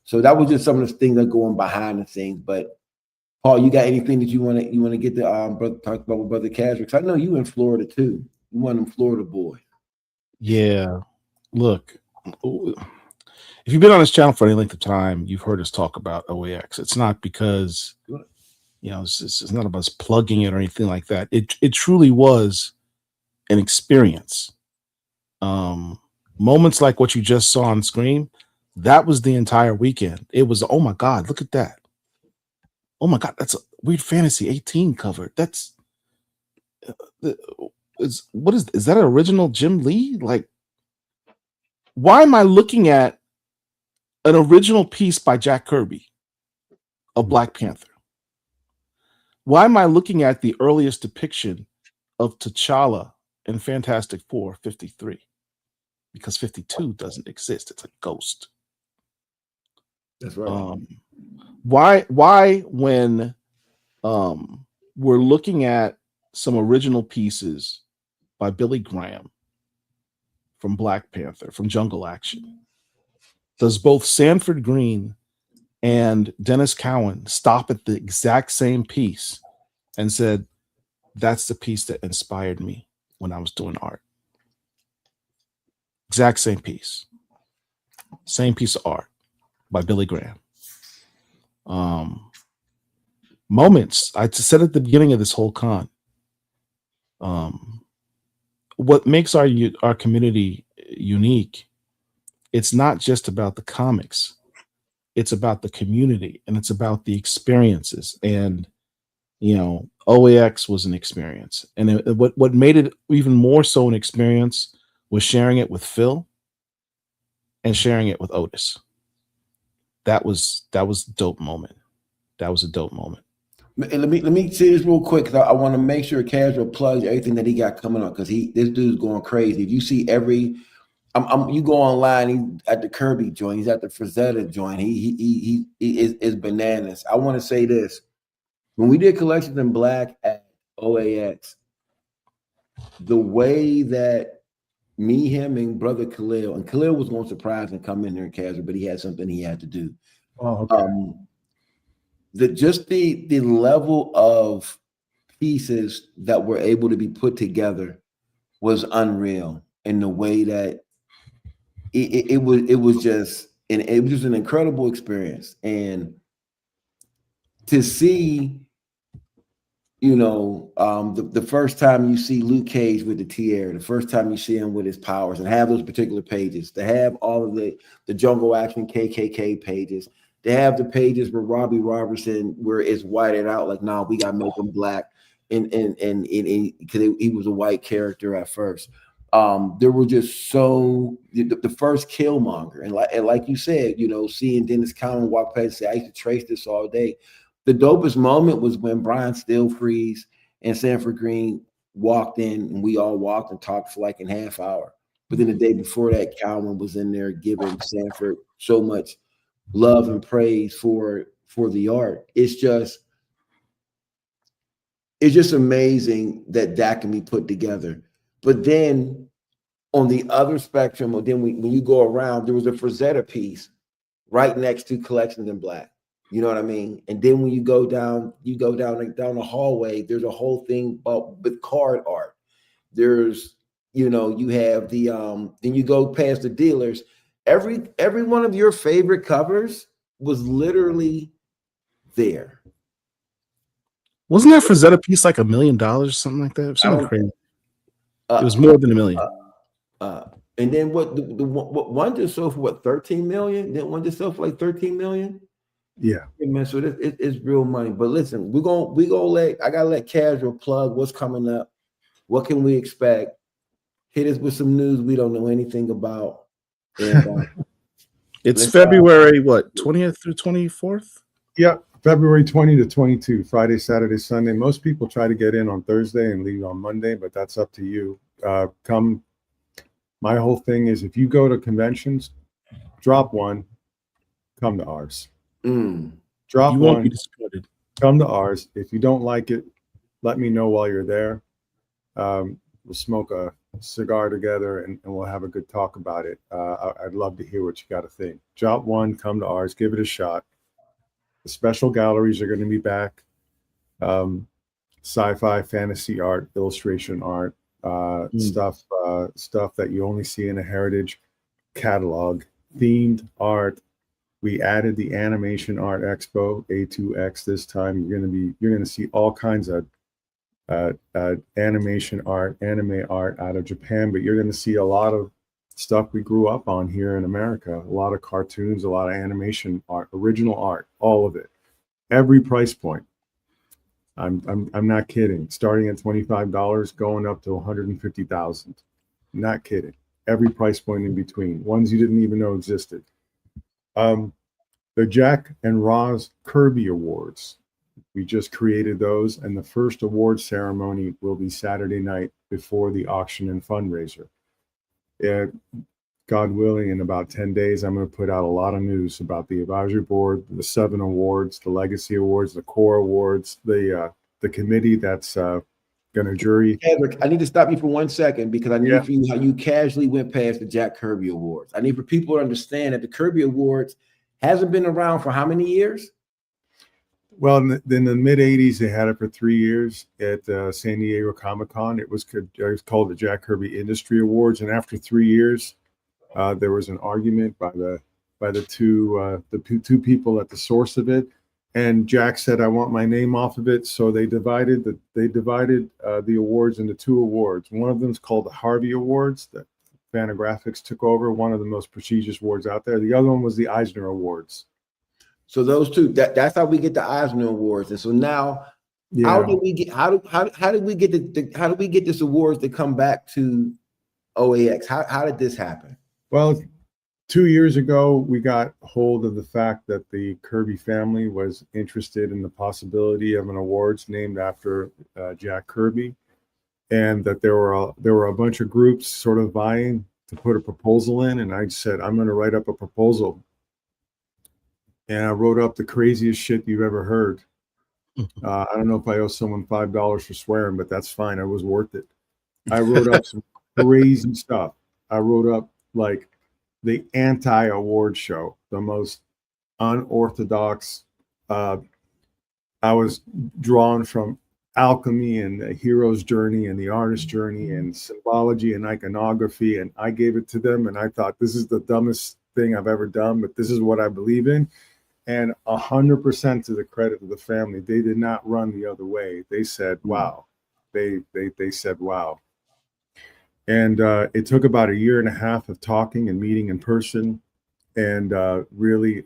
So that was just some of the things that go on behind the scenes. But Paul, you got anything that you want to get to talk about with Brother Kazzer? Because I know you in Florida too. You one of them Florida boys. Yeah. Look, if you've been on this channel for any length of time, you've heard us talk about OAX. It's not because, it's not about us plugging it or anything like that. It truly was an experience. Moments like what you just saw on screen, that was the entire weekend. It was, oh my God, look at that. Oh my God, that's a Weird Fantasy 18 cover. That's, is that an original Jim Lee? Like, why am I looking at an original piece by Jack Kirby of Black Panther? Why am I looking at the earliest depiction of T'Challa in Fantastic Four 53? Because 52 doesn't exist. It's a ghost. That's right. Why when we're looking at some original pieces by Billy Graham from Black Panther, from Jungle Action, does both Sanford Green and Dennis Cowan stop at the exact same piece and said, that's the piece that inspired me when I was doing art? Exact same piece. Same piece of art by Billy Graham. Moments, I said at the beginning of this whole con, what makes our community unique, it's not just about the comics. It's about the community, and it's about the experiences. And, OAX was an experience, and what made it even more so an experience was sharing it with Phil and sharing it with Otis. That was a dope moment. That was a dope moment. And let me say this real quick, because I want to make sure Casual plugs everything that he got coming up, because this dude's going crazy. If you see you go online, he's at the Kirby joint, he's at the Frazetta joint. He is bananas. I want to say this: when we did Collections in Black at OAX, the way that me, him, and brother Khalil, and Khalil was going to surprise and come in there and Casual, but he had something he had to do. Oh, okay. The level of pieces that were able to be put together was unreal, in the way that it was just an incredible experience. And to see, the first time you see Luke Cage with the tiara, the first time you see him with his powers, and have those particular pages, to have all of the Jungle Action KKK pages, to have the pages where Robbie Robertson, where it's whited out, like, nah, we gotta make him black, and because he was a white character at first. There were just the first Killmonger, and like you said, seeing Dennis Cowan walk past and say, I used to trace this all day. The dopest moment was when Brian Stillfreeze and Sanford Green walked in, and we all walked and talked for like a half hour. But then the day before that, Cowan was in there giving Sanford so much love and praise for the art. It's just amazing that can be put together. But then on the other spectrum, when you go around, there was a Frazetta piece right next to Collections in Black. You know what I mean? And then when you go down the hallway, there's a whole thing with card art. There's, you have then you go past the dealers. Every one of your favorite covers was literally there. Wasn't that Frazetta piece like $1 million or something like that? Something crazy. It was more than $1 million. And then what one just sold for what, 13 million? Then one just sold for like 13 million. Yeah. Man, so it's real money. But listen, I gotta let Casual plug what's coming up. What can we expect? Hit us with some news we don't know anything about. And, it's February 20th through 24th? Yeah, February 20 to 22, Friday, Saturday, Sunday. Most people try to get in on Thursday and leave on Monday, but that's up to you. My whole thing is, if you go to conventions, drop one, come to ours. Drop one, come to ours. If you don't like it, let me know while you're there. We'll smoke a cigar together and we'll have a good talk about it. I'd love to hear what you got to think. Drop one, come to ours, give it a shot. The special galleries are going to be back. Sci-fi, fantasy art, illustration art, stuff that you only see in a heritage catalog, themed art. We added the Animation Art Expo, A2X this time. You're going to see all kinds of animation art, anime art out of Japan, but you're going to see a lot of stuff we grew up on here in America. A lot of cartoons, a lot of animation art, original art, all of it. Every price point. I'm not kidding. Starting at $25, going up to $150,000. Not kidding. Every price point in between. Ones you didn't even know existed. The Jack and Roz Kirby Awards. We just created those, and the first award ceremony will be Saturday night before the auction and fundraiser. God willing, in about 10 days, I'm going to put out a lot of news about the advisory board, the 7 awards, the legacy awards, the core awards, the committee that's going to jury. I need to stop you for 1 second, because I need for you how you casually went past the Jack Kirby Awards. I need for people to understand that the Kirby Awards hasn't been around for how many years? Well, in the mid 80s, they had it for 3 years at San Diego Comic-Con. It was called the Jack Kirby Industry Awards, and after 3 years, there was an argument by the two people at the source of it, and Jack said, "I want my name off of it." So they divided the awards into 2 awards. One of them is called the Harvey Awards that Fantagraphics took over, one of the most prestigious awards out there. The other one was the Eisner Awards. So those two, that's how we get the Eisner Awards. And so now How Yeah. did we get how did we get how did we get this awards to come back to OAX? How did this happen? Well, 2 years ago, we got hold of the fact that the Kirby family was interested in the possibility of an awards named after Jack Kirby, and that there were a bunch of groups sort of vying to put a proposal in. And I said, I'm going to write up a proposal. And I wrote up the craziest shit you've ever heard. I don't know if I owe someone $5 for swearing, but that's fine. It was worth it. I wrote up some crazy stuff. I wrote up like the anti-award show, the most unorthodox. I was drawn from alchemy and the hero's journey and the artist's journey and symbology and iconography, and I gave it to them, and I thought, this is the dumbest thing I've ever done, but this is what I believe in. And 100% to the credit of the family, they did not run the other way. They said, wow. They said, wow. And it took about 1.5 years of talking and meeting in person and really,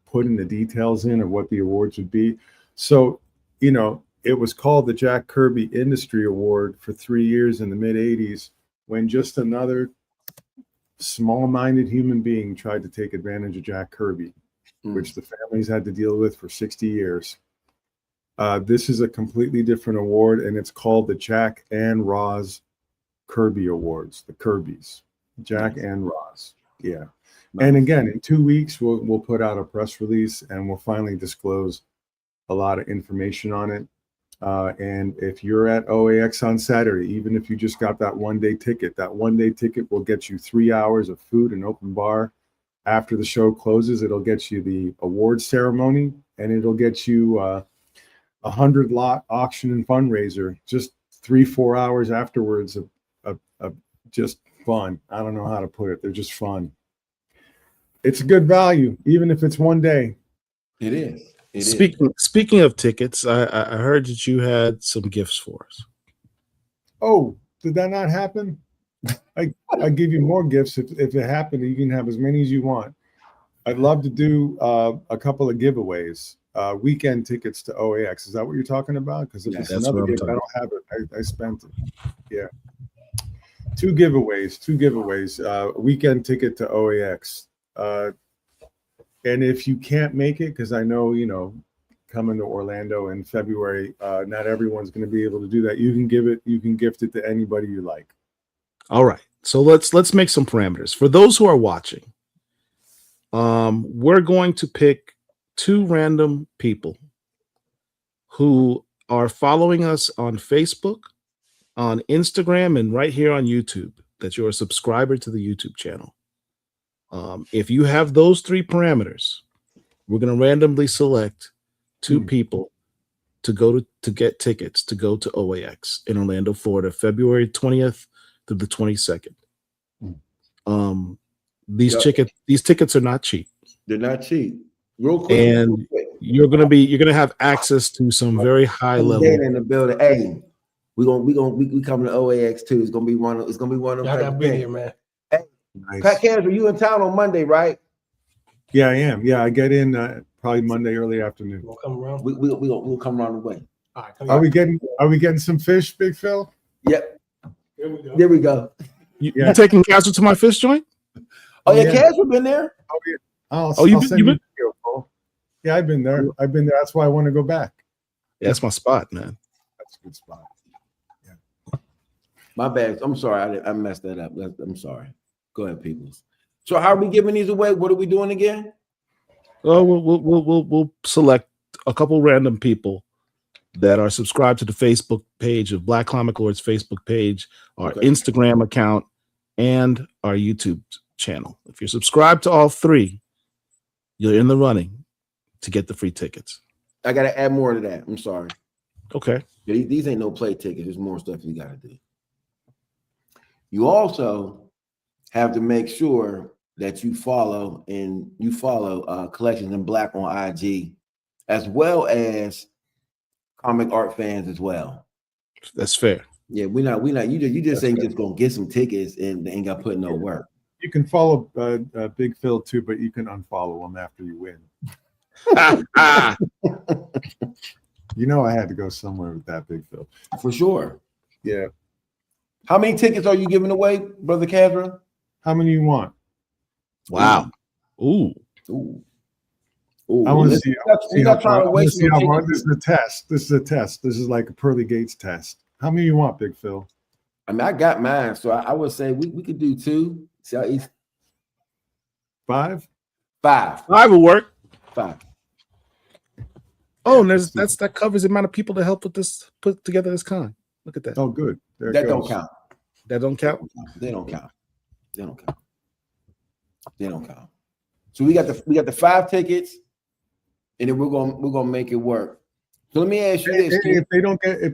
putting the details in of what the awards would be. So, it was called the Jack Kirby Industry Award for 3 years in the mid-'80s, when just another small-minded human being tried to take advantage of Jack Kirby, which the families had to deal with for 60 years. This is a completely different award, and it's called the Jack and Roz Kirby Awards, the Kirbys, Jack and Roz. Yeah. And again, in 2 weeks, we'll put out a press release, and we'll finally disclose a lot of information on it. And if you're at OAX on Saturday, even if you just got that one-day ticket will get you 3 hours of food and open bar. After the show closes, it'll get you the award ceremony, and it'll get you a 100-lot auction and fundraiser, just 3-4 hours afterwards of just fun. I don't know how to put it. They're just fun. It's a good value, even if it's one day. It is. Speaking of tickets, I heard that you had some gifts for us. Oh, did that not happen? I give you more gifts if it happened. You can have as many as you want. I'd love to do a couple of giveaways. Weekend tickets to OAX. Is that what you're talking about? Because if it's another gift, I don't have it. I spent it. Yeah. Two giveaways. Weekend ticket to OAX. And if you can't make it, because I know, coming to Orlando in February, not everyone's going to be able to do that. You can gift it to anybody you like. All right. So let's make some parameters. For those who are watching, we're going to pick 2 random people who are following us on Facebook, on Instagram, and right here on YouTube, that you're a subscriber to the YouTube channel. If you have those 3 parameters, we're going to randomly select 2 people to get tickets to go to OAX in Orlando, Florida, February 20th through the 22nd. These tickets are not cheap. They're not cheap. Real quick, and you're gonna have access to some very high level in the building. Hey, we coming to OAX too. It's gonna be one of them. Y'all gotta be here, man. Hey, Nice. Pat Cans, are you in town on Monday, right? Yeah, I am. Yeah, I get in probably Monday early afternoon. We'll come around. We'll come around the way. All right, Are we getting some fish, Big Phil? Yep. Here we go. There we go. You taking Castle to my fish joint? Oh yeah, Cans, have been there. Oh yeah. I'll you've send you been? a video, Paul. Yeah, I've been there. That's why I want to go back. Yeah, that's my spot, man. That's a good spot. My bad. I'm sorry. I messed that up. I'm sorry. Go ahead, peoples. So how are we giving these away? What are we doing again? Oh, we'll select a couple random people that are subscribed to the Facebook page of Black Comic Lord's Facebook page, our Instagram account, and our YouTube channel. If you're subscribed to all 3, you're in the running to get the free tickets. I got to add more to that. I'm sorry. Okay. These ain't no play tickets. There's more stuff you got to do. You also have to make sure that you follow Collections in Black on IG, as well as comic art fans as well. That's fair. Yeah, we not. You just ain't just gonna get some tickets and ain't got to put no work. You can follow Big Phil too, but you can unfollow him after you win. You know I had to go somewhere with that, Big Phil. For sure. Yeah. How many tickets are you giving away, Brother Cadra? How many you want? Wow. Ooh. Ooh. I want to Listen, see. we're not trying to waste no tickets. This is a test. This is a test. This is like a pearly gates test. How many you want, Big Phil? I mean, I got mine, so I would say we could do 2. See how easy. 5? 5. 5 will work. 5. Oh, and that covers the amount of people to help with this, put together this con. Look at that. Oh, good. There That don't count. That don't count. They don't count. They don't count. They don't count. So we got the 5 tickets, and then we're gonna make it work. So let me ask you this: if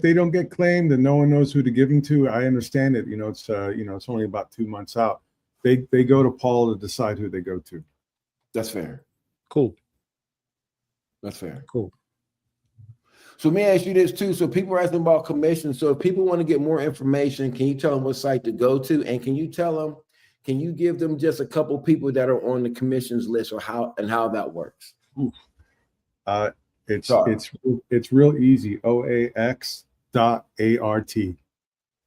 they don't get claimed and no one knows who to give them to, I understand it. It's only about 2 months out. They go to Paul to decide who they go to. That's fair. Cool. That's fair. Cool. So let me ask you this too. So people are asking about commissions. So if people want to get more information, can you tell them what site to go to? And can you give them just a couple people that are on the commissions list, or how that works? It's real easy. oax.art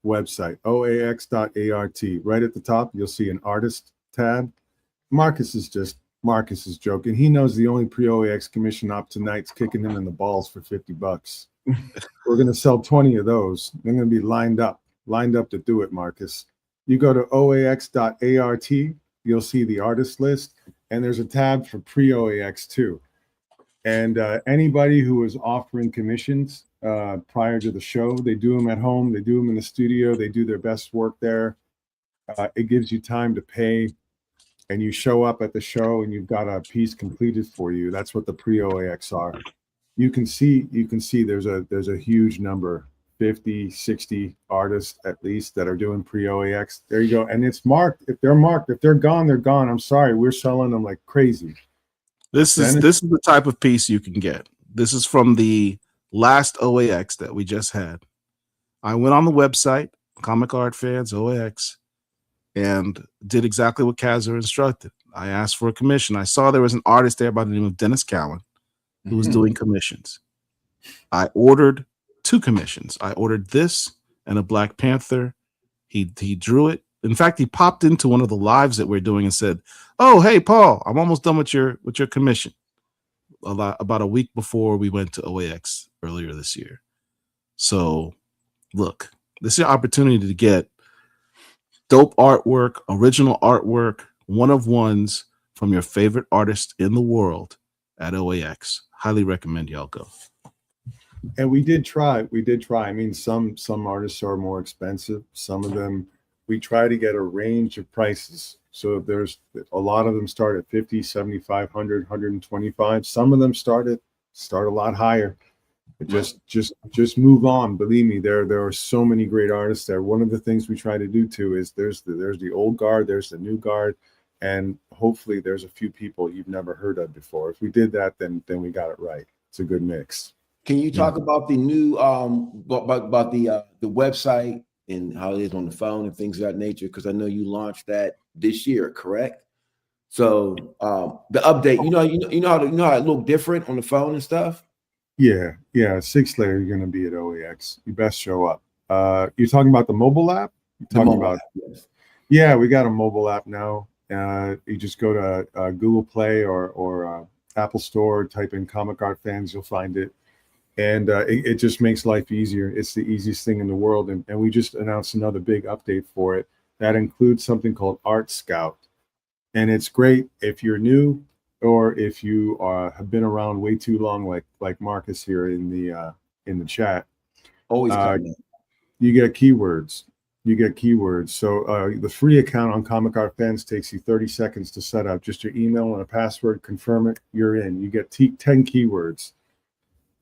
website. oax.art. Right at the top, you'll see an artist tab. Marcus is joking. He knows the only pre-OAX commission op tonight's kicking him in the balls for $50. We're going to sell 20 of those. They're going to be lined up to do it, Marcus. You go to oax.art, you'll see the artist list, and there's a tab for pre-OAX too. And anybody who is offering commissions prior to the show, they do them at home, they do them in the studio, they do their best work there. It gives you time to pay, and you show up at the show and you've got a piece completed for you. That's what the pre-OAX are. You can see there's a huge number, 50, 60 artists at least that are doing pre-OAX. There you go. And it's marked. If they're marked, if they're gone, they're gone. I'm sorry. We're selling them like crazy. This is the type of piece you can get. This is from the last OAX that we just had. I went on the website, Comic Art Fans, OAX, and did exactly what Kazar instructed. I asked for a commission. I saw there was an artist there by the name of Dennis Cowan who was doing commissions. I ordered 2 commissions. I ordered this and a Black Panther. He drew it. In fact, he popped into one of the lives that we're doing and said, "Oh, hey, Paul, I'm almost done with your commission." About a week before we went to OAX earlier this year. So, look, this is your opportunity to get dope artwork, original artwork, one-of-ones from your favorite artist in the world at OAX. Highly recommend y'all go. And we did try. I mean, some artists are more expensive. Some of them, we try to get a range of prices. So there's a lot of them start at 50, 75, 100, 125. Some of them start a lot higher. Just move on. Believe me, there are so many great artists there. One of the things we try to do too is there's the old guard, there's the new guard, and hopefully there's a few people you've never heard of before. If we did that, then we got it right. It's a good mix. Can you talk about the new about the website and how it is on the phone and things of that nature? Because I know you launched that this year, correct? So the update, you know how it look different on the phone and stuff. Yeah. 6 later, you're going to be at OAX. You best show up. You're talking about the mobile app? Yes. Yeah, we got a mobile app now. You just go to Google Play or Apple Store, type in Comic Art Fans, you'll find it. And it just makes life easier. It's the easiest thing in the world. And we just announced another big update for it. That includes something called Art Scout. And it's great if you're new or if you have been around way too long, like Marcus here in the chat. Always you get keywords. So the free account on Comic Art Fans takes you 30 seconds to set up. Just your email and a password, confirm it, you're in. You get 10 keywords.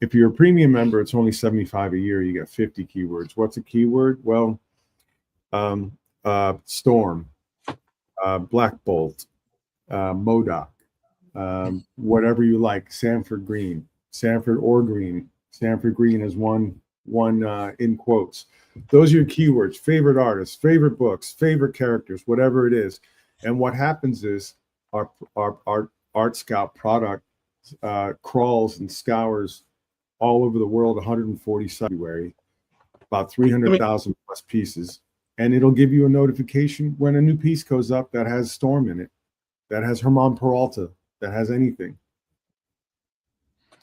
If you're a premium member, it's only $75 a year. You get 50 keywords. What's a keyword? Well, Storm, Black Bolt, MODOK, whatever you like. Sanford Green, Sanford or Green. Sanford Green is one in quotes. Those are your keywords. Favorite artists, favorite books, favorite characters, whatever it is. And what happens is our Art Scout product crawls and scours all over the world, 140 February, about 300,000 plus pieces. And it'll give you a notification when a new piece goes up that has Storm in it, that has Herman Peralta, that has anything.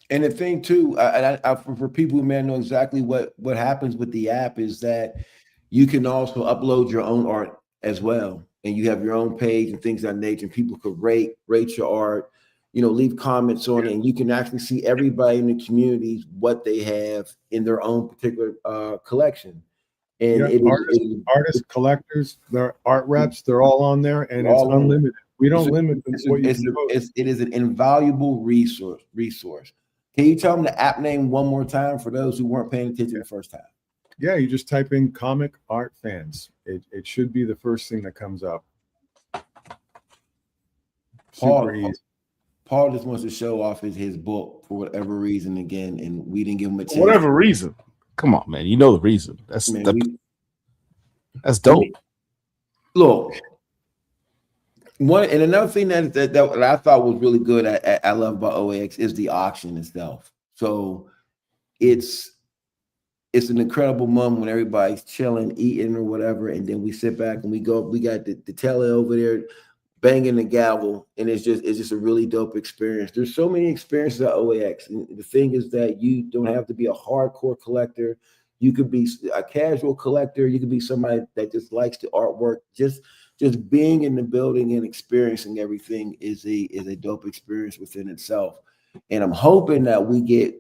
And the thing too, for people who may know exactly what happens with the app is that you can also upload your own art as well, and you have your own page and things of that nature. And people could rate your art, leave comments on it, and you can actually see everybody in the communities what they have in their own particular collection. And artists, collectors, their art reps, they're all on there, and it's unlimited. We don't limit what you can post. It is an invaluable resource. Can you tell them the app name one more time for those who weren't paying attention the first time? Yeah, you just type in comic art fans. It should be the first thing that comes up. Super easy. Paul just wants to show off his book for whatever reason again, and we didn't give him a chance. Whatever reason. Come on, man. You know the reason. That's dope. Look, and another thing that I thought was really good I love about OAX is the auction itself. So it's an incredible moment when everybody's chilling, eating or whatever, and then we sit back and we got the tele over there banging the gavel, and it's just a really dope experience. There's so many experiences at OAX, and the thing is that you don't have to be a hardcore collector. You could be a casual collector. You could be somebody that just likes the artwork. Just being in the building and experiencing everything is a dope experience within itself. And I'm hoping that we get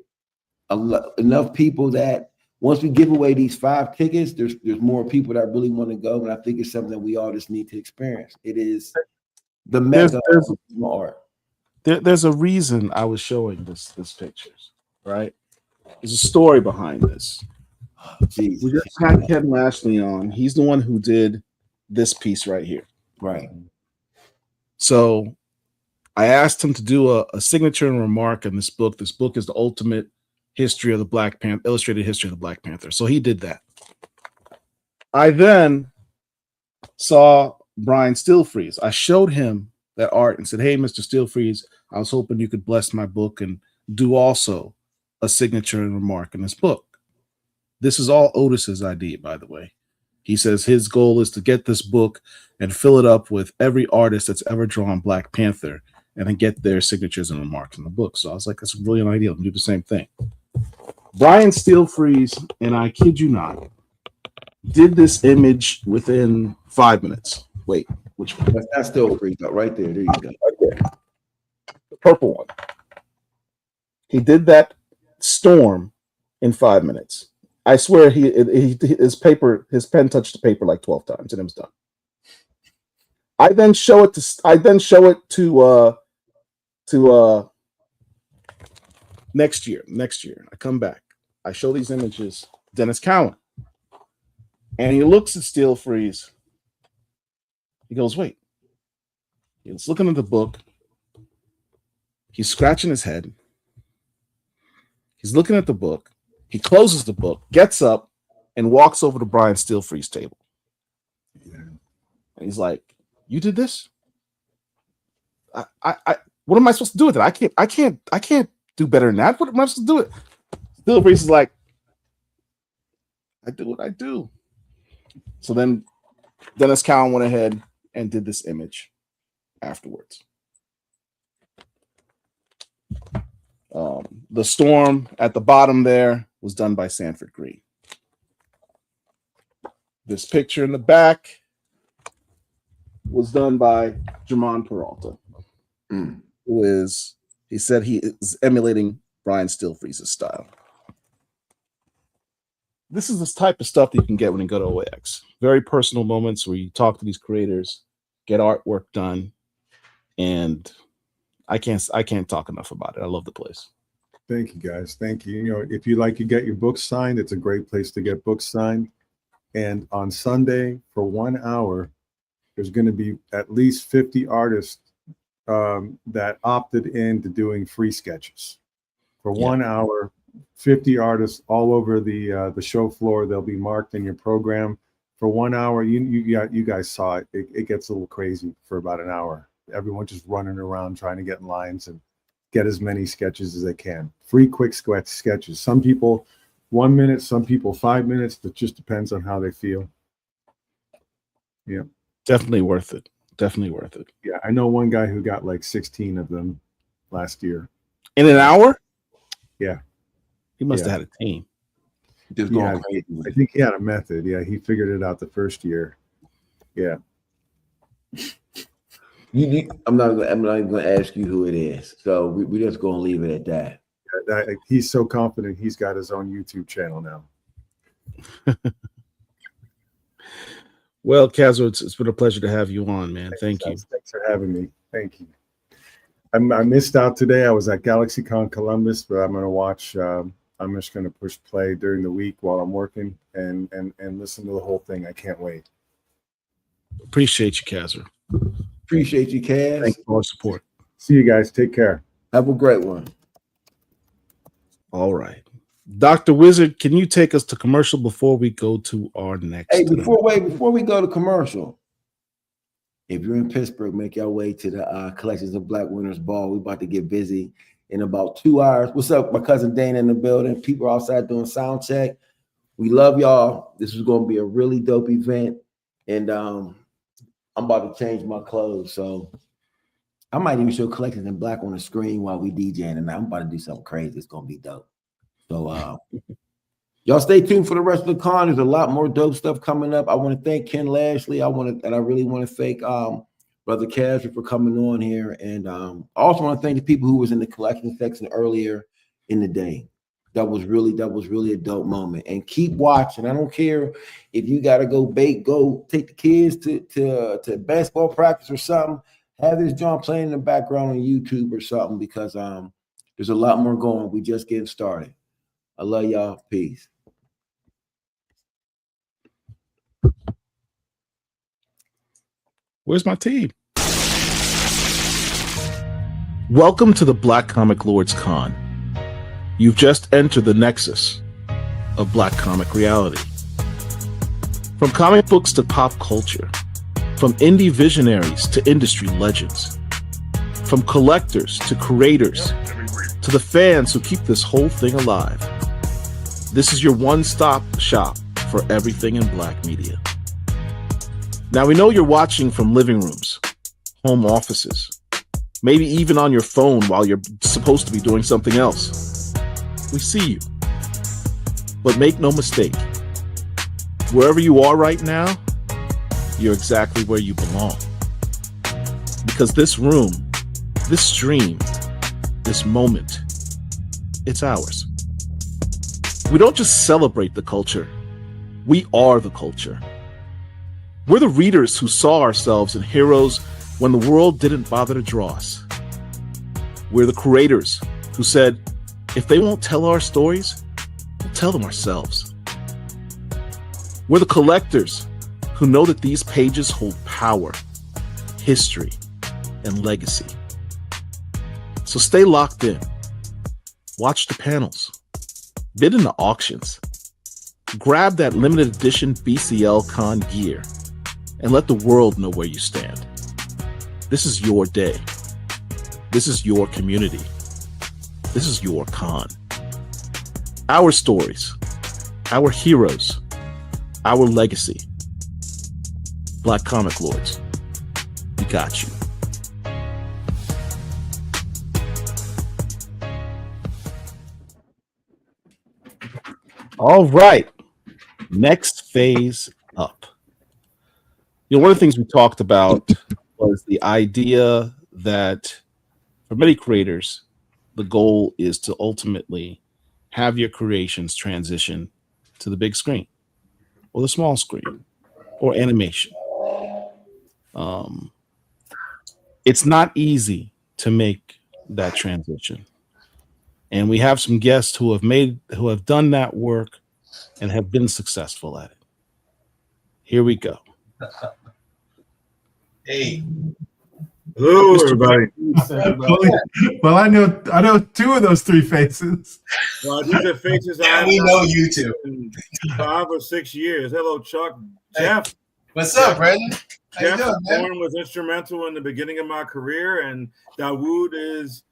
enough people that once we give away these 5 tickets, there's more people that really want to go. And I think it's something that we all just need to experience. It is the mega art. There's a reason I was showing this pictures, right? There's a story behind this. We just had Ken Lashley on. He's the one who did this piece right here. Right. So I asked him to do a signature and remark on this book. This book is the ultimate history of the Black Panther, illustrated history of the Black Panther. So he did that. I then saw Brian Stillfreeze. I showed him that art and said, "Hey, Mr. Stillfreeze, I was hoping you could bless my book and do also a signature and remark in this book." This is all Otis's idea, by the way. He says his goal is to get this book and fill it up with every artist that's ever drawn Black Panther and then get their signatures and remarks in the book. So I was like, that's a brilliant idea. Let me do the same thing. Brian Stillfreeze, and I kid you not, did this image within 5 minutes. Wait, which one? That's Stillfreeze, right there. There you go. Right there. The purple one. He did that storm in 5 minutes. I swear his pen touched the paper like 12 times and it was done. I then show it to next year. I come back. I show these images, Dennis Cowan. And he looks at Stillfreeze. He goes, wait. He's looking at the book. He's scratching his head. He's looking at the book. He closes the book, gets up, and walks over to Brian Stillfreeze's table. And he's like, "You did this? I what am I supposed to do with it? I can't do better than that. What am I supposed to do with it?" Stillfreeze is like, "I do what I do." So then Dennis Cowan went ahead and did this image afterwards. The storm at the bottom there was done by Sanford Green. This picture in the back was done by Herman Peralta, he said he is emulating Brian Stillfreeze's style. This is this type of stuff that you can get when you go to OAX. Very personal moments where you talk to these creators, get artwork done, and I can't talk enough about it. I love the place. Thank you, guys. Thank you. You know, if you like to get your books signed, it's a great place to get books signed. And on Sunday, for 1 hour, there's going to be at least 50 artists that opted into doing free sketches. For 1 hour, 50 artists all over the show floor. They'll be marked in your program. For 1 hour, you guys saw it. It gets a little crazy for about an hour. Everyone just running around trying to get in lines, and get as many sketches as they can. Free, quick sketches. Some people 1 minute, some people 5 minutes. It just depends on how they feel. Yeah. Definitely worth it. Definitely worth it. Yeah, I know one guy who got like 16 of them last year. In an hour? Yeah. He must have had a team. Just going crazy. I think he had a method. Yeah, he figured it out the first year. Yeah. I'm not even going to ask you who it is. So we're just going to leave it at that. He's so confident he's got his own YouTube channel now. Well, Kazo, it's been a pleasure to have you on, man. Thank you. Thanks for having me. Thank you. I missed out today. I was at GalaxyCon Columbus, but I'm going to watch. I'm just going to push play during the week while I'm working and listen to the whole thing. I can't wait. Appreciate you, Kazo. Appreciate you, Kaz. Thank you for all support. See you guys. Take care. Have a great one. All right. Dr. Wizard, can you take us to commercial before we go to our next? Hey, before we go to commercial, if you're in Pittsburgh, make your way to the Collections of Black Winners Ball. We're about to get busy in about 2 hours. What's up? My cousin Dana in the building. People outside doing sound check. We love y'all. This is going to be a really dope event. And I'm about to change my clothes. So I might even show Collections in Black on the screen while we DJing. And I'm about to do something crazy. It's going to be dope. So y'all stay tuned for the rest of the con. There's a lot more dope stuff coming up. I want to thank Ken Lashley. I really want to thank Brother Kazra for coming on here. And I also want to thank the people who was in the collection section earlier in the day. That was really a dope moment. And keep watching. I don't care if you got to go take the kids to basketball practice or something. Have this John playing in the background on YouTube or something, because there's a lot more going. We just getting started. I love y'all. Peace. Where's my team? Welcome to the Black Comic Lords Con. You've just entered the nexus of Black comic reality. From comic books to pop culture, from indie visionaries to industry legends, from collectors to creators, to the fans who keep this whole thing alive. This is your one-stop shop for everything in Black media. Now, we know you're watching from living rooms, home offices, maybe even on your phone while you're supposed to be doing something else. We see you. But make no mistake, wherever you are right now, you're exactly where you belong. Because this room, this stream, this moment, it's ours. We don't just celebrate the culture, we are the culture. We're the readers who saw ourselves in heroes when the world didn't bother to draw us. We're the creators who said, if they won't tell our stories, we'll tell them ourselves. We're the collectors who know that these pages hold power, history, and legacy. So stay locked in. Watch the panels. Bid in the auctions. Grab that limited edition BCL Con gear and let the world know where you stand. This is your day. This is your community. This is your con. Our stories, our heroes, our legacy. Black Comic Lords, we got you. All right, next phase up. One of the things we talked about was the idea that for many creators, the goal is to ultimately have your creations transition to the big screen or the small screen or animation. It's not easy to make that transition. And we have some guests who have done that work and have been successful at it. Here we go. Hey. Hello, everybody. Well, I know two of those three faces. Well, these are faces Yeah, we know you two. 5 or 6 years. Hello, Chuck. Jeff. What's up, Brandon? How you Jeff doing, man? Warren was instrumental in the beginning of my career, and Dawood is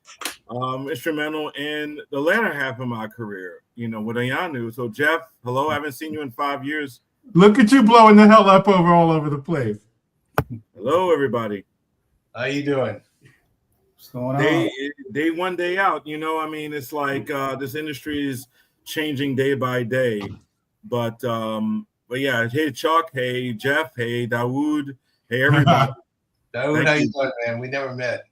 instrumental in the latter half of my career, you know, with Ayanu. So Jeff, hello, I haven't seen you in 5 years. Look at you blowing the hell up all over the place. Hello, everybody. How you doing? What's going Day one, day out. You know, I mean, it's like this industry is changing day by day. But yeah, hey Chuck, hey Jeff, hey Dawood, hey everybody. Dawood, how you doing, man? We never met.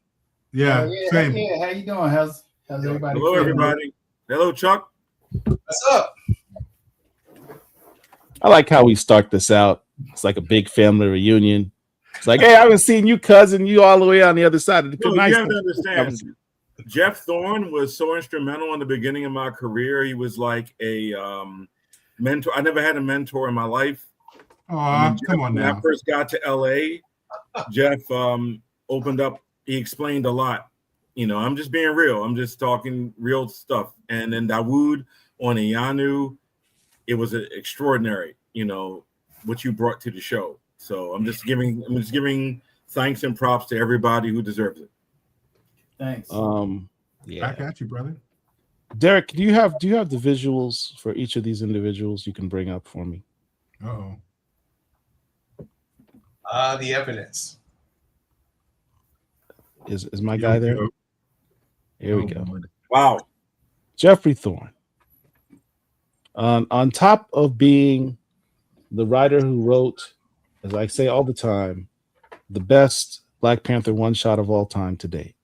Yeah, same. Yeah, how you doing? How's everybody? Hello, feeling? everybody. Hello, Chuck. What's up? I like how we start this out. It's like a big family reunion. It's like, hey, I haven't seen you, cousin. You all the way on the other side of the. No, Nice you have to understand. Jeff Thorne was so instrumental in the beginning of my career. He was like a mentor. I never had a mentor in my life. Oh, come on when now. I first got to LA, Jeff opened up. He explained a lot. You know, I'm just being real. I'm just talking real stuff. And then Dawood on Ayanu, it was extraordinary. You know what you brought to the show. So I'm just giving thanks and props to everybody who deserves it. Thanks. Yeah. Back at you, brother. Derek, do you have the visuals for each of these individuals you can bring up for me? Uh-oh. The evidence. Is my guy there? Here we go. Wow. Jeffrey Thorne. On top of being the writer who wrote, as I say all the time, the best Black Panther one shot of all time to date.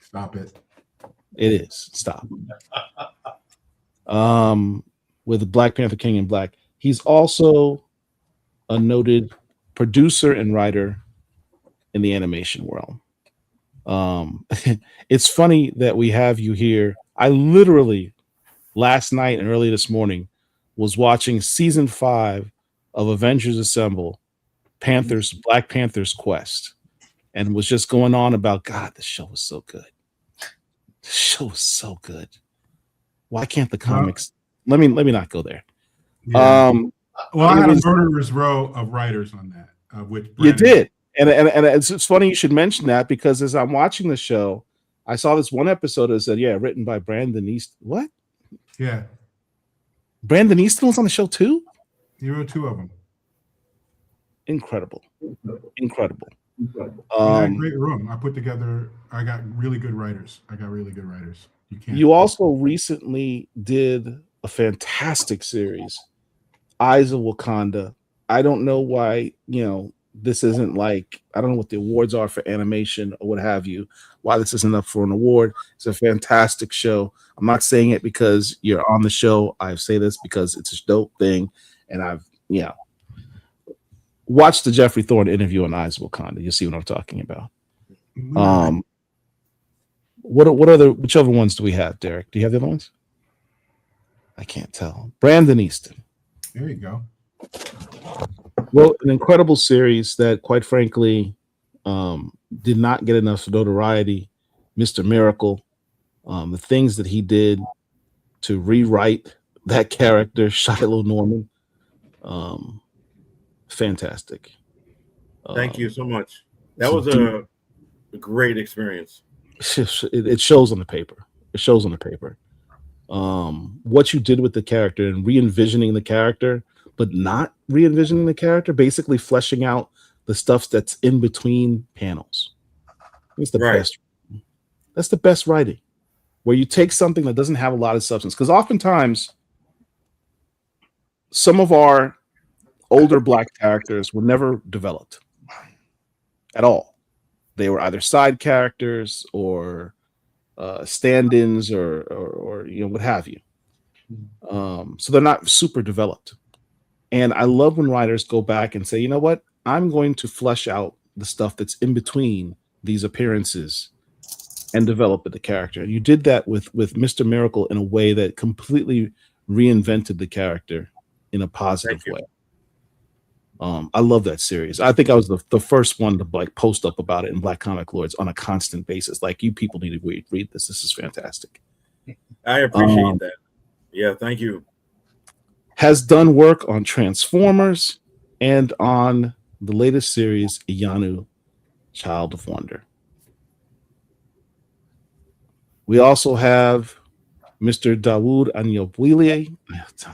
Stop it. It is. Stop. With Black Panther King in Black. He's also a noted producer and writer in the animation world. It's funny that we have you here. I literally last night and early this morning was watching season 5 of Avengers Assemble, Black Panther's Quest, and was just going on about, God, the show was so good. The show was so good. Why can't the comics? Let me not go there. Yeah. Well, I had was, a murderer's row of writers on that. Which you did, and it's funny you should mention that, because as I'm watching the show, I saw this one episode that said, "Yeah, written by Brandon East." What? Yeah, Brandon Easton was on the show too. He wrote 2 of them. Incredible. Incredible. I had a great room. I got really good writers. You also recently did a fantastic series, Eyes of Wakanda. I don't know why, this isn't like, I don't know what the awards are for animation or what have you, why this isn't up for an award. It's a fantastic show. I'm not saying it because you're on the show. I say this because it's a dope thing. And I've, watch the Jeffrey Thorne interview on Eyes of Wakanda. You'll see what I'm talking about. Which other ones do we have, Derek? Do you have the other ones? I can't tell. Brandon Easton. There you go. Well, an incredible series that, quite frankly, did not get enough notoriety. Mr. Miracle, the things that he did to rewrite that character, Shiloh Norman, fantastic. Thank you so much. That was a great experience. It shows on the paper. It shows on the paper. What you did with the character and re-envisioning the character, but not re-envisioning the character, basically fleshing out the stuff that's in between panels. It's the best. That's the best writing, where you take something that doesn't have a lot of substance. Because oftentimes, some of our older Black characters were never developed at all. They were either side characters or stand-ins or what have you. So they're not super developed. And I love when writers go back and say, you know what? I'm going to flesh out the stuff that's in between these appearances and develop the character. And you did that with Mr. Miracle in a way that completely reinvented the character in a positive way. I love that series. I think I was the first one to post up about it in Black Comic Lords on a constant basis. Like, you people need to read this. This is fantastic. I appreciate that. Yeah, thank you. Has done work on Transformers and on the latest series, Ayanu, Child of Wonder. We also have Mr. Dawood Anyabwile.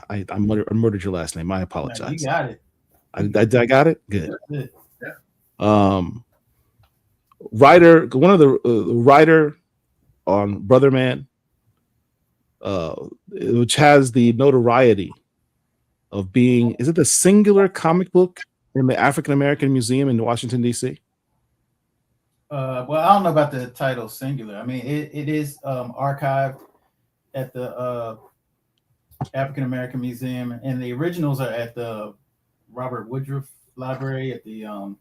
I murdered your last name. I No, apologize. you got it. I got it. Good. That's it. Writer, one of the writer on Brother Man, which has the notoriety of being, is it the singular comic book in the African American Museum in Washington, D.C.? Well, I don't know about the title singular. I mean, it is archived at the African American Museum, and the originals are at the Robert Woodruff Library at the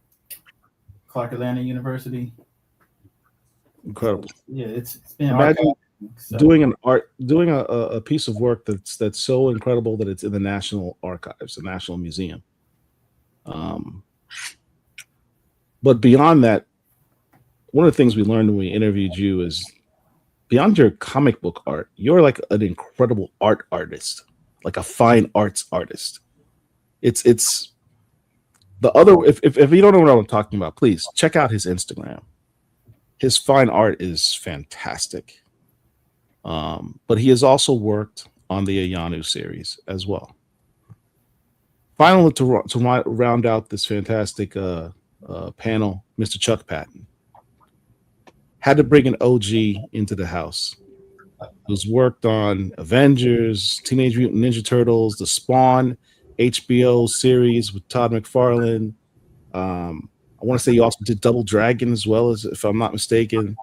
Clark Atlanta University. Incredible. Yeah, it's been Imagine archived, so. doing a piece of work that's so incredible that it's in the National Archives, the National Museum. But beyond that, one of the things we learned when we interviewed you is beyond your comic book art, you're like an incredible art artist, like a fine arts artist. It's the other, if you don't know what I'm talking about, please check out his Instagram. His fine art is fantastic. But he has also worked on the Ayanu series as well. Finally, to round out this fantastic panel, Mr. Chuck Patton had to bring an OG into the house who's worked on Avengers, Teenage Mutant Ninja Turtles, the Spawn HBO series with Todd McFarlane. I want to say you also did Double Dragon as well, as if I'm not mistaken.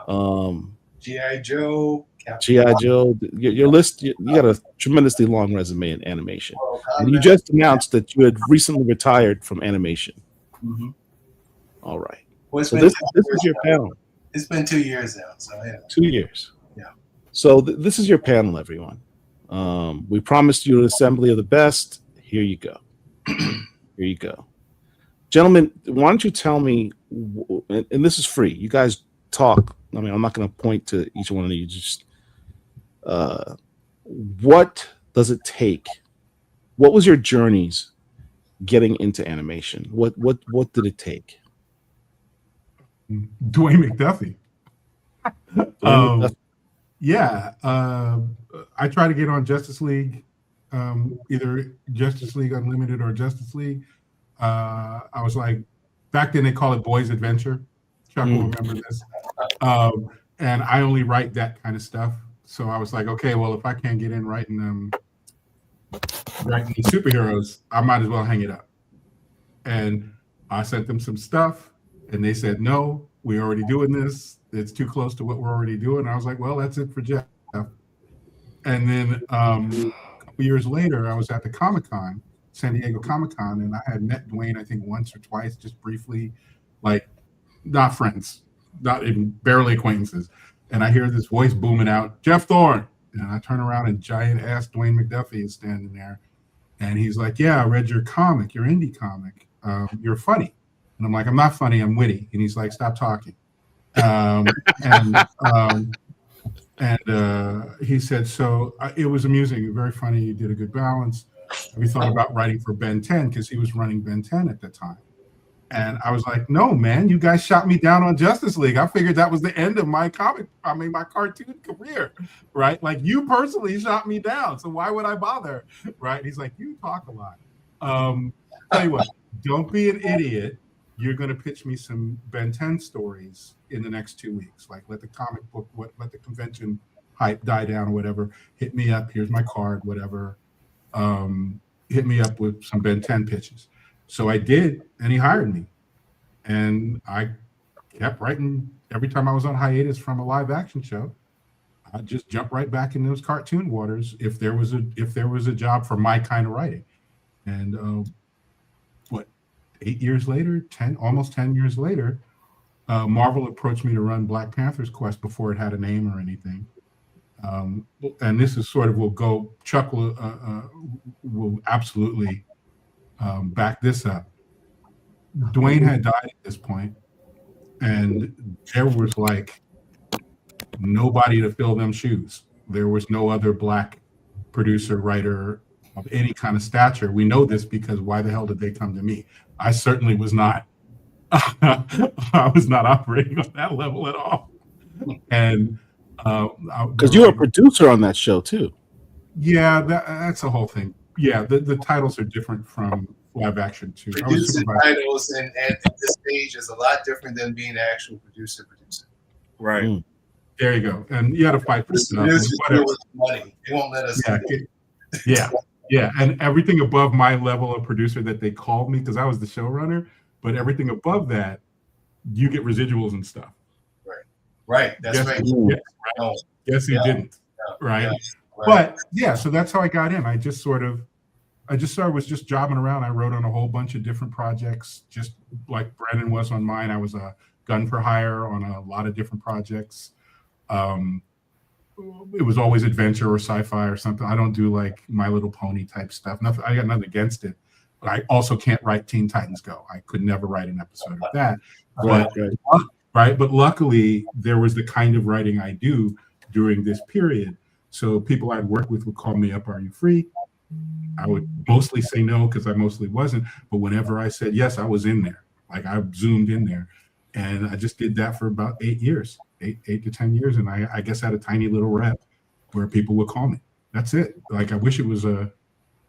G.I. Joe. G.I. Joe. Your list, you got a tremendously long resume in animation. And you just announced that you had recently retired from animation. Mm-hmm. All right. Well, So this is your panel. It's been 2 years now, so yeah. 2 years. Yeah. So this is your panel, everyone. We promised you an assembly of the best. Here you go. Here you go. Gentlemen, why don't you tell me, and this is free, you guys talk. I mean, I'm not going to point to each one of you. Just what does it take? What was your journeys getting into animation? What did it take? Dwayne McDuffie. Yeah, I try to get on Justice League, either Justice League Unlimited or Justice League. I was like, back then they call it Boys Adventure. Chuck will remember this. And I only write that kind of stuff. So I was like, okay, well, if I can't get in writing superheroes, I might as well hang it up. And I sent them some stuff, and they said, no, we're already doing this. It's too close to what we're already doing. I was like, well, that's it for Jeff. And then a couple years later, I was at the Comic-Con, San Diego Comic-Con, and I had met Dwayne, I think, once or twice, just briefly, like, not friends, not even barely acquaintances. And I hear this voice booming out, Jeff Thorne. And I turn around and giant ass Dwayne McDuffie is standing there. And he's like, yeah, I read your comic, your indie comic. You're funny. And I'm like, I'm not funny, I'm witty. And he's like, stop talking. He said, so it was amusing, very funny. You did a good balance. We thought about writing for Ben 10 because he was running Ben 10 at the time. And I was like, no, man, you guys shot me down on Justice League. I figured that was the end of my my cartoon career, right? Like, you personally shot me down. So why would I bother, right? He's like, you talk a lot. Tell you what, don't be an idiot. You're going to pitch me some Ben 10 stories in the next 2 weeks. Like, let the comic book, let the convention hype die down or whatever. Hit me up. Here's my card, whatever. Hit me up with some Ben 10 pitches. So I did, and he hired me. And I kept writing every time I was on hiatus from a live action show. I'd just jump right back in those cartoon waters if there was a job for my kind of writing. And 8 years later, almost 10 years later, Marvel approached me to run Black Panther's Quest before it had a name or anything. And this is sort of, Chuck will absolutely back this up. Dwayne had died at this point, and there was like nobody to fill them shoes. There was no other Black producer, writer of any kind of stature. We know this because why the hell did they come to me? I certainly was not. I was not operating on that level at all. And Because you were a producer on that show too. Yeah, that's the whole thing. Yeah, the titles are different from live action too. I was Producing supervisor. titles and at this stage is a lot different than being an actual producer. Right. There you go. And you had to fight for stuff. Producers Whatever. deal with money. They won't let us. Yeah, yeah. And everything above my level of producer that they called me, because I was the showrunner, but everything above that, you get residuals and stuff. Right. That's Yes, right. Yes, Oh, yes, he yeah. didn't. Yeah. Right. Yeah. Right. But yeah, so that's how I got in. I just was just jobbing around. I wrote on a whole bunch of different projects, just like Brandon was on mine. I was a gun for hire on a lot of different projects. It was always adventure or sci-fi or something. I don't do like My Little Pony type stuff. Nothing. I got nothing against it, but I also can't write Teen Titans Go. I could never write an episode of that. But luckily, there was the kind of writing I do during this period. So people I'd work with would call me up, "Are you free?" I would mostly say no because I mostly wasn't. But whenever I said yes, I was in there. Like I zoomed in there. And I just did that for about 8 years, eight to 10 years. And I guess I had a tiny little rep where people would call me. That's it. Like I wish it was a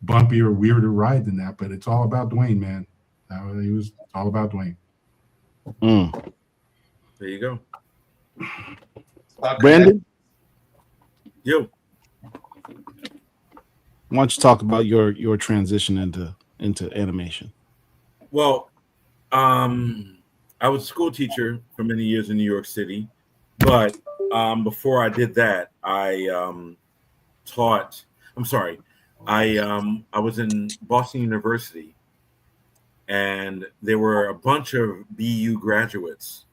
bumpy or weirder ride than that, but it's all about Dwayne, man. It was all about Dwayne. There you go. Brandon? Yo. Why don't you talk about your transition into animation? Well, I was a school teacher for many years in New York City, but before I did that, I was in Boston University, and there were a bunch of BU graduates,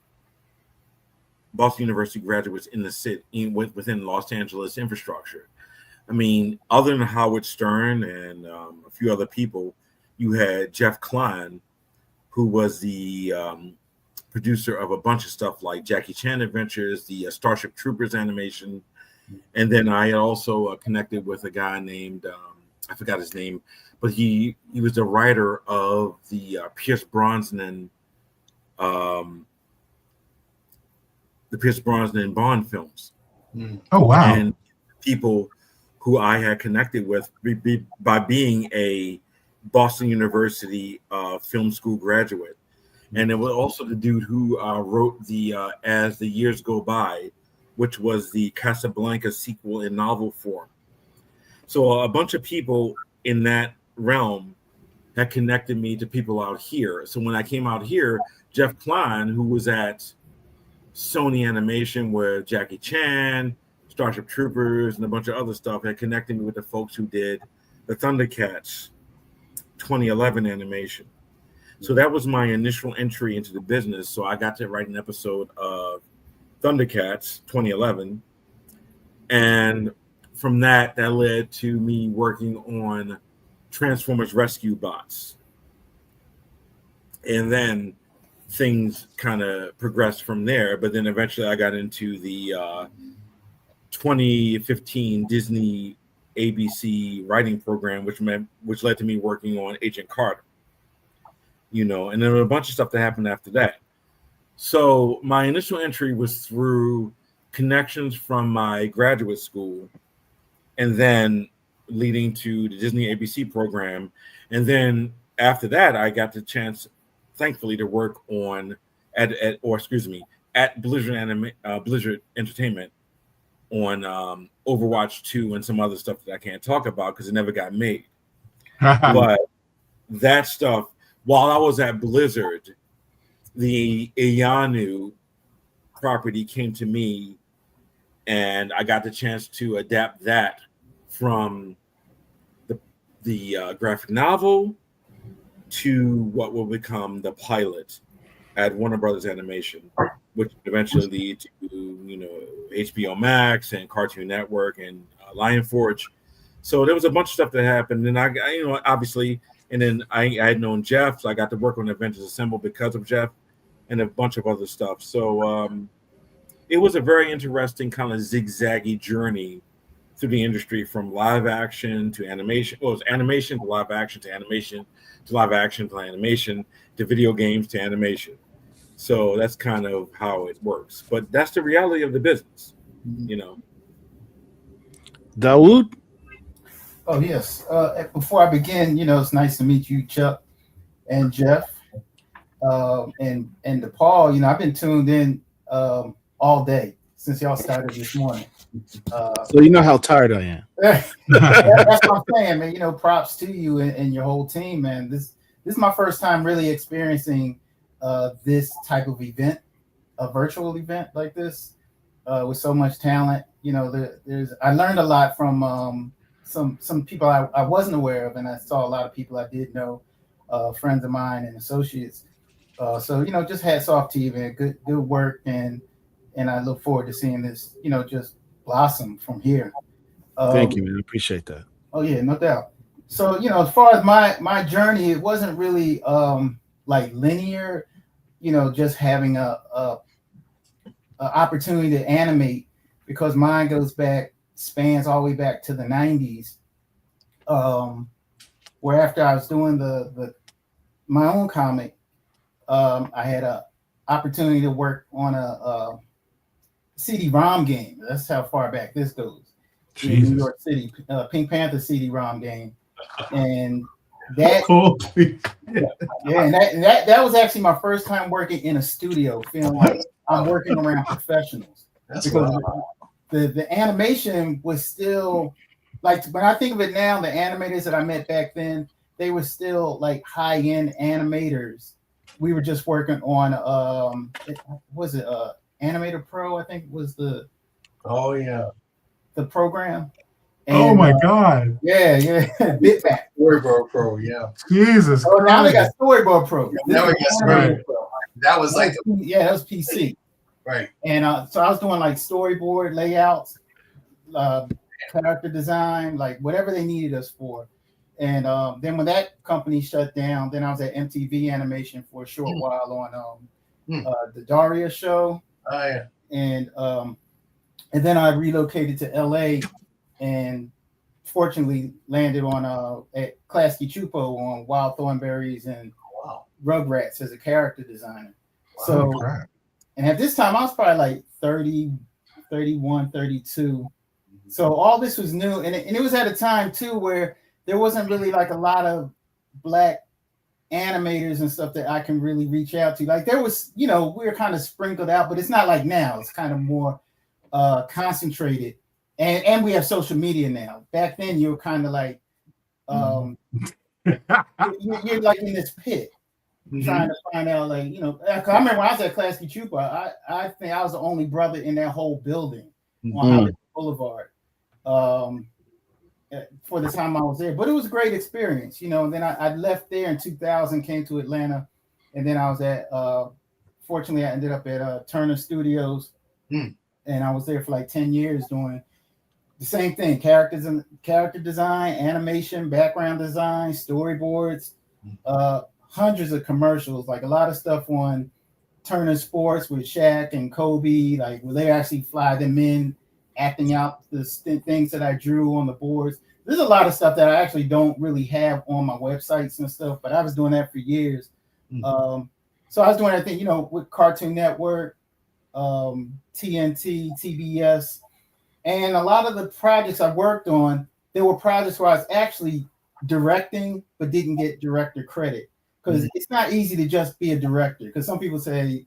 Boston University graduates in the city, within Los Angeles infrastructure. I mean, other than Howard Stern and a few other people, you had Jeff Klein, who was the producer of a bunch of stuff like Jackie Chan Adventures, the Starship Troopers animation. And then I also connected with a guy named, I forgot his name, but he was the writer of the Pierce Brosnan Bond films. Oh, wow. And people who I had connected with by being a Boston University film school graduate. And it was also the dude who wrote the As the Years Go By, which was the Casablanca sequel in novel form. So a bunch of people in that realm had connected me to people out here. So when I came out here, Jeff Klein, who was at Sony Animation with Jackie Chan, Starship Troopers, and a bunch of other stuff, had connected me with the folks who did the Thundercats 2011 animation. So that was my initial entry into the business. So I got to write an episode of Thundercats 2011. And from that led to me working on Transformers Rescue Bots. And then things kind of progressed from there. But then eventually I got into the 2015 Disney ABC writing program, which led to me working on Agent Carter. And then a bunch of stuff that happened after that. So my initial entry was through connections from my graduate school, and then leading to the Disney ABC program. And then after that, I got the chance, thankfully, to work on at Blizzard Entertainment on Overwatch 2 and some other stuff that I can't talk about because it never got made. But that stuff, while I was at Blizzard, the Iyanu property came to me, and I got the chance to adapt that from the graphic novel to what will become the pilot at Warner Brothers Animation, which eventually lead to HBO Max and Cartoon Network and Lion Forge. So there was a bunch of stuff that happened, and I obviously. And then I had known Jeff, so I got to work on Avengers Assemble because of Jeff and a bunch of other stuff. So it was a very interesting kind of zigzaggy journey through the industry from live action to animation. Well, it was animation to live action to animation to live action to animation to video games to animation. So that's kind of how it works. But that's the reality of the business. you know. Dawood? Oh yes. Before I begin, it's nice to meet you, Chuck and Jeff, and DePaul. I've been tuned in all day since y'all started this morning. So you know how tired I am. That's what I'm saying, man. Props to you and your whole team, man. This is my first time really experiencing this type of event, a virtual event like this, with so much talent. I learned a lot from some people I wasn't aware of, and I saw a lot of people I did know, friends of mine and associates. So just hats off to you, man. Good work, and I look forward to seeing this, just blossom from here. Thank you, man. I appreciate that. Oh yeah, no doubt. So as far as my journey, it wasn't really like linear. Just having a opportunity to animate, because mine spans all the way back to the 90s. Where after I was doing my own comic, I had a opportunity to work on a CD-ROM game. That's how far back this goes. In New York City, Pink Panther CD-ROM game, and that and that was actually my first time working in a studio, feeling like I'm working around professionals. That's because wow. the animation was still like, when I think of it now, the animators that I met back then, they were still like high-end animators. We were just working on was it Animator Pro, I think was the program. Oh my God. Yeah. Bitmap. Storyboard Pro, yeah. Jesus Oh, now they Christ. got Storyboard Pro. Now we got Storyboard Pro. That was like that was PC. Right. And so I was doing like storyboard layouts, character design, like whatever they needed us for. And then when that company shut down, then I was at MTV Animation for a short while on the Daria show. Oh yeah. And then I relocated to LA and fortunately landed on at Klasky Chupo on Wild Thornberries and Rugrats as a character designer. So, and at this time I was probably like 30, 31, 32. So all this was new. And it was at a time too where there wasn't really like a lot of Black animators and stuff that I can really reach out to. Like there was, we were kind of sprinkled out, but it's not like now. It's kind of more concentrated. And we have social media now. Back then you were kind of like you're like in this pit trying to find out, like, I remember when I was at Klasky Chupa, I think I was the only brother in that whole building on Hollywood Boulevard for the time I was there. But it was a great experience, and then I left there in 2000, came to Atlanta, and then I was at fortunately I ended up at Turner Studios, and I was there for like 10 years doing the same thing: character design, animation, background design, storyboards, hundreds of commercials, like a lot of stuff on Turner Sports with Shaq and Kobe, like where they actually fly them in, acting out the things that I drew on the boards. There's a lot of stuff that I actually don't really have on my websites and stuff, but I was doing that for years. So I was doing everything, with Cartoon Network, TNT, TBS, and a lot of the projects I worked on, there were projects where I was actually directing, but didn't get director credit. Because it's not easy to just be a director. Because some people say,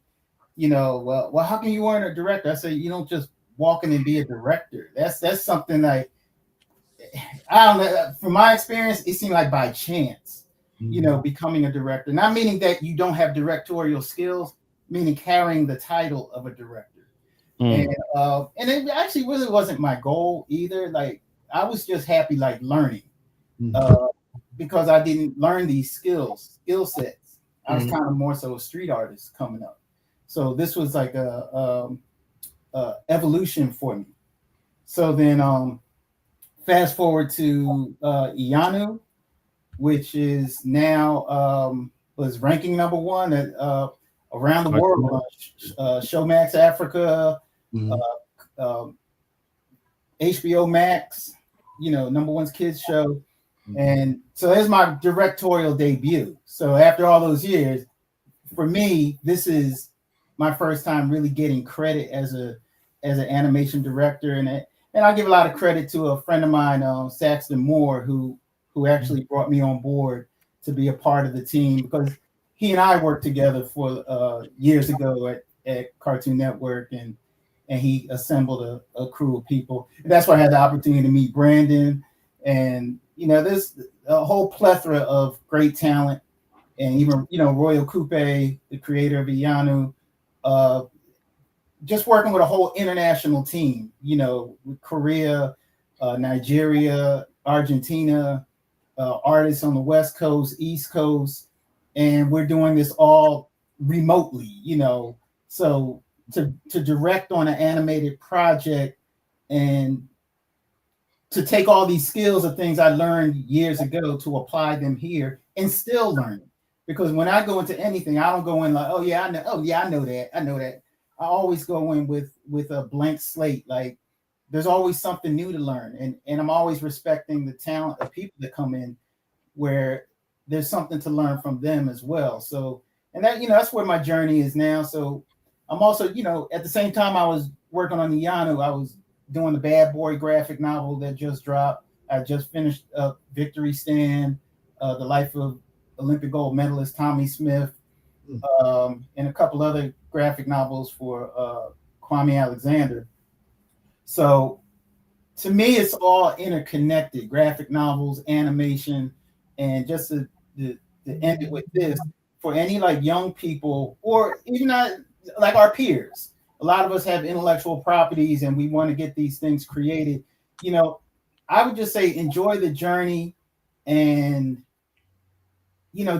well, how can you weren't a director? I say, you don't just walk in and be a director. That's something like, I don't know. From my experience, it seemed like by chance, becoming a director. Not meaning that you don't have directorial skills, meaning carrying the title of a director. And it actually really wasn't my goal either. Like I was just happy, like learning. Because I didn't learn these skill sets. I was kind of more so a street artist coming up. So this was like a evolution for me. So then fast forward to Ianu, which is now was ranking number one at around the world. Showmax Africa, HBO Max, number one's kids show. And so there's my directorial debut. So after all those years, for me, this is my first time really getting credit as as an animation director, and I give a lot of credit to a friend of mine, Saxton Moore, who actually brought me on board to be a part of the team, because he and I worked together for years ago at Cartoon Network, and he assembled a crew of people. And that's where I had the opportunity to meet Brandon, and there's a whole plethora of great talent, and even Royal Coupe, the creator of Iyanu, just working with a whole international team, with Korea, Nigeria, Argentina, artists on the West Coast, East Coast, and we're doing this all remotely, so to direct on an animated project and to take all these skills of things I learned years ago to apply them here and still learning. Because when I go into anything, I don't go in like, I know that. I always go in with a blank slate. Like, there's always something new to learn, and I'm always respecting the talent of people that come in, where there's something to learn from them as well. So, and that that's where my journey is now. So I'm also at the same time I was working on Iyanu, I was doing the Bad Boy graphic novel that just dropped. I just finished Victory Stand, the life of Olympic gold medalist Tommy Smith, and a couple other graphic novels for Kwame Alexander. So to me, it's all interconnected: graphic novels, animation, and just to end it with this, for any like young people, or even not like our peers. A lot of us have intellectual properties and we want to get these things created. I would just say enjoy the journey, and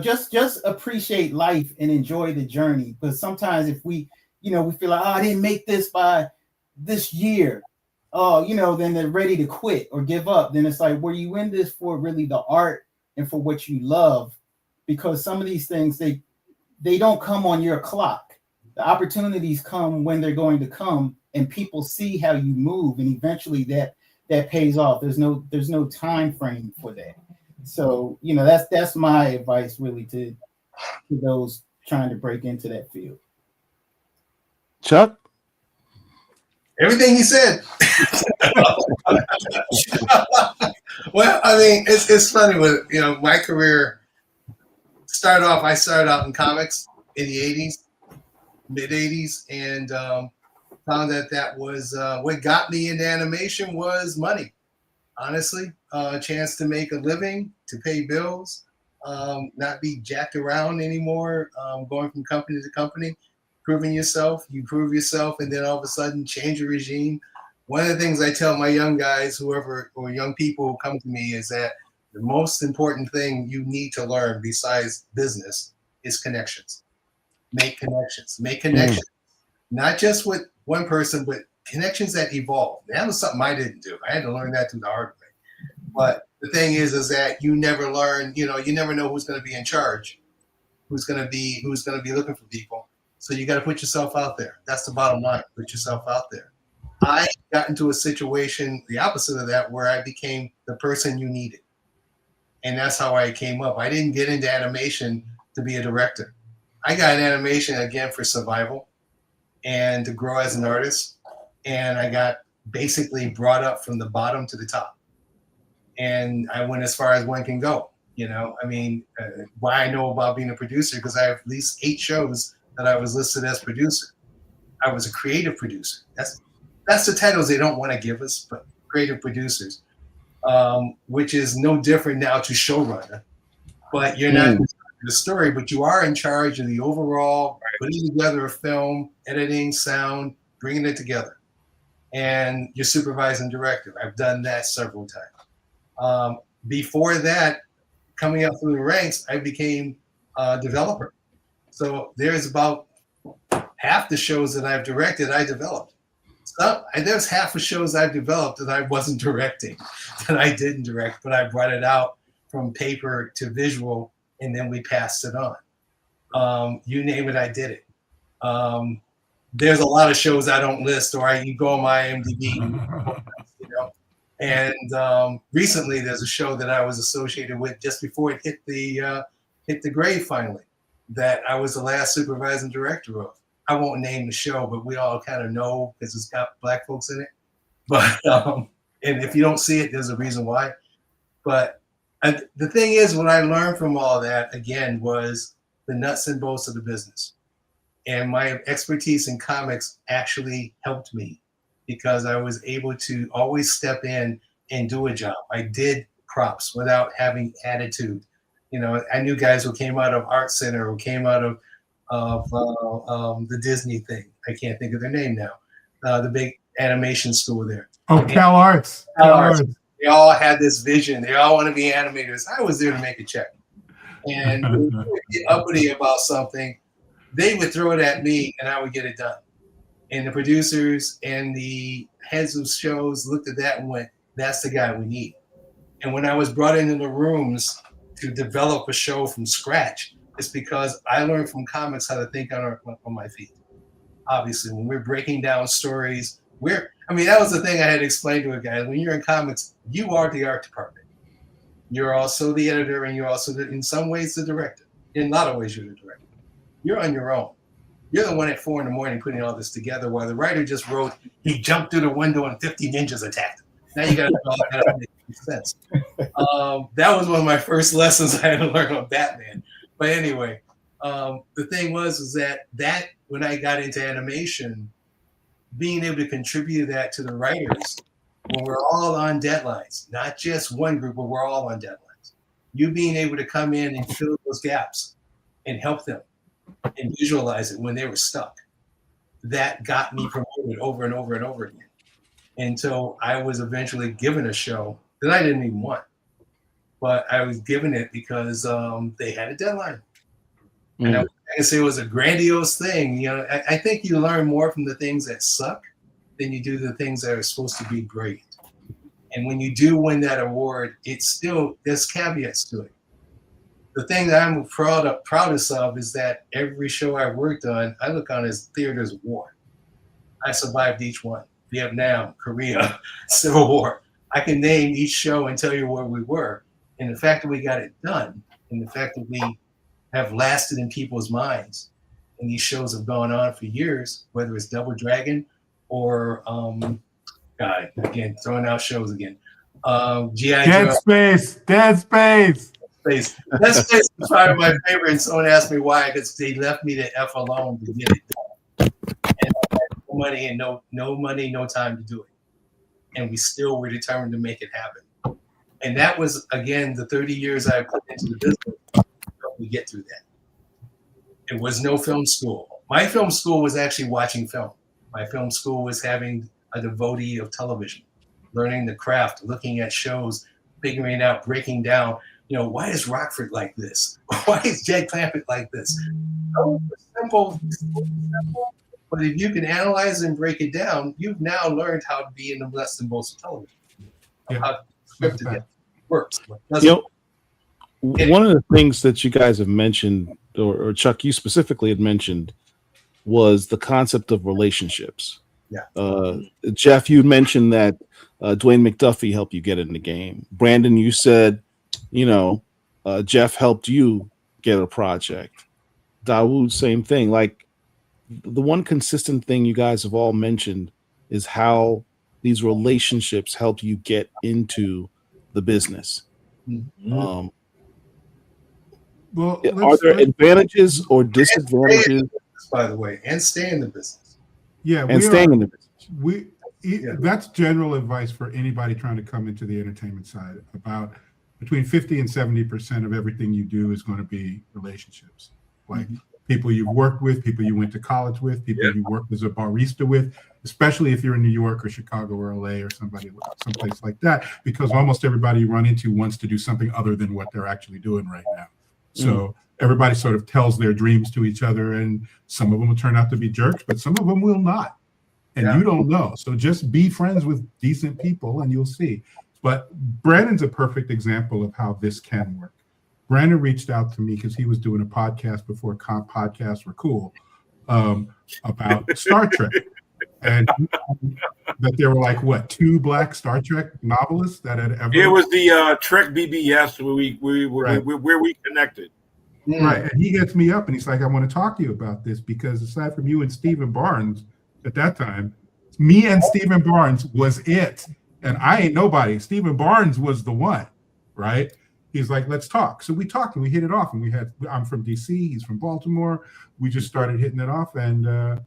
just appreciate life and enjoy the journey. But sometimes if we feel like, I didn't make this by this year, then they're ready to quit or give up. Then it's like, were you in this for really the art and for what you love? Because some of these things, they don't come on your clock. The opportunities come when they're going to come, and people see how you move, and eventually that pays off. There's no time frame for that. So that's my advice really to those trying to break into that field. Chuck? Everything he said. Well, I mean, it's funny with my career started off. I started out in comics in the '80s, mid '80s, and found that was what got me into animation was money. Honestly, a chance to make a living, to pay bills, not be jacked around anymore, going from company to company, proving yourself. You prove yourself, and then all of a sudden change your regime. One of the things I tell my young guys, whoever, or young people who come to me, is that the most important thing you need to learn besides business is connections. Make connections. Make connections. Not just with one person, but connections that evolve. That was something I didn't do. I had to learn that through the hard way. But the thing is that you never learn, you never know who's going to be in charge, who's going to be looking for people. So you got to put yourself out there. That's the bottom line. Put yourself out there. I got into a situation, the opposite of that, where I became the person you needed. And that's how I came up. I didn't get into animation to be a director. I got in animation, again, for survival and to grow as an artist. And I got basically brought up from the bottom to the top. And I went as far as one can go. Why I know about being a producer, because I have at least 8 shows that I was listed as producer. I was a creative producer. That's the titles they don't want to give us, but creative producers, which is no different now to showrunner. But you're not the story, but you are in charge of the overall putting together a film, editing, sound, bringing it together. And you're supervising director. I've done that several times. Before that, coming up through the ranks, I became a developer. So there's about half the shows that I've directed, I developed. So there's half the shows I've developed that I wasn't directing, that I didn't direct, but I brought it out from paper to visual, and then we passed it on. You name it, I did it. There's a lot of shows I don't list, or you go on my IMDb, And recently, there's a show that I was associated with just before it hit the grave finally, that I was the last supervising director of. I won't name the show, but we all kind of know because it's got black folks in it. But and if you don't see it, there's a reason why. But the thing is, what I learned from all that again was the nuts and bolts of the business, and my expertise in comics actually helped me because I was able to always step in and do a job. I did props without having attitude. You know, I knew guys who came out of Art Center, who came out of the Disney thing. I can't think of their name now. The big animation school there. Oh, Cal Arts. Cal Arts. They all had this vision. They all want to be animators. I was there to make a check. And when they would get uppity about something, they would throw it at me and I would get it done. And the producers and the heads of shows looked at that and went, that's the guy we need. And when I was brought into the rooms to develop a show from scratch, it's because I learned from comics how to think on my feet. Obviously, when we're breaking down stories, that was the thing I had explained to a guy. When you're in comics, you are the art department. You're also the editor, and you're also, in some ways, the director. In a lot of ways, you're the director. You're on your own. You're the one at 4 a.m. putting all this together, while the writer just wrote, he jumped through the window and 50 ninjas attacked him. Now you got to all that make sense. That was one of my first lessons I had to learn on Batman. But anyway, the thing was that when I got into animation, being able to contribute that to the writers when we're all on deadlines, not just one group, but we're all on deadlines. You being able to come in and fill those gaps and help them and visualize it when they were stuck, that got me promoted over and over and over again. Until I was eventually given a show that I didn't even want, but I was given it because they had a deadline. And I can say it was a grandiose thing. You know, I think you learn more from the things that suck than you do the things that are supposed to be great. And when you do win that award, there's caveats to it. The thing that I'm proudest of is that every show I worked on, I look on as theaters of war. I survived each one. Vietnam, Korea, Civil War. I can name each show and tell you where we were. And the fact that we got it done, and the fact that we have lasted in people's minds, and these shows have gone on for years, whether it's Double Dragon or God, again, throwing out shows again. G.I. Dead Joe. Space. Dead Space. Dead Space is probably my favorite, and someone asked me why, because they left me the F alone to get it done. And I had no money and no money, no time to do it. And we still were determined to make it happen. And that was, again, the 30 years I put into the business to help me get through that. It was no film school. My film school was actually watching film. My film school was having a devotee of television, learning the craft, looking at shows, figuring out, breaking down, why is Rockford like this? Why is Jed Clampett like this? So simple, but if you can analyze and break it down, you've now learned how to be in the nuts and bolts of television. How scripted it works. One of the things that you guys have mentioned, or Chuck, you specifically had mentioned, was the concept of relationships. Yeah. Jeff, you mentioned that Dwayne McDuffie helped you get in the game. Brandon, you said, Jeff helped you get a project. Dawood, same thing. Like, the one consistent thing you guys have all mentioned is how these relationships help you get into the business. Well, are there advantages or disadvantages? By the way, and stay in the business. Yeah, and staying in the business. That's general advice for anybody trying to come into the entertainment side. About between 50 and 70% of everything you do is going to be relationships, like people you've worked with, people you went to college with, people you worked as a barista with, especially if you're in New York or Chicago or LA or someplace like that, because almost everybody you run into wants to do something other than what they're actually doing right now. So everybody sort of tells their dreams to each other, and some of them will turn out to be jerks, but some of them will not. And you don't know. So just be friends with decent people and you'll see. But Brandon's a perfect example of how this can work. Brandon reached out to me because he was doing a podcast before podcasts were cool about Star Trek. And that there were like, what, 2 black Star Trek novelists that had ever... It was the Trek BBS where we connected. Right. And he hits me up and he's like, I want to talk to you about this because aside from you and Stephen Barnes at that time, me and Stephen Barnes was it. And I ain't nobody. Stephen Barnes was the one, right? He's like, let's talk. So we talked and we hit it off. And I'm from DC, he's from Baltimore. We just started hitting it off and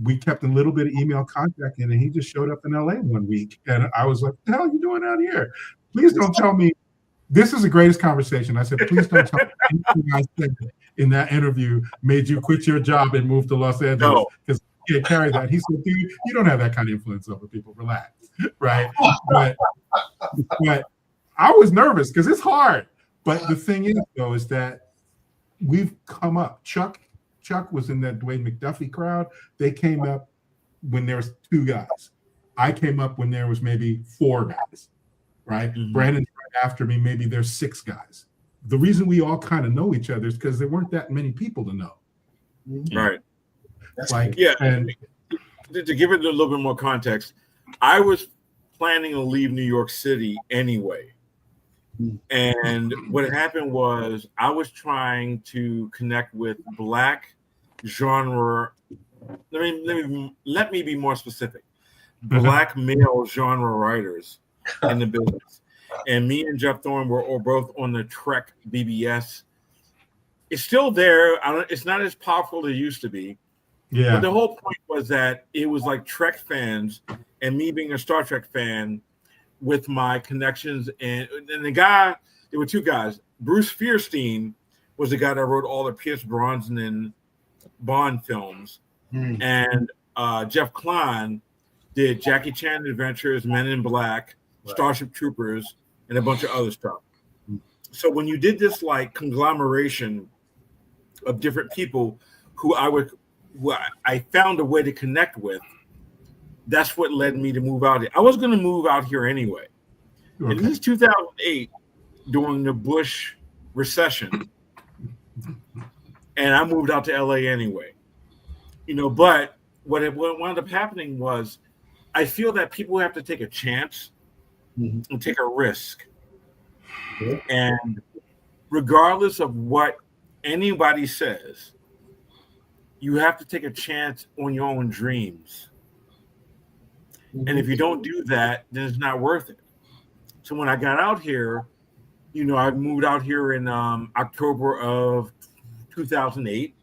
we kept a little bit of email contact in, and he just showed up in LA one week. And I was like, what the hell are you doing out here? Please don't tell me. This is the greatest conversation. I said, please don't tell me anything I said in that interview made you quit your job and move to Los Angeles. Because you can't carry that. He said, dude, you don't have that kind of influence over people. Relax. Right. But I was nervous because it's hard. But the thing is, though, is that we've come up. Chuck was in that Dwayne McDuffie crowd. They came up when there was 2 guys. I came up when there was maybe 4 guys. Right. Brandon's right after me. Maybe there's 6 guys. The reason we all kind of know each other is because there weren't that many people to know. Right. Like, yeah. And to give it a little bit more context, I was planning to leave New York City anyway. And what happened was I was trying to connect with Black genre. Let me be more specific. Black male genre writers in the business. And me and Jeff Thorne were both on the Trek BBS. It's still there. It's not as powerful as it used to be. Yeah. But the whole point was that it was like Trek fans and me being a Star Trek fan with my connections. And the guy, there were 2 guys. Bruce Fierstein was the guy that wrote all the Pierce Brosnan Bond films. And Jeff Klein did Jackie Chan Adventures, Men in Black, Starship Troopers, and a bunch of other stuff. So when you did this like conglomeration of different people who I found a way to connect with, that's what led me to move out here. I was going to move out here anyway. Okay. And this is 2008 during the Bush recession. And I moved out to LA anyway. But what wound up happening was I feel that people have to take a chance and take a risk. And regardless of what anybody says, you have to take a chance on your own dreams. And if you don't do that, then it's not worth it. So when I got out here, I moved out here in October of 2008.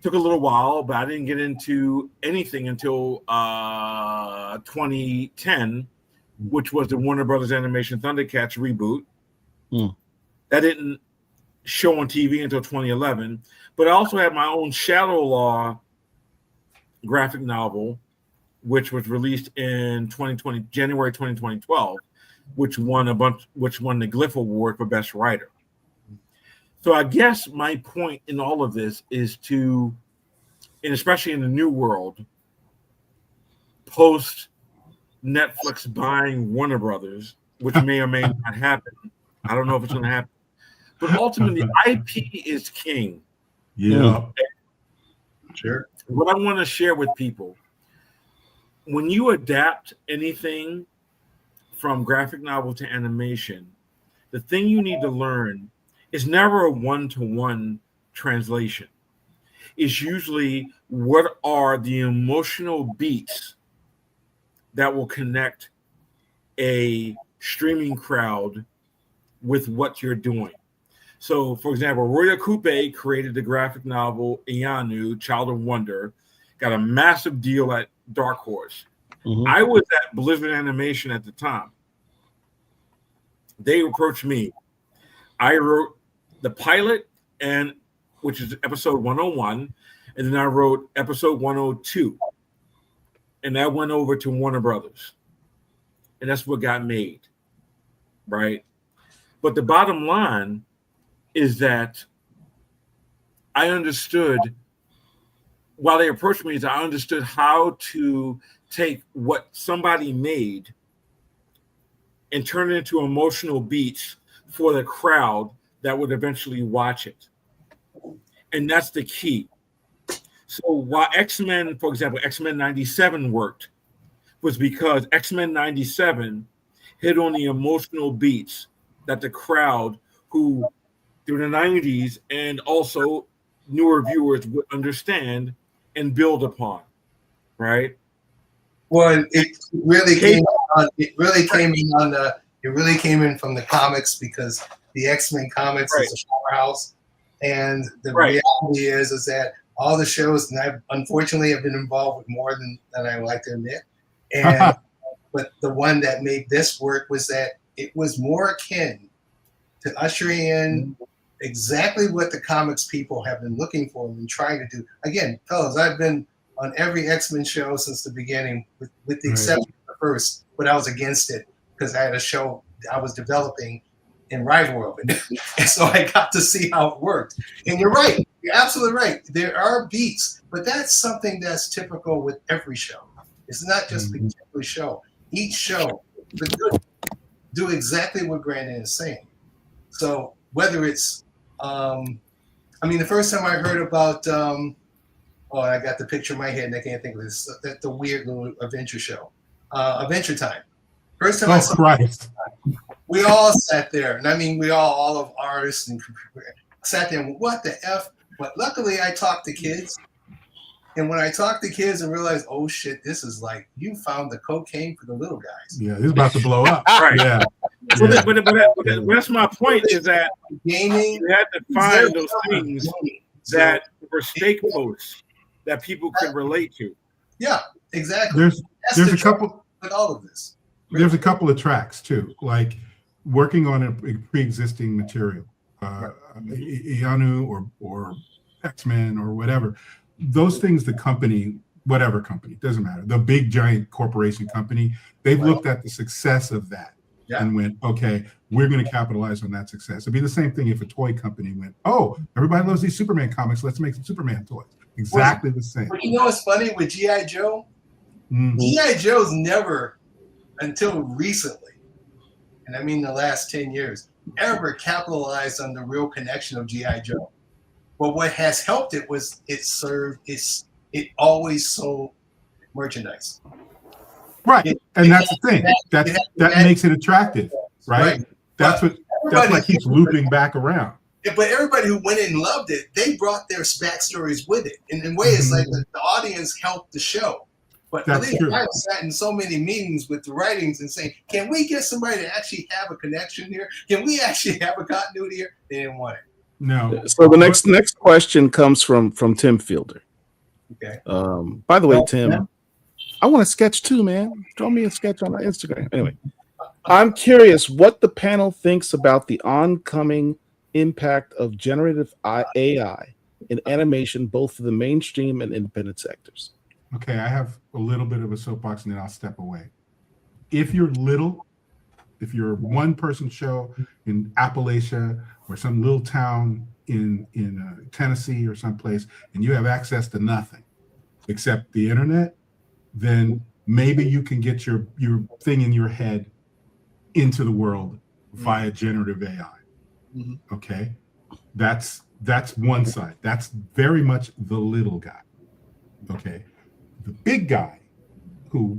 Took a little while, but I didn't get into anything until 2010, which was the Warner Brothers Animation Thundercats reboot. That didn't show on TV until 2011. But I also had my own Shadow Law graphic novel, which was released in January 2012, which won the Glyph Award for Best Writer. So I guess my point in all of this is to, and especially in the new world, post Netflix buying Warner Brothers, which may or may not happen. I don't know if it's going to happen. But ultimately, IP is king. Yeah. Sure. What I want to share with people, when you adapt anything from graphic novel to animation, the thing you need to learn is never a one-to-one translation. It's usually what are the emotional beats that will connect a streaming crowd with what you're doing. So, for example, Roya Coupe created the graphic novel Ianu, Child of Wonder, got a massive deal at Dark Horse. I was at Blizzard Animation at the time. They approached me. I wrote the pilot, and which is episode 101, and then I wrote episode 102, and that went over to Warner Brothers, and that's what got made, right? But the bottom line is that I understood, while they approached me, I understood how to take what somebody made and turn it into emotional beats for the crowd that would eventually watch it. And that's the key. So while X-Men, for example, X-Men 97 worked, was because X-Men 97 hit on the emotional beats that the crowd who through the 90s, and also newer viewers would understand and build upon, right? Well, it really came on. It really came in on the. It really came in from the comics because the X-Men comics is a powerhouse, and the reality is that all the shows, and I unfortunately have been involved with more than I like to admit, and but the one that made this work was that it was more akin to ushering in exactly what the comics people have been looking for and trying to do. Again, fellas, I've been on every X-Men show since the beginning, with the exception of the first, but I was against it because I had a show I was developing in rival of it. And so I got to see how it worked. And you're right. You're absolutely right. There are beats, but that's something that's typical with every show. It's not just the particular show. Each show, the good, do exactly what Brandon is saying. So whether it's, I mean, the first time I heard about, oh, I got the picture in my head and I can't think of this, the weird little adventure show, Adventure Time. First time I saw Christ. We all sat there, and I mean, all of artists and sat there and what the F? But luckily I talked to kids. And when I talked to kids and realized, oh shit, this is like, you found the cocaine for the little guys. Yeah, this is about to blow up. Right. Yeah. But that's my point, is that gaming, you had to find those things that were stake posts that people could relate to. Yeah, exactly. There's a couple with all of this. There's a couple of tracks too, like working on a pre-existing material, Ianu or X-Men or whatever. Those things, the company, whatever company, doesn't matter. The big giant corporation company, they've looked at the success of that and went, okay, we're going to capitalize on that success. It'd be the same thing if a toy company went, oh, everybody loves these Superman comics, let's make some Superman toys. Exactly the same. But you know what's funny with G.I. Joe? G.I. Joe's never, until recently, and I mean the last 10 years, ever capitalized on the real connection of G.I. Joe. But what has helped it was it always sold merchandise. Right. And that's the thing. That makes it attractive, right? That's what keeps looping back around. But everybody who went in and loved it, they brought their backstories with it. And in a way, it's like the audience helped the show. But believe me, I've sat in so many meetings with the writings and saying, can we get somebody to actually have a connection here? Can we actually have a continuity here? They didn't want it. No. So the next question comes from Tim Fielder. Okay. By the way, Tim, I want a sketch too, man. Draw me a sketch on my Instagram. Anyway, I'm curious what the panel thinks about the oncoming impact of generative AI in animation, both for the mainstream and independent sectors. Okay, I have a little bit of a soapbox and then I'll step away. If you're a one-person show in Appalachia or some little town in Tennessee or someplace, and you have access to nothing except the internet, then maybe you can get your thing in your head into the world via generative AI. Okay, that's one side. That's very much the little guy. Okay, the big guy,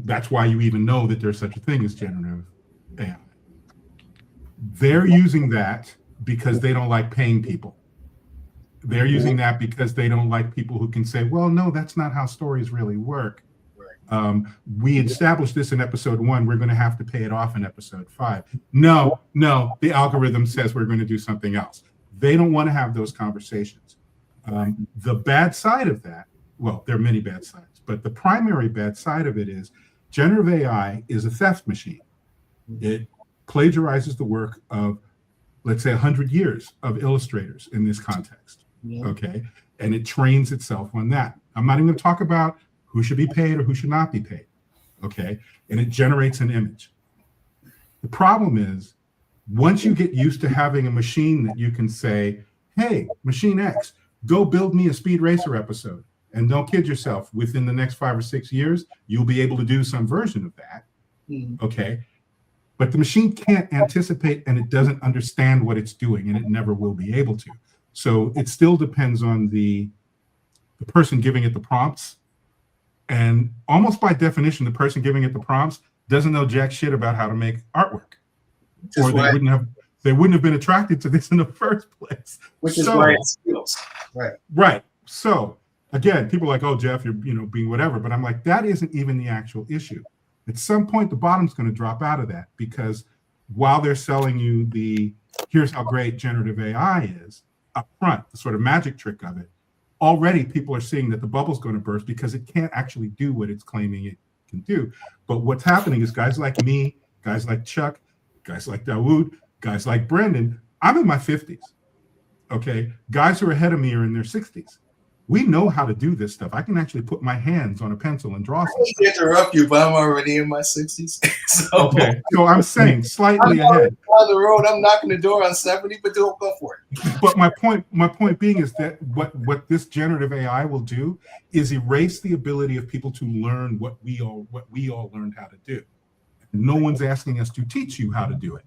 that's why you even know that there's such a thing as generative AI. They're using that because they don't like paying people. They're using that because they don't like people who can say, well, no, that's not how stories really work. We established this in episode 1. We're going to have to pay it off in episode 5. No, the algorithm says we're going to do something else. They don't want to have those conversations. The bad side of that, well, there are many bad sides, but the primary bad side of it is generative AI is a theft machine. It plagiarizes the work of, let's say, 100 years of illustrators in this context. Okay, and it trains itself on that. I'm not even going to talk about who should be paid or who should not be paid. Okay, and it generates an image. The problem is, once you get used to having a machine that you can say, hey, Machine X, go build me a Speed Racer episode. And don't kid yourself, within the next 5 or 6 years, you'll be able to do some version of that. Okay. But the machine can't anticipate and it doesn't understand what it's doing, and it never will be able to. So it still depends on the person giving it the prompts. And almost by definition, the person giving it the prompts doesn't know jack shit about how to make artwork. Or they they wouldn't have been attracted to this in the first place. Which is why it steals. Right. Right. So again, people are like, oh, Jeff, you're being whatever. But I'm like, that isn't even the actual issue. At some point, the bottom's going to drop out of that, because while they're selling you the here's how great generative AI is up front, the sort of magic trick of it, already people are seeing that the bubble's going to burst because it can't actually do what it's claiming it can do. But what's happening is guys like me, guys like Chuck, guys like Dawood, guys like Brendan, I'm in my 50s. Okay. Guys who are ahead of me are in their 60s. We know how to do this stuff. I can actually put my hands on a pencil and draw I something. hate to interrupt you, but I'm already in my 60s. So, okay. So I'm saying slightly I'm ahead. on the road. I'm knocking the door on 70, but don't go for it. But my point being is that what this generative AI will do is erase the ability of people to learn what we all learned how to do. No one's asking us to teach you how to do it.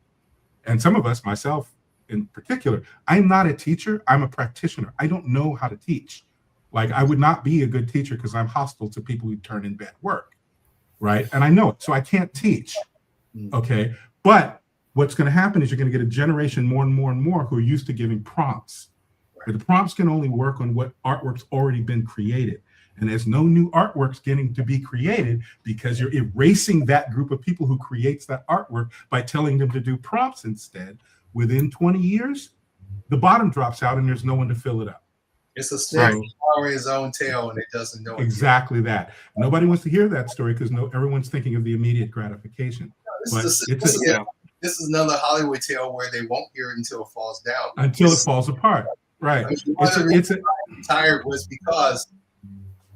And some of us, myself in particular, I'm not a teacher. I'm a practitioner. I don't know how to teach. Like, I would not be a good teacher because I'm hostile to people who turn in bad work, right? And I know it, so I can't teach, okay? But what's going to happen is you're going to get a generation more and more and more who are used to giving prompts. But the prompts can only work on what artwork's already been created. And there's no new artworks getting to be created because you're erasing that group of people who creates that artwork by telling them to do prompts instead. Within 20 years, the bottom drops out and there's no one to fill it up. It's a snake following his own tail, and it doesn't know it. Exactly that. Nobody wants to hear that story because everyone's thinking of the immediate gratification. This is another Hollywood tale where they won't hear it until it falls down. Until it falls apart. Right. One of the reasons I retired was because,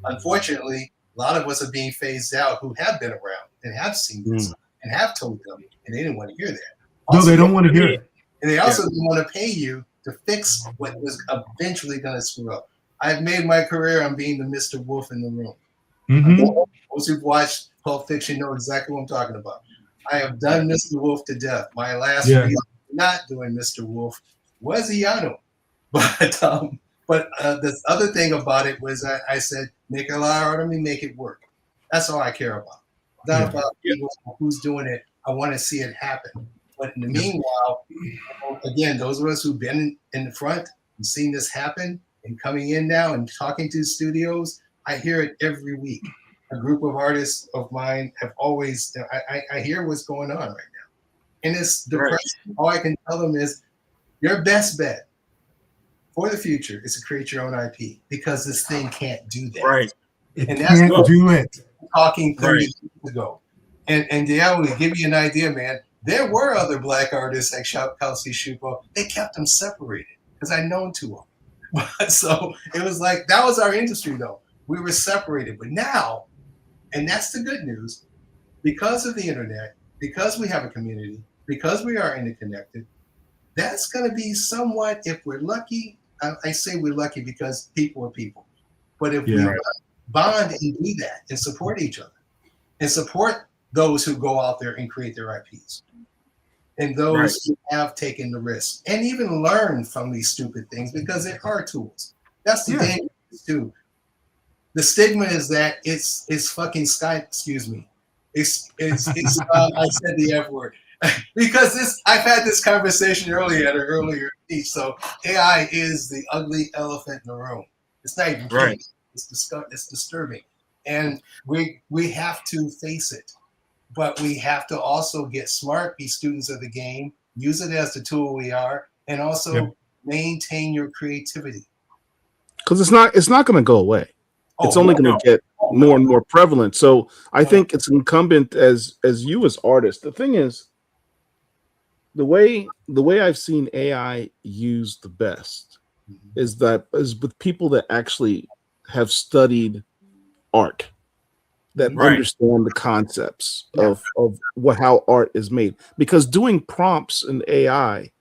unfortunately, a lot of us are being phased out who have been around and have seen this and have told them, and they didn't want to hear that. Also, no, they don't want to hear it. And they also didn't want to pay you to fix what was eventually going to screw up. I've made my career on being the Mr. Wolf in the room. Those who've watched Pulp Fiction know exactly what I'm talking about. I have done Mr. Wolf to death. My last reason for not doing Mr. Wolf was Iano. But the other thing about it was I said, make a lot of art of me, make it work. That's all I care about. Not about who's doing it. I want to see it happen. But in the meanwhile, again, those of us who've been in the front and seen this happen and coming in now and talking to studios, I hear it every week. A group of artists of mine have always, I hear what's going on right now. And it's depressing. All I can tell them is your best bet for the future is to create your own IP, because this thing can't do that. Right. And that's can't do it. Talking 30 years ago. And Dale, to give you an idea, man, there were other Black artists like Kelsey Shupo. They kept them separated because I'd known two of them. But so it was like, that was our industry though. We were separated. But now, and that's the good news, because of the internet, because we have a community, because we are interconnected, that's going to be somewhat, if we're lucky, I say we're lucky because people are people. But if we bond and do that and support each other and support those who go out there and create their IPs, and those who have taken the risk and even learn from these stupid things, because there are tools. That's the danger too. The stigma is that it's fucking Skype. Excuse me. It's I said the F word because I've had this conversation earlier at an earlier speech. So AI is the ugly elephant in the room. It's not even cute. It's disturbing, and we have to face it. But we have to also get smart, be students of the game, use it as the tool we are, and also maintain your creativity. Because it's not going to go away. It's only going to get more and more prevalent. So I think it's incumbent as you as artists. The thing is, the way I've seen AI used the best is with people that actually have studied art, that understand the concepts of how art is made. Because doing prompts in AI,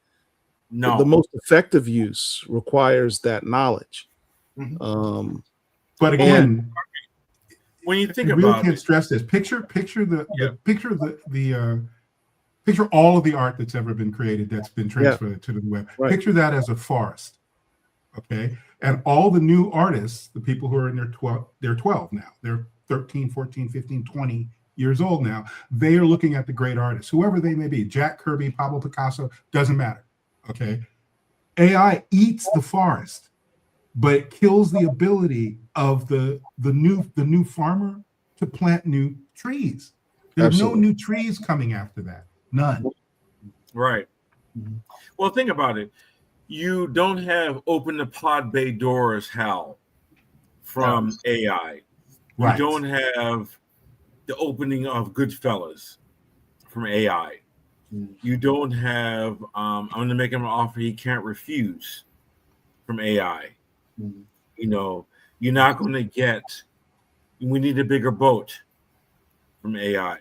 the most effective use requires that knowledge. But again, when you think you about really can't stress this. Picture all of the art that's ever been created that's been transferred to the web. Picture that as a forest, okay? And all the new artists, the people who are in they're 12 now. They're 13, 14, 15, 20 years old now. They are looking at the great artists, whoever they may be, Jack Kirby, Pablo Picasso, doesn't matter. Okay, AI eats the forest, but it kills the ability of the new farmer to plant new trees. There are no Absolutely. new trees coming after that. None. Right. Well, think about it. You don't have open the pod bay doors, Hal, from AI. You Right. don't have the opening of Goodfellas from AI. You don't have I'm going to make him an offer he can't refuse from AI. You know, you're not going to get we need a bigger boat from AI.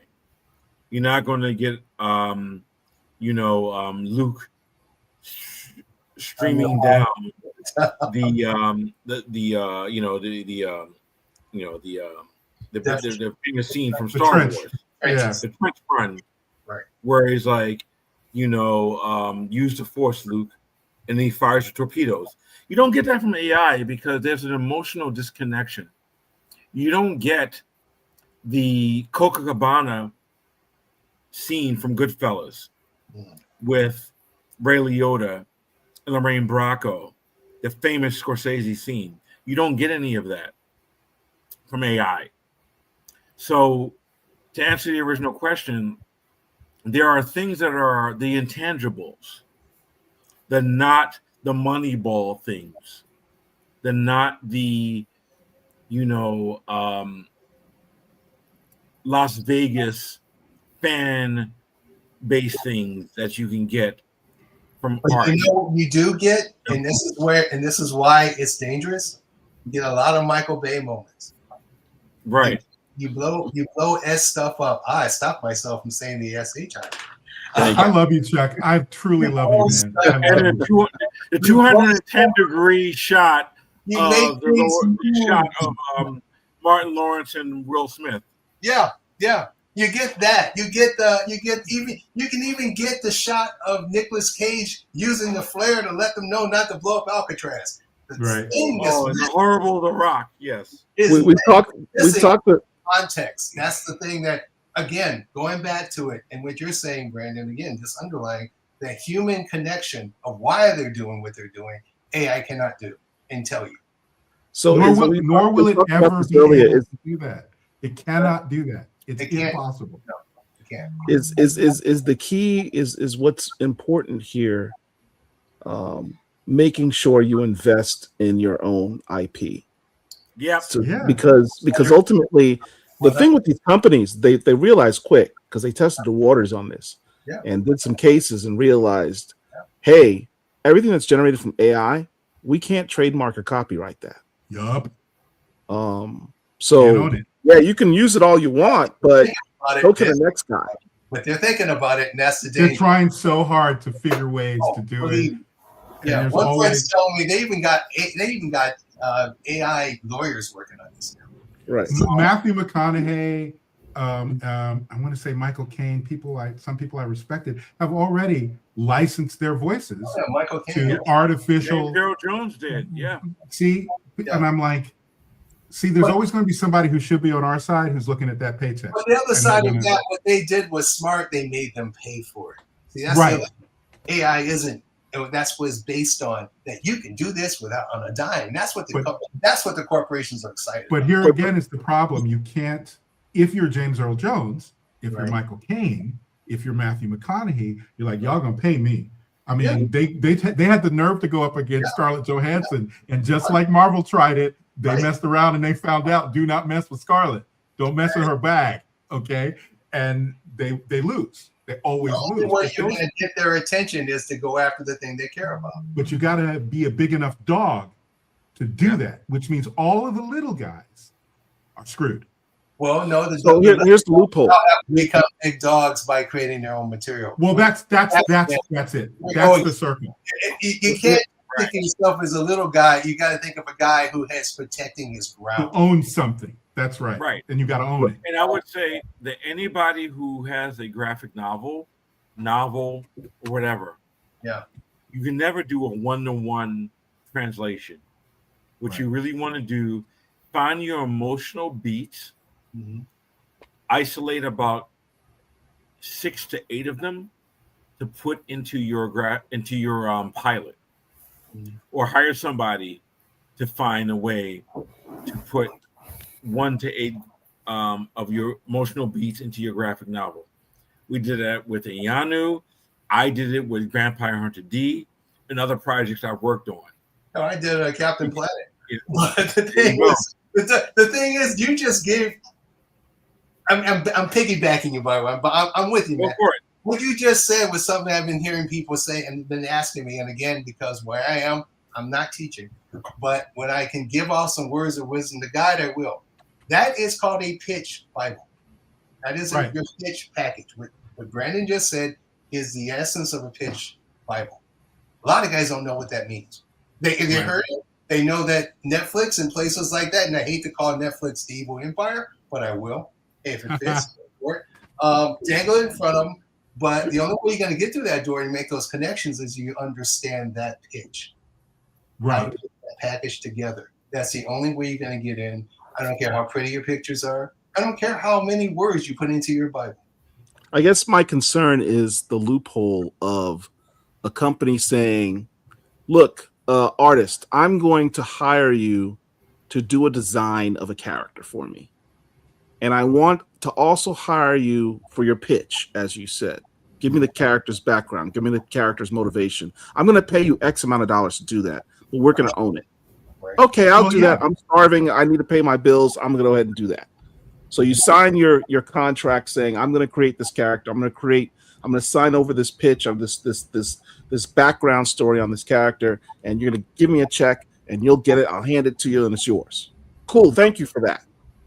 You're not going to get Luke streaming down the famous scene from The Star trench. Wars, Yeah. the trench run, Right. where he's like, use the Force, Luke, and then he fires the torpedoes. You don't get that from AI because there's an emotional disconnection. You don't get the Copacabana scene from Goodfellas with Ray Liotta and Lorraine Bracco, the famous Scorsese scene. You don't get any of that from AI. So, to answer the original question, there are things that are the intangibles, the not the Moneyball things, the not the Las Vegas fan base things that you can get from But art. you know what you do get, and this is why it's dangerous. You get a lot of Michael Bay moments. Right. You blow S stuff up. I stopped myself from saying the SH. I love you, Chuck. I truly love you, man. I love And you. the 210-degree shot You of make Martin Lawrence and Will Smith. Yeah. You get that. You can even get the shot of Nicolas Cage using the flare to let them know not to blow up Alcatraz. Right. And the horrible The Rock. Yes. We've talked. Context. That's the thing that, again, going back to it and what you're saying, Brandon, again, just underlying the human connection of why they're doing what they're doing, AI cannot do and tell you. So nor will it ever be able to do that. It cannot do that. It's impossible. No, it can't. Is the key is what's important here. Making sure you invest in your own IP. Yep. Because ultimately the thing with these companies, they realize quick because they tested the waters on this and did some cases and realized, hey, everything that's generated from AI, we can't trademark or copyright that. Yup. So yeah, you can use it all you want, but go to the next guy. But they're thinking about it, and that's the They're danger. trying so hard to figure ways to do it. Yeah, one friend's telling me they even got AI lawyers working on this now. Right. Matthew McConaughey, I want to say Michael Caine, some people I respected have already licensed their voices Michael Caine, to artificial. James Earl Jones did, yeah. See, and I'm like, there's always going to be somebody who should be on our side who's looking at that paycheck. But the other side of that, what they did was smart. They made them pay for it. See, that's right. AI isn't. And that's what it's based on, that you can do this without on a dime. That's what the corporations are excited But about. here again is the problem. You can't, if you're James Earl Jones, if you're Michael Caine, if you're Matthew McConaughey, you're like, y'all gonna pay me. I mean, they had the nerve to go up against Scarlett Johansson, and just like Marvel tried it, they messed around and they found out, do not mess with Scarlett. Don't mess with her bag, okay? And they lose. They always lose. The only way you're going to get their attention is to go after the thing they care about. But you got to be a big enough dog to do that, which means all of the little guys are screwed. Well, no, here's the loophole. Become big dogs by creating their own material. Well, that's it. That's the circle. You can't think of yourself as a little guy. You got to think of a guy who has protecting his ground. Who owns something. That's right. Right. And you got to own it. And I would say that anybody who has a graphic novel, or whatever, you can never do a one-to-one translation. What you really want to do, find your emotional beats, isolate about 6 to 8 of them, to put into your pilot, or hire somebody to find a way to put 1 to 8 of your emotional beats into your graphic novel. We did that with Ianu. I did it with Vampire Hunter D and other projects I've worked on. No, I did Captain Planet. But the thing is, you just gave. I'm piggybacking you, by the way, but I'm with you, man. Go for it. What you just said was something I've been hearing people say and been asking me, and again, because where I am, I'm not teaching, but when I can give off some words of wisdom to guide, I will. That is called a pitch Bible. That is your pitch package. What Brandon just said is the essence of a pitch Bible. A lot of guys don't know what that means. They heard it. They know that Netflix and places like that, and I hate to call Netflix the evil empire, but I will if it fits. Dangle it in front of them. But the only way you're going to get through that door and make those connections is you understand that pitch. Right. How to put that package together. That's the only way you're going to get in. I don't care how pretty your pictures are. I don't care how many words you put into your Bible. I guess my concern is the loophole of a company saying, look, artist, I'm going to hire you to do a design of a character for me. And I want to also hire you for your pitch, as you said. Give me the character's background. Give me the character's motivation. I'm going to pay you X amount of dollars to do that, but we're going to own it. Okay, I'll do that. I'm starving. I need to pay my bills. I'm going to go ahead and do that. So you sign your contract saying, I'm going to create this character. I'm going to sign over this pitch of this background story on this character, and you're going to give me a check, and you'll get it. I'll hand it to you, and it's yours. Cool. Thank you for that.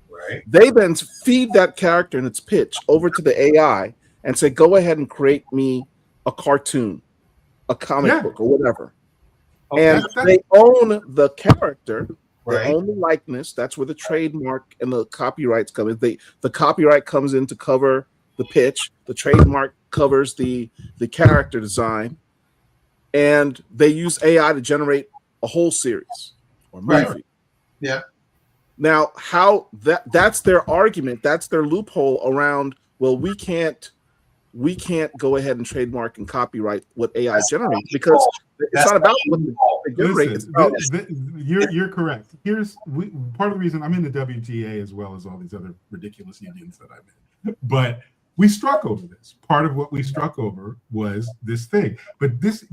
Right. They then feed that character and its pitch over to the AI and say, go ahead and create me a cartoon, a comic book, or whatever. And they own the character. They own the likeness. That's where the trademark and the copyrights come in. The copyright comes in to cover the pitch. The trademark covers the character design. And they use AI to generate a whole series or movie. Right. Yeah. Now, how that's their argument, that's their loophole around, well, we can't go ahead and trademark and copyright what AI generates because it's not about what they generate. You're correct. Part of the reason I'm in the WGA as well as all these other ridiculous unions that I'm in. But we struck over this. Part of what we struck over was this thing. But this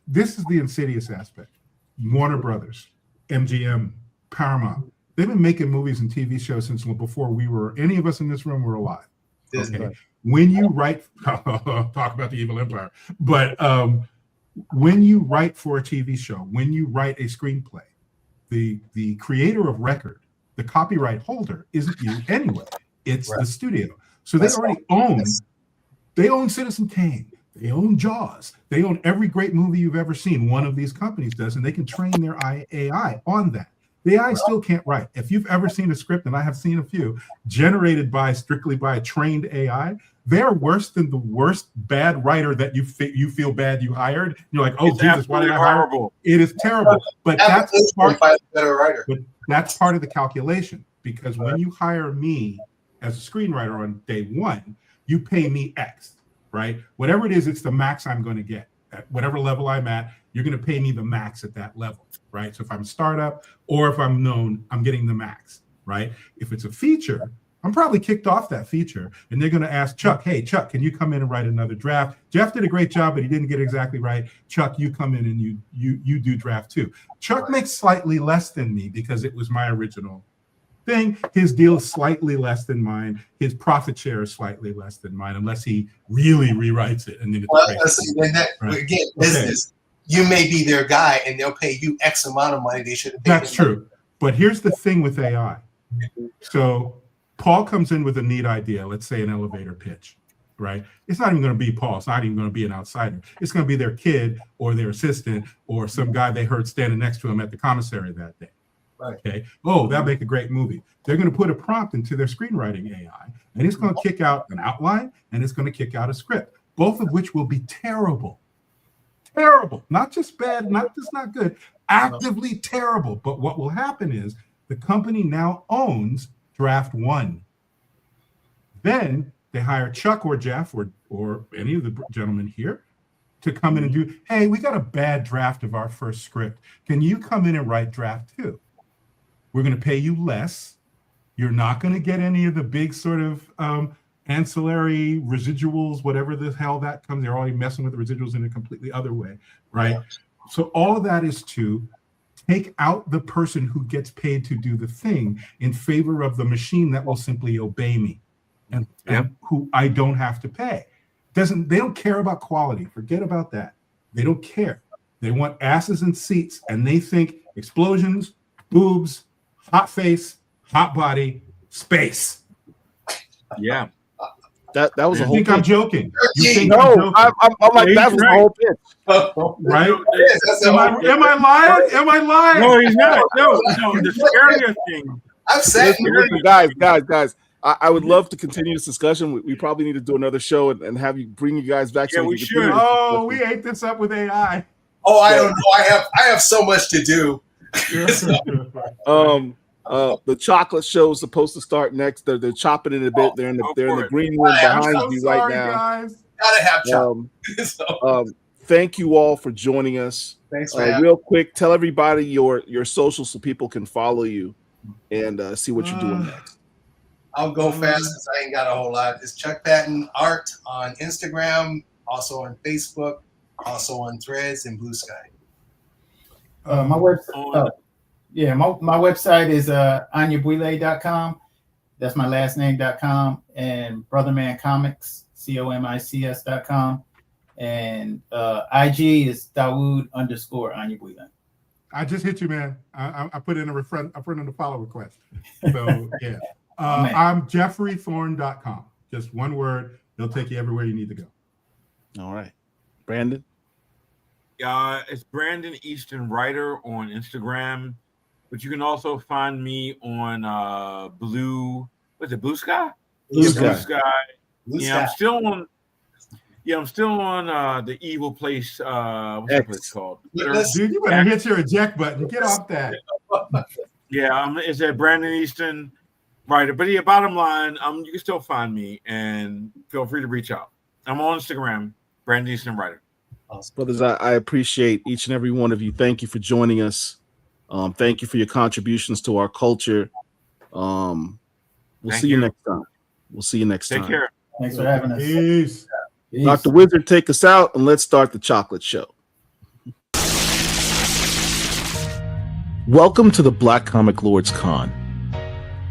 is the insidious aspect. Warner Brothers, MGM, Paramount. They've been making movies and TV shows since before any of us in this room were alive. Okay. When you write, talk about the evil empire, but when you write for a TV show, when you write a screenplay, the creator of record, the copyright holder isn't you anyway. It's the studio. So they already own Citizen Kane. They own Jaws. They own every great movie you've ever seen. One of these companies does, and they can train their AI on that. The AI still can't write. If you've ever seen a script, and I have seen a few, generated strictly by a trained AI, they're worse than the worst bad writer that you feel bad you hired. You're like, oh, it's Jesus, why did I hire? It is terrible. But that's part of the calculation. Because when you hire me as a screenwriter on day one, you pay me X, right? Whatever it is, it's the max I'm going to get. At whatever level I'm at, you're going to pay me the max at that level, right? So if I'm a startup or if I'm known, I'm getting the max, right? If it's a feature, I'm probably kicked off that feature, and they're going to ask Chuck, hey, Chuck, can you come in and write another draft? Jeff did a great job, but he didn't get it exactly right. Chuck, you come in and you do draft 2. Chuck makes slightly less than me because it was my original thing. His deal is slightly less than mine. His profit share is slightly less than mine, unless he really rewrites it. And then again, business. You may be their guy, and they'll pay you X amount of money. They should have paid. That's true. But here's the thing with AI. So Paul comes in with a neat idea. Let's say an elevator pitch, right? It's not even going to be Paul. It's not even going to be an outsider. It's going to be their kid or their assistant or some guy they heard standing next to him at the commissary that day. Okay. Oh, that'll make a great movie. They're going to put a prompt into their screenwriting AI, and it's going to kick out an outline, and it's going to kick out a script, both of which will be terrible. Terrible. Not just bad, not just not good, actively terrible. But what will happen is the company now owns draft 1. Then they hire Chuck or Jeff or any of the gentlemen here, to come in and do, hey, we got a bad draft of our first script. Can you come in and write draft 2? We're going to pay you less. You're not going to get any of the big sort of ancillary residuals, whatever the hell that comes. They're already messing with the residuals in a completely other way, right? So all of that is to take out the person who gets paid to do the thing in favor of the machine that will simply obey me and who I don't have to pay. They don't care about quality. Forget about that. They don't care. They want asses and seats, and they think explosions, boobs, hot face, hot body, space. Yeah. That was a You whole think pitch. I'm joking? You think No, I'm joking? I'm like, that was the whole pitch. Right? Am I lying? Am I lying? No, he's not. No. The scariest thing. I'm saying, Listen, guys. I would love to continue this discussion. We probably need to do another show and have you bring you guys back. Yeah, so we can should. continue this Oh, we ate this up with AI. Oh, I don't know. I have so much to do. The chocolate show is supposed to start next. They're chopping it a bit. They're in the green room behind you right now. Guys. Gotta have chocolate. Thank you all for joining us. Thanks for having real quick, tell everybody your socials so people can follow you and see what you're doing next. I'll go fast since I ain't got a whole lot. It's Chuck Patton Art on Instagram, also on Facebook, also on Threads and Blue Sky. My website. My website is anyabuile.com. That's my last name.com, and Brotherman Comics, COMICS.com. And IG is Dawood_Anyabuile. I just hit you, man. I put in a follow request. So yeah. I'm jeffreythorne.com. Just one word. They'll take you everywhere you need to go. All right. Brandon? It's Brandon Easton Writer on Instagram. But you can also find me on Blue Sky? Blue Sky. Blue Yeah, Sky. I'm still on the evil place. What's that place called? Dude, you better hit your eject button. Get off that. Yeah, it's at Brandon Easton Writer. But yeah, bottom line, you can still find me and feel free to reach out. I'm on Instagram, Brandon Easton Writer. Brothers, I appreciate each and every one of you. Thank you for joining us. Thank you for your contributions to our culture. We'll see you next time. Take care. Thanks for having us. Peace. Dr. Wizard, take us out and let's start the chocolate show. Welcome to the Black Comic Lords Con.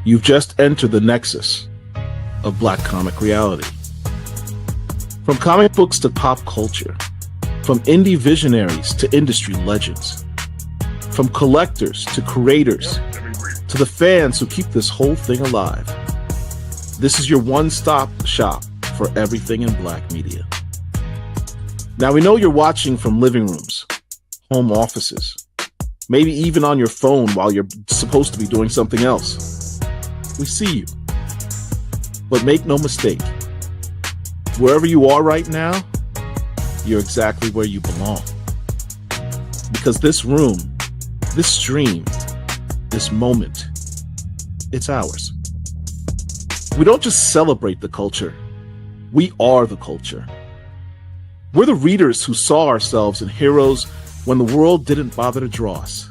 You've just entered the nexus of Black comic reality. From comic books to pop culture, from indie visionaries to industry legends, from collectors to creators to the fans who keep this whole thing alive. This is your one-stop shop for everything in Black media. Now, we know you're watching from living rooms, home offices, maybe even on your phone while you're supposed to be doing something else. We see you. But make no mistake, wherever you are right now, you're exactly where you belong. Because this room, this stream, this moment, it's ours. We don't just celebrate the culture, we are the culture. We're the readers who saw ourselves in heroes when the world didn't bother to draw us.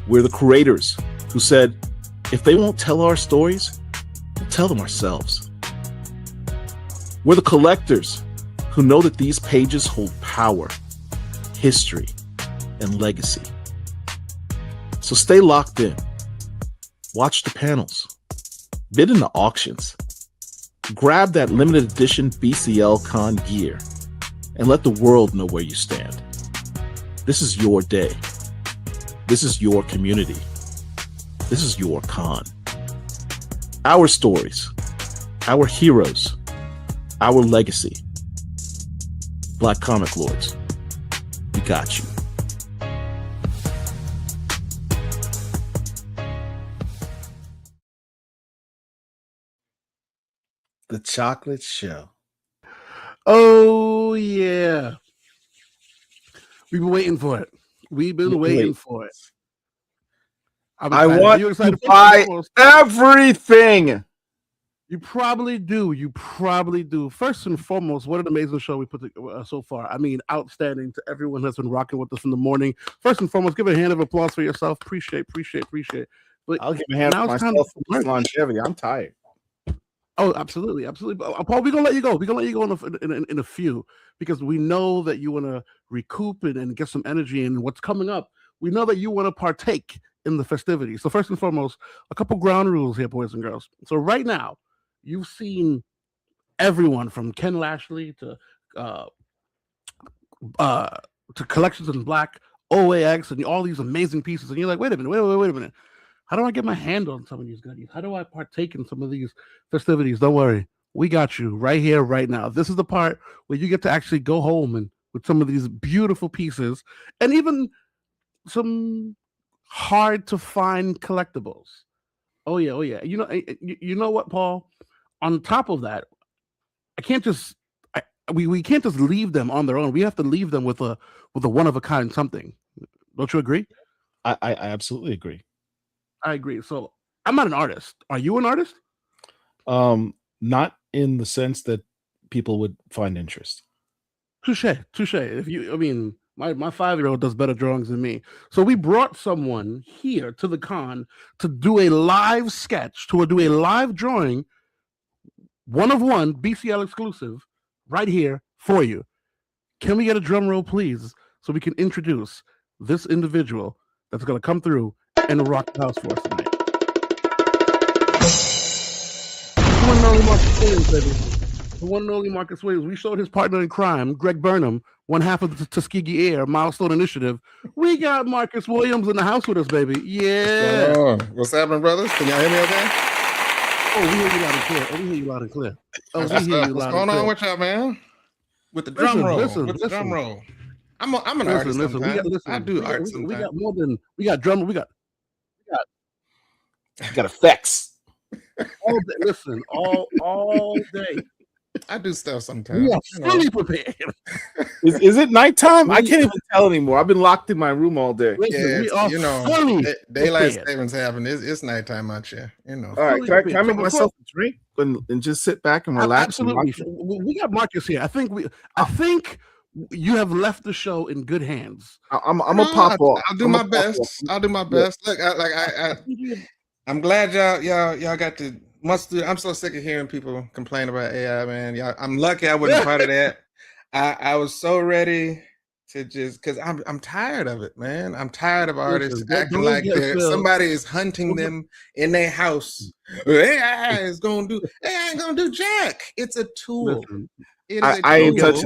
We're the creators who said, if they won't tell our stories, we'll tell them ourselves. We're the collectors who know that these pages hold power, history, and legacy. So stay locked in. Watch the panels. Bid in the auctions. Grab that limited edition BCL Con gear and let the world know where you stand. This is your day. This is your community. This is your con. Our stories, our heroes, our legacy. Black Comic Lords, we got you. The Chocolate Show. Oh, yeah. We've been waiting for it. We've been waiting for it. I want to buy everything. You probably do. You probably do. First and foremost, what an amazing show we put so far. I mean, outstanding to everyone that's been rocking with us from the morning. First and foremost, give a hand of applause for yourself. Appreciate. But I'll give a hand for myself for this longevity. I'm tired. Oh, absolutely. But, Paul, we're gonna let you go. We're gonna let you go in a few because we know that you want to recoup and get some energy in what's coming up. We know that you want to partake in the festivities. So first and foremost, a couple ground rules here, boys and girls. So right now, you've seen everyone from Ken Lashley to Collections in Black, OAX, and all these amazing pieces, and you're like, wait a minute. How do I get my hand on some of these goodies? How do I partake in some of these festivities? Don't worry. We got you right here, right now. This is the part where you get to actually go home and with some of these beautiful pieces and even some hard to find collectibles. Oh yeah. You know what, Paul? On top of that, we can't just leave them on their own. We have to leave them with a one of a kind something. Don't you agree? I absolutely agree. I agree. So I'm not an artist. Are you an artist? Not in the sense that people would find interest. Touche. My 5-year-old does better drawings than me. So we brought someone here to the con to do a live sketch, to do a live drawing, one of one, BCL exclusive, right here for you. Can we get a drum roll, please, so we can introduce this individual that's going to come through and rock the house for us tonight? The one and only Marcus Williams, baby. The one and only Marcus Williams. We showed his partner in crime, Greg Burnham, one half of the Tuskegee Air Milestone Initiative. We got Marcus Williams in the house with us, baby. Yeah. What's happening, brothers? Can y'all hear me okay? Oh, we hear you loud and clear. What's going on with y'all, man? With the drum roll. Drum roll. I'm an artist sometimes. I do art sometimes. We got more than we got drum. We got effects. All day. All day. I do stuff sometimes. We are fully prepared. Is it nighttime? I can't even tell anymore. I've been locked in my room all day. Listen, we are fully daylight prepared. savings happened. It's nighttime out here. All right, can I make myself a drink and just sit back and relax? Absolutely. We got Marcus here. I think you have left the show in good hands. I'm a pop off. I'll do my best. Look, I'm glad y'all got to. I'm so sick of hearing people complain about AI, man. I'm lucky I wasn't part of that. I was so ready to just because I'm tired of it, man. I'm tired of artists acting like somebody is hunting them in their house. AI ain't gonna do jack. It's a tool. I ain't touching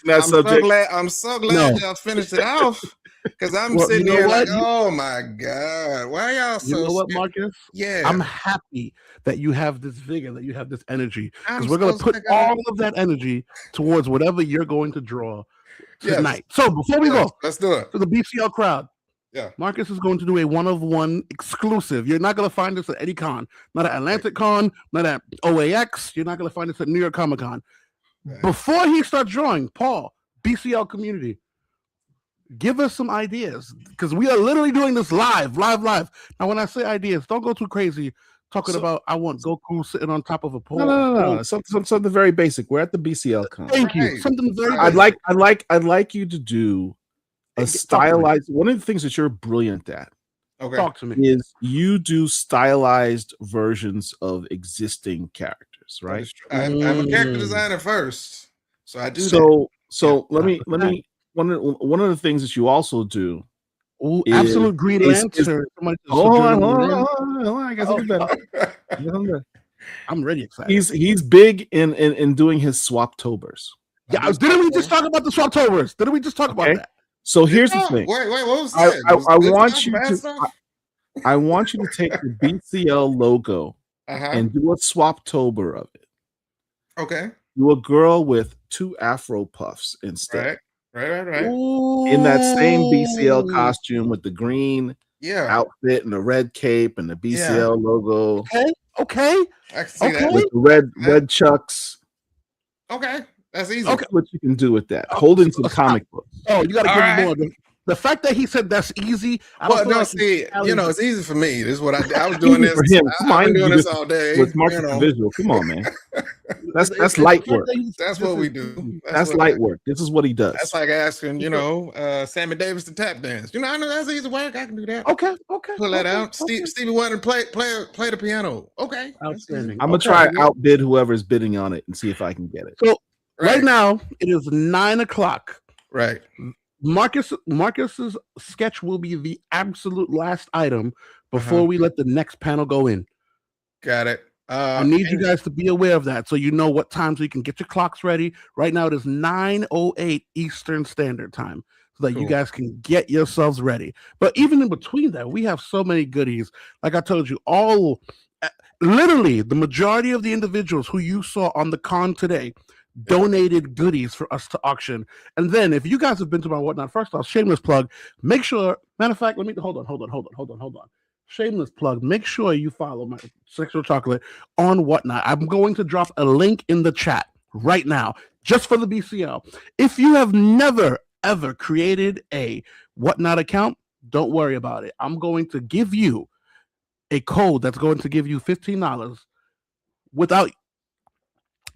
that subject. I'm so glad y'all finished it off. Because I'm sitting here like, oh my God, why y'all so You know what, Marcus? Yeah. I'm happy that you have this vigor, that you have this energy. Because we're going to put all of that energy towards whatever you're going to draw tonight. Yes. So before we go, let's do it. To the BCL crowd. Yeah. Marcus is going to do a one-of-one exclusive. You're not going to find this at any con. Not at Atlantic Con, not at OAX. You're not going to find this at New York Comic-Con. Right. Before he starts drawing, Paul, BCL community, give us some ideas because we are literally doing this live. Now, when I say ideas, don't go too crazy talking about I want Goku sitting on top of a pole. No. Something very basic. We're at the BCL con. Thank you. Something very. I'd like you to do a stylized. One of the things that you're brilliant at. Okay. Talk to me. Is you do stylized versions of existing characters, right? I'm a character designer first, so I do. So let me. One of the things that you also do. Absolute Green Lantern. Hold on. I guess I'll better. I'm ready. Excited. He's big in doing his Swaptobers. Yeah, didn't we just talk about the Swaptobers? Didn't we just talk about that? So here's the thing. Wait, what was that? I want you to take the BCL logo and do a Swaptober of it. Okay. Do a girl with 2 Afro puffs instead. Right. In that same BCL costume with the green outfit and the red cape and the BCL logo. Okay. I can see that. With the red chucks. Okay. That's easy. Okay. What you can do with that. Holding some comic books. Oh, you got to give me more. The fact that he said that's easy. Well, no, see, it's easy for me. This is what I was It's doing easy this. for him. Come on, I've been doing this this all day. with marketing visual. Come on, man. That's light work. That's what we do. That's light work. This is what he does. That's like asking, Sammy Davis to tap dance. I know that's easy work. I can do that. Okay. Pull that out. Stevie Wonder play the piano. Okay. Outstanding. I'm gonna try to outbid whoever's bidding on it and see if I can get it. So right now it is 9:00. Right. Marcus's sketch will be the absolute last item before we let the next panel go in. Got it. I need you guys to be aware of that so you know what time so you can get your clocks ready. Right now it is 9:08 Eastern Standard Time so that you guys can get yourselves ready. But even in between that, we have so many goodies. Like I told you, literally the majority of the individuals who you saw on the con today donated goodies for us to auction. And then if you guys have been to my whatnot, first off, shameless plug, make sure, matter of fact, let me hold on. Shameless plug, make sure you follow my Sexual Chocolate on whatnot. I'm going to drop a link in the chat right now just for the BCL. If you have never ever created a whatnot account, don't worry about it. I'm going to give you a code that's going to give you $15 without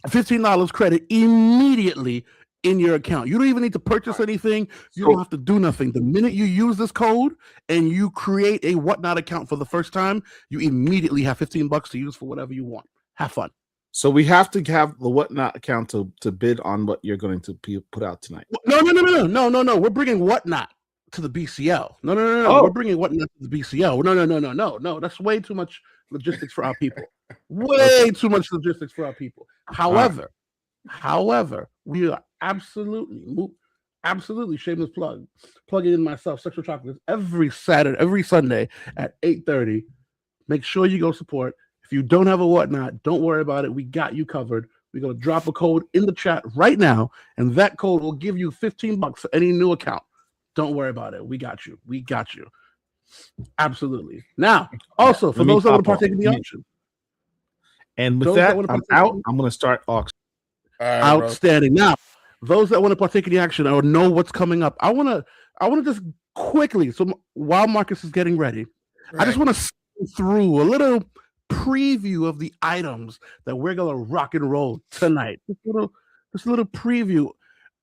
$15 credit immediately in your account. You don't even need to purchase anything. You don't have to do nothing. The minute you use this code and you create a whatnot account for the first time, you immediately have $15 to use for whatever you want. Have fun. So we have to have the whatnot account to bid on what you're going to put out tonight. No. We're bringing whatnot to the BCL. No. Oh. We're bringing whatnot to the BCL. No. That's way too much logistics for our people. Way too much logistics for our people. However, we are absolutely shameless plug. Plugging in myself, Sexual Chocolates, every Sunday at 8:30. Make sure you go support. If you don't have a whatnot, don't worry about it. We got you covered. We're gonna drop a code in the chat right now, and that code will give you $15 for any new account. Don't worry about it. We got you. Absolutely. Now, also for those that want to partake in the auction. And with that, I'm out. I'm going to start auction. Outstanding. Now, those that want to partake in the action or know what's coming up, I want to just quickly. So while Marcus is getting ready, I just want to see through a little preview of the items that we're gonna rock and roll tonight. Just a little preview.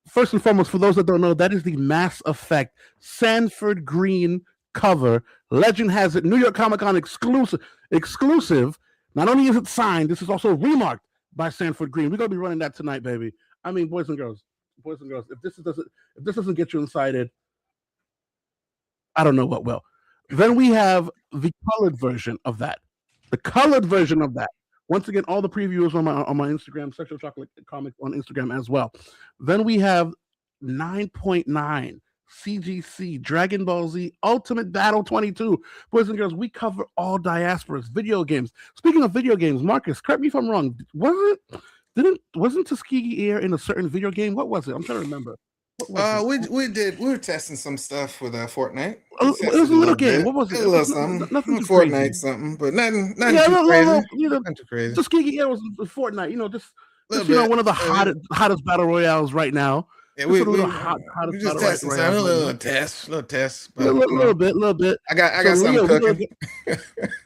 First and foremost, for those that don't know, that is the Mass Effect Sanford Green cover. Legend has it. New York Comic-Con exclusive. Not only is it signed, this is also remarked by Sanford Green. We're gonna be running that tonight, baby. I mean, boys and girls, if this doesn't get you excited, I don't know what will. Then we have the colored version of that. Once again, all the previews on my Instagram, Sexual Chocolate Comic on Instagram as well. Then we have 9.9 CGC Dragon Ball Z Ultimate Battle 22. Boys and girls, we cover all diasporas, video games. Speaking of video games, Marcus, correct me if I'm wrong. Wasn't Tuskegee Air in a certain video game? What was it? I'm trying to remember. We were testing some stuff with Fortnite. It was a little game. What was it? A little something. Nothing Fortnite crazy. something, but nothing too crazy. Nothing too crazy. Tuskegee Air was Fortnite. One of the hottest battle royales right now. Yeah, we just testing some little test. But, a little bit. I got something cooking.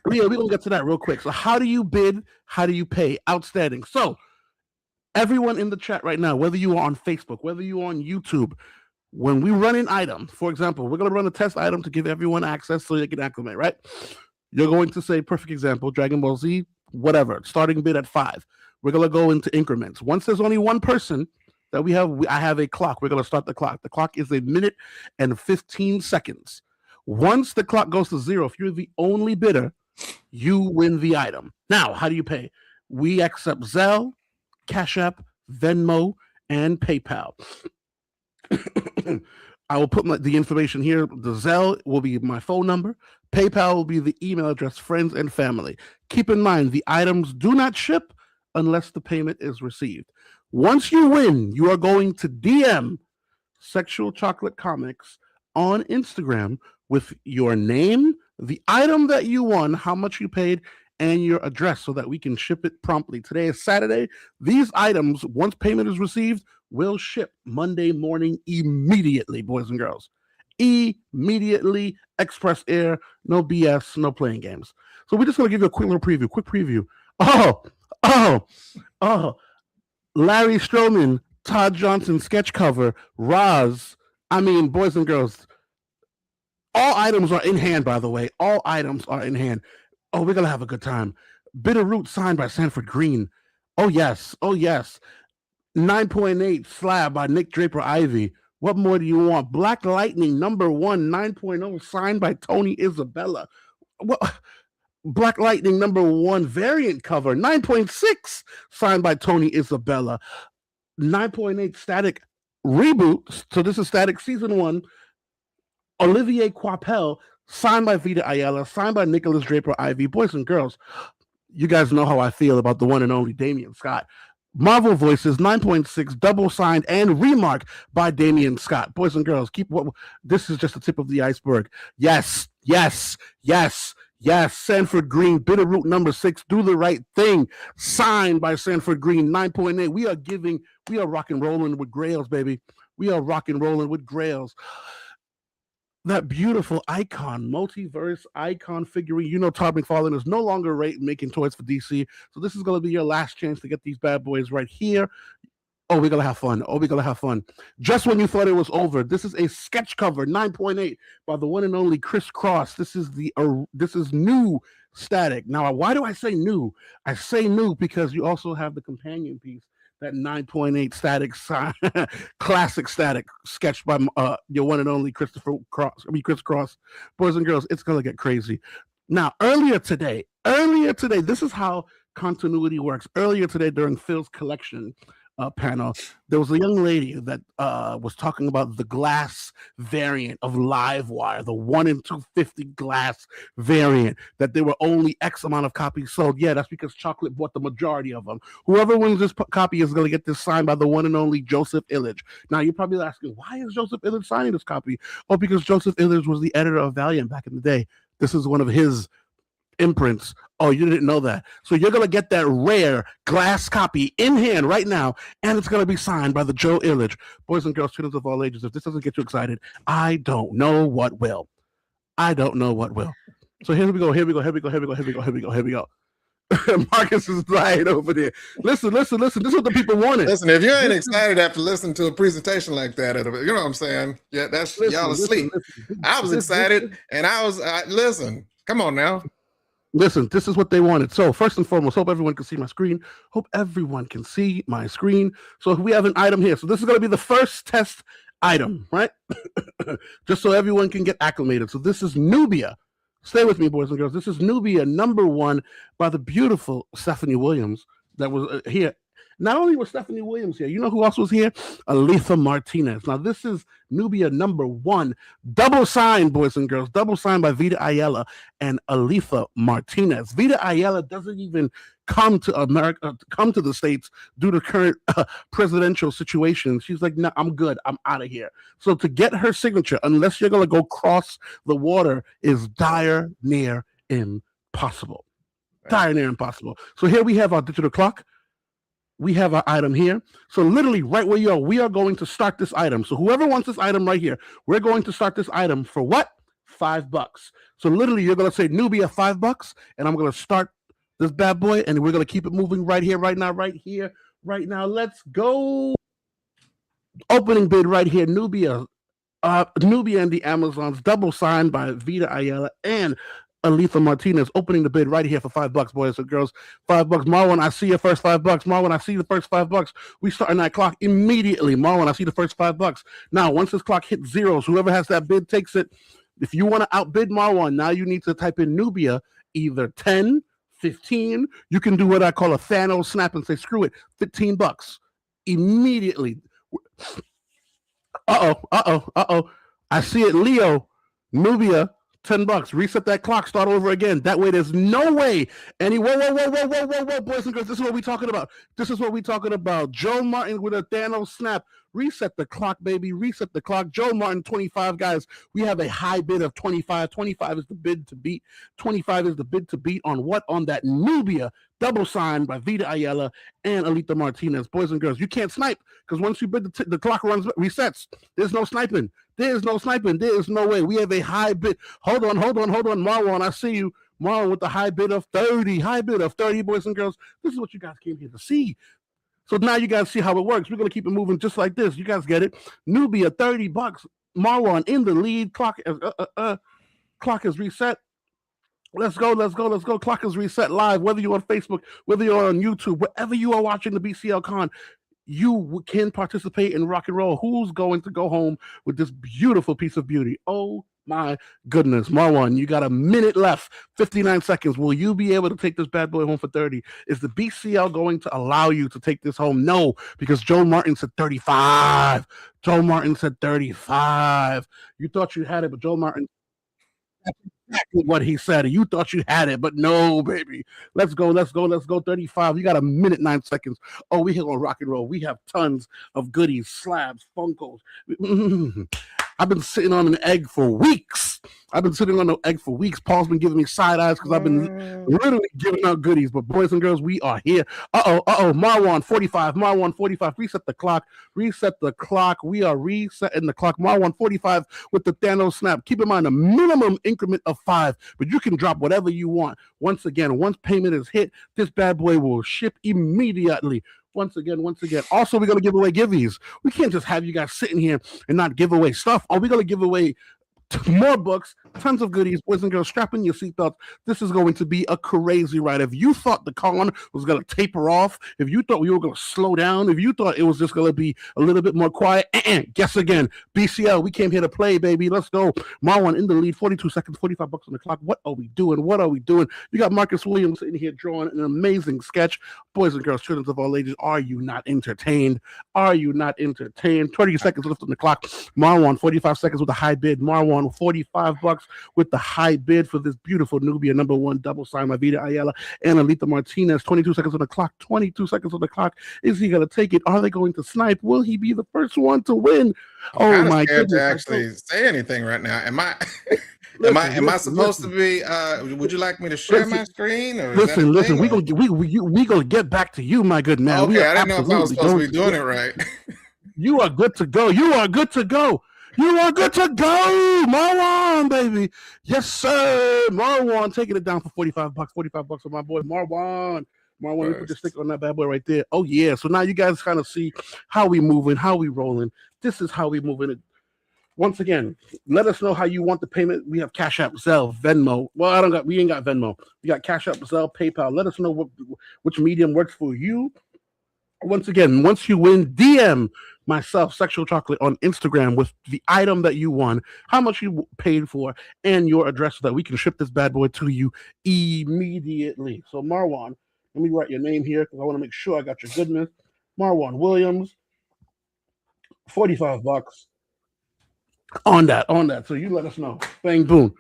Leo, we're gonna get to that real quick. So how do you bid? How do you pay? Outstanding. So everyone in the chat right now, whether you are on Facebook, whether you are on YouTube, when we run an item, for example, we're going to run a test item to give everyone access so they can acclimate, right? You're going to say, perfect example, Dragon Ball Z, whatever, starting bid at 5. We're going to go into increments. Once there's only one person that I have a clock. We're going to start the clock. The clock is 1 minute and 15 seconds. Once the clock goes to 0, if you're the only bidder, you win the item. Now, how do you pay? We accept Zelle, Cash App, Venmo, and PayPal. I will put the information here. The Zelle will be my phone number. PayPal will be the email address, friends and family. Keep in mind, the items do not ship unless the payment is received. Once you win, you are going to DM Sexual Chocolate Comics on Instagram with your name, the item that you won, how much you paid, and your address so that we can ship it promptly. Today is Saturday. These items, once payment is received, will ship Monday morning immediately, boys and girls. Immediately. Express Air, no BS, no playing games. So we're just gonna give you a quick little preview. Quick preview. Oh. Larry Stroman, Todd Johnson sketch cover, Roz. I mean, boys and girls, all items are in hand, by the way. All items are in hand. Oh, we're going to have a good time. Bitterroot signed by Sanford Green. Oh, yes. Oh, yes. 9.8 slab by Nick Draper Ivy. What more do you want? Black Lightning number 1, 9.0 signed by Tony Isabella. What? Black Lightning number 1 variant cover, 9.6 signed by Tony Isabella. 9.8 static reboot. So this is static season 1. Olivier Coipel, signed by Vita Ayala, signed by Nicholas Draper Ivy. Boys and girls, you guys know how I feel about the one and only Damian Scott. Marvel Voices, 9.6, double signed and remarked by Damian Scott. Boys and girls, this is just the tip of the iceberg. Yes. Sanford Green, Bitterroot number 6, Do the Right Thing, signed by Sanford Green, 9.8. We are rock and rolling with Grails, baby. We are rock and rolling with Grails. That beautiful icon, multiverse icon figurine. You know, Todd McFarlane is no longer making toys for DC. So this is going to be your last chance to get these bad boys right here. Oh, we're going to have fun. Just when you thought it was over, this is a sketch cover, 9.8 by the one and only Chris Cross. This is new static. Now, why do I say new? I say new because you also have the companion piece, that 9.8 static classic static sketched by your one and only Chris Cross. Boys and girls, it's going to get crazy. Now, earlier today, this is how continuity works. Earlier today during Phil's collection panel, there was a young lady that was talking about the glass variant of Livewire, the 1 in 250 glass variant, that there were only X amount of copies sold. Yeah, that's because Chocolate bought the majority of them. Whoever wins this copy is going to get this signed by the one and only Joseph Illidge. Now, you're probably asking, why is Joseph Illidge signing this copy? Oh, because Joseph Illidge was the editor of Valiant back in the day. This is one of his imprints. Oh, you didn't know that. So you're going to get that rare glass copy in hand right now, and it's going to be signed by the Joe Illidge. Boys and girls, students of all ages, if this doesn't get you excited, I don't know what will. So here we go. Marcus is lying over there. Listen. This is what the people wanted. Listen, if you ain't excited after listening to a presentation like that, you know what I'm saying? Yeah, that's y'all asleep. I was excited, and listen, come on now. Listen, this is what they wanted. So first and foremost, hope everyone can see my screen. So we have an item here. So this is going to be the first test item, right? Just so everyone can get acclimated. So this is Nubia. Stay with me, boys and girls. This is Nubia number 1 by the beautiful Stephanie Williams that was here. Not only was Stephanie Williams here, you know who else was here? Aletha Martinez. Now, this is Nubia number 1, double signed, boys and girls, double signed by Vita Ayala and Aletha Martinez. Vita Ayala doesn't even come to the States due to current presidential situation. She's like, no, I'm good. I'm out of here. So to get her signature, unless you're going to go cross the water, is dire near impossible. Dire near impossible. So here we have our digital clock. We have our item here. So literally right where you are, we are going to start this item. So whoever wants this item right here, we're going to start this item for what? $5. So literally you're going to say Nubia $5, and I'm going to start this bad boy, and we're going to keep it moving right here, right now. Let's go. Opening bid right here, Nubia and the Amazons, double signed by Vita Ayala and Aletha Martinez, opening the bid right here for $5, boys and girls. $5. Marwan, I see your first $5. Marwan, I see the first $5. We starting that clock immediately. Marwan, I see the first $5. Now, once this clock hits zeros, whoever has that bid takes it. If you want to outbid Marwan, now you need to type in Nubia, either 10, 15. You can do what I call a Thanos snap and say, screw it, $15 immediately. Uh-oh. I see it, Leo. Nubia, $10. Reset that clock. Start over again. That way, there's no way. Whoa, boys and girls. This is what we're talking about. Joe Martin with a Thanos snap. Reset the clock, baby. Reset the clock. Joe Martin, 25, guys. We have a high bid of 25. 25 is the bid to beat. 25 is the bid to beat on what? On that Nubia double signed by Vita Ayala and Alita Martinez. Boys and girls, you can't snipe because once you bid, the clock resets. There's no sniping. There is no sniping. There is no way. We have a high bid. Hold on. Marwan, I see you. Marwan with the high bid of 30. High bid of 30, boys and girls. This is what you guys came here to see. So now you guys see how it works. We're going to keep it moving just like this. You guys get it. Nubia, $30. Marwan in the lead. Clock is reset. Let's go. Clock is reset live. Whether you're on Facebook, whether you're on YouTube, wherever you are watching the BCL Con, you can participate in rock and roll. Who's going to go home with this beautiful piece of beauty? Oh my goodness. Marwan, you got a minute left, 59 seconds. Will you be able to take this bad boy home for 30? Is the BCL going to allow you to take this home? No, because Joe Martin said 35. Joe Martin said 35. You thought you had it, but Joe Martin, that's exactly what he said. You thought you had it, but no, baby. Let's go. 35. You got a minute, 9 seconds. Oh, we here on rock and roll. We have tons of goodies, slabs, Funkos. I've been sitting on an egg for weeks. Paul's been giving me side eyes because I've been literally giving out goodies. But boys and girls, we are here. Marwan 45. Reset the clock. We are resetting the clock. Marwan 45 with the Thanos snap. Keep in mind a minimum increment of 5, but you can drop whatever you want. Once again, once payment is hit, this bad boy will ship immediately. Once again. Also, we're going to give away giveaways. We can't just have you guys sitting here and not give away stuff. We're going to give away more books, tons of goodies. Boys and girls, strap in your seatbelts. This is going to be a crazy ride. If you thought the con was going to taper off, if you thought we were going to slow down, if you thought it was just going to be a little bit more quiet, guess again. BCL, we came here to play, baby. Let's go. Marwan in the lead, 42 seconds, $45 on the clock. What are we doing? You got Marcus Williams sitting here drawing an amazing sketch. Boys and girls, children of all ages, are you not entertained? 20 seconds left on the clock. Marwan, 45 seconds with a high bid. Marwan, $45 with the high bid for this beautiful Nubia #1 double sign by Vita Ayala and Alita Martinez. 22 seconds on the clock. Is he going to take it? Are they going to snipe? Will he be the first one to win? I'm my scared goodness. to actually say anything right now. Am I supposed to be? Would you like me to share my screen? Or listen. We gonna get back to you, my good man. Okay, I didn't know if I was supposed to be doing it right. You are good to go. Marwan, baby. Yes, sir. Marwan taking it down for $45. $45 for my boy Marwan. Marwan, you put the stick on that bad boy right there. Oh yeah. So now you guys kind of see how we moving, how we rolling. This is how we moving it. Once again, let us know how you want the payment. We have Cash App, Zelle, Venmo. Well, we ain't got Venmo. We got Cash App, Zelle, PayPal. Let us know which medium works for you. Once again, once you win, DM myself, Sexual Chocolate, on Instagram with the item that you won, how much you paid for, and your address so that we can ship this bad boy to you immediately. So Marwan, let me write your name here because I want to make sure I got your goodness. Marwan Williams, $45 on that. So you let us know. Bang, boom.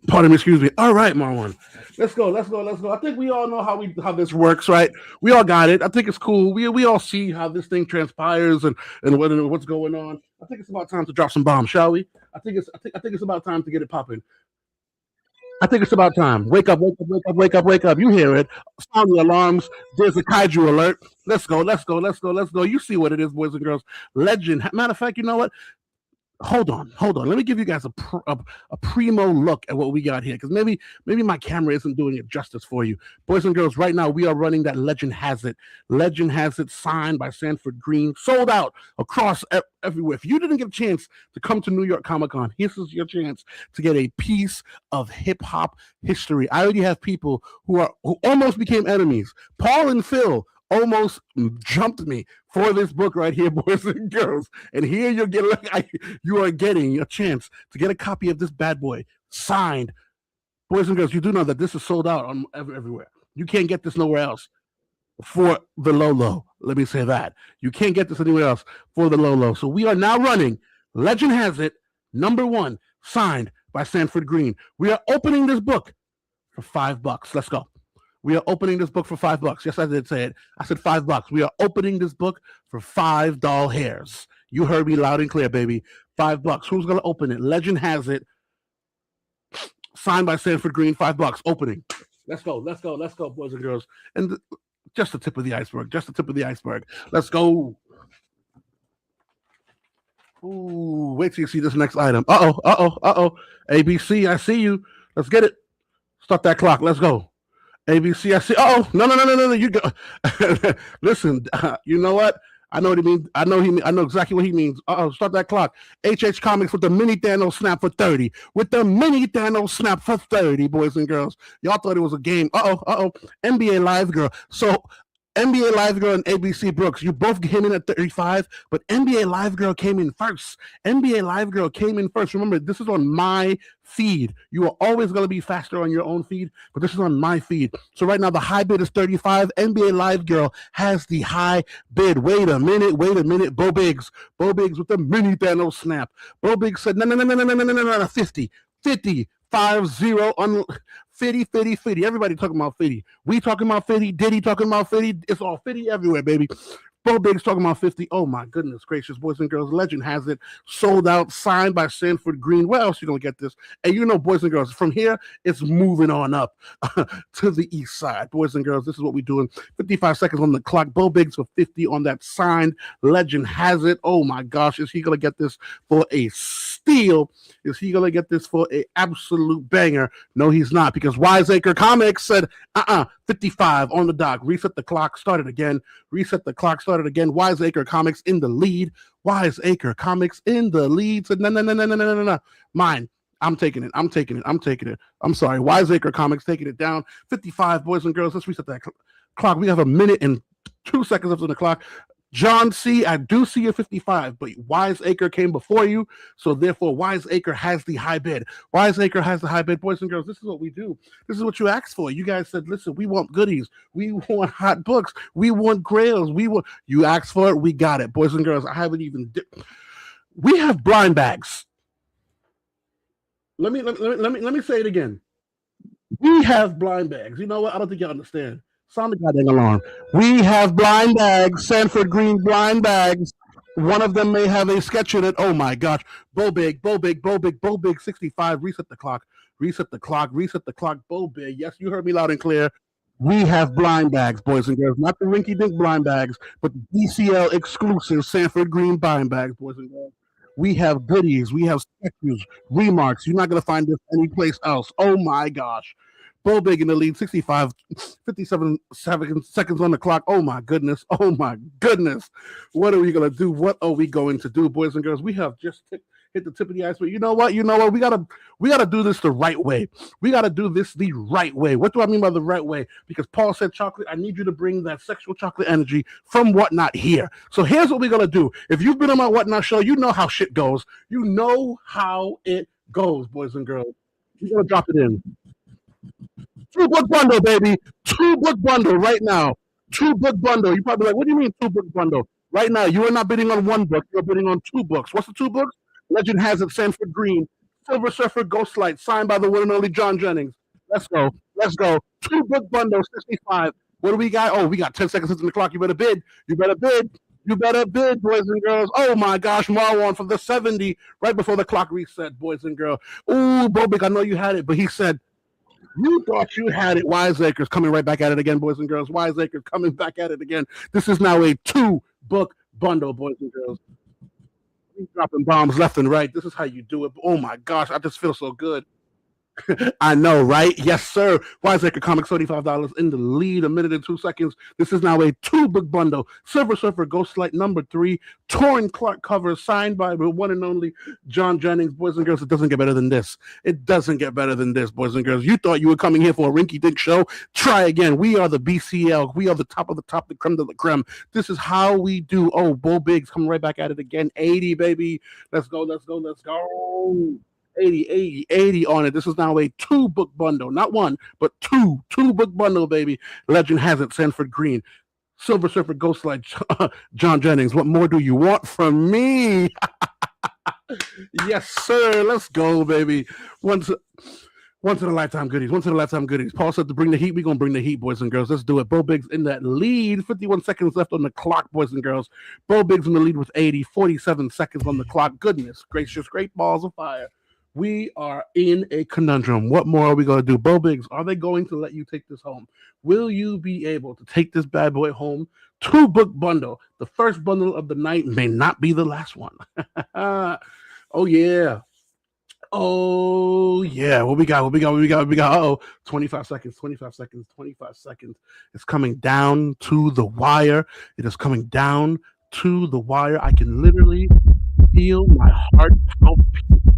Pardon me, excuse me. All right, Marwan. Let's go. I think we all know how this works, right? We all got it. I think it's cool. We all see how this thing transpires and what's going on. I think it's about time to drop some bombs, shall we? I think it's about time to get it popping. I think it's about time. Wake up. You hear it. Sound the alarms. There's a kaiju alert. Let's go. You see what it is, boys and girls. Legend. Matter of fact, you know what? Hold on. Let me give you guys a primo look at what we got here, because maybe my camera isn't doing it justice for you. Boys and girls, right now we are running that Legend Has It. Legend Has It signed by Sanford Green, sold out across everywhere. If you didn't get a chance to come to New York Comic-Con, this is your chance to get a piece of hip-hop history. I already have people who almost became enemies. Paul and Phil almost jumped me for this book right here, boys and girls. And here you are getting a chance to get a copy of this bad boy signed. Boys and girls, you do know that this is sold out on everywhere. You can't get this nowhere else for the low. Let me say that. You can't get this anywhere else for the low. So we are now running Legend Has It, #1, signed by Sanford Green. We are opening this book for $5. Let's go. We are opening this book for $5. Yes, I did say it. I said $5. We are opening this book for 5 doll hairs. You heard me loud and clear, baby. $5. Who's gonna open it? Legend has it. Signed by Sanford Green. $5 opening. Let's go, boys and girls. And just the tip of the iceberg. Just the tip of the iceberg. Let's go. Ooh, wait till you see this next item. ABC, I see you. Let's get it. Start that clock. Let's go. ABC, I see. No. You go. Listen, you know what? I know what he means. I know exactly what he means. Start that clock. HH Comics with the mini Thanos snap for 30. With the mini Thanos snap for 30, boys and girls. Y'all thought it was a game. NBA Live Girl. So NBA Live Girl and ABC Brooks, you both came in at 35, but NBA Live Girl came in first. NBA Live Girl came in first. Remember, this is on my feed. You are always going to be faster on your own feed, but this is on my feed. So right now, the high bid is 35. NBA Live Girl has the high bid. Wait a minute. Bo Biggs with the mini Thanos snap. Bo Biggs said, no, 50. 50 on 50. Everybody talking about 50. We talking about 50. Diddy talking about 50. It's all 50 everywhere, baby. Bo Biggs talking about 50. Oh my goodness gracious, boys and girls. Legend has it. Sold out, signed by Sanford Green. Where else you gonna get this? And you know, boys and girls, from here, it's moving on up to the east side. Boys and girls, this is what we're doing. 55 seconds on the clock. Bo Biggs for 50 on that signed. Legend has it. Oh my gosh, is he gonna get this for a steal? Is he gonna get this for an absolute banger? No, he's not, because Wiseacre Comics said 55 on the dot. Reset the clock, started again. Wiseacre Comics in the lead. Wiseacre Comics in the lead. Said no. Mine. I'm taking it. I'm sorry. Wiseacre Comics taking it down. 55, boys and girls. Let's reset that clock. We have a minute and 2 seconds up on the clock. John C., I do see your 55, but Wiseacre came before you, so therefore Wiseacre has the high bid. Wiseacre has the high bid. Boys and girls, this is what we do. This is what you asked for. You guys said, listen, we want goodies. We want hot books. We want grails. You asked for it. We got it. Boys and girls, I haven't even... We have blind bags. Let me say it again. We have blind bags. You know what? I don't think you understand. Sound the goddamn alarm. We have blind bags, Sanford Green blind bags. One of them may have a sketch in it. Oh my gosh. Bo Big, 65. Reset the clock. Bo Big. Yes, you heard me loud and clear. We have blind bags, boys and girls. Not the rinky dink blind bags, but BCL exclusive Sanford Green blind bags, boys and girls. We have goodies. We have sketches, remarks. You're not going to find this anyplace else. Oh my gosh. Bo Big in the lead, 65, 57 seconds on the clock. Oh my goodness. What are we going to do? Boys and girls? We have just hit the tip of the iceberg. You know what? We gotta do this the right way. What do I mean by the right way? Because Paul said, chocolate, I need you to bring that sexual chocolate energy from Whatnot here. So here's what we're going to do. If you've been on my Whatnot show, you know how shit goes. You know how it goes, boys and girls. We're going to drop it in. 2-book bundle, baby. 2-book bundle right now. 2-book bundle. You're probably like, what do you mean 2-book bundle? Right now, you are not bidding on 1 book. You're bidding on 2 books. What's the 2 books? Legend has it, Sanford Green. Silver Surfer Ghostlight, signed by the one and only John Jennings. Let's go. 2-book bundle, 65. What do we got? Oh, we got 10 seconds in the clock. You better bid, boys and girls. Oh my gosh, Marwan from the 70, right before the clock reset, boys and girls. Ooh, Bo Big, I know you had it, but he said, you thought you had it. Wiseacre's coming right back at it again, boys and girls. Wiseacre's coming back at it again. This is now a 2-book bundle, boys and girls. He's dropping bombs left and right. This is how you do it. Oh my gosh, I just feel so good. I know, right? Yes, sir. Wiseacre Comics, $35 in the lead, 1 minute and 2 seconds. This is now a 2-book bundle. Silver Surfer Ghostlight #3, Torn Clark cover, signed by the one and only John Jennings. Boys and girls, it doesn't get better than this. Boys and girls. You thought you were coming here for a rinky-dink show? Try again. We are the BCL. We are the top of the top, the creme de la creme. This is how we do. Oh, Bo Biggs coming right back at it again. 80, baby. Let's go. 80 on it. This is now a 2-book bundle, not 1, but 2-book bundle, baby. Legend has it, Sanford Green, Silver Surfer Ghostlight, John Jennings. What more do you want from me? Yes, sir. Let's go, baby. Once Once in a lifetime goodies. Once in a lifetime goodies. Paul said to bring the heat. We're going to bring the heat, boys and girls. Let's do it. Bo Biggs in that lead. 51 seconds left on the clock, boys and girls. Bo Biggs in the lead with 80. 47 seconds on the clock. Goodness gracious. Great balls of fire. We are in a conundrum. What more are we going to do? Bo Biggs, are they going to let you take this home? Will you be able to take this bad boy home? 2-book bundle. The first bundle of the night may not be the last one. Oh, yeah. Oh, yeah. What we got? Uh-oh. 25 seconds. It's coming down to the wire. It is coming down to the wire. I can literally feel my heart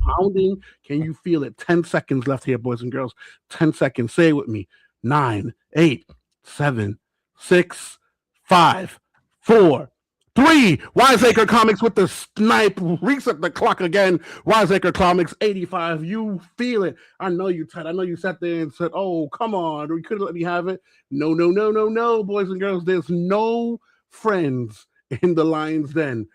pounding. Can you feel it? 10 seconds left here, boys and girls. 10 seconds. Say it with me. 9, 8, 7, 6, 5, 4, 3. Wiseacre Comics with the snipe. Reset the clock again. Wiseacre Comics 85. You feel it. I know you tight. I know you sat there and said, oh, come on. We couldn't let me have it. No, boys and girls. There's no friends in the Lion's Den.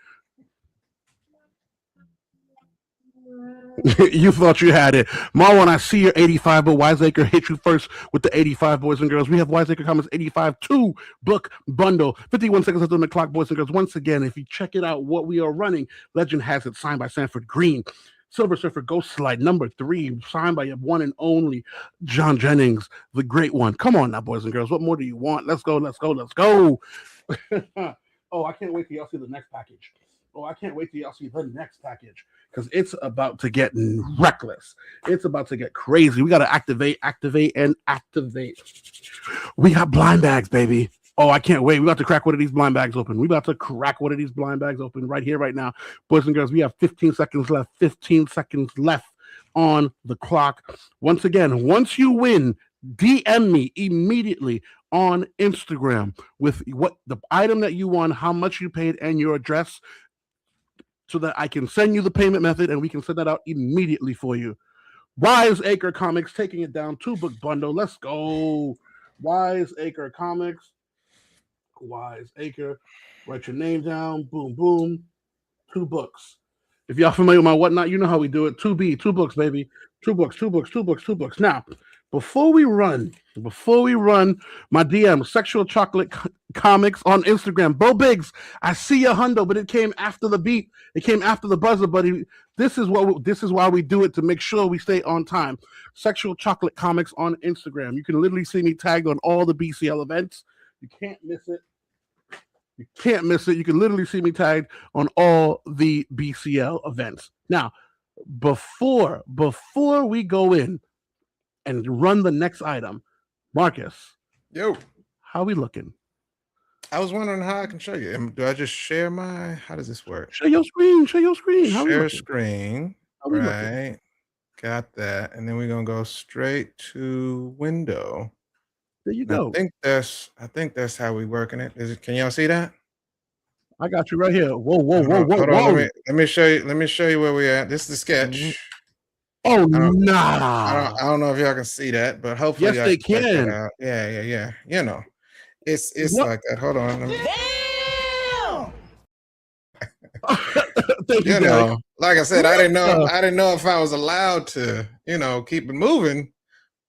You thought you had it. Marwan, I see your 85, but Wiseacre hit you first with the 85, boys and girls. We have Wiseacre Comics 85 2-book bundle. 51 seconds left on the clock, boys and girls. Once again, if you check it out, what we are running, Legend has it signed by Sanford Green. Silver Surfer Ghost Slide number 3, signed by your one and only John Jennings, the great one. Come on now, boys and girls. What more do you want? Let's go. Oh, I can't wait till y'all see the next package. Because it's about to get reckless. It's about to get crazy. We got to activate. We got blind bags, baby. Oh, I can't wait. We about to crack one of these blind bags open. Right here, right now. Boys and girls, we have 15 seconds left. 15 seconds left on the clock. Once again, once you win, DM me immediately on Instagram with what the item that you won, how much you paid, and your address, so that I can send you the payment method and we can send that out immediately for you. Wiseacre Comics taking it down. 2-book bundle. Let's go. Wiseacre Comics. Wiseacre. Write your name down. Boom, boom. 2 books. If y'all familiar with my whatnot, you know how we do it. 2 books, baby. 2 books. Now, before we run my DM, Sexual Chocolate Comics on Instagram. Bo Biggs, I see your hundo, but it came after the beat. It came after the buzzer, buddy. This is why we do it, to make sure we stay on time. Sexual Chocolate Comics on Instagram. You can literally see me tagged on all the BCL events. You can't miss it. You can literally see me tagged on all the BCL events. Now, before we go in and run the next item, Marcus, yo, how we looking? I was wondering how I can show you. Do I just share my? How does this work? Share your screen. How Share screen. Right. Got that. And then we're gonna go straight to window. There you go. I think that's how we working it. Can y'all see that? I got you right here. Whoa. Hold on, let me show you where we're at. This is the sketch. Oh, I don't know if y'all can see that, but hopefully yes, they can. Yeah. You know, it's like that. Hold on. Thank you, know, like I said, I didn't know if I was allowed to, keep it moving.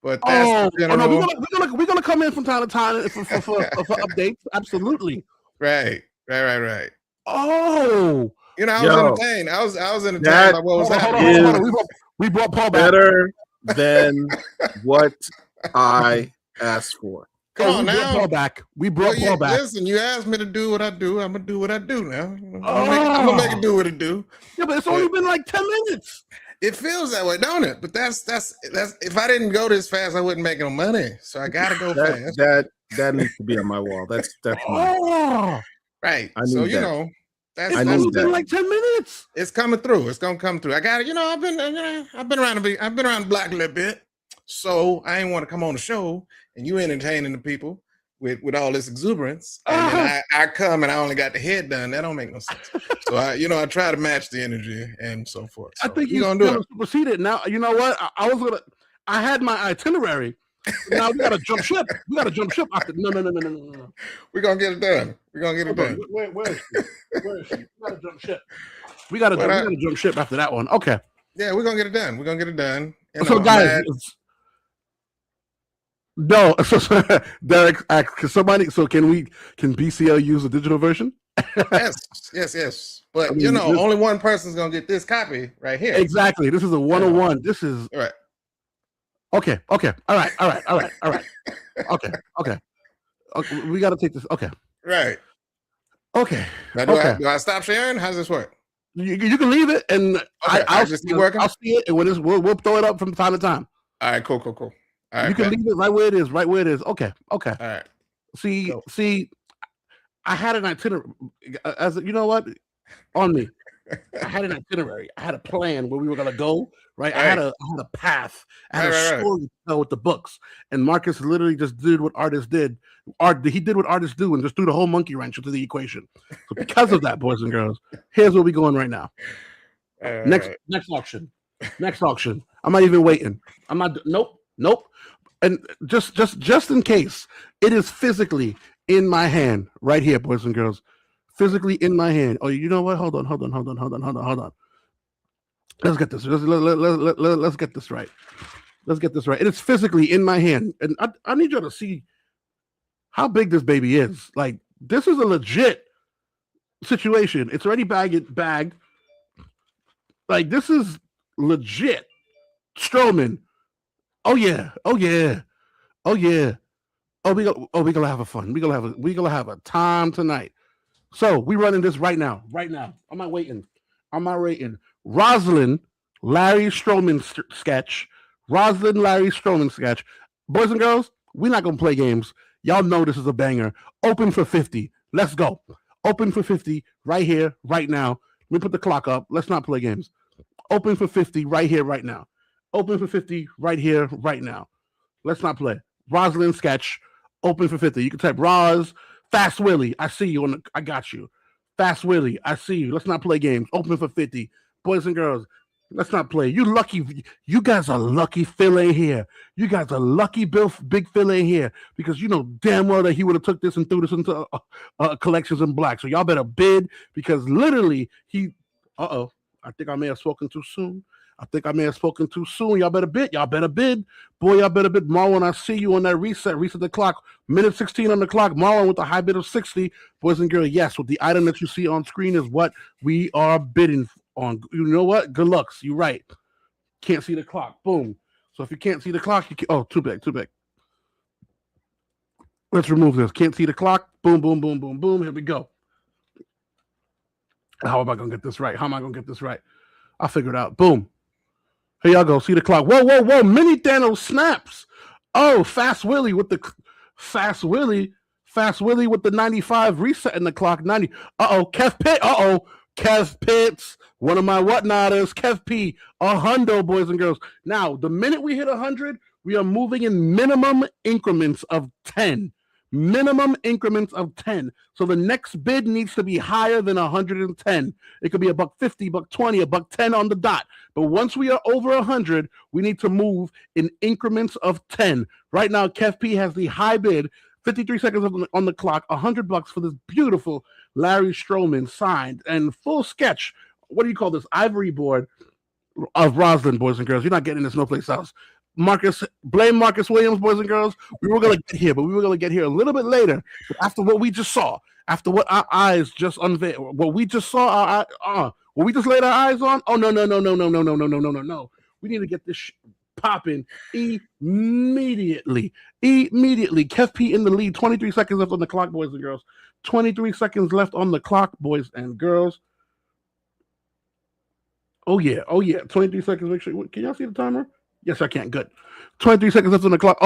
But that's the general. No, we're gonna come in from time to time for updates. Absolutely. Right. Oh, I was entertained. I was entertained by what was happening. We brought Paul back. Better than what I asked for. Come on now. We brought Paul back. Listen, you asked me to do what I do. I'm gonna do what I do now. I'm gonna make it do what it do. Yeah, but it's only been like 10 minutes. It feels that way, don't it? But that's if I didn't go this fast, I wouldn't make no money. So I gotta go fast. That needs to be on my wall. That's right. So it's been like 10 minutes. It's coming through. It's gonna come through. I got it. I've been around the block a little bit. So I ain't want to come on the show and you entertaining the people with all this exuberance. And then I come and I only got the head done. That don't make no sense. So I try to match the energy and so forth. So I think you're gonna supersede it. Now, you know what? I had my itinerary. Now we gotta jump ship. No. We're gonna get it done. Where is she? We gotta jump ship. We gotta jump ship after that one. Okay. Yeah, we're gonna get it done. So guys, No, Derek, can somebody? So can we? Can BCL use a digital version? Yes. But I mean, only one person's gonna get this copy right here. Exactly. This is a 101. This is right. Okay. All right. Okay. We got to take this. Okay. Right. Okay. Now, do I stop sharing? How does this work? You can leave it, and I'll just keep working. I'll see it, and when we'll throw it up from time to time. All right. Cool. All right. You can leave it right where it is. Okay. All right. See, I had an itinerary. You know what? On me. I had an itinerary. I had a plan where we were gonna go. Right. I had a path. I had a story to tell with the books. And Marcus literally just did what artists did. He did what artists do and just threw the whole monkey wrench into the equation. So because of that, boys and girls, here's where we're going right now. Next auction. I'm not even waiting. I'm not. Nope. And just in case, it is physically in my hand right here, boys and girls. Physically in my hand. Oh, you know what? Hold on. Let's get this. Let's get this right. It is physically in my hand, and I need y'all to see how big this baby is. Like, this is a legit situation. It's already bagged. Like, this is legit. Strowman. Oh yeah. Oh, we gonna have a fun. We gonna have a time tonight. So we running this right now. I'm not waiting. Rosalind, Larry Strowman sketch. Boys and girls, we're not gonna play games. Y'all know this is a banger. Open for 50. Let's go. Open for 50 right here, right now. Let me put the clock up. Let's not play games. Open for 50 right here, right now. Open for 50 right here, right now. Let's not play. Rosalind sketch. Open for 50. You can type Roz. Fast Willie. I see you. I got you. Fast Willie. I see you. Let's not play games. Open for 50. Boys and girls, let's not play. You guys are lucky Phil ain't here. You guys are lucky Big Phil ain't here, because you know damn well that he would have took this and threw this into collections in black. So y'all better bid, because literally I think I may have spoken too soon. Y'all better bid. Boy, y'all better bid. Marlon, I see you on that reset. Reset the clock. Minute 16 on the clock. Marlon with a high bid of 60. Boys and girls, yes, with the item that you see on screen is what we are bidding on. You know what? Good lucks. You're right. Can't see the clock. Boom. So if you can't see the clock, too big. Let's remove this. Can't see the clock. Boom. Here we go. How am I going to get this right? I'll figure it out. Boom. Here y'all go. See the clock. Whoa. Mini Thanos snaps. Oh, Fast Willie with the 95 resetting the clock. 90. Kev Pitt. Kev Pitts. One of my whatnotters. Kev P. 100, boys and girls. Now, the minute we hit 100, we are moving in minimum increments of 10. So the next bid needs to be higher than 110. It could be $150, $120, $110 on the dot. But once we are over 100, we need to move in increments of 10. Right now, Kev P has the high bid, 53 seconds on the clock, $100 for this beautiful Larry Strowman signed and full sketch. What do you call this? Ivory board of Rosalind, boys and girls. You're not getting this no place else. Blame Marcus Williams, boys and girls. We were going to get here, but we were going to get here a little bit later. But after what we just saw, after what our eyes just unveiled, what we just saw, what we just laid our eyes on. Oh, no. We need to get this popping immediately. Kev P in the lead. 23 seconds left on the clock, boys and girls. 23 seconds left on the clock, boys and girls. Oh, yeah. 23 seconds. Make sure. Can y'all see the timer? Yes, I can. Good. 23 seconds left on the clock.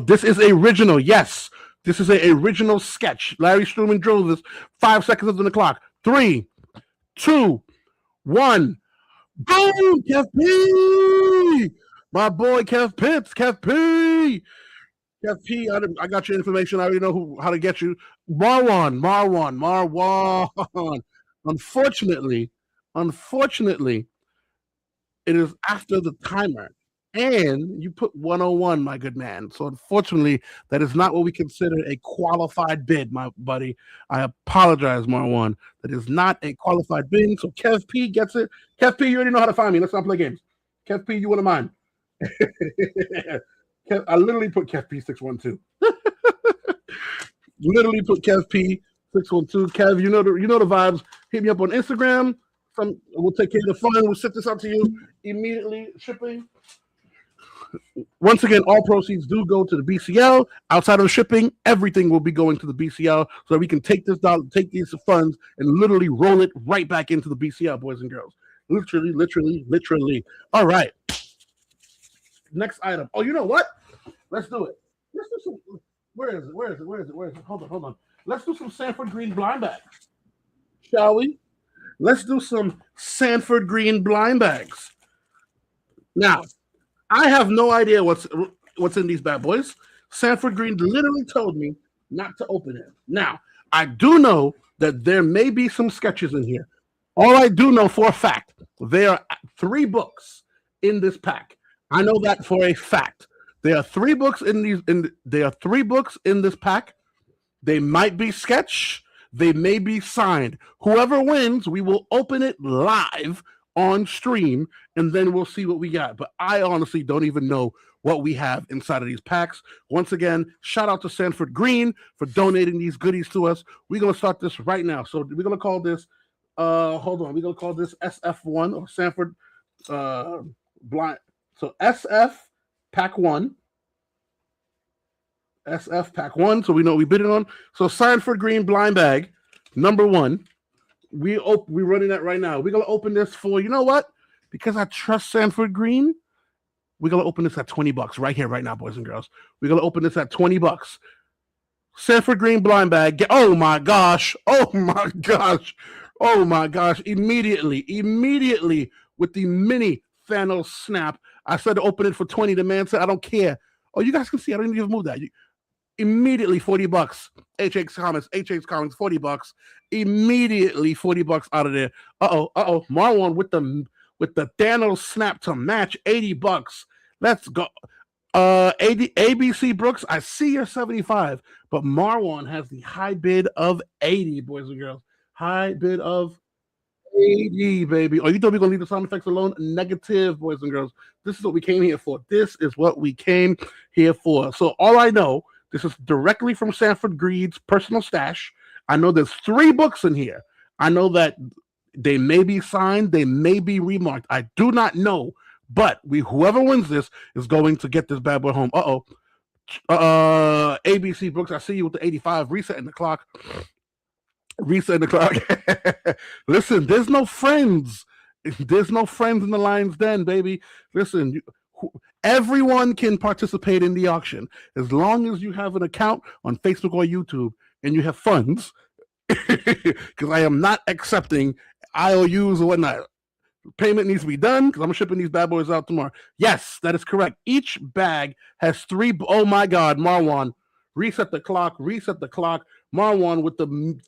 This is original. Yes. This is a original sketch. Larry Strowman drove this. 5 seconds left on the clock. 3, 2, 1. Boom! Kev P! My boy Kev Pitts. Kev P! I got your information. I already know how to get you. Marwan. Unfortunately, it is after the timer, and you put 101, my good man. So unfortunately, that is not what we consider a qualified bid, my buddy. I apologize, Marwan. That is not a qualified bid. So Kev P gets it. Kev P, you already know how to find me. Let's not play games. Kev P, you wouldn't mind. I literally put Kev P612. Literally put Kev P612. Kev, you know the vibes. Hit me up on Instagram. We'll take care of the fun. We'll ship this out to you immediately. Shipping. Once again, all proceeds do go to the BCL. Outside of the shipping, everything will be going to the BCL so that we can take these funds and literally roll it right back into the BCL, boys and girls. Literally. All right. Next item. Oh, you know what? Let's do it. Let's do some. Where is it? Hold on. Let's do some Sanford Green blind bags. Shall we? Let's do some Sanford Green blind bags. Now, I have no idea what's in these bad boys. Sanford Green literally told me not to open it. Now, I do know that there may be some sketches in here. All I do know for a fact, there are 3 books in this pack. I know that for a fact. There are 3 books there are 3 books in this pack. They might be sketch. They may be signed. Whoever wins, we will open it live on stream, and then we'll see what we got. But I honestly don't even know what we have inside of these packs. Once again, shout out to Sanford Green for donating these goodies to us. We're going to start this right now. So we're going to call this, hold on, we're going to call this SF1 or Sanford Blind. So SF Pack 1. SF Pack 1, so we know we bid it on. So Sanford Green blind bag, number 1. We're running that right now. We're going to open this for, you know what? Because I trust Sanford Green, we're going to open this at $20 right here, right now, boys and girls. We're going to open this at $20. Sanford Green blind bag. Oh, my gosh. Immediately with the mini Thanos snap. I said to open it for 20. The man said, I don't care. Oh, you guys can see. I didn't even move that. Immediately $40. HX Comics, $40. Immediately $40 out of there. Uh-oh. Marwan with the Thanos snap to match, $80. Let's go. ABC Brooks, I see you're 75, but Marwan has the high bid of 80, boys and girls. High bid of 80, baby. Oh, you thought we were gonna leave the sound effects alone? Negative, boys and girls. This is what we came here for. So all I know, this is directly from Sanford Green's personal stash. I know there's 3 books in here. I know that they may be signed, they may be remarked. I do not know, but whoever wins this is going to get this bad boy home. ABC Brooks, I see you with the 85, resetting the clock. Listen, there's no friends. There's no friends in the Lion's Den, baby. Listen, everyone can participate in the auction as long as you have an account on Facebook or YouTube and you have funds. Because I am not accepting IOUs or whatnot. Payment needs to be done because I'm shipping these bad boys out tomorrow. Yes, that is correct. Each bag has 3. Oh my God, Marwan, reset the clock. Marwan with the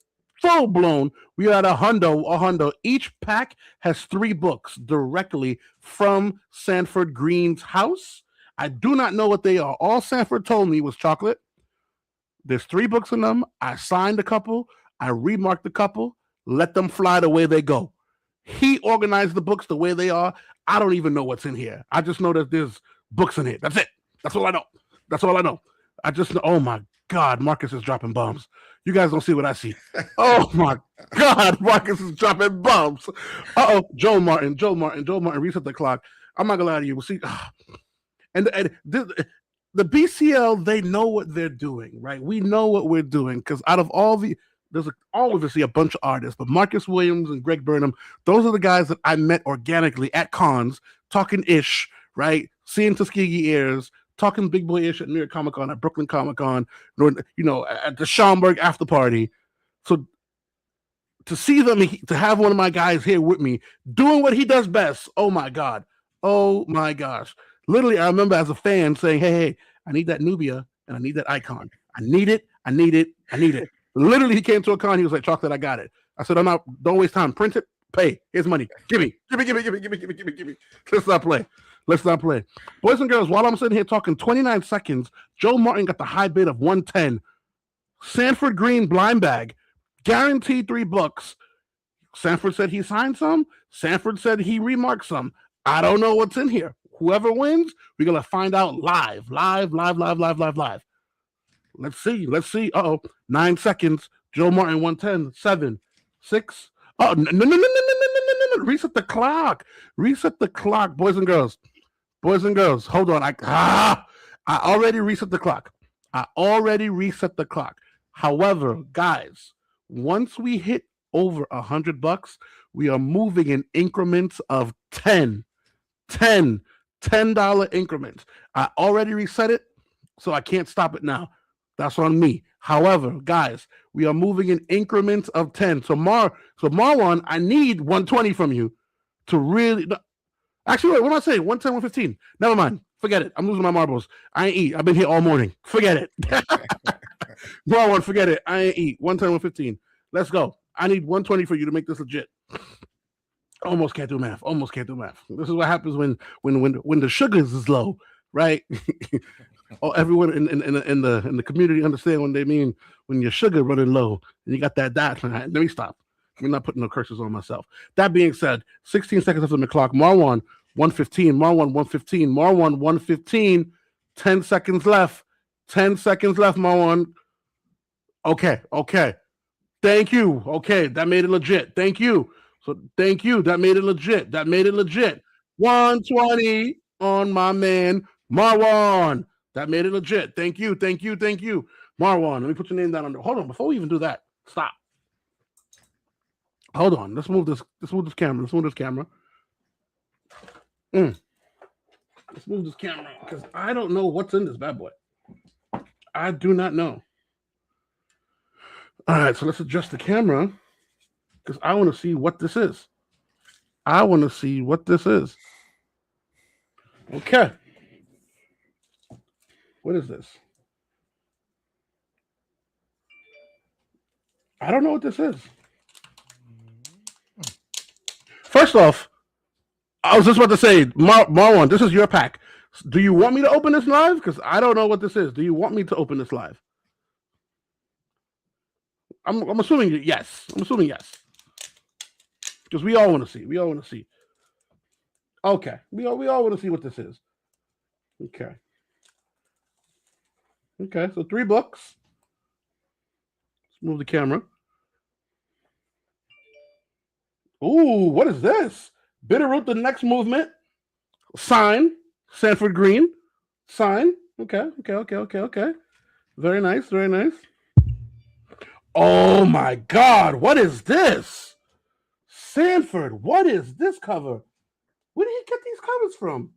full blown. We are at a hundo. Each pack has 3 books directly from Sanford Green's house. I do not know what they are. All Sanford told me was chocolate. There's 3 books in them. I signed a couple. I remarked a couple. Let them fly the way they go. He organized the books the way they are. I don't even know what's in here. I just know that there's books in here. That's it. That's all I know. I just know. Oh my God, Marcus is dropping bombs. You guys don't see what I see. Oh my God, Marcus is dropping bombs. Joe Martin, reset the clock. I'm not gonna lie to you. We'll see. And the BCL, they know what they're doing, right? We know what we're doing because out of all there's obviously a bunch of artists, but Marcus Williams and Greg Burnham, those are the guys that I met organically at cons, talking ish, right? Seeing Tuskegee ears, talking big boy ish at New York Comic-Con, at Brooklyn Comic-Con, at the Schaumburg after party. So to see them, to have one of my guys here with me doing what he does best. Oh my God. Oh my gosh. Literally, I remember as a fan saying, hey, I need that Nubia and I need that icon. I need it. Literally, he came to a con. He was like, chocolate, I got it. I said, don't waste time. Print it, pay. Here's money. Give me. Let's not play. Boys and girls, while I'm sitting here talking 29 seconds, Joe Martin got the high bid of 110. Sanford Green blind bag, guaranteed $3. Sanford said he signed some. Sanford said he remarked some. I don't know what's in here. Whoever wins, we're gonna find out live. Let's see. 9 seconds. Joe Martin 110, 7, 6. Oh, no. Reset the clock. Boys and girls. Hold on. I already reset the clock. However, guys, once we hit over $100, we are moving in increments of $10 increments. I already reset it, so I can't stop it now. That's on me. However, guys, we are moving in increments of 10. So Marwan, I need 120 from you to really. Actually, wait, what am I saying? 110, 115. Never mind. Forget it. I'm losing my marbles. I ain't eat. I've been here all morning. Forget it. Marwan, forget it. I ain't eat. 110, 115. Let's go. I need 120 for you to make this legit. Almost can't do math. This is what happens when the sugars is low, right? Oh, everyone in the community understand what they mean when your sugar running low and you got that. Let me stop. I'm not putting no curses on myself. That being said, 16 seconds after the clock. Marwan 115. Marwan 115. 10 seconds left. Marwan. Okay. Thank you. Okay, that made it legit. Thank you. That made it legit. 120 on my man Marwan. That made it legit. Thank you. Marwan, let me put your name down under. Hold on, before we even do that, stop. Hold on. Let's move this camera. Let's move this camera because I don't know what's in this bad boy. I do not know. All right, so let's adjust the camera because I want to see what this is. Okay. What is this? I don't know what this is. First off, I was just about to say, Marwan, this is your pack. Do you want me to open this live? Because I don't know what this is. Do you want me to open this live? I'm assuming yes. Because we all want to see. Okay. We all want to see what this is. Okay. So 3 books. Let's move the camera. Ooh, what is this? Bitterroot, the next movement. Sign. Sanford Green. Sign. Okay. Very nice. Oh my God, what is this? Sanford, what is this cover? Where did he get these covers from?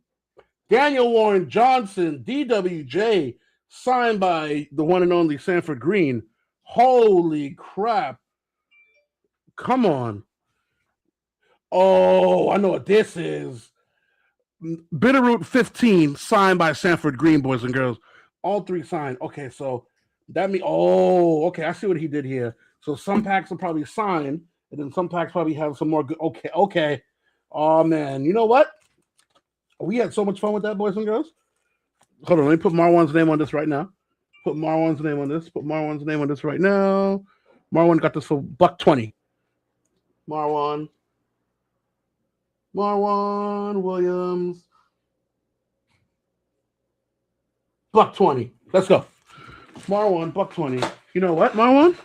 Daniel Warren Johnson, DWJ, signed by the one and only Sanford Green. Holy crap. Come on. Oh, I know what this is. Bitterroot 15, signed by Sanford Green, boys and girls. All 3 signed. Okay, so that means, I see what he did here. So some packs are probably signed, and then some packs probably have some more good. Okay. Oh, man. You know what? We had so much fun with that, boys and girls. Hold on, let me put Marwan's name on this right now. Put Marwan's name on this right now. Marwan got this for $120. Marwan Williams. $120. Let's go. Marwan, $120. You know what, Marwan?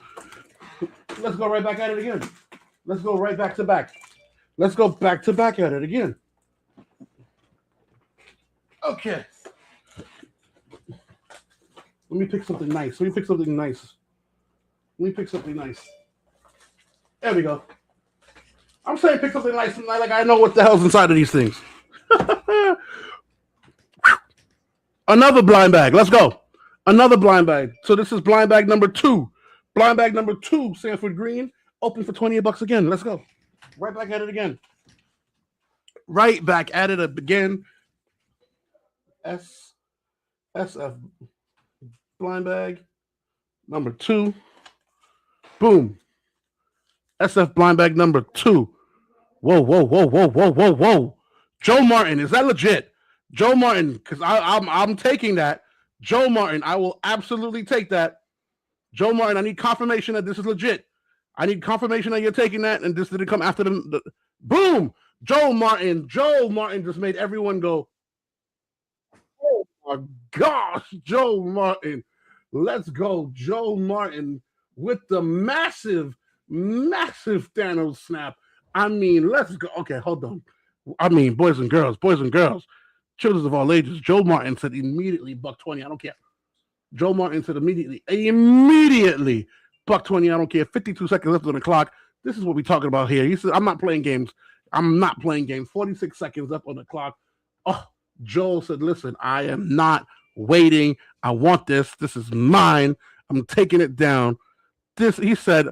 Let's go right back at it again. Let's go right back to back. Let's go back to back at it again. Okay. Let me pick something nice. There we go. I'm saying pick something nice, like I know what the hell's inside of these things. Another blind bag. Let's go. Another blind bag. So this is blind bag number 2. Blind bag number 2, Sanford Green. Open for $28 again. Let's go. Right back at it again. SF blind bag number 2. Boom. SF blind bag number 2. Whoa. Joe Martin, is that legit? Joe Martin, because I'm taking that. Joe Martin, I will absolutely take that. Joe Martin, I need confirmation that this is legit. I need confirmation that you're taking that and this didn't come after the boom. Joe Martin just made everyone go, oh my gosh, Joe Martin. Let's go. Joe Martin with the massive Thanos snap. I mean, let's go. Okay, hold on. I mean, boys and girls, children of all ages. Joe Martin said immediately $120. I don't care. Joe Martin said immediately, $120. I don't care. 52 seconds left on the clock. This is what we're talking about here. He said, I'm not playing games. 46 seconds up on the clock. Oh, Joel said, listen, I am not waiting. I want this. This is mine. I'm taking it down. He said,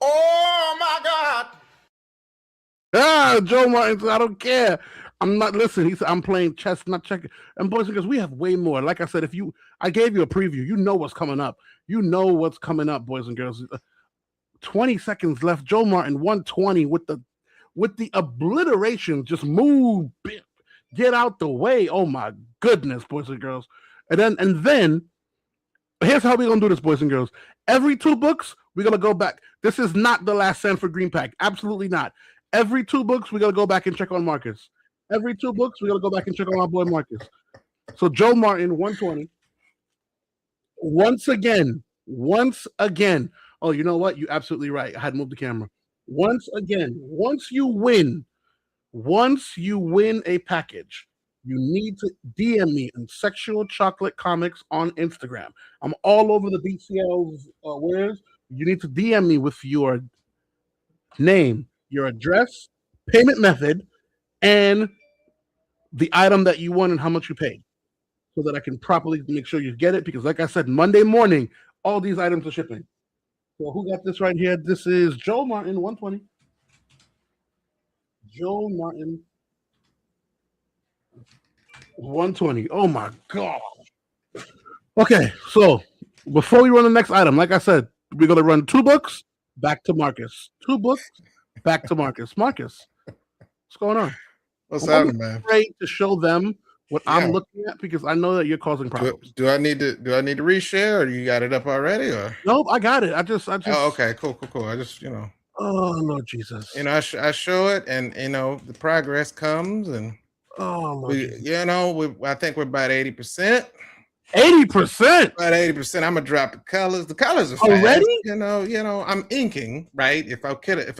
Oh my God. Joe Martin said, I don't care. I'm not listening. He said, I'm playing chess, not checking. And boys and girls, we have way more. Like I said, I gave you a preview. You know what's coming up. Boys and girls. 20 seconds left. Joe Martin, 120 with the obliteration. Just move, get out the way. Oh my goodness, boys and girls. And then here's how we're gonna do this, boys and girls. Every 2 books, we're gonna go back. This is not the last Sanford Green Pack. Absolutely not. Every 2 books, we're gonna go back and check on Marcus. Every 2 books, we're gonna go back and check on our boy Marcus. So Joe Martin, 120. Once again. Oh, you know what? You're absolutely right. I had to move the camera. Once again, once you win a package, you need to DM me on Sexual Chocolate Comics on Instagram. I'm all over the BCL's wares. You need to DM me with your name, your address, payment method, and the item that you won and how much you paid, so that I can properly make sure you get it. Because like I said, Monday morning, all these items are shipping. So who got this right here? This is Joe Martin, 120. Joe Martin, 120. Oh my God. Okay, so before we run the next item, like I said, we're gonna run 2 books back to Marcus. 2 books back to Marcus. Marcus, what's going on? What's happening, man? Great to show them what I'm looking at, because I know that you're causing problems. Do I need to reshare, or you got it up already? Or nope, I got it. I just. Oh, okay, cool. I just, Oh Lord Jesus. I show it, and the progress comes, and Lord I think we're about 80%. 80%. About 80%. I'm gonna drop the colors. The colors are fast. Already? I'm inking, right? If I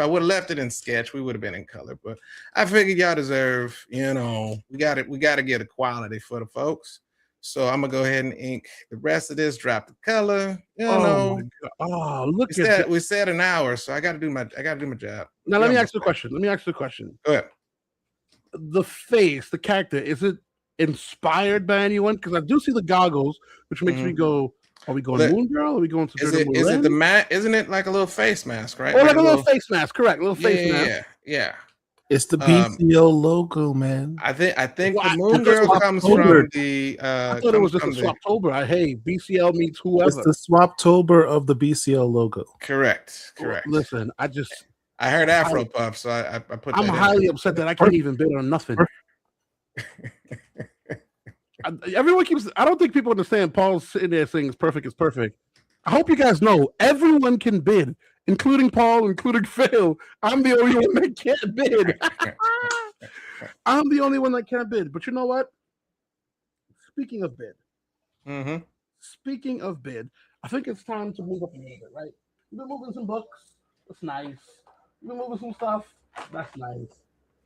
would have left it in sketch, we would have been in color. But I figured y'all deserve, we gotta get a quality for the folks. So I'm gonna go ahead and ink the rest of this, drop the color. Oh my God. Oh, look at that. We said an hour, so I gotta do my job. Now let me ask you a question. Go ahead. The face, the character, is it inspired by anyone? Because I do see the goggles, which makes me go, are we going Moon Girl? Are we going to is it the mat? Isn't it like a little face mask, right? Oh, like a little face mask, correct. A little face mask. Yeah. It's the BCL logo, man. I think the Moon Girl comes from the I thought it was just a Swaptober. Hey, BCL meets whoever. It's the Swaptober of the BCL logo. Correct. Listen, I heard Afro Puff, so I put that I'm highly upset that I can't even bid on nothing. Everyone keeps. I don't think people understand. Paul's sitting there saying it's perfect. I hope you guys know everyone can bid, including Paul, including Phil. I'm the only one that can't bid. I'm the only one that can't bid. But you know what? Speaking of bid, I think it's time to move up a little bit, right? We've been moving some books. That's nice. We've been moving some stuff. That's nice.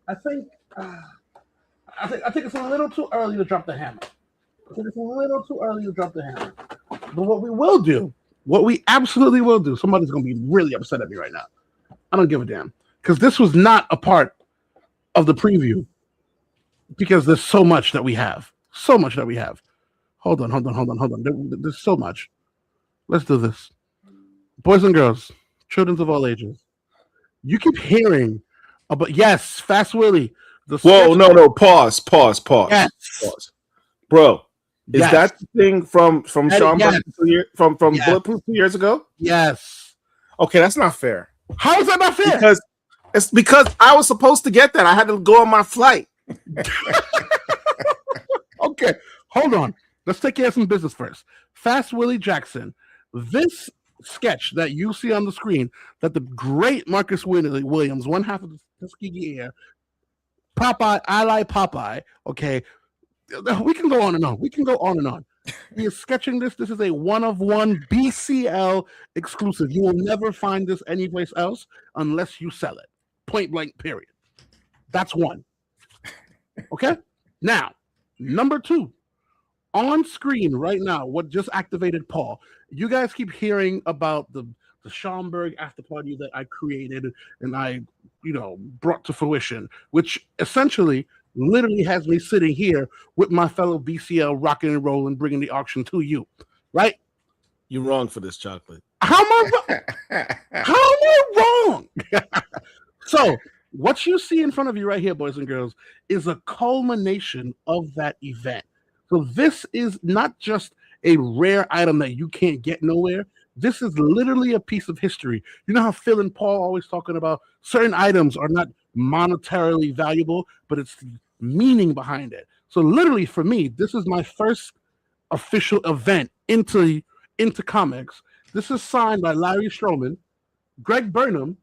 I think it's a little too early to drop the hammer. But what we absolutely will do, somebody's going to be really upset at me right now. I don't give a damn. Because this was not a part of the preview. Because there's so much that we have. Hold on. There's so much. Let's do this. Boys and girls, children of all ages. You keep hearing about, yes, Fast Willie. Whoa, no, pause. Yes. Pause. Bro, is that the thing from Sean Burke from Bulletproof 2 years ago? Yes. Okay, that's not fair. How is that not fair? Because I was supposed to get that. I had to go on my flight. Okay, hold on. Let's take care of some business first. Fast Willie Jackson. This sketch that you see on the screen, that the great Marcus Williams, one half of Tuskegee Air. Popeye, I like Popeye. Okay, we can go on and on. We can go on and on. He is sketching this. This is a one-of-one BCL exclusive. You will never find this anyplace else unless you sell it. Point blank, period. That's one. Okay? Now, number two. On screen right now, what just activated Paul. You guys keep hearing about the Schaumburg after party that I created and I, brought to fruition, which essentially literally has me sitting here with my fellow BCL rocking and rolling, bringing the auction to you, right? You're wrong for this, Chocolate. How am I wrong? How am I wrong? So, what you see in front of you right here, boys and girls, is a culmination of that event. So this is not just a rare item that you can't get nowhere. This is literally a piece of history. You know how Phil and Paul always talking about certain items are not monetarily valuable, but it's the meaning behind it. So literally for me, this is my first official event into comics. This is signed by Larry Stroman, Greg Burnham,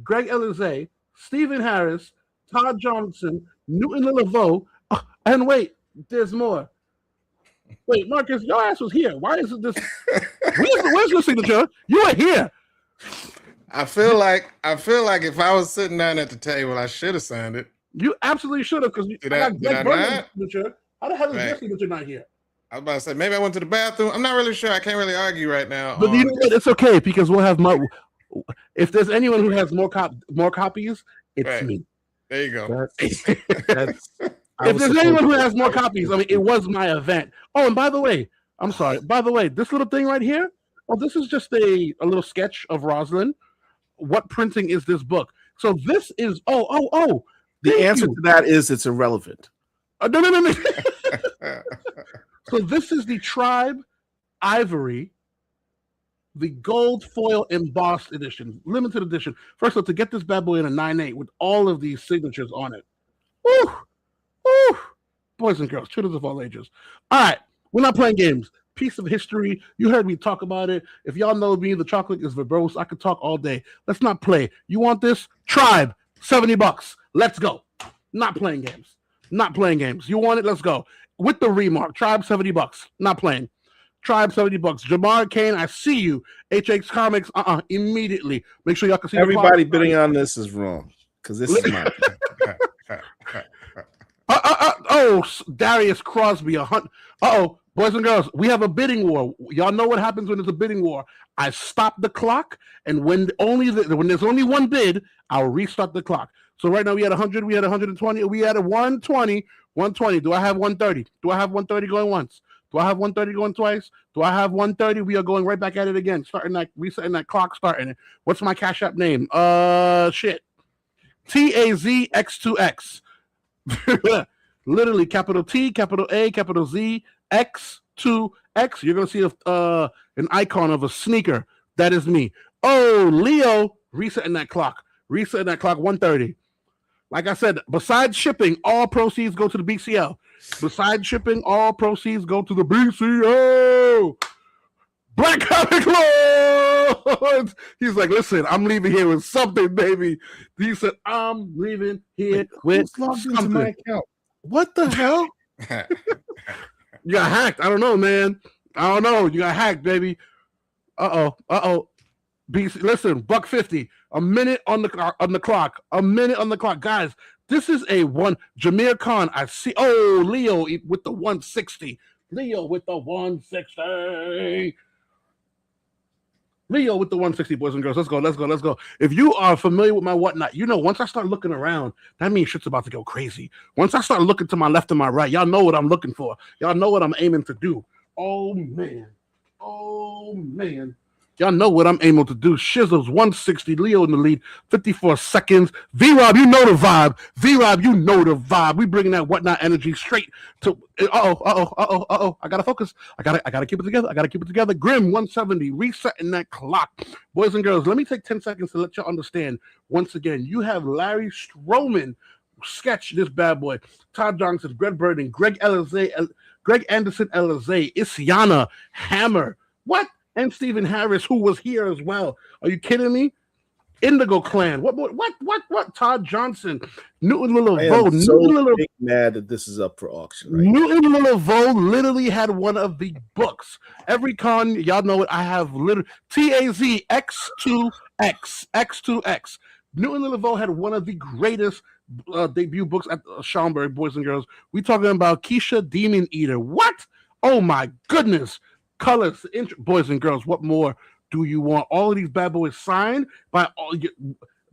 Greg Elizé, Stephen Harris, Todd Johnson, Newton LaVeaux, and wait, there's more. Wait, Marcus, your ass was here. Why is it this? Where's your signature? You were here. I feel like if I was sitting down at the table, I should have signed it. You absolutely should have, because Did I not? Signature. How the hell is your Right. signature not here? I was about to say maybe I went to the bathroom. I'm not really sure. I can't really argue right now. But you know what? It's okay because we'll have more. If there's anyone who has more copies, it's Right. me. There you go. If there's anyone who has more copies, I mean, it was my event. Oh, and by the way, I'm sorry. By the way, this little thing right here, this is just a little sketch of Rosalind. What printing is this book? So this is, The answer to that is it's irrelevant. No. So this is the Tribe Ivory, the gold foil embossed edition, limited edition. First of all, to get this bad boy in a 9.8 with all of these signatures on it. Woo! Woo! Boys and girls, children of all ages. All right, we're not playing games. Piece of history. You heard me talk about it. If y'all know me, the chocolate is verbose. I could talk all day. Let's not play. You want this? Tribe, $70. Let's go. Not playing games. Not playing games. You want it? Let's go. With the remark, Tribe, $70. Not playing. Tribe, $70. Jamar Kane, I see you. HX Comics, immediately. Make sure y'all can see Everybody bidding on this is wrong because this is mine. Darius Crosby, boys and girls, we have a bidding war. Y'all know what happens when there's a bidding war. I stop the clock, and when there's only one bid, I'll restart the clock. So right now we had 100, we had 120, we had a 120, 120. Do I have 130? Do I have 130 going once? Do I have 130 going twice? Do I have 130? We are going right back at it again, resetting that clock, starting it. What's my Cash App name? TAZX2X. Literally capital T, capital A, capital Z, X2X. You're gonna see an icon of a sneaker. That is me. Oh, Leo, resetting that clock. Resetting that clock 130. Like I said, besides shipping, all proceeds go to the BCL. Besides shipping, all proceeds go to the BCL. Black Comic Lords. He's like, listen, I'm leaving here with something, baby. He said, I'm leaving here with something. Into my account? What the hell? You got hacked. I don't know, man. I don't know. You got hacked, baby. BC, listen, $1.50. A minute on the clock. A minute on the clock, guys. This is a one. Jameer Khan. I see. Oh, Leo with the 160. Leo with the 160. Leo with the 160, boys and girls. Let's go, let's go, let's go. If you are familiar with my whatnot, you know once I start looking around, that means shit's about to go crazy. Once I start looking to my left and my right, y'all know what I'm looking for. Y'all know what I'm aiming to do. Oh, man. Oh, man. Y'all know what I'm aiming to do. Shizzles, 160. Leo in the lead, 54 seconds. V-Rob, you know the vibe. V-Rob, you know the vibe. We bringing that whatnot energy straight to. I gotta focus. I gotta keep it together. I gotta keep it together. Grim, 170. Resetting that clock. Boys and girls, let me take 10 seconds to let y'all understand. Once again, you have Larry Stroman sketch this bad boy. Todd Johnson, Greg Burden, Greg Anderson Elizé, Isyana, Hammer. What? And Stephen Harris, who was here as well. Are you kidding me? Indigo Clan. What? Todd Johnson, Newton I Lillavoe, am so mad that this is up for auction right now. Newton Lillavoe literally had one of the books. Every con, y'all know it. I have literally TAZ X2X. Newton Lillavoe had one of the greatest debut books at Schaumburg, boys and girls. We talking about Keisha Demon Eater. What? Oh my goodness! Colors, boys and girls. What more do you want? All of these bad boys signed by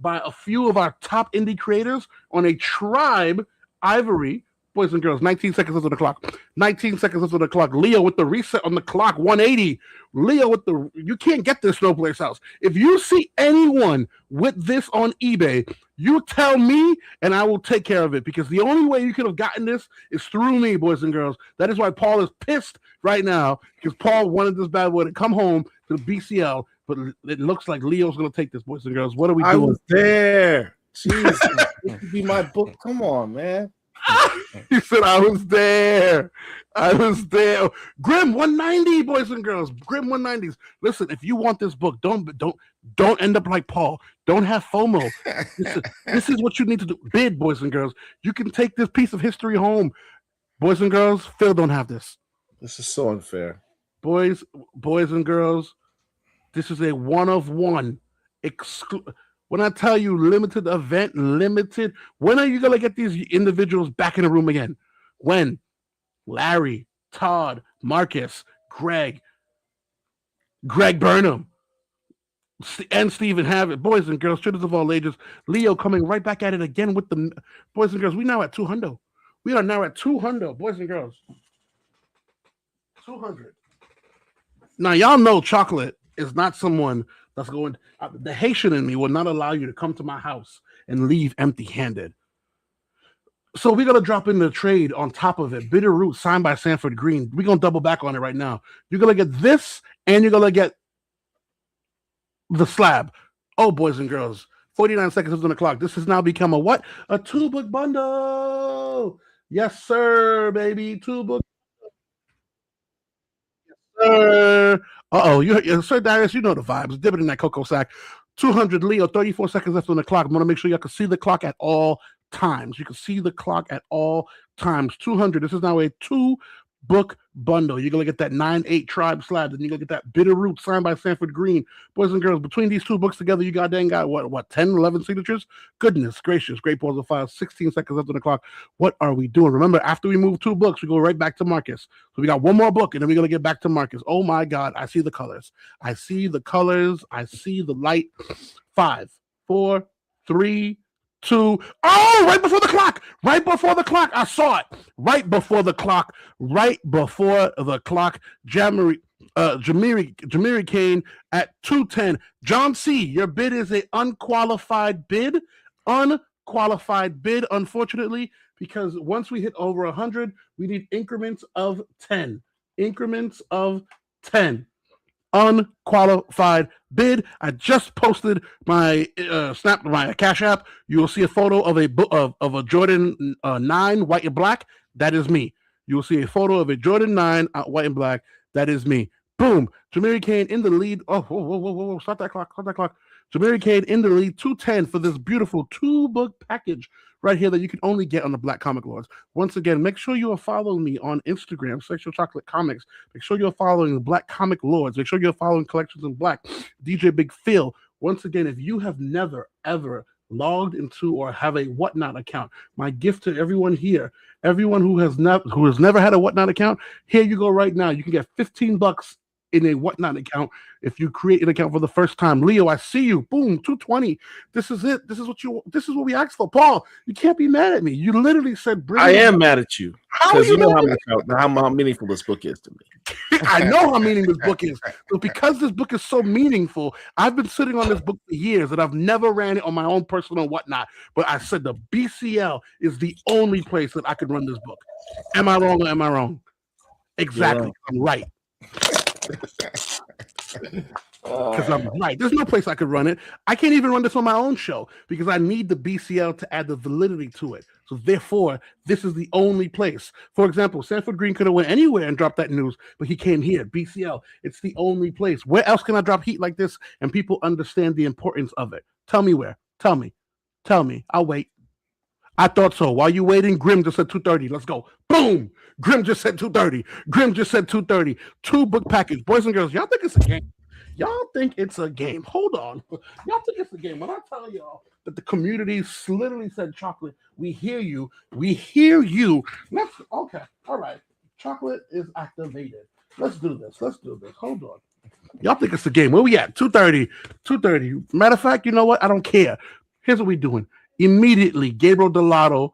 a few of our top indie creators on a Tribe Ivory. Boys and girls, 19 seconds left on the clock. 19 seconds left on the clock. Leo with the reset on the clock, 180. Leo with the, you can't get this no place else. If you see anyone with this on eBay, you tell me and I will take care of it, because the only way you could have gotten this is through me, boys and girls. That is why Paul is pissed right now, because Paul wanted this bad boy to come home to the BCL, but it looks like Leo's going to take this, boys and girls. What are we doing? I was there. Jesus, this could be my book. Come on, man. He said, I was there. Grim 190, boys and girls. Grim 190s. Listen, if you want this book, don't end up like Paul. Don't have FOMO. This is what you need to do. Bid, boys and girls. You can take this piece of history home. Boys and girls, Phil don't have this. This is so unfair. Boys and girls, this is a one of one. When I tell you limited event, limited, when are you going to get these individuals back in the room again? When? Larry, Todd, Marcus, Greg Burnham, and Stephen have it. Boys and girls, students of all ages. Leo coming right back at it again with the boys and girls. We now at 200. We are now at 200, boys and girls. 200. Now, y'all know Chocolate is not someone that's going. The Haitian in me will not allow you to come to my house and leave empty-handed. So we're gonna drop in the trade on top of it. Bitter Root signed by Sanford Green. We're gonna double back on it right now. You're gonna get this, and you're gonna get the slab. Oh, boys and girls, 49 seconds on the clock. This has now become a what? A 2-book bundle. Yes, sir, baby. 2-book. Sir Darius, you know the vibes. Dip it in that cocoa sack. 200 Leo, 34 seconds left on the clock. I want to make sure y'all can see the clock at all times. You can see the clock at all times. 200. This is now a 2-book bundle. You're going to get that 9-8 Tribe slab, and you're going to get that Bitter Root signed by Sanford Green. Boys and girls, between these 2 books together, you got what, 10, 11 signatures? Goodness gracious. Great balls of fire. 16 seconds left on the clock. What are we doing? Remember, after we move 2 books, we go right back to Marcus. So we got one more book, and then we're going to get back to Marcus. Oh my God. I see the colors. I see the colors. I see the light. 5, 4, 3, 2. Oh, right before the clock. I saw it. Right before the clock. Jamiri Kane at 210. John C., your bid is a unqualified bid. Unfortunately, because once we hit over 100, we need increments of 10. Unqualified bid. I just posted my my Cash App. You will see a photo of a Jordan 9 white and black. That is me. You will see a photo of a Jordan 9 white and black. That is me. Boom. Jamiri Kane in the lead. Oh, whoa. Stop that clock. Jamiri Kane in the lead. 210 for this beautiful 2-book package right here that you can only get on the Black Comic Lords. Once again, make sure you are following me on Instagram, Sexual Chocolate Comics. Make sure you're following the Black Comic Lords. Make sure you're following Collections in Black, DJ Big Phil. Once again, if you have never, ever logged into or have a Whatnot account, my gift to everyone here, everyone who has never had a Whatnot account, here you go right now. You can get $15 in a Whatnot account if you create an account for the first time. Leo, I see you. Boom, 220. This is it. This is what we asked for. Paul, you can't be mad at me. You literally said I am mad at you because you know how meaningful this book is to me. I know how meaningful this book is. But because this book is so meaningful, I've been sitting on this book for years and I've never ran it on my own personal Whatnot. But I said the BCL is the only place that I could run this book. Am I wrong or am I wrong? Exactly. Yeah. I'm right. Because I'm right. There's no place I could run it. I can't even run this on my own show because I need the BCL to add the validity to it. So therefore, this is the only place. For example, Sanford Green could have went anywhere and dropped that news, but he came here. BCL, it's the only place. Where else can I drop heat like this and people understand the importance of it? Tell me where. Tell me. I'll wait. I thought so. While you waiting, Grim just said 2:30. Let's go. Boom. Grim just said 2:30. Grim just said 2:30. 2 book package. Boys and girls, y'all think it's a game? Y'all think it's a game? Hold on. Y'all think it's a game? When I tell y'all that the community literally said, Chocolate, we hear you. We hear you. Okay. All right. Chocolate is activated. Let's do this. Hold on. Y'all think it's a game? Where we at? 2:30. 2:30. Matter of fact, you know what? I don't care. Here's what we doing. Immediately, Gabriel Delato,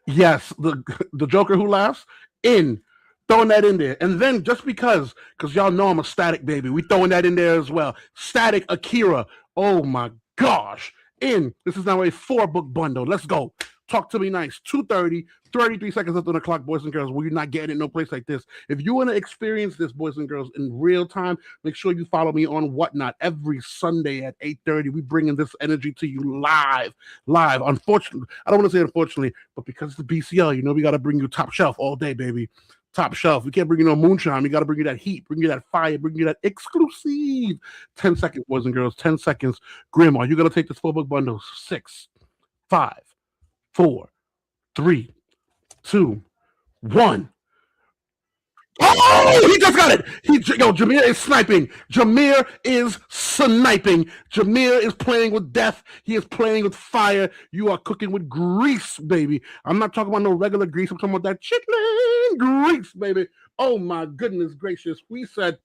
yes, the Joker who laughs, throwing that in there. And then just because y'all know I'm a Static baby, we throwing that in there as well. Static Akira. Oh my gosh. This is now a 4-book bundle. Let's go. Talk to me nice. 2:30, 33 seconds left on the clock, boys and girls. We're not getting it no place like this. If you want to experience this, boys and girls, in real time, make sure you follow me on Whatnot every Sunday at 8:30. We bringing this energy to you live. Unfortunately, I don't want to say unfortunately, but because it's the BCL, you know we got to bring you top shelf all day, baby. Top shelf. We can't bring you no moonshine. We got to bring you that heat, bring you that fire, bring you that exclusive. 10 seconds, boys and girls. 10 seconds. Grim, are you going to take this 4-book bundle? 6, 5, 4, 3, 2, 1. Oh, he just got it. Jameer is sniping. Jameer is sniping. Jameer is playing with death. He is playing with fire. You are cooking with grease, baby. I'm not talking about no regular grease. I'm talking about that chicken grease, baby. Oh my goodness gracious. We said,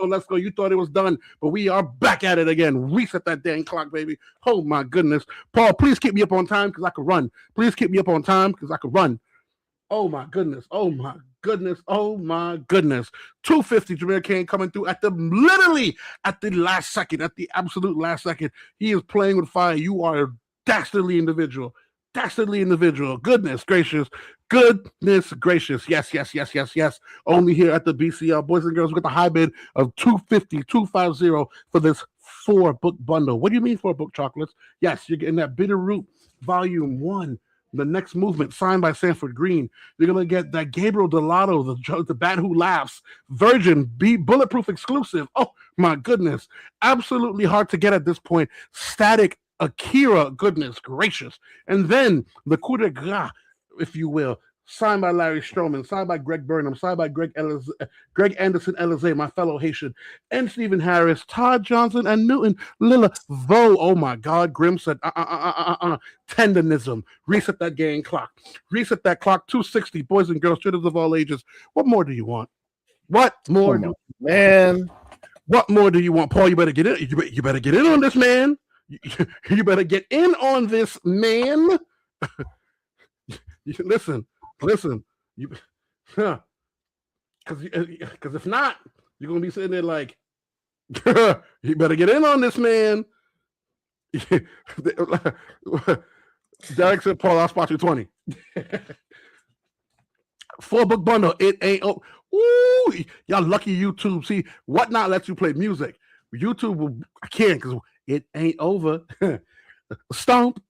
let's go. You thought it was done, but we are back at it again. Reset that dang clock, baby. Oh my goodness. Paul, please keep me up on time because I can run. Please keep me up on time because I can run. Oh my goodness. 250 Jameer Kane coming through literally at the last second, at the absolute last second. He is playing with fire. You are a dastardly individual. Goodness gracious. Yes. Only here at the BCL. Boys and girls, we got the high bid of 250 for this 4-book bundle. What do you mean 4-book chocolates? Yes, you're getting that Bitter Root Volume 1. The Next Movement, signed by Sanford Green. You're going to get that Gabriel Delato, the Bat Who Laughs, Virgin, Bulletproof exclusive. Oh, my goodness. Absolutely hard to get at this point. Static Akira, goodness gracious. And then the coup de grace, if you will, signed by Larry Stroman, signed by Greg Burnham, signed by Greg Anderson Elize, my fellow Haitian, and Stephen Harris, Todd Johnson, and Newton Lilla Vo. Oh my God, Grim said, tendonism. Reset that game clock. Reset that clock. 260, boys and girls, children of all ages. What more do you want? What more do you want? Paul, you better get in. You better get in on this, man. You better get in on this, man. Listen, because if not, you're gonna be sitting there like, you better get in on this, man. Derek said, Paul, I'll spot you 20. 4-book bundle. It ain't. Ooh, y'all lucky YouTube. See, Whatnot lets you play music. YouTube, I can't because it ain't over. Stomp.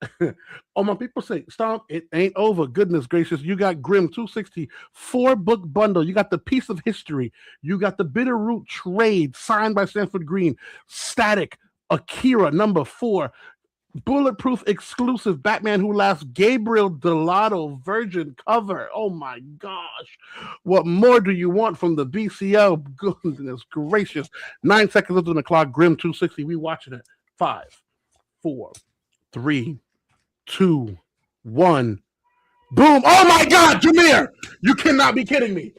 Oh, my people say, Stomp, it ain't over. Goodness gracious. You got Grim 260, 4-book bundle. You got the Piece of History. You got the Bitter Root Trade, signed by Sanford Green. Static Akira, number 4. Bulletproof exclusive Batman Who Laughs, Gabriel Delato Virgin cover. Oh my gosh. What more do you want from the BCL? Goodness gracious. 9 seconds left on the clock. Grim 260. We watching it. 5, 4, 3, 2, 1. Boom. Oh my God, Jameer. You cannot be kidding me.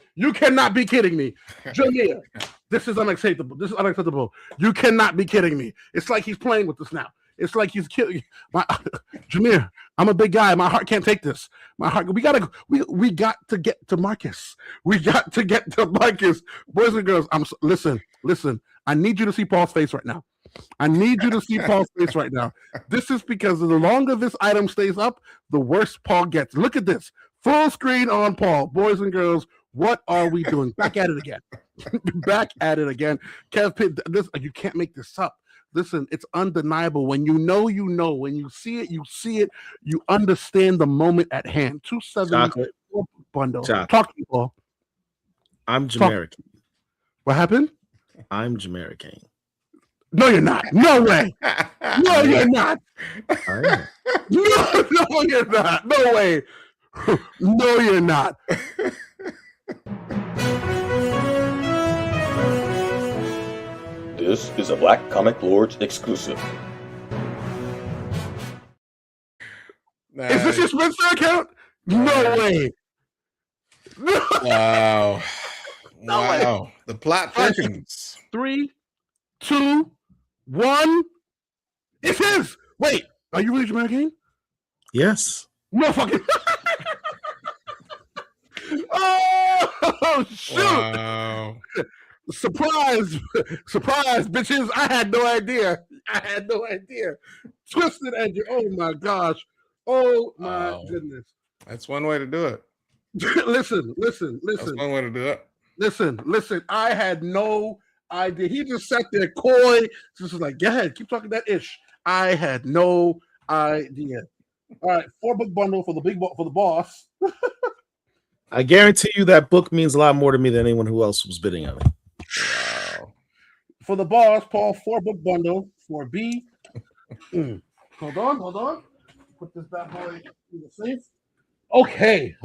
Jameer, this is unacceptable. You cannot be kidding me. It's like he's playing with this now. It's like he's killing Jameer. I'm a big guy. My heart can't take this. We got to get to Marcus. Boys and girls, listen. I need you to see Paul's face right now. This is because the longer this item stays up, the worse Paul gets. Look at this. Full screen on Paul. Boys and girls, what are we doing? Back at it again. Kev Pitt, you can't make this up. Listen, it's undeniable. When you know, you know. When you see it, you see it. You understand the moment at hand. 270 bundle. Talk to me, Paul. I'm Jameer. What happened? I'm Jameer King. No, you're not. No way. No, you're not. I No, you're not. No way. No, you're not. This is a Black Comic Lords exclusive. Is this your Spencer account? No way. Wow. No way. Wow. The plot thickens. 3, 2, 1. It's his. Wait, are you really Jamaican? Kane? Yes. No fucking. Oh shoot! Wow. Surprise, bitches! I had no idea. Twisted Edge. Oh my gosh. Oh my goodness. That's one way to do it. Listen. That's one way to do it. Listen. I had no idea. He just sat there coy. Just was like, go ahead, keep talking that ish. I had no idea. All right, 4-book bundle for the boss. I guarantee you that book means a lot more to me than anyone who else was bidding on it. Wow. For the boss, Paul, 4-book bundle for B. Hold on. Put this bad boy in the safe. Okay.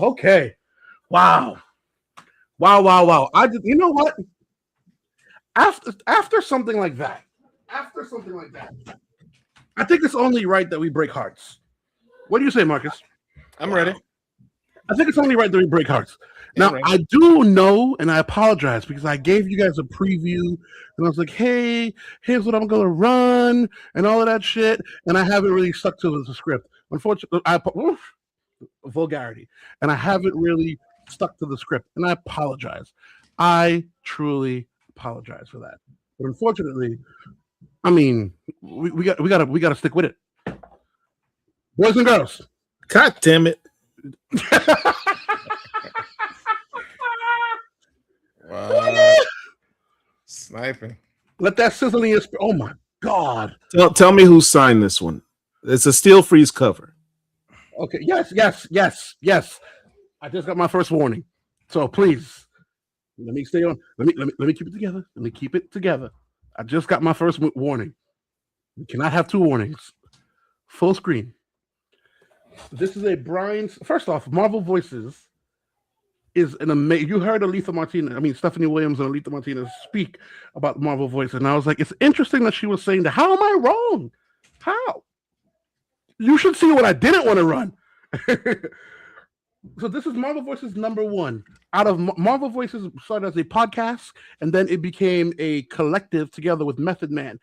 Wow. I just, you know what? After something like that, I think it's only right that we break hearts. What do you say, Marcus? I'm ready. I think it's only right that we break hearts. Now, right. I do know, and I apologize because I gave you guys a preview, and I was like, hey, here's what I'm going to run, and all of that shit, and I haven't really stuck to the script. Unfortunately, vulgarity, and I haven't really stuck to the script, and I apologize. I truly apologize for that. But unfortunately, I mean, we got to stick with it. Boys and girls. God damn it. Wow. Sniping. Let that sizzling. Oh my God. Tell me who signed this one. It's a Steel Freeze cover. Okay. Yes. I just got my first warning. So please, let me stay on. Let me keep it together. I just got my first warning. We cannot have 2 warnings. Full screen. This is a Brian's. First off, Marvel Voices is an amazing. You heard Stephanie Williams and Aletha Martinez speak about Marvel Voices, and I was like, it's interesting that she was saying that. How am I wrong? How? You should see what I didn't want to run. So this is Marvel Voices #1. Out of Marvel Voices started as a podcast, and then it became a collective together with Method Man,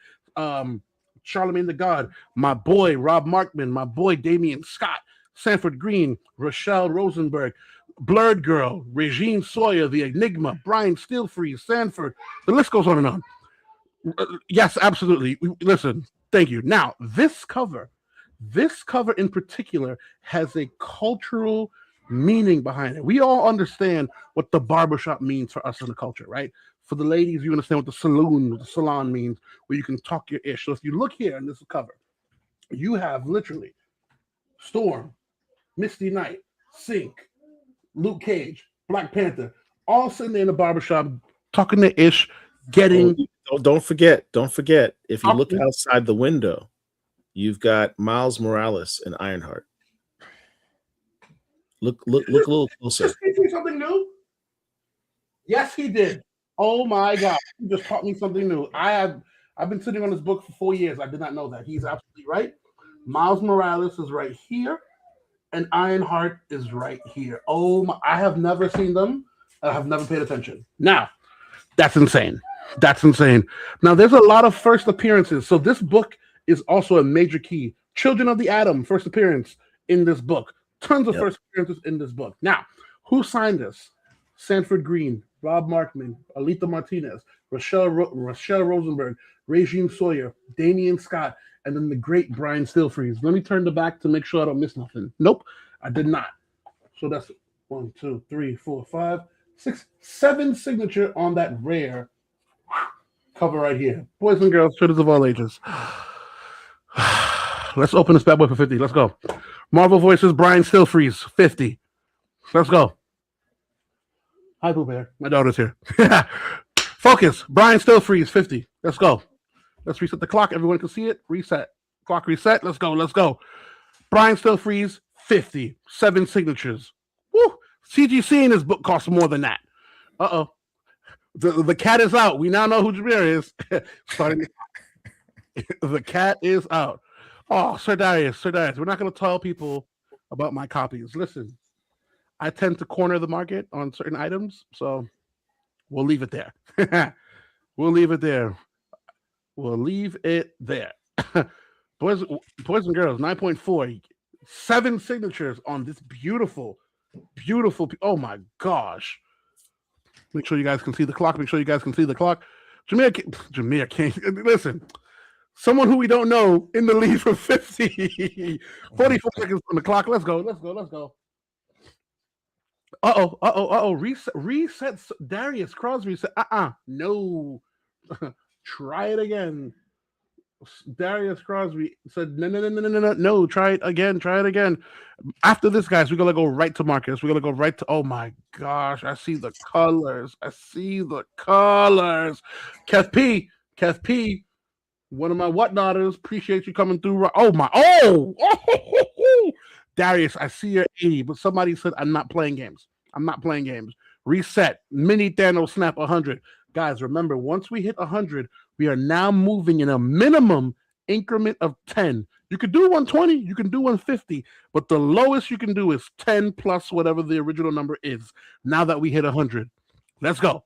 Charlemagne the God, my boy Rob Markman, my boy Damian Scott, Sanford Green, Rochelle Rosenberg, Blurred Girl, Regine Sawyer, The Enigma, Brian Steelfreeze, Sanford. The list goes on and on. Yes, absolutely. Listen, thank you. Now, this cover in particular has a cultural meaning behind it. We all understand what the barbershop means for us in the culture, right? For the ladies, you understand what the salon means, where you can talk your ish. So if you look here in this cover, you have literally Storm, Misty Knight, Sync, Luke Cage, Black Panther, all sitting there in the barbershop talking their ish, getting. Don't forget. If you look outside the window, you've got Miles Morales and Ironheart. Look a little closer. Just teach me something new. Yes, he did. Oh my God! He just taught me something new. I've been sitting on this book for 4 years. I did not know that. He's absolutely right. Miles Morales is right here, and Ironheart is right here. Oh my! I have never seen them. I have never paid attention. Now, that's insane. Now, there's a lot of first appearances. So this book is also a major key. Children of the Atom, first appearance in this book. Tons of first appearances in this book. Now, who signed this? Sanford Green, Rob Markman, Aletha Martinez, Rochelle Rosenberg, Regine Sawyer, Damian Scott, and then the great Brian Steelfreeze. Let me turn the back to make sure I don't miss nothing. Nope, I did not. So that's 1, 2, 3, 4, 5, 6, 7 signature on that rare cover right here. Boys and girls, children of all ages. Let's open this bad boy for 50. Let's go. Marvel Voices, Brian Steelfreeze, 50. Let's go. Hi, Boo Bear. My daughter's here. Focus. Brian Steelfreeze, 50. Let's go. Let's reset the clock. Everyone can see it. Reset. Clock reset. Let's go. Let's go. Brian Still Freeze, 50. 7 signatures. Woo! CGC in his book costs more than that. Uh-oh. The cat is out. We now know who Jameer is. Starting. The cat is out. Oh, Sir Darius. We're not going to tell people about my copies. Listen, I tend to corner the market on certain items, so we'll leave it there. We'll leave it there. Boys and girls, 9.4. 7 signatures on this beautiful. Oh my gosh. Make sure you guys can see the clock. Jameer King. Listen, someone who we don't know in the lead for 50. 44 seconds on the clock. Let's go. Uh-oh. Reset. Darius Crosby said, no. Try it again. Darius Crosby said, no, try it again. After this, guys, we're going to go right to Marcus. We're going to go right to, oh my gosh, I see the colors. Kev P, one of my whatnotters, appreciate you coming through. Darius, I see your 80, but somebody said, I'm not playing games. Reset, mini Thanos snap 100. Guys, remember, once we hit 100, we are now moving in a minimum increment of 10. You could do 120, you can do 150, but the lowest you can do is 10 plus whatever the original number is now that we hit 100. Let's go.